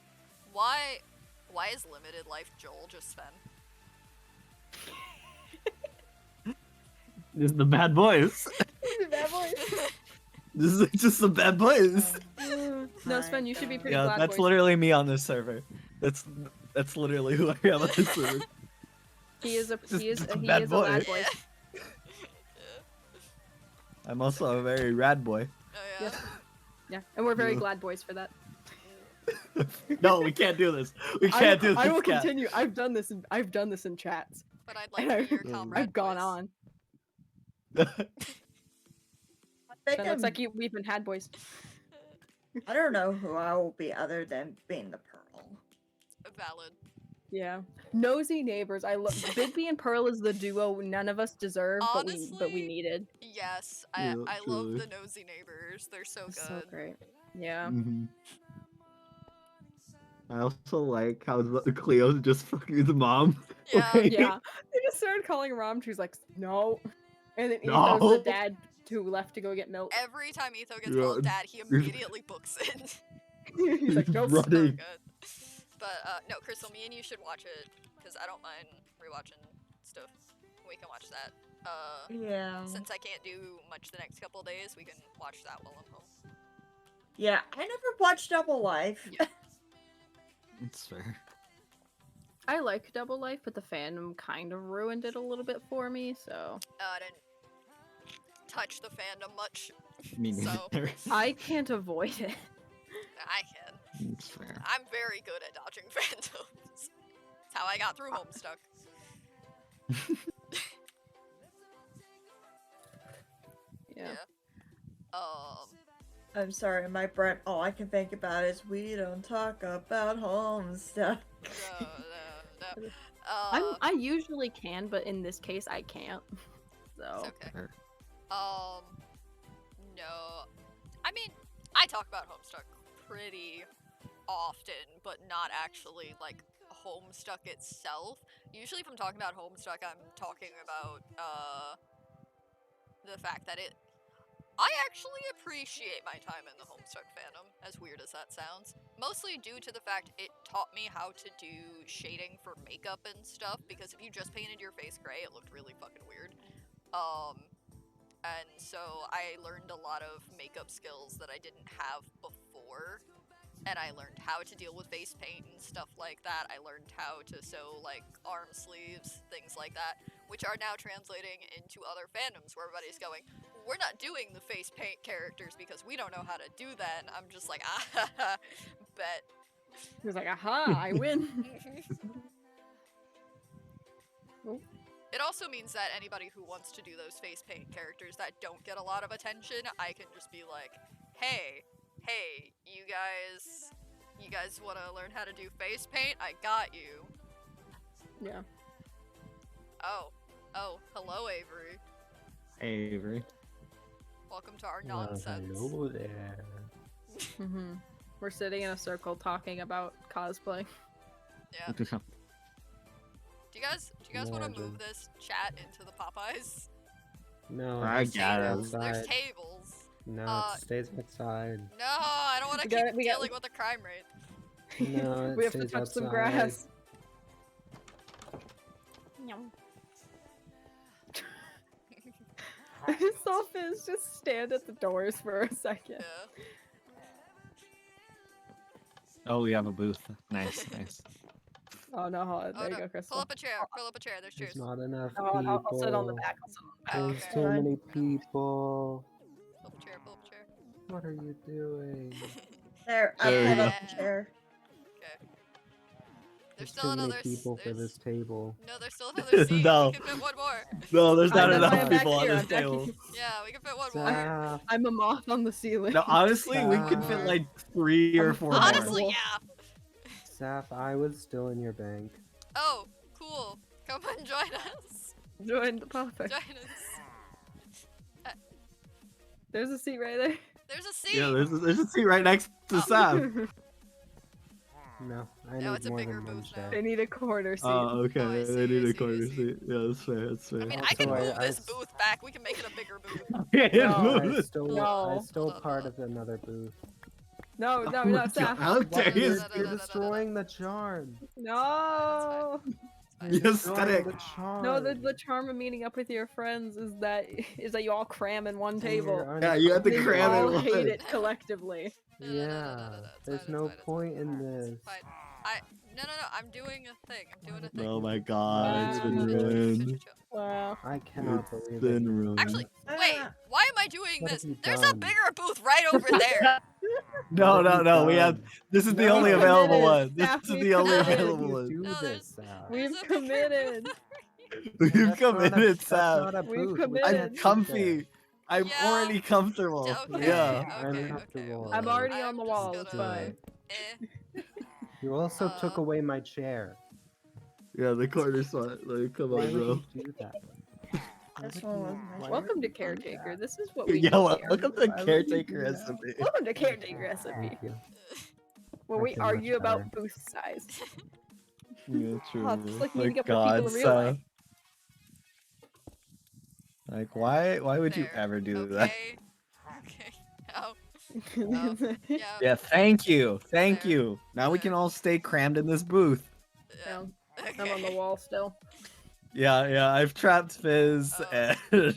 why is Limited Life Joel just Sven? This is the bad boys. Bad boys. This is just the bad boys. No, Sven, you should be pretty Yeah, glad. that's boys. literally me on this server. That's literally who I am on this server. He is a bad lad boy. boy. I'm also a very rad boy. Oh yeah. Yeah, and we're very glad boys for that. No, we can't do this. We can't do this. I will Kat. continue. I've done this in chats. But I'd like to be your And comrade. I've gone on. think So it looks I'm- like we've been had boys. I don't know who I will be other than being the Pearl. Valid. Yeah. Nosy neighbors. I love Bigby and Pearl is the duo none of us deserve, but we needed. Yes, Yeah, I love truly. the nosy neighbors. They're so good. So great. Yeah. Mhm. I also like how Cleo's just fucking the mom. Yeah. Like, Yeah. They just started calling her mom. She's like, no. And then No. Etho's the dad who left to go get milk. Every time Etho gets Yeah. called dad, he immediately books it. He's like, nope. So Running. good. But no, Crystal, me and you should watch it because I don't mind rewatching stuff. We can watch that. Yeah. Since I can't do much the next couple days, we can watch that while I'm home. Yeah, I never watched Double Life. It's fair. I like Double Life, but the fandom kind of ruined it a little bit for me, so. I didn't touch the fandom much. Me So neither. I can't avoid it. I can. It's fair. I'm very good at dodging fandoms. That's how I got through Homestuck. Yeah. I'm sorry, my brain. All I can think about is we don't talk about home stuff. No. I usually can, but in this case, I can't. So. It's okay. No. I mean, I talk about Homestuck pretty often, but not actually, like, Homestuck itself. Usually if I'm talking about Homestuck, I'm talking about, the fact that I actually appreciate my time in the Homestuck fandom, as weird as that sounds. Mostly due to the fact it taught me how to do shading for makeup and stuff, because if you just painted your face gray, it looked really fucking weird. And so I learned a lot of makeup skills that I didn't have before, and I learned how to deal with face paint and stuff like that. I learned how to sew, like, arm sleeves, things like that, which are now translating into other fandoms where everybody's going, we're not doing the face paint characters because we don't know how to do that, and I'm just like, ah, bet. He was like, aha, I win. Oh. It also means that anybody who wants to do those face paint characters that don't get a lot of attention, I can just be like, hey, you guys want to learn how to do face paint? I got you. Yeah. Oh, hello, Avery. Hey, Avery. Welcome to our nonsense. Hello there. We're sitting in a circle talking about cosplay. Yeah. Do you guys want to move this chat into the Popeyes? No, I it stays got it. outside. There's tables. No, it stays outside. No, I don't want to keep dealing with the crime rate. No, it We have to stays touch some outside. grass. I just saw Fizz just stand at the doors for a second. Oh, we have a booth. Nice. Oh no, there you go, Crystal. Pull up a chair. There's chairs. There's not enough Oh, people. I'll sit on the back. There's too many people. Pull up a chair. What are you doing? There, I There you pulled go. up the chair. There's Too still many another people for this table. No, there's still another seat. No. We can fit one more. No, there's not I'm enough back people on here, this I'm back table. here. Yeah, we can fit one more. Saf, I'm a moth on the ceiling. No, honestly, we could fit like 3 or 4 more. Honestly, yeah. Saf, I was still in your bank. Oh, cool. Come and join us. Join the Popeye. Join us. There's a seat right there. There's a seat. Yeah, there's a seat right next to Sam. No, I No, need it's a more bigger than one booth now. chair. They need a corner seat. Oh, okay. I see, They need I a see, corner I see. seat. Yeah, that's fair. That's fair. I mean, I Also, can move I this booth back. We can make it a bigger booth. No, I stole, No. I stole part of another booth. No, Oh, Saf. how dare you? You're destroying the charm. No. The aesthetic. No, the charm of meeting up with your friends is that you all cram in one table. Yeah, you have to Then cram you in all one. hate it collectively. Yeah, there's no point in this. No, I'm doing a thing. Oh my god, it's been Wow. ruined. Wow. I cannot It's believe been it. ruined. Actually, wait. Why am I doing What this? have you There's a done? bigger booth right over there. No, we have. This is the No. only We've available committed. one. This Staff, is we've the only committed. available You one. do No, this, Sal. We've There's a bigger committed. We've That's not committed, That's Sam. not a We've booth. We committed. can't I'm sit comfy. I'm Yeah. already comfortable. Okay. Yeah. I'm comfortable. Well, I'm then already on the just wall. It's gonna- fine. You also took away my chair. Yeah, the corner spot. Like, come Why on, would bro. you do that? This one was Why Welcome would to you do Caretaker. that? This is what we Yeah, do well, here. welcome to Why would you Caretaker do that? SMP. Welcome to Caretaker SMP, Thank you. where I we feel much argue about better. booth size. Yeah, true. Oh, it's like My meeting up with God, people in real life. Like, why would you There. ever do that? Okay. Oh. Yeah. Yeah, thank you. Thank There. you. Now we can all stay crammed in this booth. Yeah. I'm on the wall still. Yeah, I've trapped Fizz, and Yeah.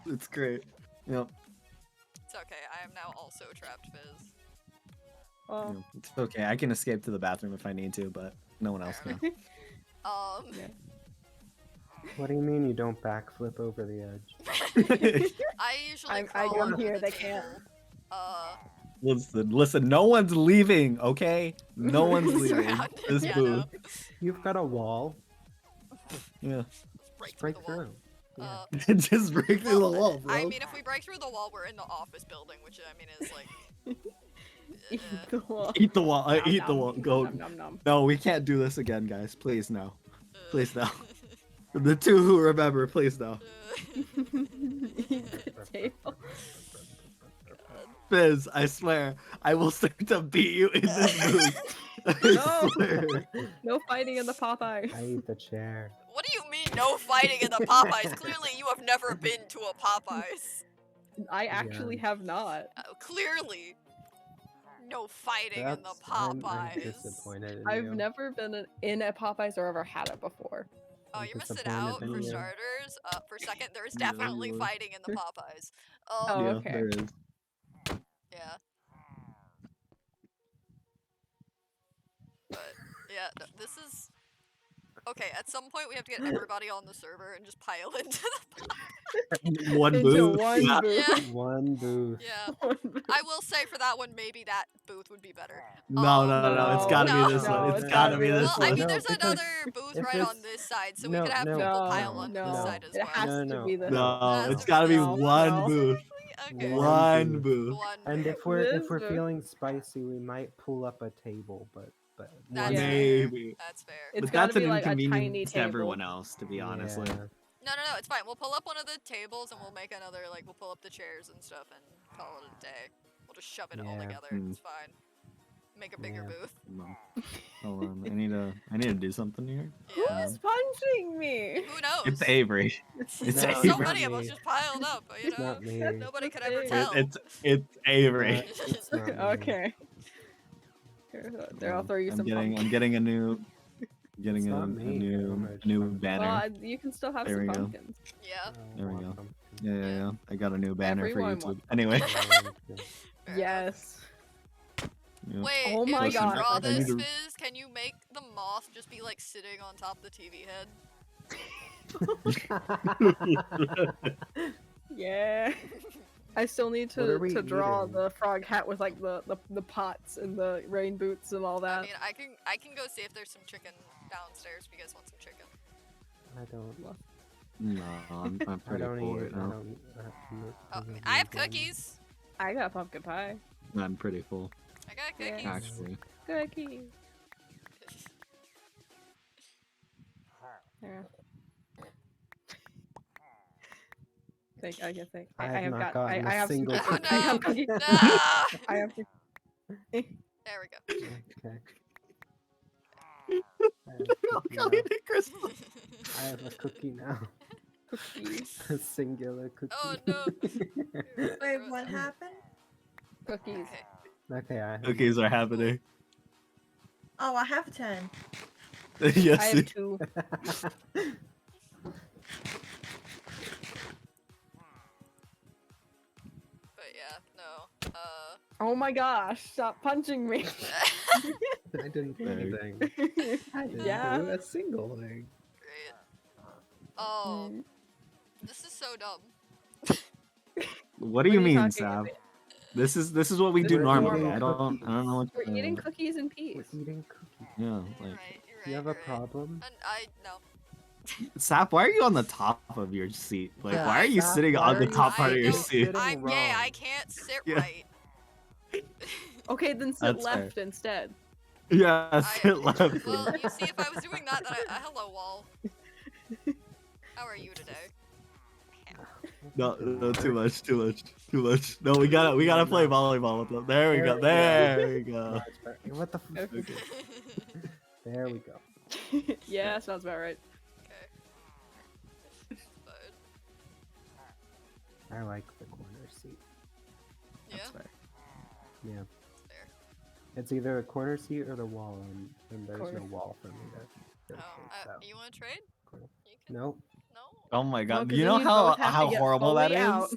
it's great. Yep. It's okay. I am now also trapped, Fizz. Oh. Yep, it's okay. I can escape to the bathroom if I need to, but no one else can. What do you mean you don't backflip over the edge? I usually I crawl don't under hear the they can't. Listen, no one's leaving, okay? No one's leaving this Yeah, booth. You've got a wall. Yeah. Just break through. Yeah. Just break through the wall, bro. I mean, if we break through the wall, we're in the office building, which I mean is like. Eat the wall. Eat the wall. Nom, Eat the nom, wall. Go. nom, nom, nom. No, we can't do this again, guys. Please no. Please no. The two who remember, please no. Eat the table. Fizz, I swear, I will start to beat you in this booth. I No. swear. No fighting in the Popeyes. I eat the chair. What do you mean, no fighting in the Popeyes? Clearly, you have never been to a Popeyes. I actually have not. Clearly. No fighting in the I'm Popeyes. disappointed in I've you. never been in a Popeyes or ever had it before. Oh, I'm you're missing disappointed out in for you. starters. For second, there is Yeah, definitely you would. fighting in the Popeyes. Oh, Yeah, okay. there is. Yeah. But yeah, no, this is okay. At some point, we have to get everybody on the server and just pile into the One Into booth. one Yeah. booth. Yeah. One booth. Yeah. I will say for that one, maybe that booth would be better. No, It's gotta No. be this No, one. It's gotta be this Well, I one. mean, No, there's because another booth if right on it's- this side, so no, we could have no, people no, pile on this no. side as It well. has No, to be this. No, That's it's gotta be no, one no. booth. Okay. One booth. One And booth. if we're This booth. feeling spicy, we might pull up a table, but That's Yeah. Maybe. fair. That's fair. It's But gotta that's an be like a tiny inconvenience to table. everyone else, to be honest. Like, yeah. No, it's fine. We'll pull up one of the tables and we'll make another, like, we'll pull up the chairs and stuff and call it a day. We'll just shove it all Yeah. together. It's fine. Make a bigger Yeah. booth. Hold on. I need to do something here. Yeah. Who's punching me? Who knows? It's Avery. It's There's No, Avery. so not many of us me. just piled up, you It's know? not me. Nobody could ever It's tell. It's Avery. It's not me. Okay. There, I'll throw you some pumpkin. I'm getting a new It's not me. new banner. Well, you can still have There some we go. pumpkins. Yeah. There we go. Welcome. Yeah. I got a new banner Everyone for YouTube. wants- Anyway. Yes. Yeah. Wait, Oh my if you God. draw I need this, to- Fizz, can you make the moth just be, like, sitting on top of the TV head? Yeah. I still need What are to we draw eating? the frog hat with like the pots and the rain boots and all I that. mean, I can go see if there's some chicken downstairs if you guys want some chicken. I don't. No, I'm I pretty don't full eat. right now. I have cookies. I got pumpkin pie. I'm pretty full, I got Yeah. cookies. actually. Cookies. There. I guess I have have not got. gotten I a have some. single I cookie. have cookies. No! I have. There we go. Okay. Christmas. I have a cookie now. Cookies. A singular cookie. Oh no. Wait, what happened? Cookies. Okay. Okay, I have Cookies are happening. Oh, I have 10. I have 2. But yeah, no. Oh my gosh! Stop punching me. I didn't do anything. I didn't Yeah. do a single thing. Great. Oh, this is so dumb. What do you mean, talking Sav? This is what we do We're normally. normal. I don't know what We're eating cookies and peas. We're eating cookies. Yeah, like You have a problem? And I no. Sap, why are you on the top of your seat? Like, Yeah, why are you Sap, sitting why on are the you top part of your sitting seat? I'm gay. wrong? I can't sit Yeah. right. Okay, then sit That's left fair. instead. Yeah, sit left. Well, you see, if I was doing that, then hello, wall. How are you today? No, too much. No, we gotta play volleyball with them. There we go. There we go. Much better. What the f? There we go. Yeah, sounds about right. I like the corner seat. Yeah. Yeah. Fair. It's either a corner seat or the wall, and there's Corner. no wall for me to. You want to trade? Nope. Oh my god. 'cause You then know you'd both have to how get horrible that fully is? out.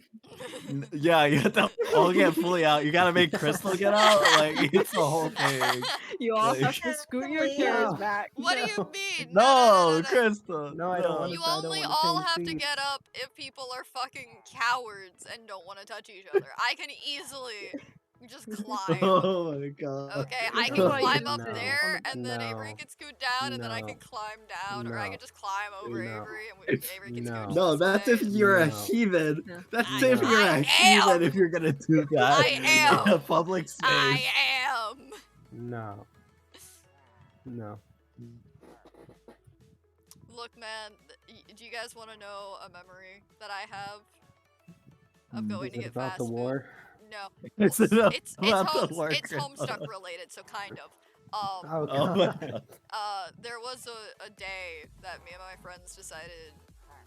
Yeah, you have to all get fully out. You gotta make Crystal get out. Like, it's the whole thing. You all Like- have to scoot your chairs back. What do you mean? No, Crystal. No, I don't want to. You only all have to get up if people are fucking cowards and don't want to touch each other. I can easily just climb. Oh my god. Okay, I can No, climb up no, there, and then no, Avery can scoot down, and then I no, can climb down, or I no, can just climb over no. Avery, and Avery can scoot No, this that's way. if you're a No. heathen. That's I- if you're I a heathen am. if you're gonna do that. I am. In a public space. I am. No. No. Look, man, do you guys want to know a memory that I have of going Is to it get about fast the food? war? No. Is it It's about the war? it's Homestuck related, so kind of. Oh Oh my god. god. There was a day that me and my friends decided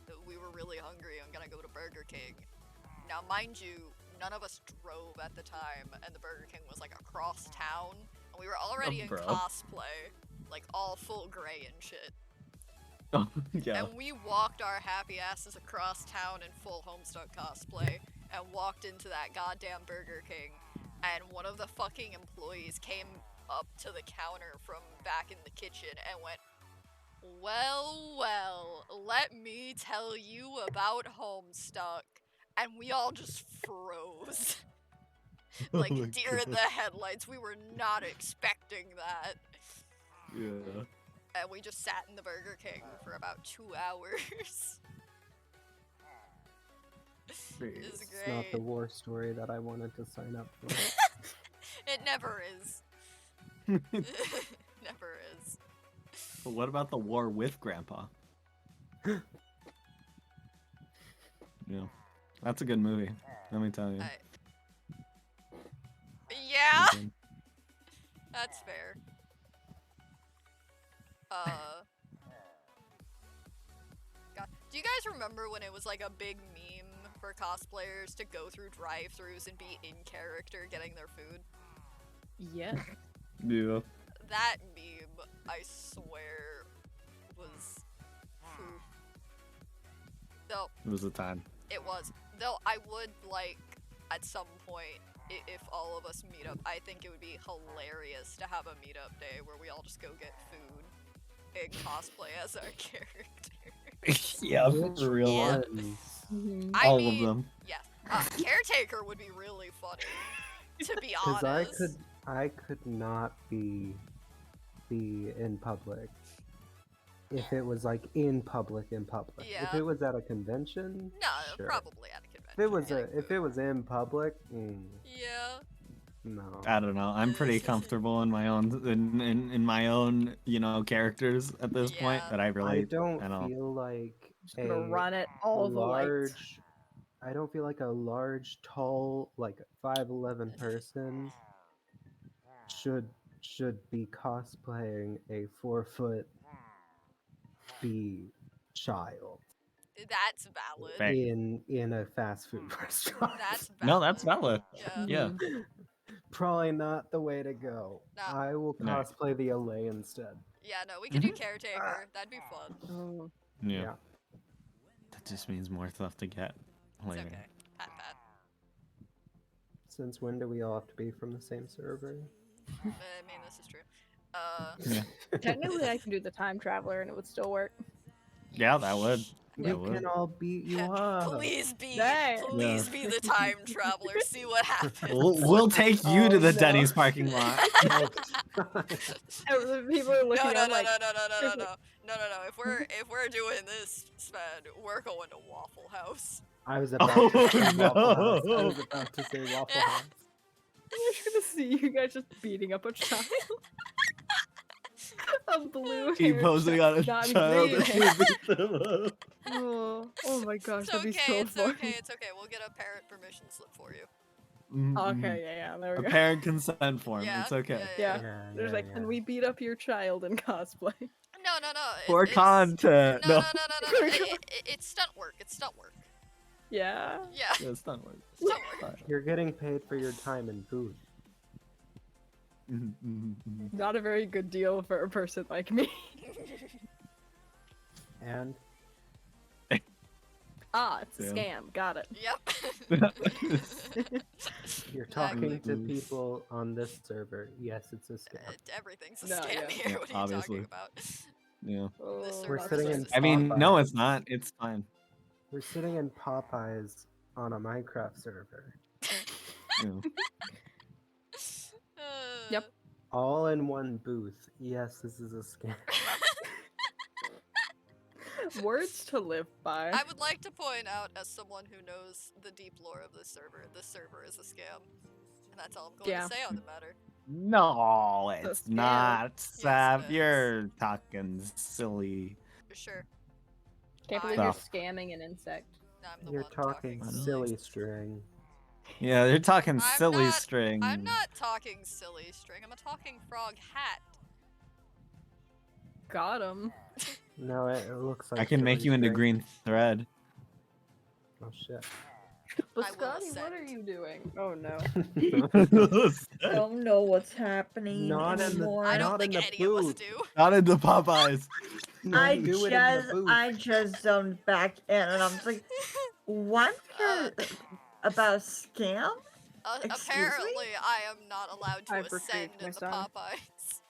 that we were really hungry and gonna go to Burger King. Now, mind you, none of us drove at the time, and the Burger King was like across town, and we were already in bro. cosplay, like all full gray and shit. Oh, yeah. And we walked our happy asses across town in full Homestuck cosplay and walked into that goddamn Burger King, and one of the fucking employees came up to the counter from back in the kitchen and went, well, let me tell you about Homestuck. And we all just froze. Like Oh my deer in God. the headlights. We were not expecting that. Yeah. And we just sat in the Burger King for about 2 hours. It was It's great. not the war story that I wanted to sign up for. It never is. Never is. But what about the war with Grandpa? Yeah. That's a good movie. Let me tell you. Yeah, Okay. that's fair. God. Do you guys remember when it was like a big meme for cosplayers to go through drive-thrus and be in character getting their food? Yeah. Yeah. That meme, I swear, was. Though It was a time. it was. Though I would like, at some point, if all of us meet up, I think it would be hilarious to have a meetup day where we all just go get food and cosplay as our characters. Yeah, Which for real. ones? I All mean, of them. yes. Caretaker would be really funny, to be Because honest. I could not be in public if it was like in public. If Yeah. it was at a convention, No, sure. probably at a convention. If it was in public, Yeah. no. I don't know. I'm pretty comfortable in my own in my own, characters at this point that I really I don't feel like Just gonna run it all the lights. I don't feel like a large, tall, like 5'11" person should be cosplaying a 4-foot child That's valid. Right. in a fast food restaurant. That's valid. No, that's valid. Yeah. Yeah. Probably not the way to go. Nah. I will No. cosplay the LA instead. Yeah, no, we could do Caretaker. That'd be fun. Yeah. That just means more stuff to get later. It's okay. Pat. Since when do we all have to be from the same server? I mean, this is true. Technically, I can do the time traveler and it would still work. Yeah, that would. We can all beat you up. Please be Dang. the time traveler. See what happens. We'll take you to the Denny's parking lot. People are looking at like, No. If we're doing this, Sven, we're going to Waffle House. I was about to say Waffle House. I no. was about to say Waffle House. I'm just gonna see you guys just beating up a child. A blue Keep hair posing on a not child green and hair. you beat them up. Oh my gosh, It's that'd be okay. so fun. It's okay. We'll get a parent permission slip for you. Okay, yeah, there A we go. parent consent form. Yeah, It's okay. Yeah. There's like, can we beat up your child in cosplay? No. For content. No. No. It's stunt work. It's stunt work. Yeah. Yeah. Yeah, it's not work. Stunt work. You're getting paid for your time in booth. Not a very good deal for a person like me. And It's a scam. Got it. Yep. you're talking to people on this server. Yes, it's a scam. Everything's a No, scam yeah. here. What are you Obviously. talking about? Yeah. We're sitting in I mean, no, Popeyes. it's not. It's fine. We're sitting in Popeyes on a Minecraft server. Yeah. Yep. All in one booth. Yes, this is a scam. Words to live by. I would like to point out, as someone who knows the deep lore of this server is a scam. And that's all I'm going to say on the matter. No, It's a it's scam. not, Yes, Sap. it is. You're talking silly. Sure. Can't believe Stuff. you're scamming an insect. I'm the You're one talking silly string. Yeah, you're talking I'm silly not- string. I'm not talking silly string. I'm a talking frog hat. Got him. No, it looks like I can make silly you into string. green thread. Oh shit. But I will Scotty, what ascend. are you doing? Oh no. Don't know what's happening Not in the anymore. I don't not in think the any of us booth. do. Not into Popeyes. I do it in the booth. just zoned back in, and I'm just like, what about a scam? Excuse me? Apparently, I am not allowed to I've retrieved ascend my in the son. Popeyes.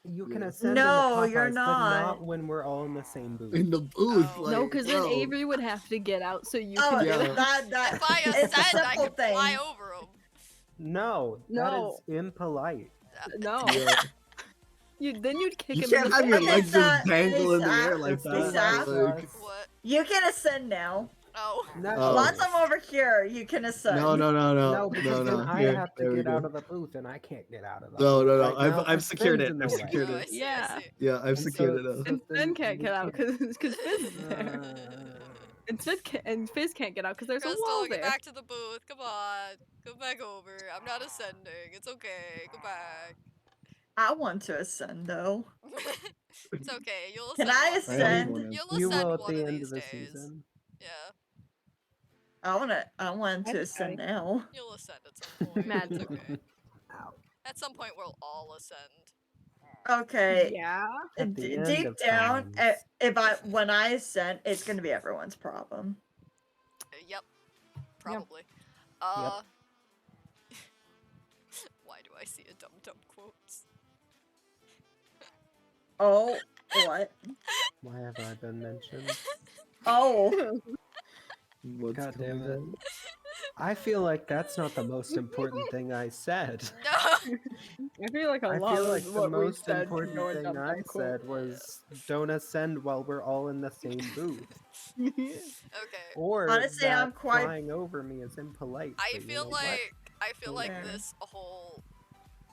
You can Yeah. ascend No, in the Popeyes, you're but not. not when we're all in the same booth. In the booth, Oh. like No, because then bro. Avery would have to get out so you Oh, can Yeah. get out. that If I it's a ascend, I simple can thing. fly over them. No, No. that is impolite. No. Yeah. Then you'd kick You him can't in the have your face. legs just dangle in the Zach, air like It's that. Zach. Like, What? You can ascend now. Oh. No, Oh. Once I'm over here, you can ascend. no, because then I Here, have to there we get out go. of the booth, and I can't get out of the No, booth. no, no. Right now, I've secured Finn's it. in the I've way. secured Oh, I it. see, Yeah. I see. Yeah, I've And secured so- it now. And then Finn can't we get out can- because Fizz is there. And Fizz can't get out because there's a Crystal, wall get there. back to the booth. Come on. Go back over. I'm not ascending. It's okay. Go back. I want to ascend though. It's okay. You'll Can ascend. I one- ascend? You'll You ascend will at one the of end these of the days. season. Yeah. I want to ascend now. You'll ascend at some point. Mad. It's okay. Ow. At some point, we'll all ascend. Okay. Yeah. At the end Deep of down, times. when I ascend, it's gonna be everyone's problem. Yep. Probably. Why do I see a dum dum quotes? Oh, what? Why have I been mentioned? Oh, What's God going damn it. on? I feel like that's not the most important thing I said. No. I feel like a I lot feel of like the what we most said important can go in thing Dum I Dum said was don't ascend while we're all in the same booth. Okay. Or Honestly, that I'm quite- flying over me is impolite. I but you feel know what? like Yeah. this whole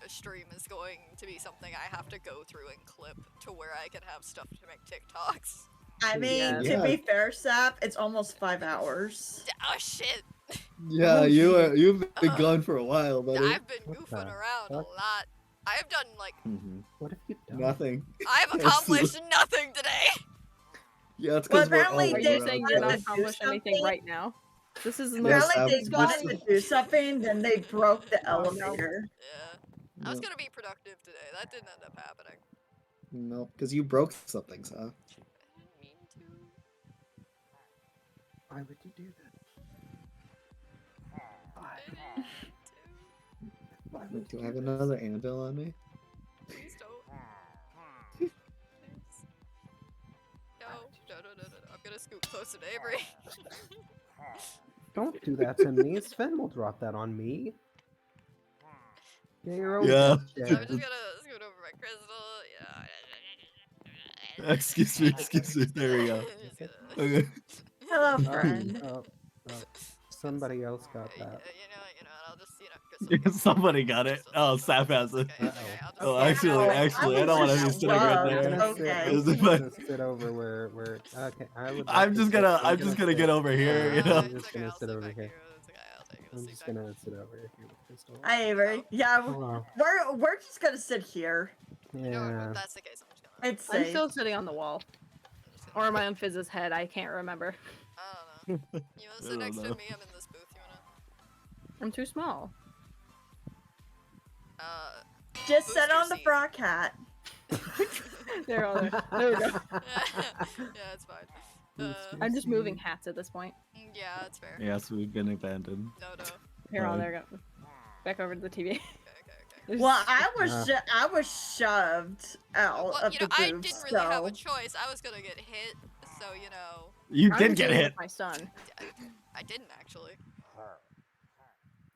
stream is going to be something I have to go through and clip to where I can have stuff to make TikToks. I mean, Yeah. to be fair, Sap, it's almost 5 hours. Oh shit! Yeah, you've been gone for a while, buddy. I've been What goofing the around a fuck? lot. I've done like What have you done? Nothing. I've accomplished nothing today. Yeah, it's Well, because we're all apparently Are they you saying wanted you're to not do accomplishing anything something. right now? This is the Yes, most. Apparently, they wanted to do something, then they broke the Oh, no. elevator. Yeah. I was gonna be productive today. That didn't end up happening. No, because you broke something, so. I didn't mean to. Why would you do that? Why would you have another anvil on me? Please don't. Please. No. I'm gonna scoot close to Avery. Don't do that to me. Sven will drop that on me. Yeah, you're own Yeah. shit. I'm just gonna scoot over my crystal. Excuse me. There we go. Okay. Hello, Oh, friend. oh, somebody else got that. You know, I'll just, Somebody got it. Oh, Sap has it. Oh, actually, I don't want to be sitting right there. I'm gonna sit over where. Okay, I would. Like I'm just gonna get over here. You know. I'm just gonna sit over here. I'm just gonna sit over here with Crystal. Hi, Avery. Yeah, Hello. we're just gonna sit here. Yeah. If that's the case, I'm just gonna. It's I'm safe. still sitting on the wall. Or am I on Fizz's head? I can't remember. I don't know. You wanna sit next to me? I'm in this booth. You wanna? I'm too small. Just sit on the frog hat. There we go. Yeah, it's fine. I'm just moving hats at this point. Yeah, that's fair. Yes, we've been abandoned. No. Here, there we go. Back over to the TV. Well, I was shoved out of the booth. I didn't really have a choice. I was gonna get hit, so you know. You did get hit. With my son. I didn't actually.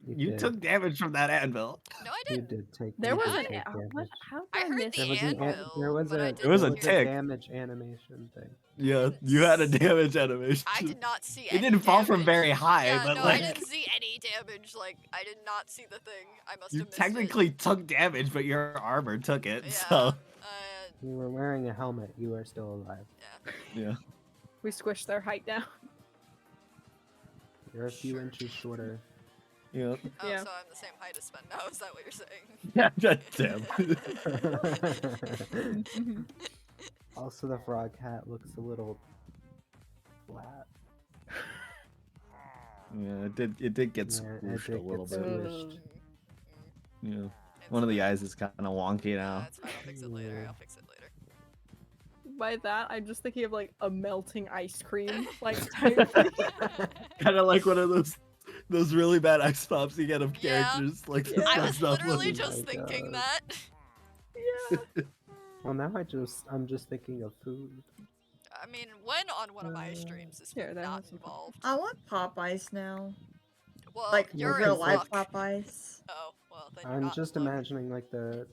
You took damage from that anvil. No, I didn't. You did take. There was damage. an what? How did I heard miss the anvil. There was a. It was a tick. Damage animation thing. Yeah, you had a damage animation. I did not see. It didn't fall from very high, Yeah, but no, like. I didn't see any damage. Like I did not see the thing. I must You have missed technically took damage, but your armor took it. Yeah, So. You were wearing a helmet. You are still alive. Yeah. We squished their height down. You're a few inches shorter. Yeah. Oh, Yeah. so I'm the same height as Sven now. Is that what you're saying? Yeah, damn. Also, the frog hat looks a little flat. Yeah, it did get squished a little bit. Yeah. One of the eyes is kind of wonky now. That's fine. I'll fix it later. I'll fix it later. By that, I'm just thinking of like a melting ice cream, like type thing. Kind of like one of those really bad X pops you get of characters. Like I was stuff literally looking just like, thinking that. Well, now I'm just thinking of food. I mean, when on one of my streams is not involved. I want Popeyes now. Well, Like you're real in life luck. Popeyes. Oh, well, then you're I'm not just in luck. imagining like the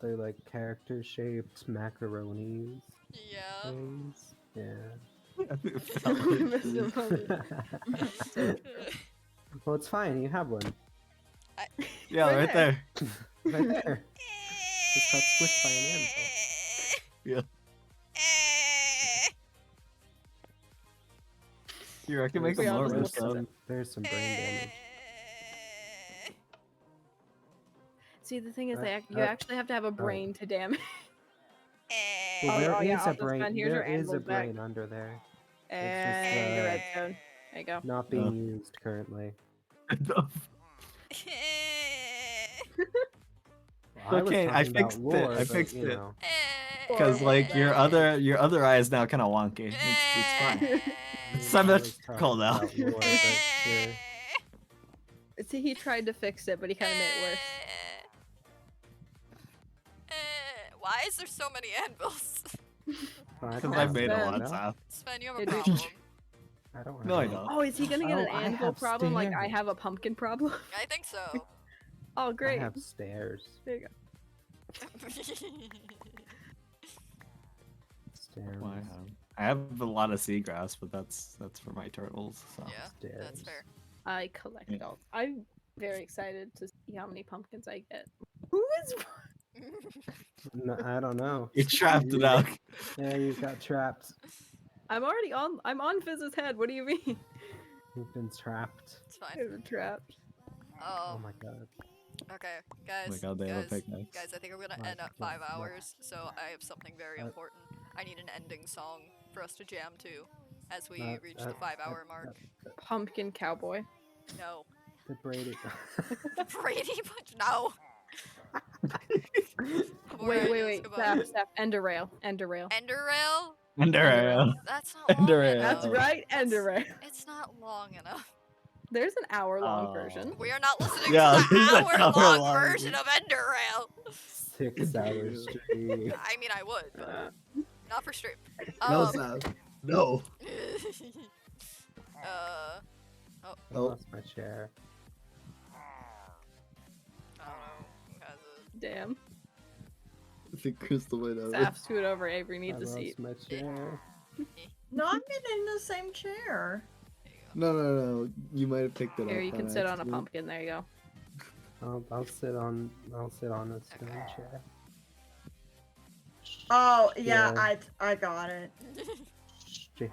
like character shaped macaronis. Yeah. Things. Yeah. Well, it's fine. You have one. Yeah, right there. Right there. Just got squished by an anvil. Yeah. Here, I can make There's some more some- mistakes. There's some brain damage. See, the thing is, you Uh, actually have to have a brain to damage. Well, there is I'll a just brain. find- here's your There is a anvil back. brain under there. And the redstone. There you go. Not being used currently. Okay, I fixed lore, it. I but, fixed you it. know. Because like your other eye is now kind of wonky. It's fine. It's symmetrical now. About lore, but, yeah. See, he tried to fix it, but he kind of made it worse. Why is there so many anvils? Because I made a lot of stuff. Sven, you have a problem. I don't No, I know. don't. Oh, is he gonna get an Oh, I anvil have problem like I stairs. have a pumpkin problem? I think so. Oh, great. I have stairs. There you go. Stairs. Well, I have a lot of seagrass, but that's for my turtles. So. Yeah, that's fair. I collect all. I'm very excited to see how many pumpkins I get. Who is? No, I don't know. You trapped it out. Yeah, you got trapped. I'm already on. I'm on Fizz's head. What do you mean? You've been trapped. It's fine. I'm trapped. Oh my god. Okay, guys. Oh my god, they have a picnic. Guys, I think I'm gonna end at 5 hours, so I have something very important. I need an ending song for us to jam to. as we reach the 5-hour mark. Pumpkin cowboy. No. The Brady. Brady Bunch. No. Wait. Steph. Ender rail. Ender rail? Endurail. That's not long Endurail. enough. That's right, Ender rail. It's not long enough. There's an hour-long version. We are not listening Yeah, to the there's an hour-long hour-long version of Ender rail. 6 hours straight. I mean, I would, but not for stream. No, Sam. No. I lost my chair. Damn. I think Crystal went over. Saf, scoot over. Avery needs a seat. My chair. No, I'm in the same chair. No. You might have picked it up. Here, you can on sit on a accident. pumpkin. There you go. I'll sit on a stone chair. Oh yeah, Yeah. I got it. Chair.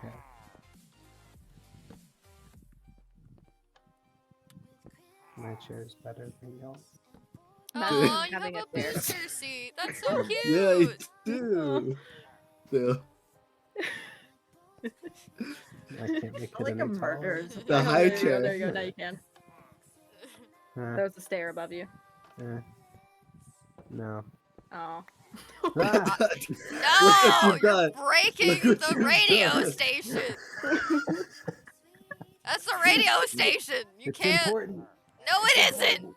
My chair's better than yours. Oh, you have a booster seat. That's so cute. Yeah, I do. Yeah. I can't make it like any a murder. taller. The high There chair. you go. Now you can. There's a stair above you. No. Oh. Look what No, you've you're done. breaking Look what the you've radio done. station. That's the radio station. You It's can't. important. No, it isn't.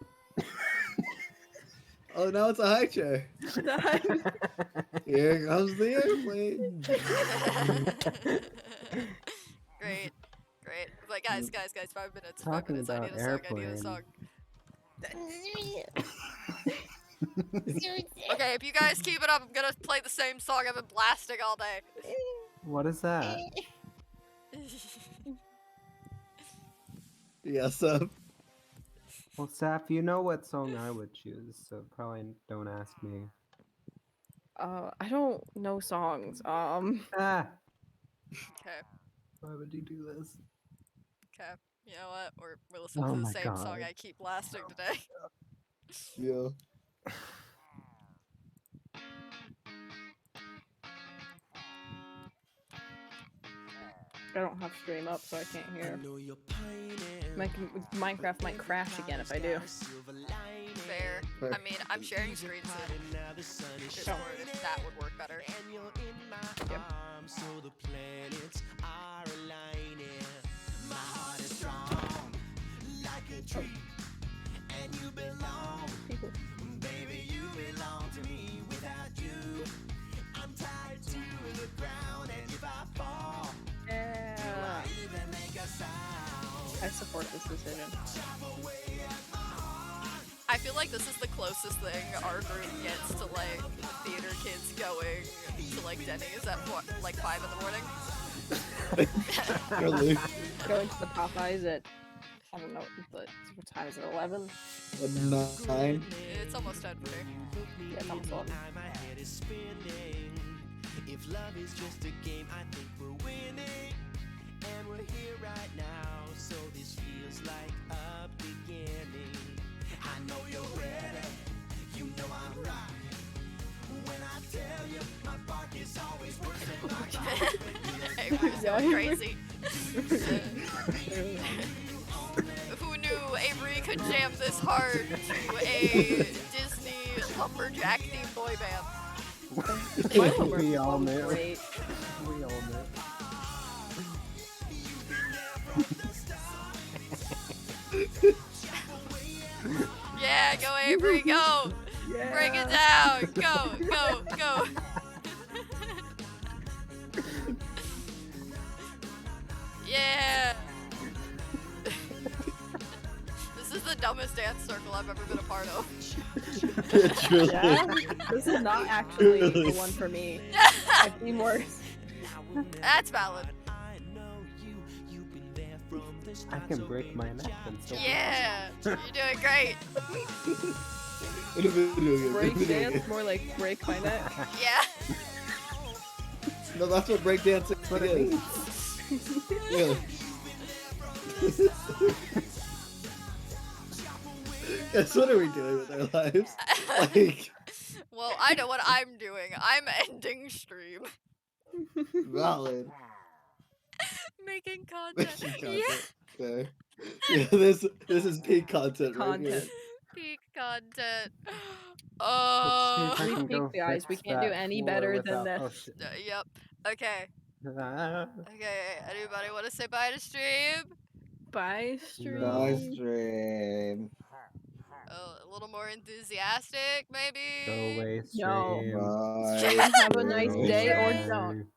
Oh, now it's a high chair. Here comes the airplane. Great. But guys, 5 minutes. 5 Talking minutes. I about need a song. Okay, if you guys keep it up, I'm gonna play the same song I've been blasting all day. What is that? Yes, Well, Saf, you know what song I would choose, so probably don't ask me. I don't know songs. Ah. Okay. Why would you do this? Okay. You know what? We're listening Oh to the my same God. song I keep blasting today. Yeah. I don't have stream up, so I can't hear. Minecraft might crash again if I do. Fair. I mean, I'm sharing screens in Discord if that would work better. Yep. So the planets are aligning. My heart is strong, like a tree, and you belong. Baby, you belong to me. Without you, I'm tied to the ground, and if I fall, Yeah. I even make a sound. I support this decision. I feel like this is the closest thing our group gets to like theater kids going to like Denny's at like 5 in the morning. Really? Going to the Popeyes at, I don't know, what time is it, 11? 9. It's almost 10 for me. Yeah, it's almost 11. My head is spinning. If love is just a game, I think we're winning. And we're here right now, so this feels like a beginning. I know you're ready, you know I'm right. When I tell you, my bark is always worse than my bite. Avery's going crazy. Who knew Avery could jam this hard to a Disney lumberjack themed boy band? We all knew. Great. We all knew. Yeah, go Avery, go! Yeah. Break it down! Go! Yeah! This is the dumbest dance circle I've ever been a part of. Truly. Yeah, this is not actually the one for me. I've seen worse. That's valid. I can break my neck and still. Yeah! You're doing great! In a video game. Break dance, more like break my neck. Yeah! No, that's what breakdancing is. Yeah. Guys, what are we doing with our lives? Like, Well, I know what I'm doing. I'm ending stream. valid. Making content. Making Yeah. content. Okay. Yeah, this is peak content right here. Content. Peak content. Let's see if I We can peak, go guys. We fix can't do that any floor better than without. Oh this. shit. Yep. Okay. Ah, Okay. Anybody want to say bye to stream? Bye, stream. Bye, stream. A little more enthusiastic, maybe. go away, No. stream. Bye. Have a nice Go day or away. don't.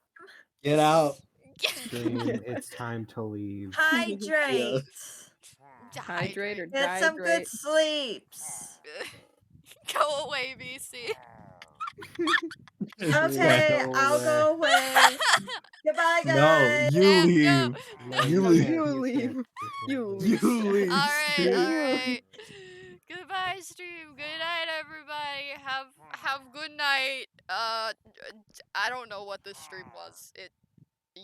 Get out. Stream, it's time to leave. Hydrate. Hydrate or Get some good dihydrate. sleeps. Go away, BC. Okay, Go I'll away. go away. Goodbye, No, guys. you leave. No, You you leave. can't. You You leave. can't. You You leave. leave. Alright, Stream. alright. Goodbye, stream. Good night, everybody. Have good night. I don't know what this stream was.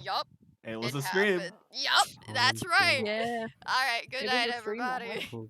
Yup. It was It a stream. happened. Yup, that's right. Yeah. Alright, good It was night, a stream that everybody. Cool.